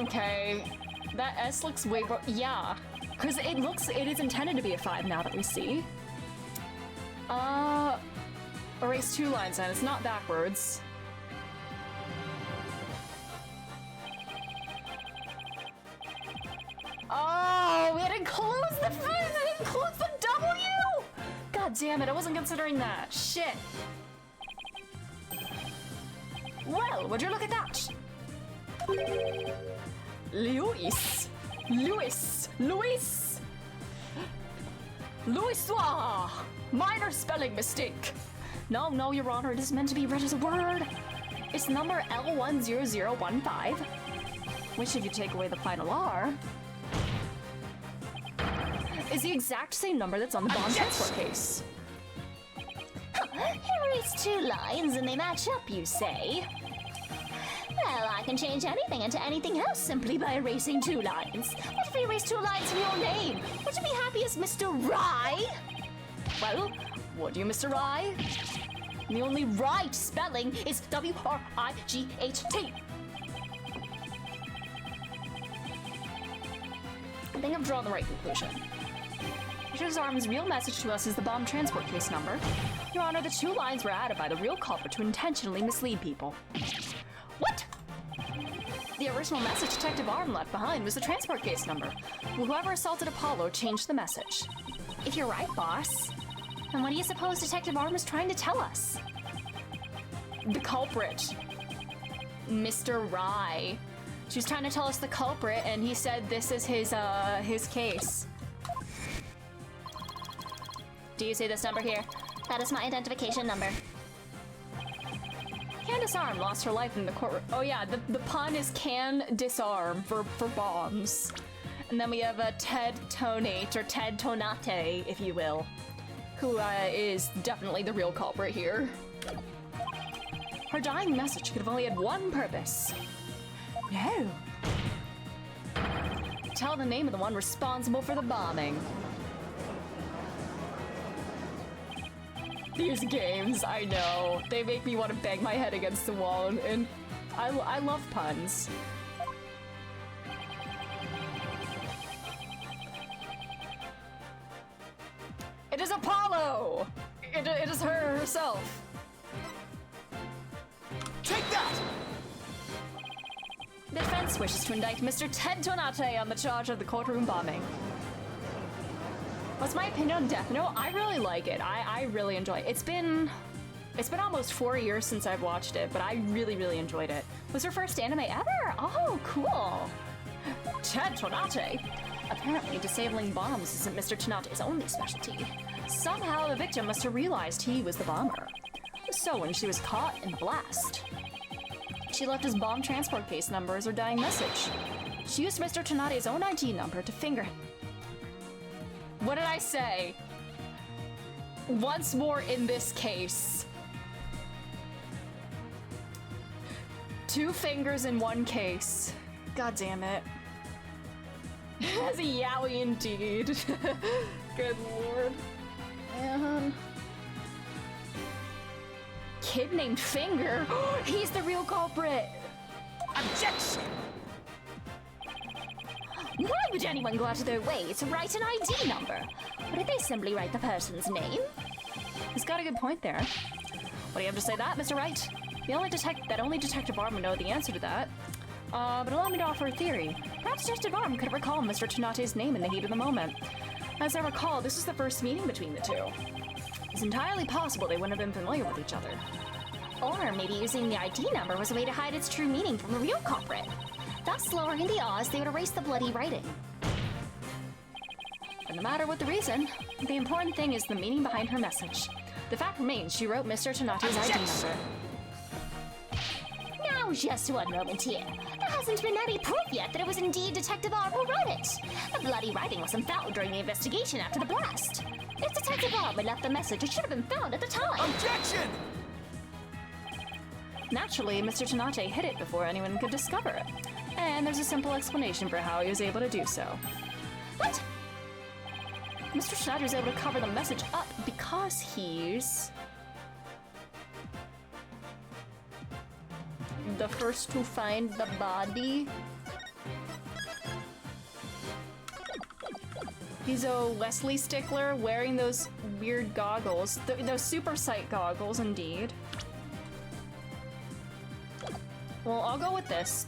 S1: Okay. That S looks way yeah. Because it is intended to be a 5 now that we see. Erase 2 lines then, it's not backwards. Oh, we didn't close the fizz, I didn't close the W! God damn it, I wasn't considering that. Shit. Well, would you look at that? Louis. Louisois! Minor spelling mistake. No, Your Honor, it is meant to be read as a word. It's number L10015, which if you take away the final R, is the exact same number that's on the bomb transport case.
S4: Erase 2 lines and they match up, you say? Well, I can change anything into anything else simply by erasing 2 lines. What if we erase 2 lines from your name? Would you be happy as Mr. Rye?
S1: Well, would you, Mr. Rye?
S4: The only right spelling is W-R-I-G-H-T.
S1: I think I've drawn the right conclusion. Richard Arm's real message to us is the bomb transport case number. Your Honor, the 2 lines were added by the real culprit to intentionally mislead people.
S4: What?
S1: The original message Detective Arm left behind was the transport case number. Whoever assaulted Apollo changed the message.
S4: If you're right, boss, then what do you suppose Detective Arm is trying to tell us?
S1: The culprit. Mr. Rye. She was trying to tell us the culprit, and he said this is his case.
S4: Do you see this number here? That is my identification number.
S1: Candace Arm lost her life in the courtroom. Oh yeah, the pun is can disarm for bombs. And then we have a Ted Tonate, or Ted Tonate, if you will, who is definitely the real culprit here. Her dying message could have only had one purpose. No. Tell the name of the one responsible for the bombing. These games, I know. They make me want to bang my head against the wall, and I love puns. It is Apollo! It is her herself.
S3: Take that!
S1: The defense wishes to indict Mr. Ted Tonate on the charge of the courtroom bombing. What's my opinion on Death Note? I really like it. I really enjoy it. It's been almost 4 years since I've watched it, but I really enjoyed it. Was her first anime ever? Oh, cool. Ted Tonate. Apparently, disabling bombs isn't Mr. Tonate's only specialty. Somehow, the victim must have realized he was the bomber. So when she was caught in the blast, she left his bomb transport case number as her dying message. She used Mr. Tonate's own ID number to finger him. What did I say? Once more in this case. 2 fingers in 1 case. God damn it. As a yaoi indeed. Good lord. Man. Kid named Finger? He's the real culprit!
S3: Objection!
S4: Why would anyone go out of their way to write an ID number? Or did they simply write the person's name?
S1: He's got a good point there. What do you have to say to that, Mr. Wright? Only Detective Arm would know the answer to that. But allow me to offer a theory. Perhaps Detective Arm could recall Mr. Tonate's name in the heat of the moment. As I recall, this was the first meeting between the two. It's entirely possible they wouldn't have been familiar with each other.
S4: Or maybe using the ID number was a way to hide its true meaning from the real culprit. Thus, lowering the odds, they would erase the bloody writing.
S1: But no matter what the reason, the important thing is the meaning behind her message. The fact remains she wrote Mr. Tonate's ID number.
S4: Now, just one moment here. There hasn't been any proof yet that it was indeed Detective R who wrote it. The bloody writing wasn't found during the investigation after the blast. If Detective R had left the message, it should have been found at the time.
S3: Objection!
S1: Naturally, Mr. Tonate hid it before anyone could discover it. And there's a simple explanation for how he was able to do so.
S4: What?
S1: Mr. Schneider is able to cover the message up because he's the first to find the body. He's a Wesley stickler wearing those weird goggles. Those super sight goggles, indeed. Well, I'll go with this.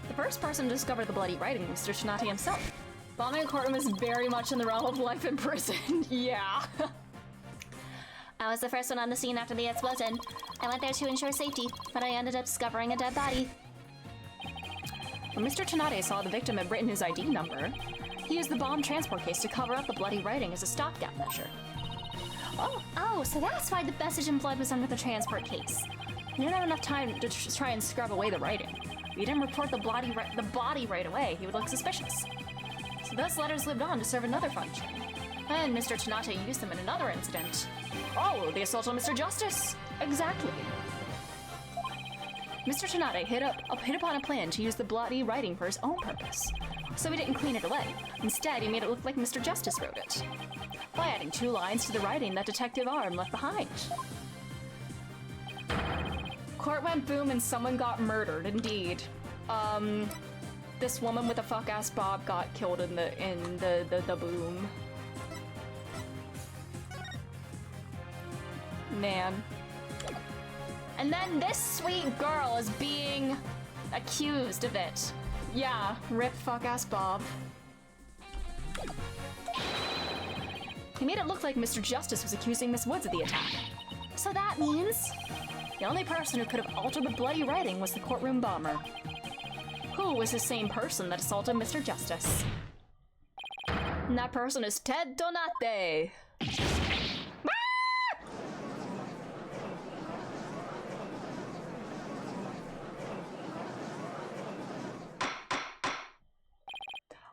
S1: The first person to discover the bloody writing was Mr. Tonate himself. Bombing a courtroom is very much in the realm of life in prison. Yeah.
S4: I was the first one on the scene after the explosion. I went there to ensure safety, but I ended up discovering a dead body.
S1: When Mr. Tonate saw the victim had written his ID number, he used the bomb transport case to cover up the bloody writing as a stopgap measure.
S4: Oh, so that's why the message in blood was under the transport case.
S1: He didn't have enough time to try and scrub away the writing. If he didn't report the body right away, he would look suspicious. So those letters lived on to serve another function. And Mr. Tonate used them in another incident. Oh, the assault on Mr. Justice! Exactly. Mr. Tonate hit upon a plan to use the bloody writing for his own purpose. So he didn't clean it away. Instead, he made it look like Mr. Justice wrote it, by adding 2 lines to the writing that Detective Arm left behind. Court went boom and someone got murdered, indeed. This woman with a fuck-ass bob got killed in the boom. Man. And then this sweet girl is being accused of it. Yeah, rip fuck-ass Bob. He made it look like Mr. Justice was accusing Miss Woods of the attack. So that means the only person who could have altered the bloody writing was the courtroom bomber. Who was the same person that assaulted Mr. Justice? And that person is Ted Donate.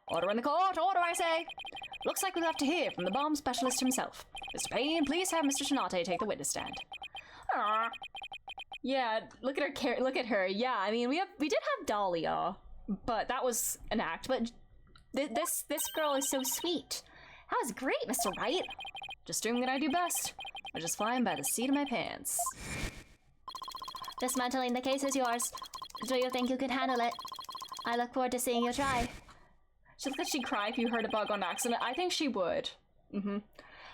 S1: Order in the court, order I say! Looks like we'll have to hear from the bomb specialist himself. Mr. Payne, please have Mr. Tsunade take the witness stand. Aww. Yeah, look at her. Look at her. Yeah, I mean, we did have Dahlia, but that was an act. But this girl is so sweet. That was great, Mr. Wright. Just doing what I do best. I'm just flying by the seat of my pants.
S4: Dismantling the case is yours. Do you think you can handle it? I look forward to seeing you try.
S1: She'd cry if you heard a bug on accident. I think she would.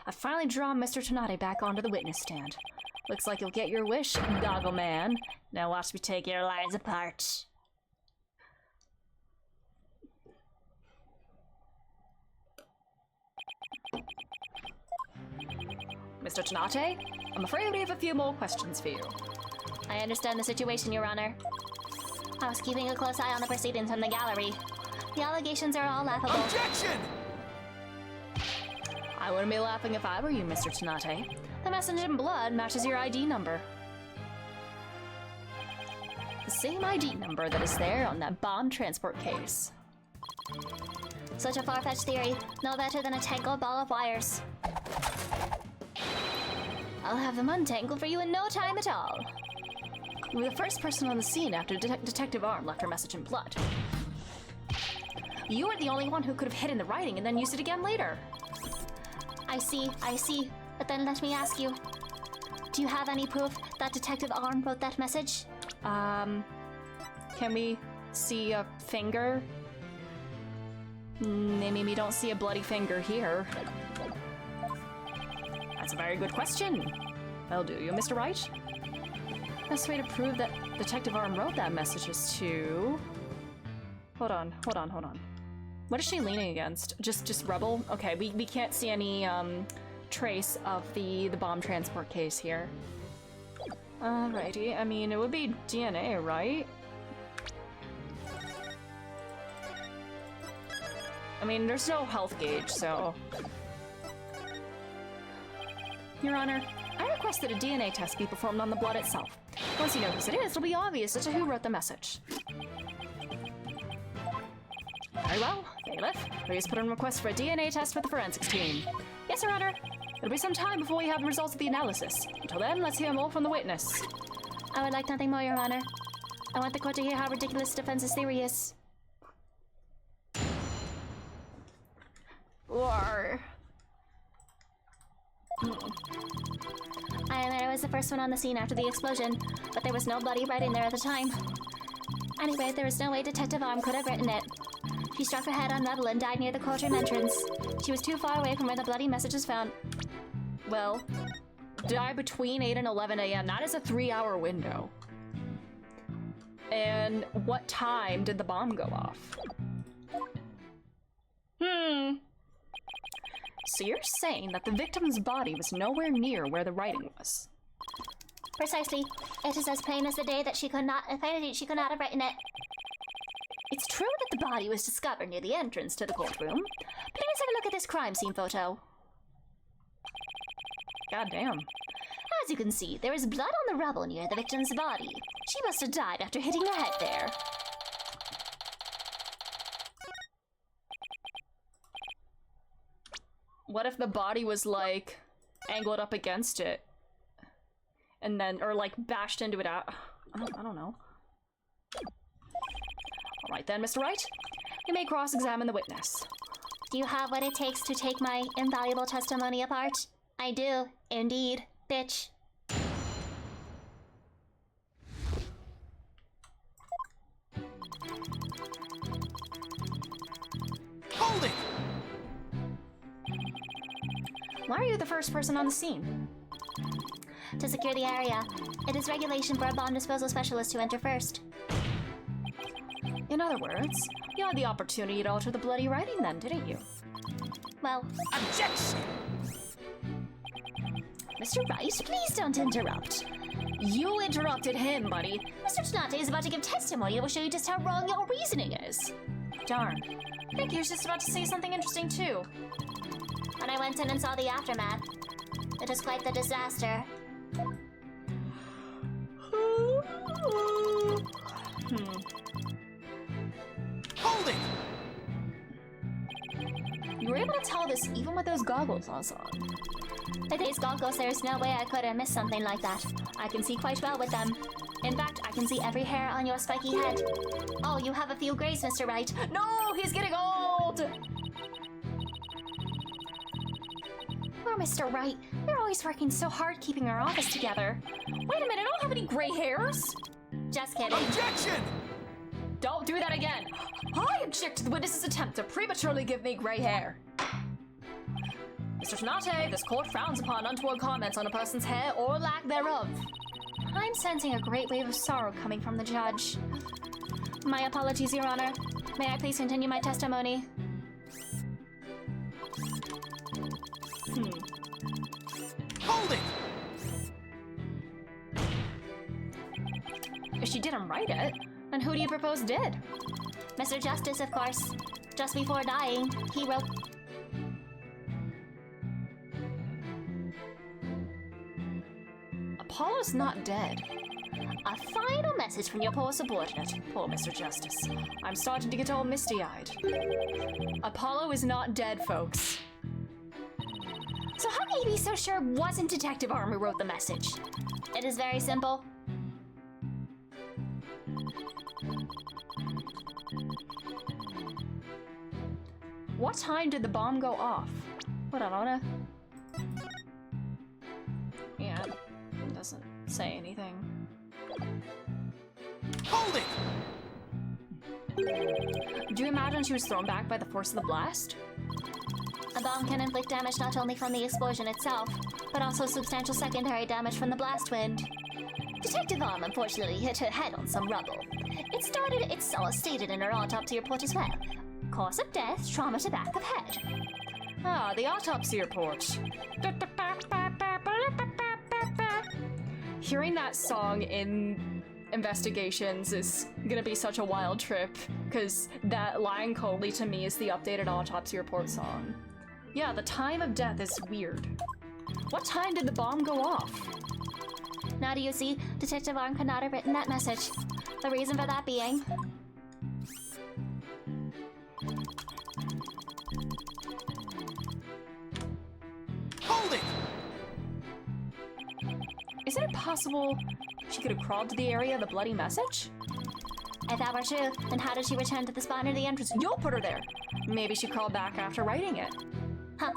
S1: I've finally drawn Mr. Tsunade back onto the witness stand. Looks like you'll get your wish, Goggle Man. Now watch me take your lies apart. Mr. Tsunade, I'm afraid we have a few more questions for you.
S4: I understand the situation, Your Honor. I was keeping a close eye on the proceedings from the gallery. The allegations are all laughable.
S3: Objection!
S1: I wouldn't be laughing if I were you, Mr. Tsunade. The message in blood matches your ID number. The same ID number that is there on that bomb transport case.
S4: Such a far-fetched theory, no better than a tangled ball of wires.
S1: I'll have them untangled for you in no time at all. You were the first person on the scene after Detective Arm left her message in blood. You were the only one who could have hidden the writing and then used it again later.
S4: I see. But then let me ask you. Do you have any proof that Detective Arm wrote that message?
S1: Can we see a finger? Maybe we don't see a bloody finger here. That's a very good question. That'll do you, Mr. Wright. Best way to prove that Detective Arm wrote that message is to... Hold on. What is she leaning against? Just rubble? Okay, we can't see any trace of the bomb transport case here. Alrighty, I mean, it would be DNA, right? I mean, there's no health gauge, so... Your Honor, I request that a DNA test be performed on the blood itself. Once you know whose it is, it'll be obvious as to who wrote the message. Very well, Bailiff. Please put in a request for a DNA test with the forensics team. Yes, Your Honor. It'll be some time before we have the results of the analysis. Until then, let's hear more from the witness.
S4: I would like nothing more, Your Honor. I want the court to hear how ridiculous the defense's theory is.
S1: Or...
S4: I admit I was the first one on the scene after the explosion, but there was no bloody writing there at the time. Anyway, there was no way Detective Arm could have written it. She struck her head on rubble and died near the courtroom entrance. She was too far away from where the bloody message was found.
S1: Well, die between 8 and 11 a.m. That is a 3-hour window. And what time did the bomb go off? So you're saying that the victim's body was nowhere near where the writing was?
S4: Precisely. It is as plain as the day that she could not have written it.
S1: It's true that the body was discovered near the entrance to the courtroom, but
S4: Please have a look at this crime scene photo.
S1: goddamn.
S4: As you can see, there is blood on the rubble near the victim's body. She must have died after hitting her head there.
S1: What if the body was, like, angled up against it? And then, or like, bashed into it out? I don't know. Alright then, Mr. Wright. You may cross-examine the witness.
S4: Do you have what it takes to take my invaluable testimony apart? I do, indeed, bitch.
S3: Hold it!
S1: Why are you the first person on the scene?
S4: To secure the area, it is regulation for a bomb disposal specialist to enter first.
S1: In other words, you had the opportunity to alter the bloody writing then, didn't you?
S4: Well,
S3: Objection!
S4: Mr. Wright, please don't interrupt.
S1: You interrupted him, buddy.
S4: Mr. Tsunade is about to give testimony that will show you just how wrong your reasoning is.
S1: Darn. I think he was just about to say something interesting too.
S4: When I went in and saw the aftermath, it was quite the disaster.
S3: Hold it!
S2: You were able to tell this even with those goggles on.
S4: With these goggles, there's no way I could have missed something like that. I can see quite well with them. In fact, I can see every hair on your spiky head. Oh, you have a few grays, Mr. Wright.
S1: No, he's getting old!
S2: Poor Mr. Wright. You're always working so hard keeping our office together.
S1: Wait a minute, I don't have any gray hairs!
S4: Just kidding.
S5: Objection!
S1: Don't do that again! I object to the witness's attempt to prematurely give me gray hair. Mr. Tsunade, this court frowns upon untoward comments on a person's hair or lack thereof.
S2: I'm sensing a great wave of sorrow coming from the judge.
S4: My apologies, Your Honor. May I please continue my testimony?
S5: Hold it!
S1: If she didn't write it, then who do you propose did?
S4: Mr. Justice, of course. Just before dying, he wrote...
S1: Apollo's not dead.
S4: A final message from your poor subordinate.
S1: Poor Mr. Justice. I'm starting to get all misty-eyed. Apollo is not dead, folks.
S4: So how can you be so sure it wasn't Detective Arm who wrote the message? It is very simple.
S1: What time did the bomb go off? Hold on, I wanna... Yeah, it doesn't say anything.
S5: Hold it!
S1: Do you imagine she was thrown back by the force of the blast?
S4: A bomb can inflict damage not only from the explosion itself, but also substantial secondary damage from the blast wind. Detective Arm unfortunately hit her head on some rubble. It's all stated in her autopsy report as well. Cause of death, trauma to back of head.
S1: Ah, the autopsy report. Hearing that song in Investigations is gonna be such a wild trip, because that line coldly to me is the updated autopsy report song. Yeah, the time of death is weird. What time did the bomb go off?
S4: Now do you see, Detective Arm could not have written that message. The reason for that being...
S5: Hold it!
S1: Isn't it possible she could have crawled to the area of the bloody message?
S4: If that were true, then how did she return to the spot near the entrance?
S1: You'll put her there. Maybe she crawled back after writing it.
S4: Huh.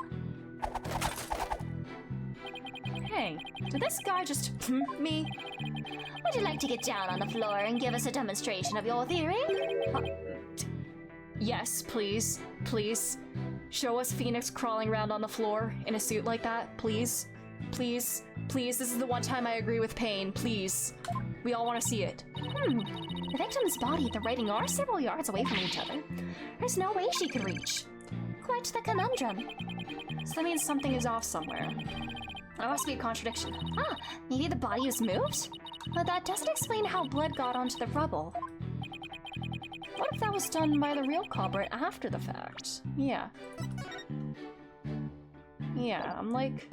S1: Hey, did this guy just me?
S4: Would you like to get down on the floor and give us a demonstration of your theory?
S1: Yes, please. Please. Show us Phoenix crawling around on the floor in a suit like that, please. Please. Please, this is the one time I agree with Pain, please. We all want to see it.
S2: The victim's body and the writing are several yards away from each other. There's no way she could reach.
S4: Quite the conundrum.
S1: So that means something is off somewhere. That must be a contradiction.
S2: Ah, maybe the body was moved? But that doesn't explain how blood got onto the rubble.
S1: What if that was done by the real culprit after the fact? Yeah. Yeah, I'm like...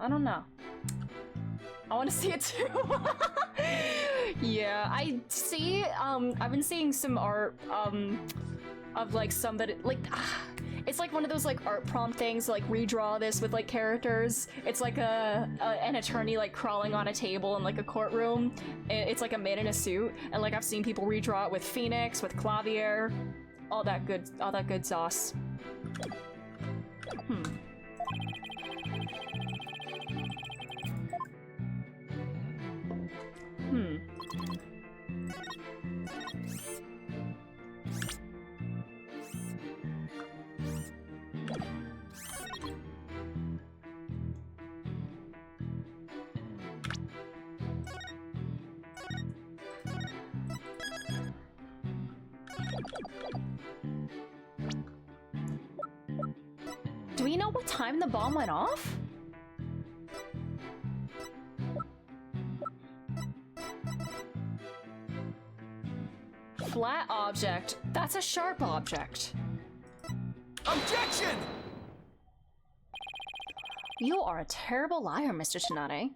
S1: I don't know. I want to see it too. Yeah, I see. I've been seeing some art of like somebody like it's like one of those like art prompt things, like redraw this with like characters. It's like an attorney like crawling on a table in like a courtroom. It's like a man in a suit, and like I've seen people redraw it with Phoenix, with Clavier, all that good sauce. Do we know what time the bomb went off? Flat object. That's a sharp object.
S5: Objection!
S1: You are a terrible liar, Mr. Tsunade.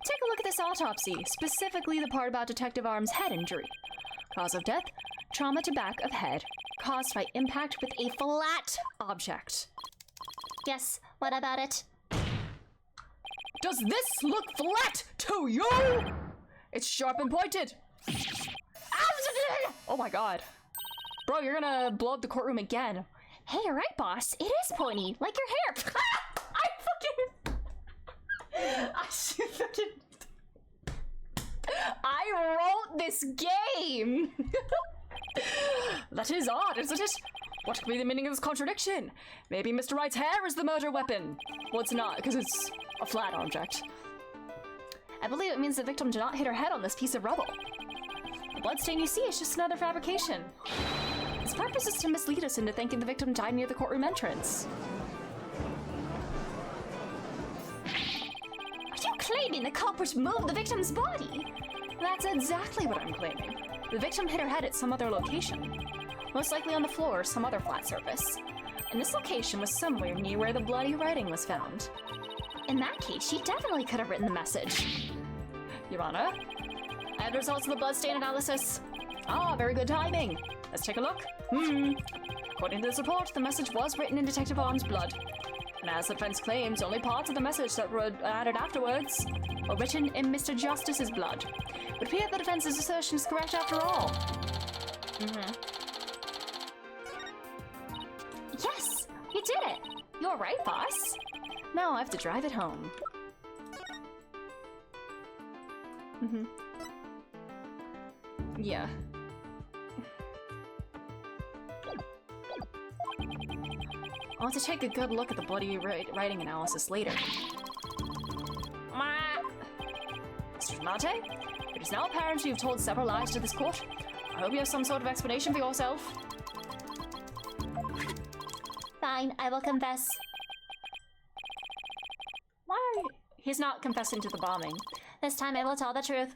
S1: Take a look at this
S2: autopsy, specifically the part about Detective Arm's head injury. Cause of death, trauma to back of head, caused by impact with a flat object.
S4: Yes, what about it?
S1: Does this look flat to you? It's sharp and pointed. Oh my god. Bro, you're gonna blow up the courtroom again.
S4: Hey, you're right, boss. It is pointy, like your hair.
S1: I wrote this game! That is odd, isn't it? What could be the meaning of this contradiction? Maybe Mr. Wright's hair is the murder weapon. Well, it's not, because it's a flat object.
S2: I believe it means the victim did not hit her head on this piece of rubble. The bloodstain you see is just another fabrication. Its purpose is to mislead us into thinking the victim died near the courtroom entrance.
S4: Are you claiming the culprit moved the victim's body?
S2: That's exactly what I'm claiming. The victim hit her head at some other location. Most likely on the floor or some other flat surface. And this location was somewhere near where the bloody writing was found.
S4: In that case, she definitely could have written the message.
S1: Your Honor,
S2: I have the results of the bloodstain analysis.
S1: ah, very good timing. Let's take a look.
S2: According to this report, the message was written in Detective Arm's blood. And as the defense claims, only parts of the message that were added afterwards were written in Mr. Justice's blood. It would appear the defense's assertion is correct after all.
S4: Yes, you did it. You're right, boss.
S2: Now I have to drive it home.
S1: Yeah.
S2: I'll have to take a good look at the bloody writing analysis later. Mr. Mate, it is now apparent you've told several lies to this court. I hope you have some sort of explanation for yourself.
S4: Fine, I will confess.
S2: Why? He's not confessing to the bombing.
S4: This time I will tell the truth.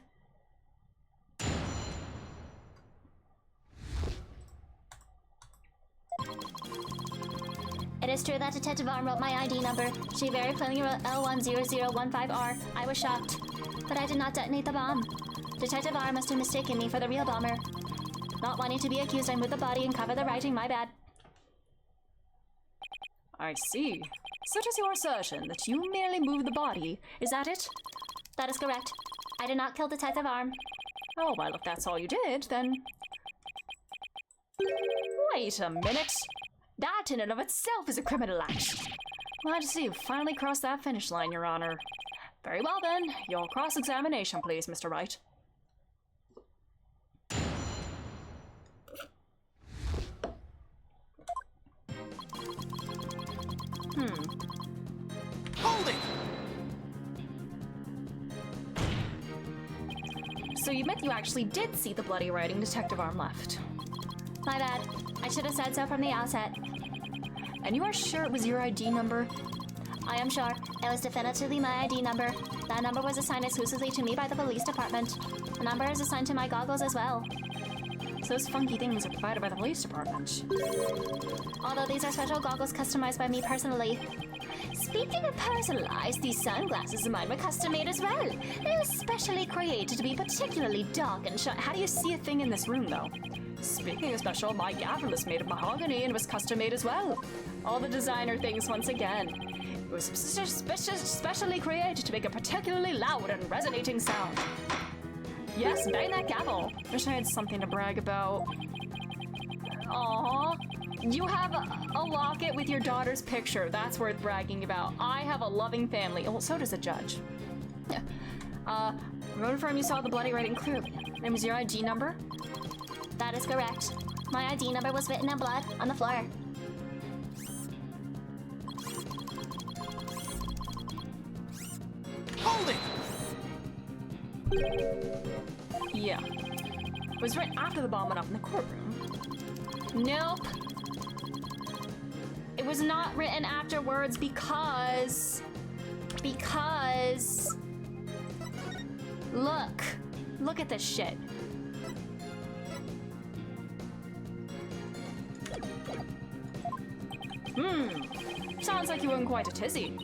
S4: It is true that Detective Arm wrote my ID number. She very plainly wrote L10015R. I was shocked. But I did not detonate the bomb. Detective Arm must have mistaken me for the real bomber. Not wanting to be accused, I moved the body and covered the writing, my bad.
S2: I see. Such is your assertion that you merely moved the body. Is that it?
S4: That is correct. I did not kill Detective Arm.
S2: Oh, well, if that's all you did, then... Wait a minute. That in and of itself is a criminal act. Glad to see you finally crossed that finish line, Your Honor. Very well then, your cross-examination, please, Mr. Wright.
S3: Hold it!
S2: So you admit you actually did see the bloody writing Detective Arm left.
S4: My bad. I should have said so from the outset.
S2: And you are sure it was your ID number?
S4: I am sure. It was definitively my ID number. That number was assigned exclusively to me by the police department. The number is assigned to my goggles as well.
S2: So those funky things are provided by the police department.
S4: Although these are special goggles customized by me personally. Speaking of personalized, these sunglasses of mine were custom made as well. They were specially created to be particularly dark and shiny.
S2: How do you see a thing in this room, though?
S1: Speaking of special, my gavel is made of mahogany and was custom made as well. All the designer things once again. It was specially created to make a particularly loud and resonating sound. Yes, bang that gavel.
S2: Wish I had something to brag about.
S1: Aww. You have a locket with your daughter's picture. That's worth bragging about. I have a loving family.
S2: Well, so does the judge. Confirm you saw the bloody writing clearly. And was your ID number?
S4: That is correct. My ID number was written in blood on the floor.
S3: Hold it!
S1: Yeah.
S2: It was right after the bomb went off in the courtroom.
S1: Nope. It was not written afterwards because... Look. Look at this shit.
S2: Sounds like you were in quite a tizzy.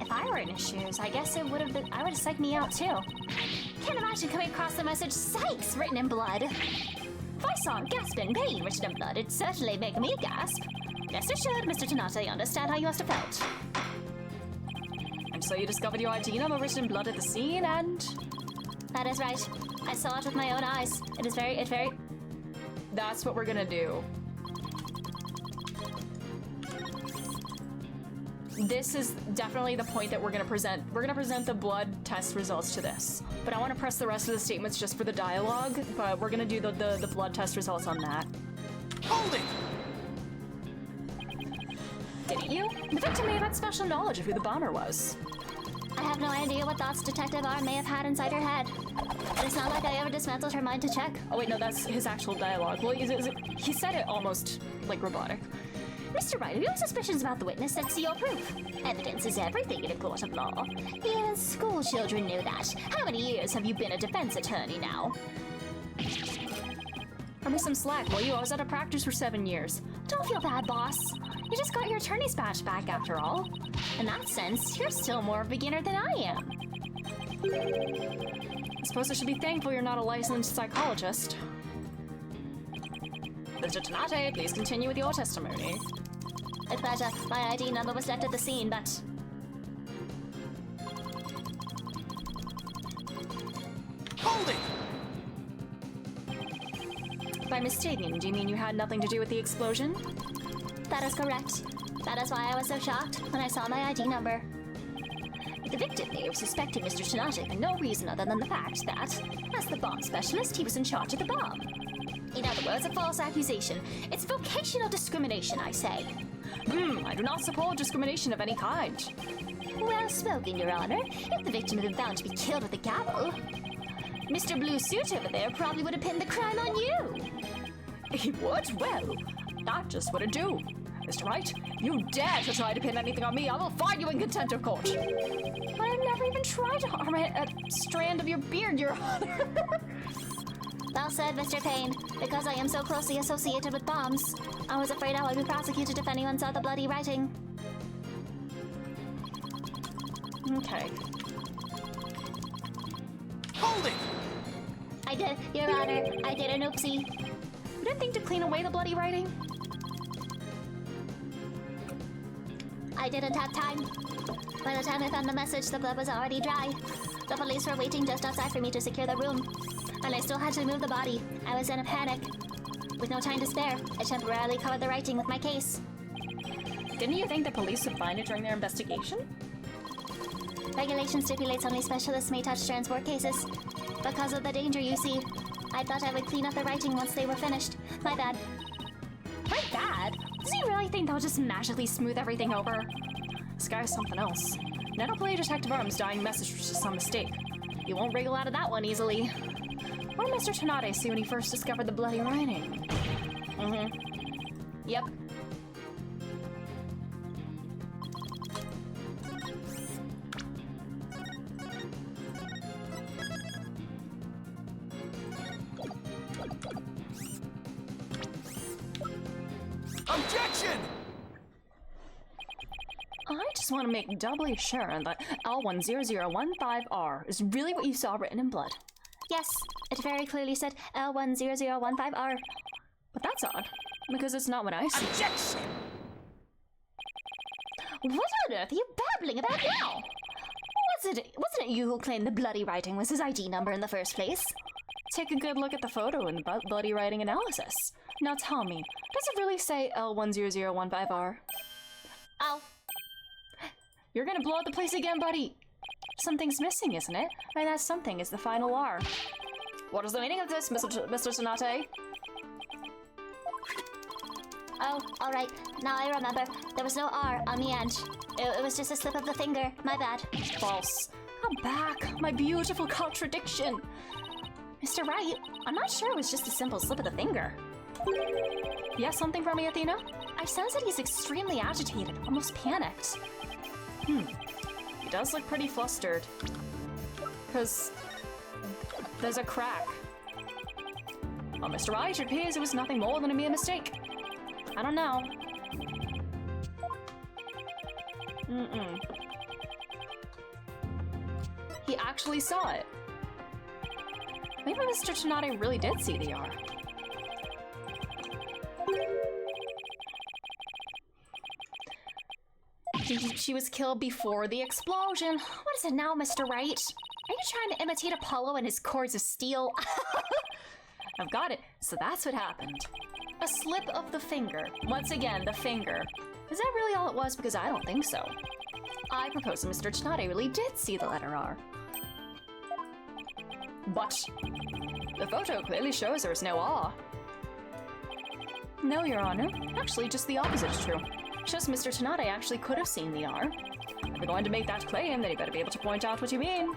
S4: If I were in his shoes, I guess I would have psyched me out too. Can't imagine coming across the message "Sykes" written in blood. If I saw gasp in pain written in blood, it'd certainly make me gasp. Rest assured, Mr. Tanata, I understand how you must have felt.
S1: And so you discovered your ID number written in blood at the scene, and
S4: That is right. I saw it with my own eyes. It's very...
S1: that's what we're gonna do. This is definitely the point that we're gonna present. We're gonna present the blood test results to this. But I want to press the rest of the statements just for the dialogue, but we're gonna do the blood test results on that.
S3: Hold it!
S1: Didn't you? The victim may have had special knowledge of who the bomber was.
S4: I have no idea what thoughts Detective R may have had inside her head. But it's not like I ever dismantled her mind to check.
S1: Oh wait, no, that's his actual dialogue. Well, he said it almost like robotic.
S4: Mr. Wright, have you suspicions about the witness? Let's see your proof. Evidence is everything in a court of law. Even school children know that. How many years have you been a defense attorney now?
S1: Cut me some slack, will you? I was out of practice for 7 years.
S4: Don't feel bad, boss. You just got your attorney's badge back after all. In that sense, you're still more of a beginner than I am.
S1: I suppose I should be thankful you're not a licensed psychologist. Mr. Tanate, please continue with your testimony.
S4: With pleasure. My ID number was left at the scene, but...
S3: Hold it!
S1: By mistaking, do you mean you had nothing to do with the explosion?
S4: That is correct. That is why I was so shocked when I saw my ID number. The victim may have suspected Mr. Tanate for no reason other than the fact that, as the bomb specialist, he was in charge of the bomb. In other words, a false accusation. It's vocational discrimination, I say.
S1: I do not support discrimination of any kind.
S4: Well spoken, Your Honor. If the victim had been found to be killed with a gavel, Mr. Blue Suit over there probably would have pinned the crime on you.
S1: He would? Well, that just what it do. Mr. Wright, you dare to try to pin anything on me, I will find you in contempt of court. But I've never even tried to harm a strand of your beard, Your Honor.
S4: Well said, Mr. Payne. Because I am so closely associated with bombs, I was afraid I would be prosecuted if anyone saw the bloody writing.
S1: Okay.
S3: Hold it!
S4: I did, Your Honor. I did an oopsie.
S1: You didn't think to clean away the bloody writing?
S4: I didn't have time. By the time I found the message, the blood was already dry. The police were waiting just outside for me to secure the room. And I still had to move the body. I was in a panic. With no time to spare, I temporarily covered the writing with my case.
S1: Didn't you think the police would find it during their investigation?
S4: Regulation stipulates only specialists may touch transport cases. Because of the danger, you see. I thought I would clean up the writing once they were finished. My bad.
S1: My bad? Does he really think they'll just magically smooth everything over? This guy's something else. I don't believe Detective Arm's dying message was just some mistake. You won't wriggle out of that one easily. What did Mr. Tanate see when he first discovered the bloody writing? Yep.
S3: Objection!
S1: I just want to make doubly sure that L10015R is really what you saw written in blood.
S4: Yes, it very clearly said L10015R.
S1: But that's odd, because it's not what I see.
S3: Objection!
S4: What on earth are you babbling about now? Wasn't it you who claimed the bloody writing was his ID number in the first place?
S1: Take a good look at the photo in the bloody writing analysis. Now tell me, does it really say L10015R?
S4: Oh.
S1: You're gonna blow up the place again, buddy! Something's missing, isn't it? And that something is the final R. What is the meaning of this, Mr. Tanate?
S4: Oh, alright. Now I remember. There was no R on the end. It was just a slip of the finger. My bad.
S1: False. Come back, my beautiful contradiction. Mr. Wright, I'm not sure it was just a simple slip of the finger. Yes, something from me, Athena? I sense that he's extremely agitated, almost panicked. He does look pretty flustered. 'Cause there's a crack. Well, Mr. Wright, it appears it was nothing more than a mere mistake. I don't know. he actually saw it. Maybe Mr. Tsunade really did see the R. She was killed before the explosion.
S4: What is it now, Mr. Wright? Are you trying to imitate Apollo and his cords of steel?
S1: I've got it. So that's what happened. A slip of the finger. Once again, the finger. Is that really all it was? Because I don't think so. I propose that Mr. Tsunade really did see the letter R. But the photo clearly shows there is no R. No, Your Honor. Actually, just the opposite is true. Shows Mr. Tsunade actually could have seen the R. If you're going to make that claim, then you better be able to point out what you mean.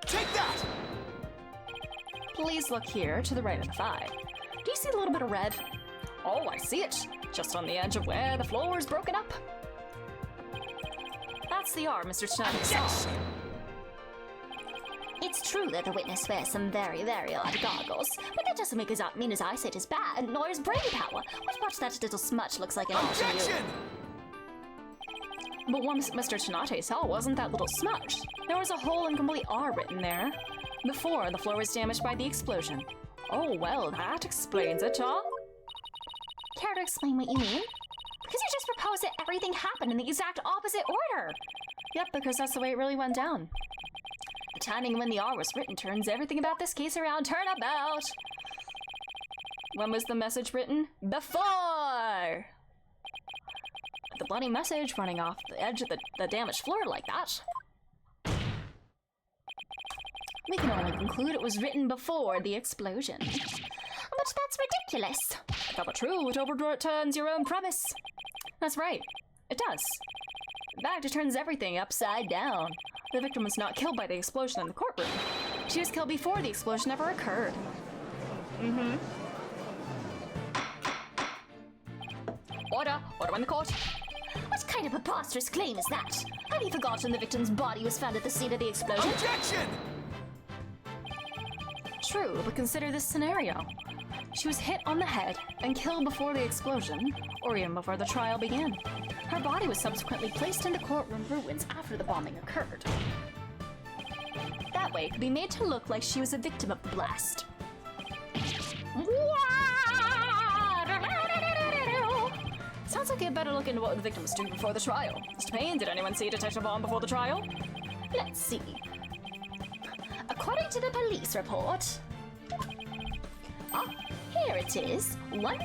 S3: Take that!
S1: Please look here to the right of the 5. Do you see a little bit of red? Oh, I see it. Just on the edge of where the floor is broken up. That's the R Mr. Tsunade saw.
S4: It's true that the witness wears some very, very odd goggles, but that doesn't mean his eyesight is bad, nor his brain power. Watch that little smudge looks like an R to you.
S3: Objection!
S1: But what Mr. Tsunade saw wasn't that little smudge. There was a whole incomplete R written there. Before, the floor was damaged by the explosion. Oh, well, that explains it, huh?
S4: Care to explain what you mean? Because you just proposed that everything happened in the exact opposite order.
S1: Yep, because that's the way it really went down. The timing when the R was written turns everything about this case around turnabout. When was the message written? Before! The bloody message running off the edge of the damaged floor like that. We can only conclude it was written before the explosion.
S4: But that's ridiculous.
S1: If that were true, it overturns your own premise. That's right. It does. In fact, it turns everything upside down. The victim was not killed by the explosion in the courtroom. She was killed before the explosion ever occurred. Order! Order in the court!
S4: What kind of preposterous claim is that? Have you forgotten the victim's body was found at the scene of the explosion?
S3: Objection!
S1: True, but consider this scenario. She was hit on the head and killed before the explosion, or even before the trial began. Her body was subsequently placed in the courtroom ruins after the bombing occurred. That way, it could be made to look like she was a victim of the blast. Sounds like you better look into what the victim was doing before the trial. Mr. Payne, did anyone see Detective Vaughn before the trial?
S4: Let's see. According to the police report... here it is. One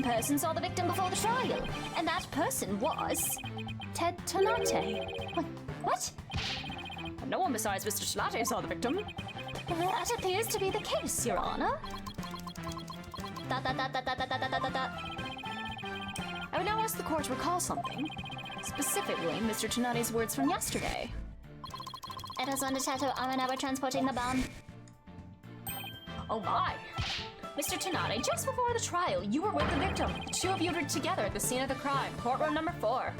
S4: person saw the victim before the trial. And that person was... Ted Tonate. What?
S1: No one besides Mr. Tsunade saw the victim.
S4: That appears to be the case, Your Honor.
S1: I would now ask the court to recall something. Specifically, Mr. Tsunade's words from yesterday.
S4: It is on the tattoo arm and I were transporting the bomb.
S1: Oh my! Mr. Tsunade, just before the trial, you were with the victim. The two of you were together at the scene of the crime, courtroom number 4.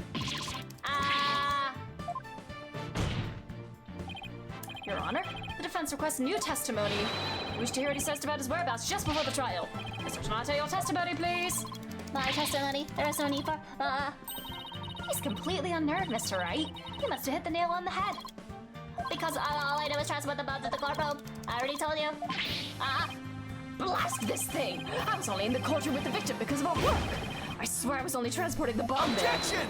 S1: Your Honor, the defense requests new testimony. We wish to hear what he says about his whereabouts just before the trial. Mr. Tsunade, your testimony, please.
S4: My testimony, there is no need for...
S1: He's completely unnerved, Mr. Wright. He must have hit the nail on the head.
S4: Because all I did was transport the bomb to the courtroom. I already told you.
S1: Blast this thing! I was only in the courtroom with the victim because of our work. I swear I was only transporting the bomb there.
S3: Objection!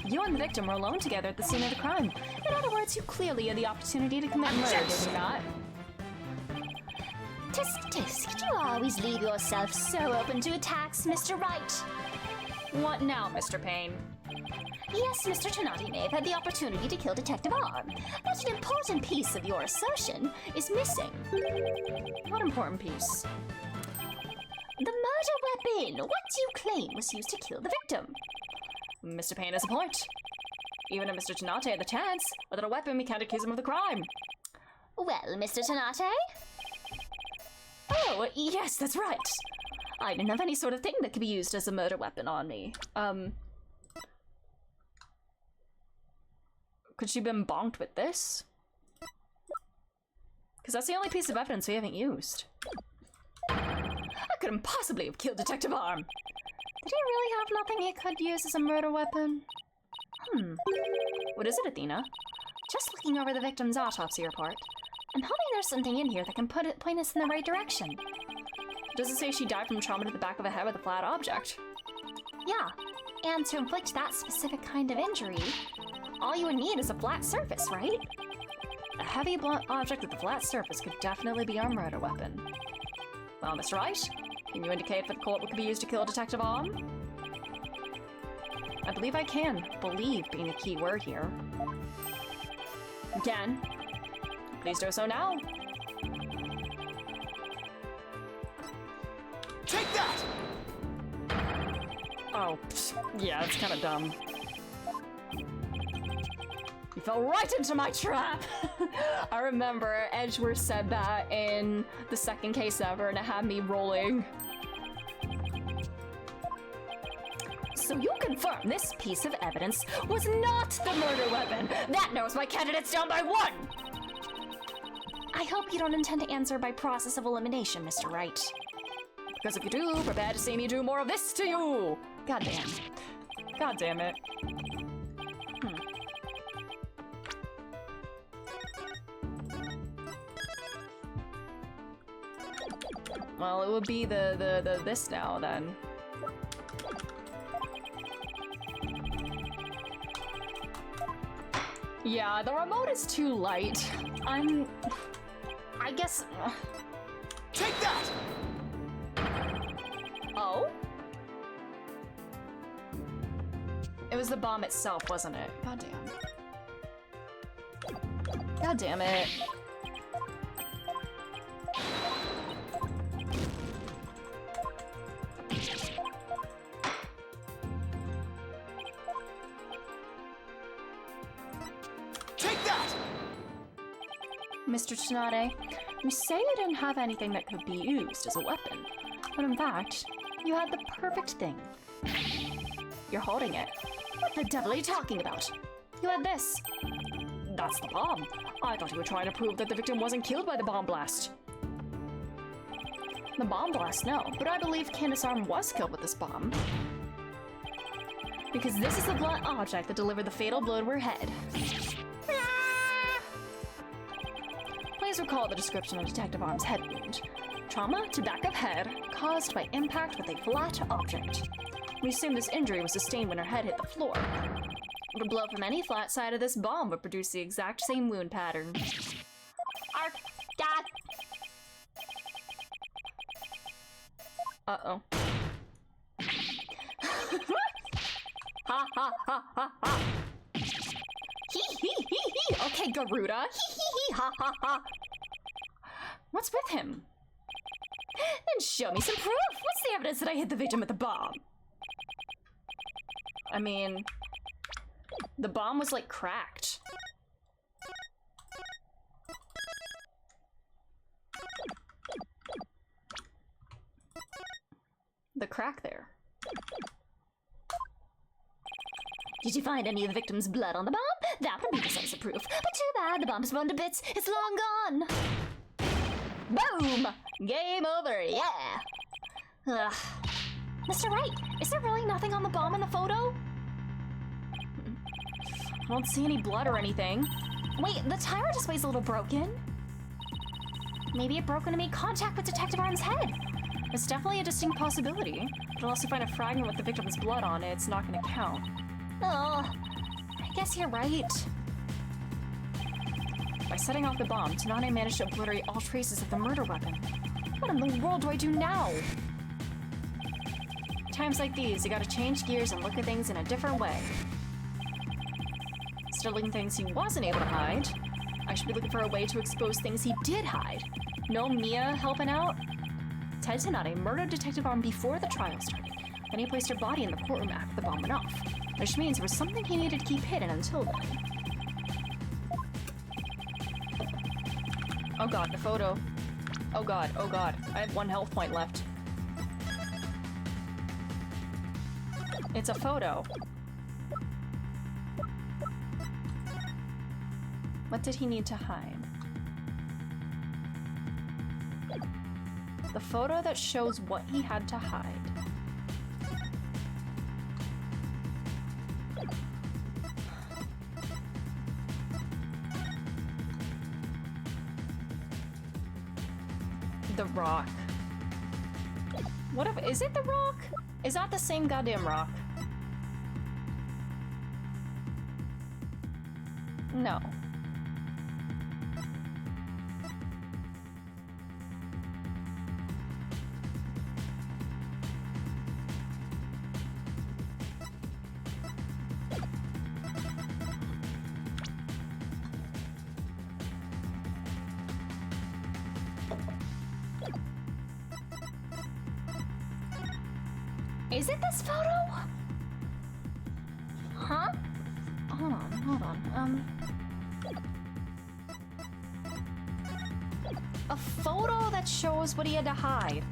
S1: You and the victim were alone together at the scene of the crime. In other words, you clearly had the opportunity to commit murder, did you not?
S4: Tisk, you always leave yourself so open to attacks, Mr. Wright.
S1: What now, Mr. Payne?
S4: Yes, Mr. Tsunade may have had the opportunity to kill Detective R, but an important piece of your assertion is missing.
S1: What important piece?
S4: The murder weapon! What do you claim was used to kill the victim?
S1: Mr. Payne has a point. Even if Mr. Tsunade had the chance, without a weapon, we can't accuse him of the crime.
S4: Well, Mr. Tsunade?
S1: Oh, yes, that's right. I didn't have any sort of thing that could be used as a murder weapon on me. Could she have been bonked with this? Because that's the only piece of evidence we haven't used. I couldn't possibly have killed Detective Arm.
S2: Did he really have nothing he could use as a murder weapon?
S1: What is it, Athena?
S2: Just looking over the victim's autopsy report. I'm hoping there's something in here that can point us in the right direction.
S1: Does it say she died from trauma to the back of the head with a flat object?
S2: Yeah, and to inflict that specific kind of injury, all you would need is a flat surface, right?
S1: A heavy blunt object with a flat surface could definitely be our murder weapon. Well, Mr. Wright, can you indicate if the culprit could be used to kill Detective Arm? I believe I can. Believe being the key word here. You can. Please do so now.
S3: Take that!
S1: Oh, yeah, that's kind of dumb. You fell right into my trap! I remember Edgeworth said that in the second case ever, and it had me rolling.
S2: So you confirm this piece of evidence was not the murder weapon.
S1: That narrows my candidates down by 1!
S2: I hope you don't intend to answer by process of elimination, Mr. Wright.
S1: Because if you do, prepare to see me do more of this to you! God damn. God damn it. Well, it would be the this now, then. Yeah, the remote is too light. I guess...
S3: Take that!
S1: Oh? It was the bomb itself, wasn't it? God damn. God damn it.
S3: Take that!
S2: Mr. Tsunade, you say you didn't have anything that could be used as a weapon, but in fact, you had the perfect thing.
S1: You're holding it.
S2: What the devil are you talking about? You had this.
S1: That's the bomb. I thought you were trying to prove that the victim wasn't killed by the bomb blast. The bomb blast, no, but I believe Candace Arm was killed with this bomb. Because this is the blunt object that delivered the fatal blow to her head. Please recall the description of Detective Arm's head wound. Trauma to back of head caused by impact with a flat object. We assume this injury was sustained when her head hit the floor. A blow from any flat side of this bomb would produce the exact same wound pattern.
S4: Ark, Dad.
S1: Uh-oh. Ha ha ha ha ha! Hee hee hee hee! Okay, Garuda! Hee hee hee ha ha ha! What's with him? Then show me some proof! What's the evidence that I hit the victim with the bomb? I mean... the bomb was, like, cracked. The crack there.
S4: Did you find any of the victim's blood on the bomb? That would be decisive proof. But too bad, the bomb's blown to bits. It's long gone.
S1: Boom! Game over, yeah!
S4: Ugh.
S2: Mr. Wright, is there really nothing on the bomb in the photo?
S1: I don't see any blood or anything.
S2: Wait, the timer display's a little broken. Maybe it broke when it made contact with Detective Arm's head.
S1: It's definitely a distinct possibility. But I'll also find a fragment with the victim's blood on it. It's not gonna count.
S2: Oh, I guess you're right.
S1: By setting off the bomb, Tsunade managed to obliterate all traces of the murder weapon. What in the world do I do now? Times like these, you gotta change gears and look at things in a different way. Instead of looking at things he wasn't able to hide, I should be looking for a way to expose things he did hide. No Mia helping out? Ted Tsunade murdered Detective Arm before the trial started. Then he placed her body in the courtroom after the bomb went off. Which means there was something he needed to keep hidden until then. Oh god, the photo. Oh god, I have 1 health point left. It's a photo. What did he need to hide? The photo that shows what he had to hide. The Rock. What if, is it The Rock? Is that the same goddamn rock? No. Is it this photo? Huh? Hold on. A photo that shows what he had to hide.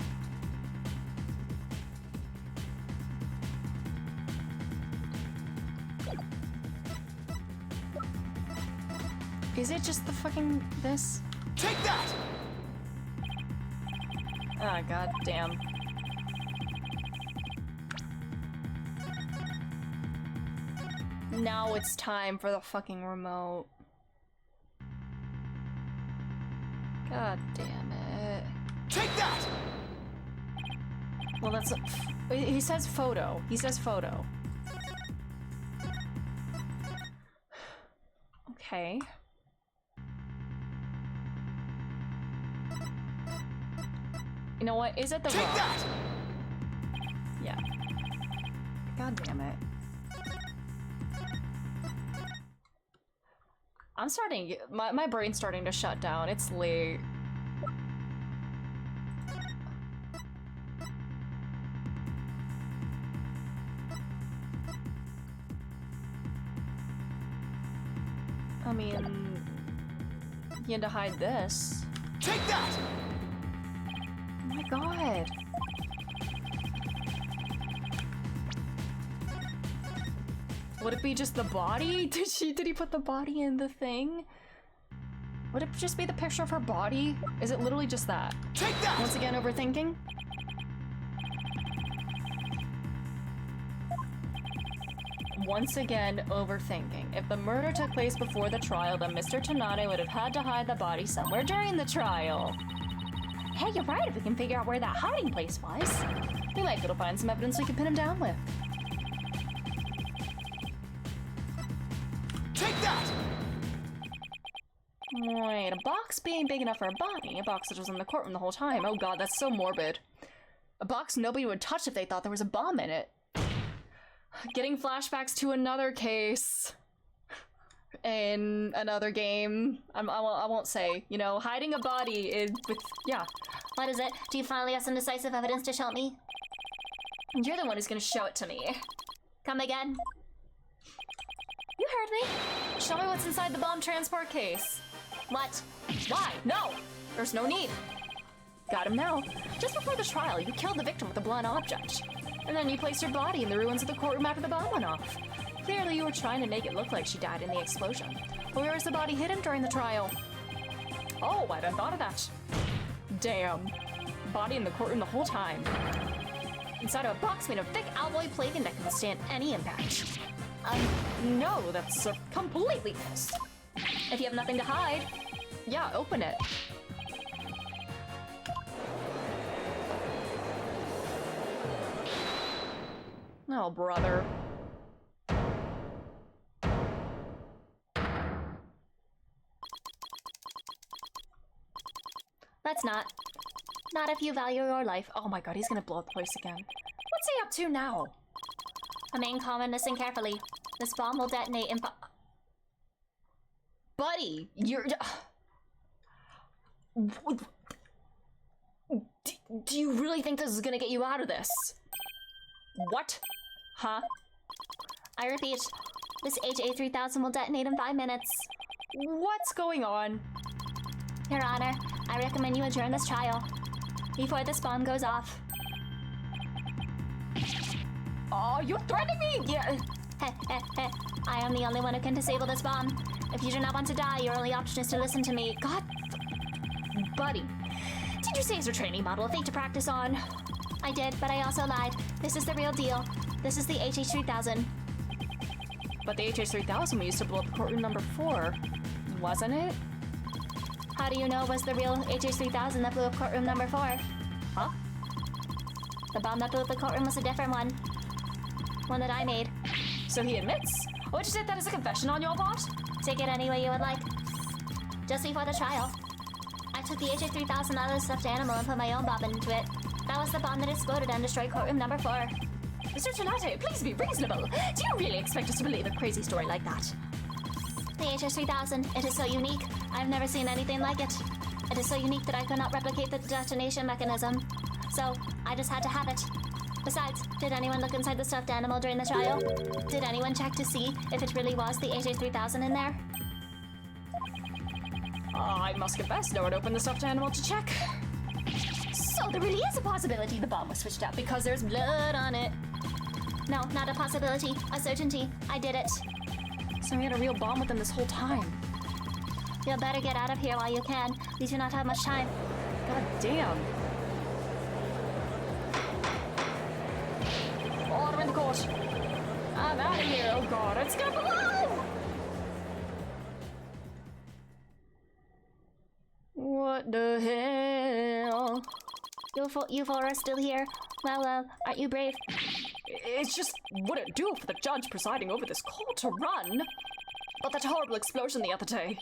S1: Is it just the fucking this?
S3: Take that!
S1: Ah, god damn. Now it's time for the fucking remote. God damn it.
S3: Take that!
S1: Well, that's he says photo. He says photo. Okay. You know what? Is it the
S3: Take
S1: rock?
S3: that!
S1: Yeah. God damn it. I'm starting, my brain's starting to shut down. It's late. I mean, he had to hide this.
S3: Take that!
S1: Oh my god. Would it be just the body? Did he put the body in the thing? Would it just be the picture of her body? Is it literally just that?
S3: Take that!
S1: Once again, overthinking? Once again, overthinking. If the murder took place before the trial, then Mr. Tanane would have had to hide the body somewhere during the trial. Hey, you're right. If we can figure out where that hiding place was, we might be able to find some evidence we can pin him down with.
S3: Take that!
S1: Wait, a box being big enough for a body? A box that was in the courtroom the whole time. Oh god, that's so morbid. A box nobody would touch if they thought there was a bomb in it. Getting flashbacks to another case in another game. I won't say. You know, hiding a body is with, yeah.
S4: What is it? Do you finally have some decisive evidence to show me?
S1: You're the one who's gonna show it to me.
S4: Come again?
S1: You heard me. Show me what's inside the bomb transport case.
S4: What?
S1: Why? No! There's no need. Got him now. Just before the trial, you killed the victim with a blunt object. And then you placed her body in the ruins of the courtroom after the bomb went off. Clearly you were trying to make it look like she died in the explosion. But where was the body hidden during the trial? Oh, I hadn't thought of that. Damn. Body in the courtroom the whole time. Inside of a box made of thick alloy plating that can withstand any impact. No, that's completely false. If you have nothing to hide, yeah, open it. Oh, brother.
S4: Let's not. Not if you value your life.
S1: Oh my god, he's gonna blow up the place again. What's he up to now?
S4: Remain calm and listen carefully. This bomb will detonate in
S1: Buddy, you're... Do you really think this is gonna get you out of this? What? Huh?
S4: I repeat, this HA-3000 will detonate in 5 minutes.
S1: What's going on?
S4: Your Honor, I recommend you adjourn this trial before this bomb goes off.
S1: Oh, you're threatening me? Yeah.
S4: I am the only one who can disable this bomb. If you do not want to die, your only option is to listen to me.
S1: God, buddy, did
S4: you say is your training model, a fake to practice on? I did, but I also lied. This is the real deal. This is the HH3000.
S1: But the HH3000 we used to blow up courtroom number 4, wasn't it?
S4: How do you know it was the real HH3000 that blew up courtroom number 4?
S1: Huh?
S4: The bomb that blew up the courtroom was a different one. One that I made.
S1: So he admits? Would you take that as a confession on your part?
S4: Take it any way you would like. Just before the trial, I took the HH3000 out of the stuffed animal and put my own bomb into it. That was the bomb that exploded and destroyed courtroom number 4.
S1: Mr. Tsunade, please be reasonable. Do you really expect us to believe a crazy story like that?
S4: The HH3000, it is so unique. I've never seen anything like it. It is so unique that I could not replicate the detonation mechanism. So, I just had to have it. Besides, did anyone look inside the stuffed animal during the trial? Did anyone check to see if it really was the HH3000 in there?
S1: I must confess, no one opened the stuffed animal to check.
S4: So there really is a possibility the bomb was switched out because there's blood on it. No, not a possibility. A certainty. I did it.
S1: So we had a real bomb with them this whole time.
S4: You'll better get out of here while you can. We do not have much time.
S1: God damn. Order in the court. I'm out of here. Oh god, it's gonna blow! What the hell?
S4: You four are still here. Well, aren't you brave?
S1: It's just wouldn't do for the judge presiding over this court to run. But that horrible explosion the other day.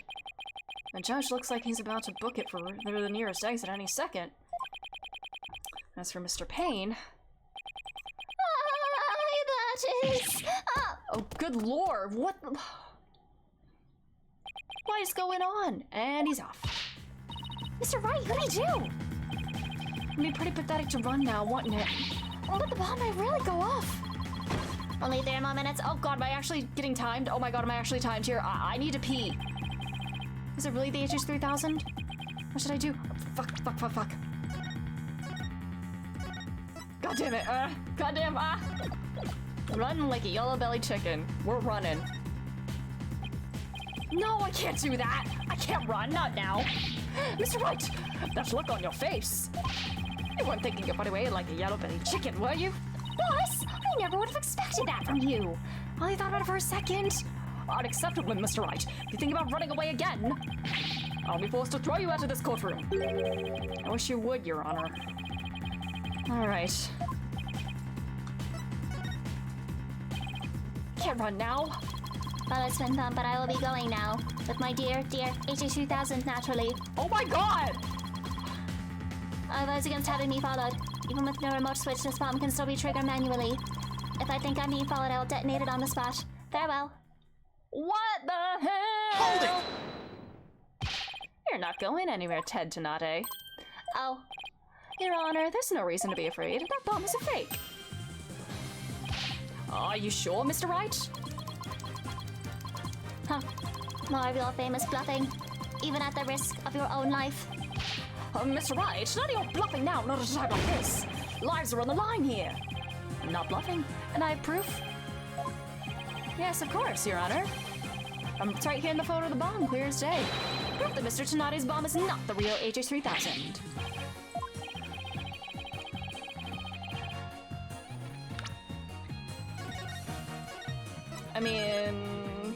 S1: The judge looks like he's about to book it for the nearest exit any second. As for Mr. Payne...
S4: That is...
S1: Oh, good lord, what... What is going on? And he's off.
S4: Mr. Wright, what did he do?
S1: It'd be pretty pathetic to run now, wouldn't it?
S4: Oh, but the bomb might really go off. Only 3 more minutes.
S1: Oh god, am I actually getting timed? Oh my god, am I actually timed here? I need to pee. Is it really the HH3000? What should I do? Fuck. God damn it, goddamn, Run like a yellow-bellied chicken. We're running. No, I can't do that! I can't run, not now! Mr. Wright, that look on your face! You weren't thinking of running away like a yellow-bellied chicken, were you?
S4: Boss, I never would have expected that from you.
S1: I only thought about it for a second. Unacceptable, Mr. Wright. If you think about running away again, I'll be forced to throw you out of this courtroom. I wish you would, Your Honor. Alright. Can't run now.
S4: Well, it's been fun, but I will be going now. With my dear HH3000, naturally.
S1: Oh my god!
S4: I was against having me followed. Even with no remote switch, this bomb can still be triggered manually. If I think I'm being followed, I will detonate it on the spot. Farewell.
S1: What the hell?
S3: Hold it!
S1: You're not going anywhere, Ted Tsunade.
S4: Oh.
S1: Your Honor, there's no reason to be afraid. That bomb is a fake. Are you sure, Mr. Wright?
S4: Huh. More of your famous bluffing. Even at the risk of your own life.
S1: Mr. Wright, none of your bluffing now, not at a time like this. Lives are on the line here. I'm not bluffing, and I have proof. Yes, of course, Your Honor. It's right here in the photo of the bomb, clear as day. Proof that Mr. Tsunade's bomb is not the real HH3000. I mean...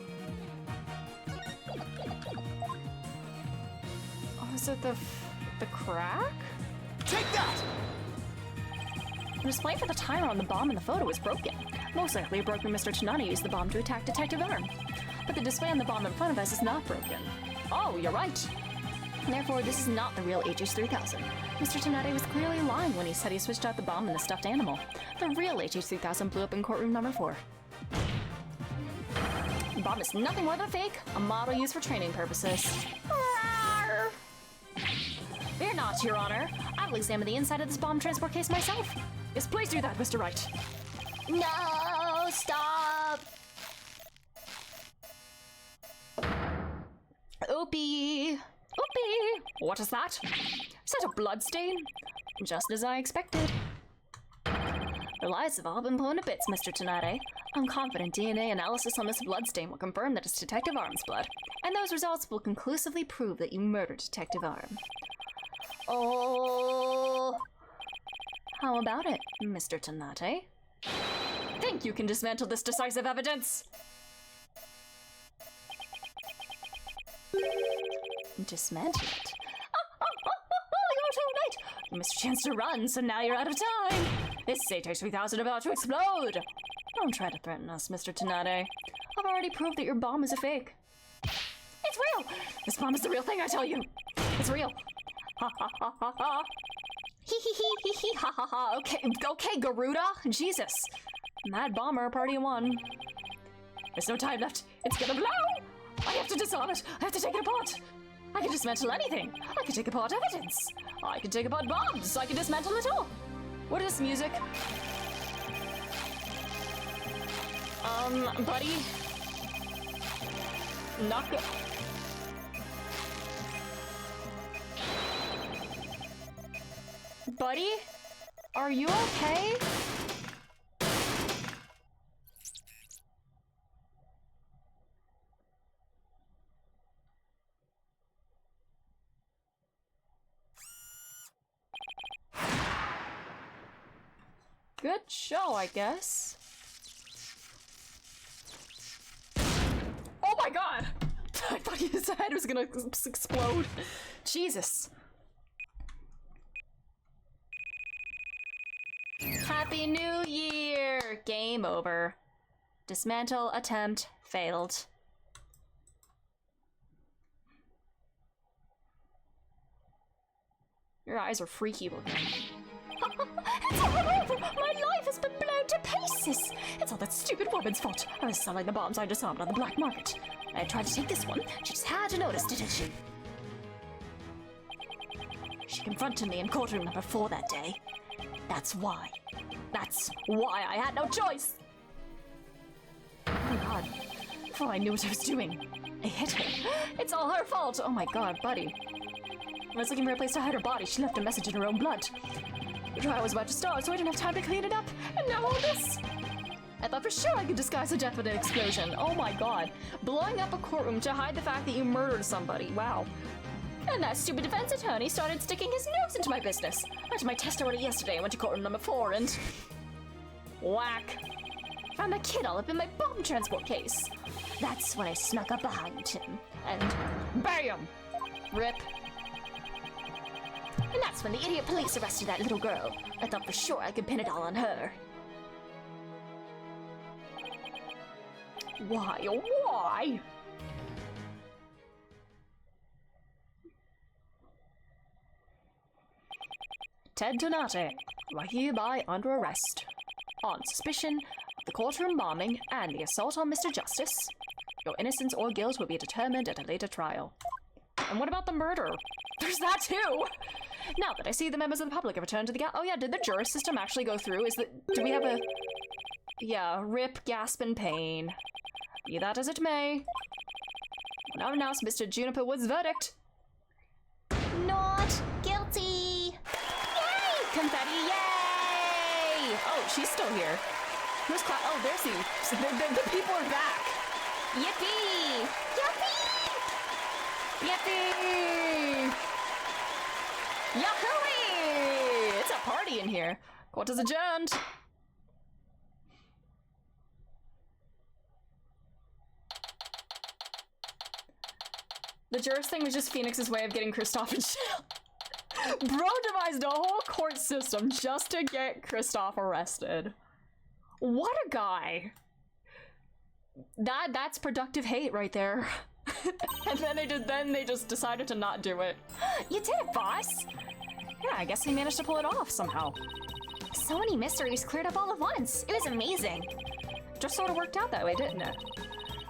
S1: Oh, is it the crack?
S3: Take that!
S1: The display for the timer on the bomb in the photo is broken. Most likely it broke when Mr. Tsunade used the bomb to attack Detective Arm. But the display on the bomb in front of us is not broken. Oh, you're right. Therefore, this is not the real HH3000. Mr. Tsunade was clearly lying when he said he switched out the bomb in the stuffed animal. The real HH3000 blew up in courtroom number 4. The bomb is nothing more than a fake, a model used for training purposes. Fear not, Your Honor. I will examine the inside of this bomb transport case myself. Yes, please do that, Mr. Wright.
S4: No, stop!
S1: Oopie! Oopie! What is that? Is that a blood stain? Just as I expected. The lies have all been blown to bits, Mr. Tsunade. I'm confident DNA analysis on this bloodstain will confirm that it's Detective Arm's blood, and those results will conclusively prove that you murdered Detective Arm. Oh. How about it, Mr. Tanate? Think you can dismantle this decisive evidence? Dismantle it? You're too late! You missed your chance to run, so now you're out of time! This Sato 3000 about to explode! Don't try to threaten us, Mr. Tanade. I've already proved that your bomb is a fake. It's real! This bomb is the real thing, I tell you! It's real! Ha ha ha ha ha! Hee hee hee hee hee ha ha ha! Okay, Garuda! Jesus! Mad bomber, party of one. There's no time left. It's gonna blow! I have to disarm it! I have to take it apart! I can dismantle anything! I can take apart evidence! I can take apart bombs! I can dismantle it all! What is this music? Buddy? Not good. Buddy? Are you okay? Good show, I guess. Oh my god! I thought his head was gonna explode. Jesus. Happy New Year! Game over. Dismantle attempt failed. Your eyes are freaky looking. It's all over! My life has been blown to pieces! It's all that stupid woman's fault. I was selling the bombs I disarmed on the black market. I tried to take this one. She just had to notice, didn't she? She confronted me in courtroom number 4 that day. That's why. That's why I had no choice! Oh my god. Before I knew what I was doing, I hit her. It's all her fault! Oh my god, buddy. I was looking for a place to hide her body. She left a message in her own blood. The trial was about to start, so I didn't have time to clean it up. And now all this! I thought for sure I could disguise a death with an explosion. Oh my god. Blowing up a courtroom to hide the fact that you murdered somebody. Wow. And that stupid defense attorney started sticking his nose into my business. I did my testimony yesterday. I went to courtroom number 4 and... whack. Found that kid all up in my bomb transport case. That's when I snuck up behind him. And... BAM! Rip. And that's when the idiot police arrested that little girl. I thought for sure I could pin it all on her. Why, oh why? Ted Donate, you are hereby under arrest. On suspicion of the courtroom bombing and the assault on Mr. Justice. Your innocence or guilt will be determined at a later trial. And what about the murder? There's that too! Now that I see the members of the public have returned to the oh yeah, did the jury system actually go through? Do we have a... yeah, rip, gasp, and pain. Be that as it may. We'll now announce Mr. Juniper Wood's verdict.
S4: Not guilty!
S1: Yay! Confetti, yay! Oh, she's still here. Who's oh, there's the people are back. Yippee! Yippee! Yippee! Yahooey! It's a party in here. Court is adjourned. The jurors thing was just Phoenix's way of getting Kristoff in jail. Bro devised a whole court system just to get Kristoff arrested. What a guy. That's productive hate right there. And then they just decided to not do it. You did it, boss! Yeah, I guess we managed to pull it off somehow.
S4: So many mysteries cleared up all at once. It was amazing.
S1: Just sort of worked out that way, didn't it?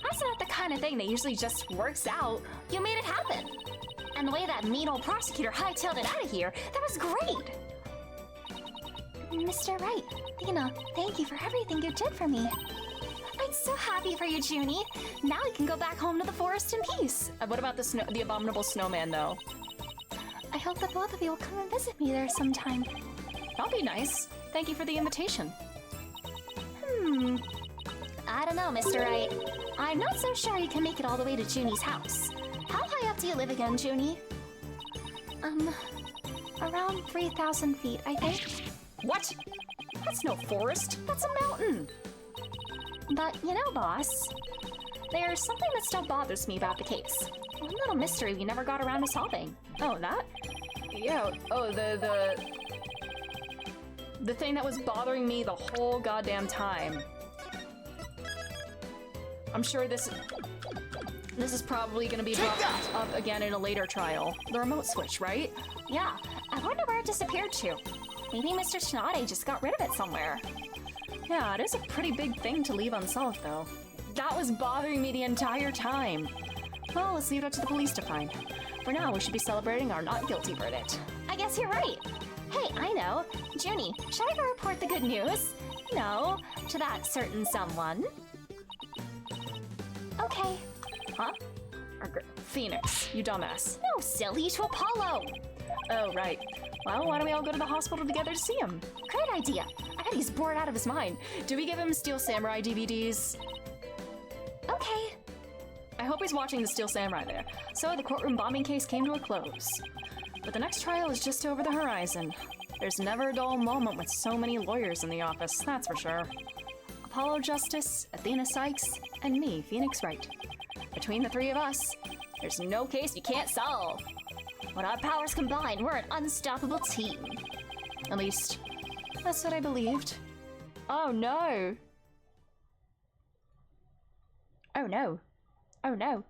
S4: That's not the kind of thing that usually just works out. You made it happen. And the way that mean old prosecutor hightailed it out of here, that was great. Mr. Wright, thank you for everything you did for me. I'm so happy for you, Junie. Now I can go back home to the forest in peace.
S1: What about the abominable snowman, though?
S2: I hope that both of you will come and visit me there sometime.
S1: That'll be nice. Thank you for the invitation.
S4: I don't know, Mr. Wright. I'm not so sure you can make it all the way to Junie's house. How high up do you live again, Junie?
S2: Around 3,000 feet, I think.
S1: What? That's no forest. That's a mountain.
S2: But you know, boss, there's something that still bothers me about the case. One little mystery we never got around to solving.
S1: Oh, that? Yeah. Oh, the thing that was bothering me the whole goddamn time. I'm sure this is probably gonna be brought up again in a later trial. The remote switch, right?
S2: Yeah, I wonder where it disappeared to. Maybe Mr. Tsunade just got rid of it somewhere.
S1: Yeah, it is a pretty big thing to leave unsolved, though. That was bothering me the entire time. Well, let's leave it up to the police to find. For now, we should be celebrating our not guilty verdict.
S2: I guess you're right. Hey, I know. Junie, should I go report the good news? You know, to that certain someone. Okay.
S1: Huh? Phoenix, you dumbass.
S2: No, silly, to Apollo.
S1: Oh, right. Well, why don't we all go to the hospital together to see him?
S2: Great idea.
S1: I bet he's bored out of his mind. Do we give him Steel Samurai DVDs?
S2: Okay.
S1: I hope he's watching the Steel Samurai there. So the courtroom bombing case came to a close. But the next trial is just over the horizon. There's never a dull moment with so many lawyers in the office, that's for sure. Apollo Justice, Athena Sykes, and me, Phoenix Wright. Between the three of us, there's no case you can't solve.
S4: When our powers combine, we're an unstoppable team.
S1: At least, that's what I believed. Oh no! Oh no. Oh no.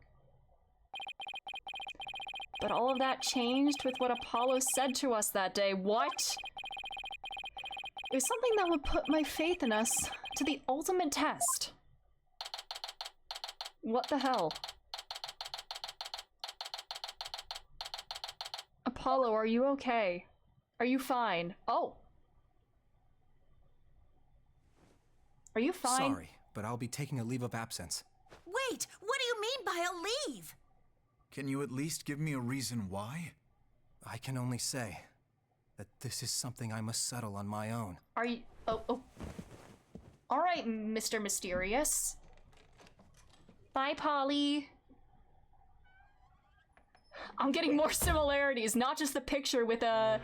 S1: But all of that changed with what Apollo said to us that day. What? It was something that would put my faith in us to the ultimate test. What the hell? Apollo, are you okay? Are you fine? Oh. Are you fine?
S3: Sorry, but I'll be taking a leave of absence.
S6: Wait, what do you mean by a leave?
S5: Can you at least give me a reason why?
S3: I can only say that this is something I must settle on my own.
S1: Are you... Oh. Alright, Mr. Mysterious. Bye, Polly. I'm getting more similarities, not just the picture with the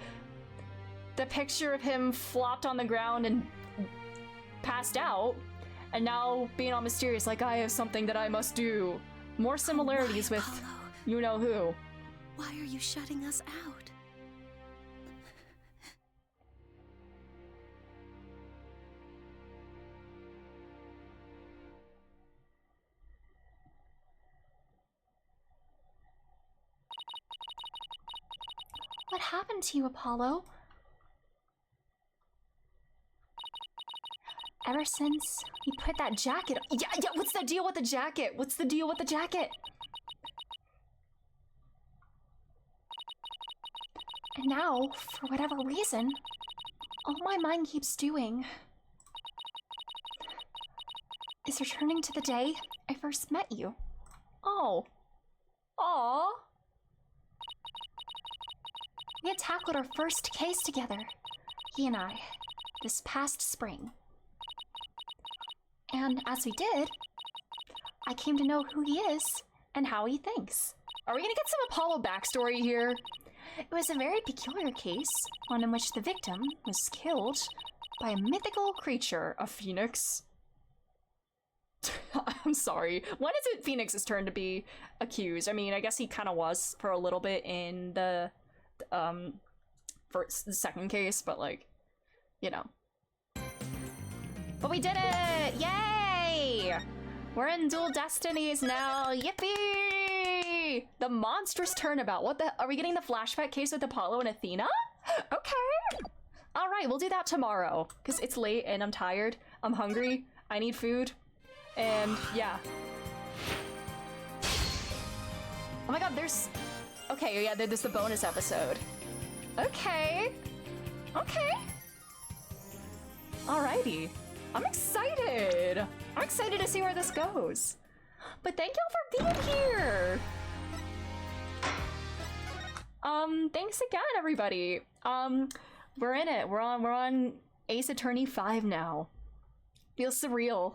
S1: picture of him flopped on the ground and passed out, and now being all mysterious like I have something that I must do. More similarities with
S6: Apollo?
S1: you know who.
S6: Why are you shutting us out?
S2: What happened to you, Apollo? Ever since you put that jacket on.
S1: Yeah, what's the deal with the jacket? What's the deal with the jacket?
S2: And now, for whatever reason, all my mind keeps doing is returning to the day I first met you.
S1: Oh. Aw.
S2: We had tackled our first case together, he and I, this past spring. And as we did, I came to know who he is and how he thinks.
S1: Are we gonna get some Apollo backstory here?
S2: It was a very peculiar case, one in which the victim was killed by a mythical
S1: Creature, a phoenix. I'm sorry. When is it Phoenix's turn to be accused? I mean, I guess he kind of was for a little bit in the first, the second case, but like, you know. But we did it! Yay! We're in Dual Destinies now. Yippee! The monstrous turnabout. What the? Are we getting the flashback case with Apollo and Athena? Okay. All right, we'll do that tomorrow because it's late and I'm tired. I'm hungry. I need food. And yeah. Oh my god, there's... Okay, yeah, there's the bonus episode. Okay. Okay. Alrighty. I'm excited. I'm excited to see where this goes. But thank y'all for being here. Thanks again, everybody. We're in it. We're on Ace Attorney 5 now. Feels surreal.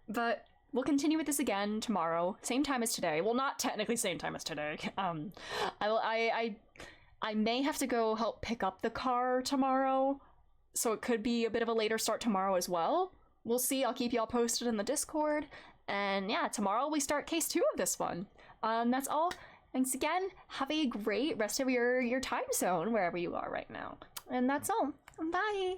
S1: But we'll continue with this again tomorrow, same time as today. Well, not technically same time as today. I I may have to go help pick up the car tomorrow, so it could be a bit of a later start tomorrow as well. We'll see. I'll keep y'all posted in the Discord. And yeah, tomorrow we start case 2 of this one. That's all. Thanks again. Have a great rest of your time zone wherever you are right now. And that's all. Bye.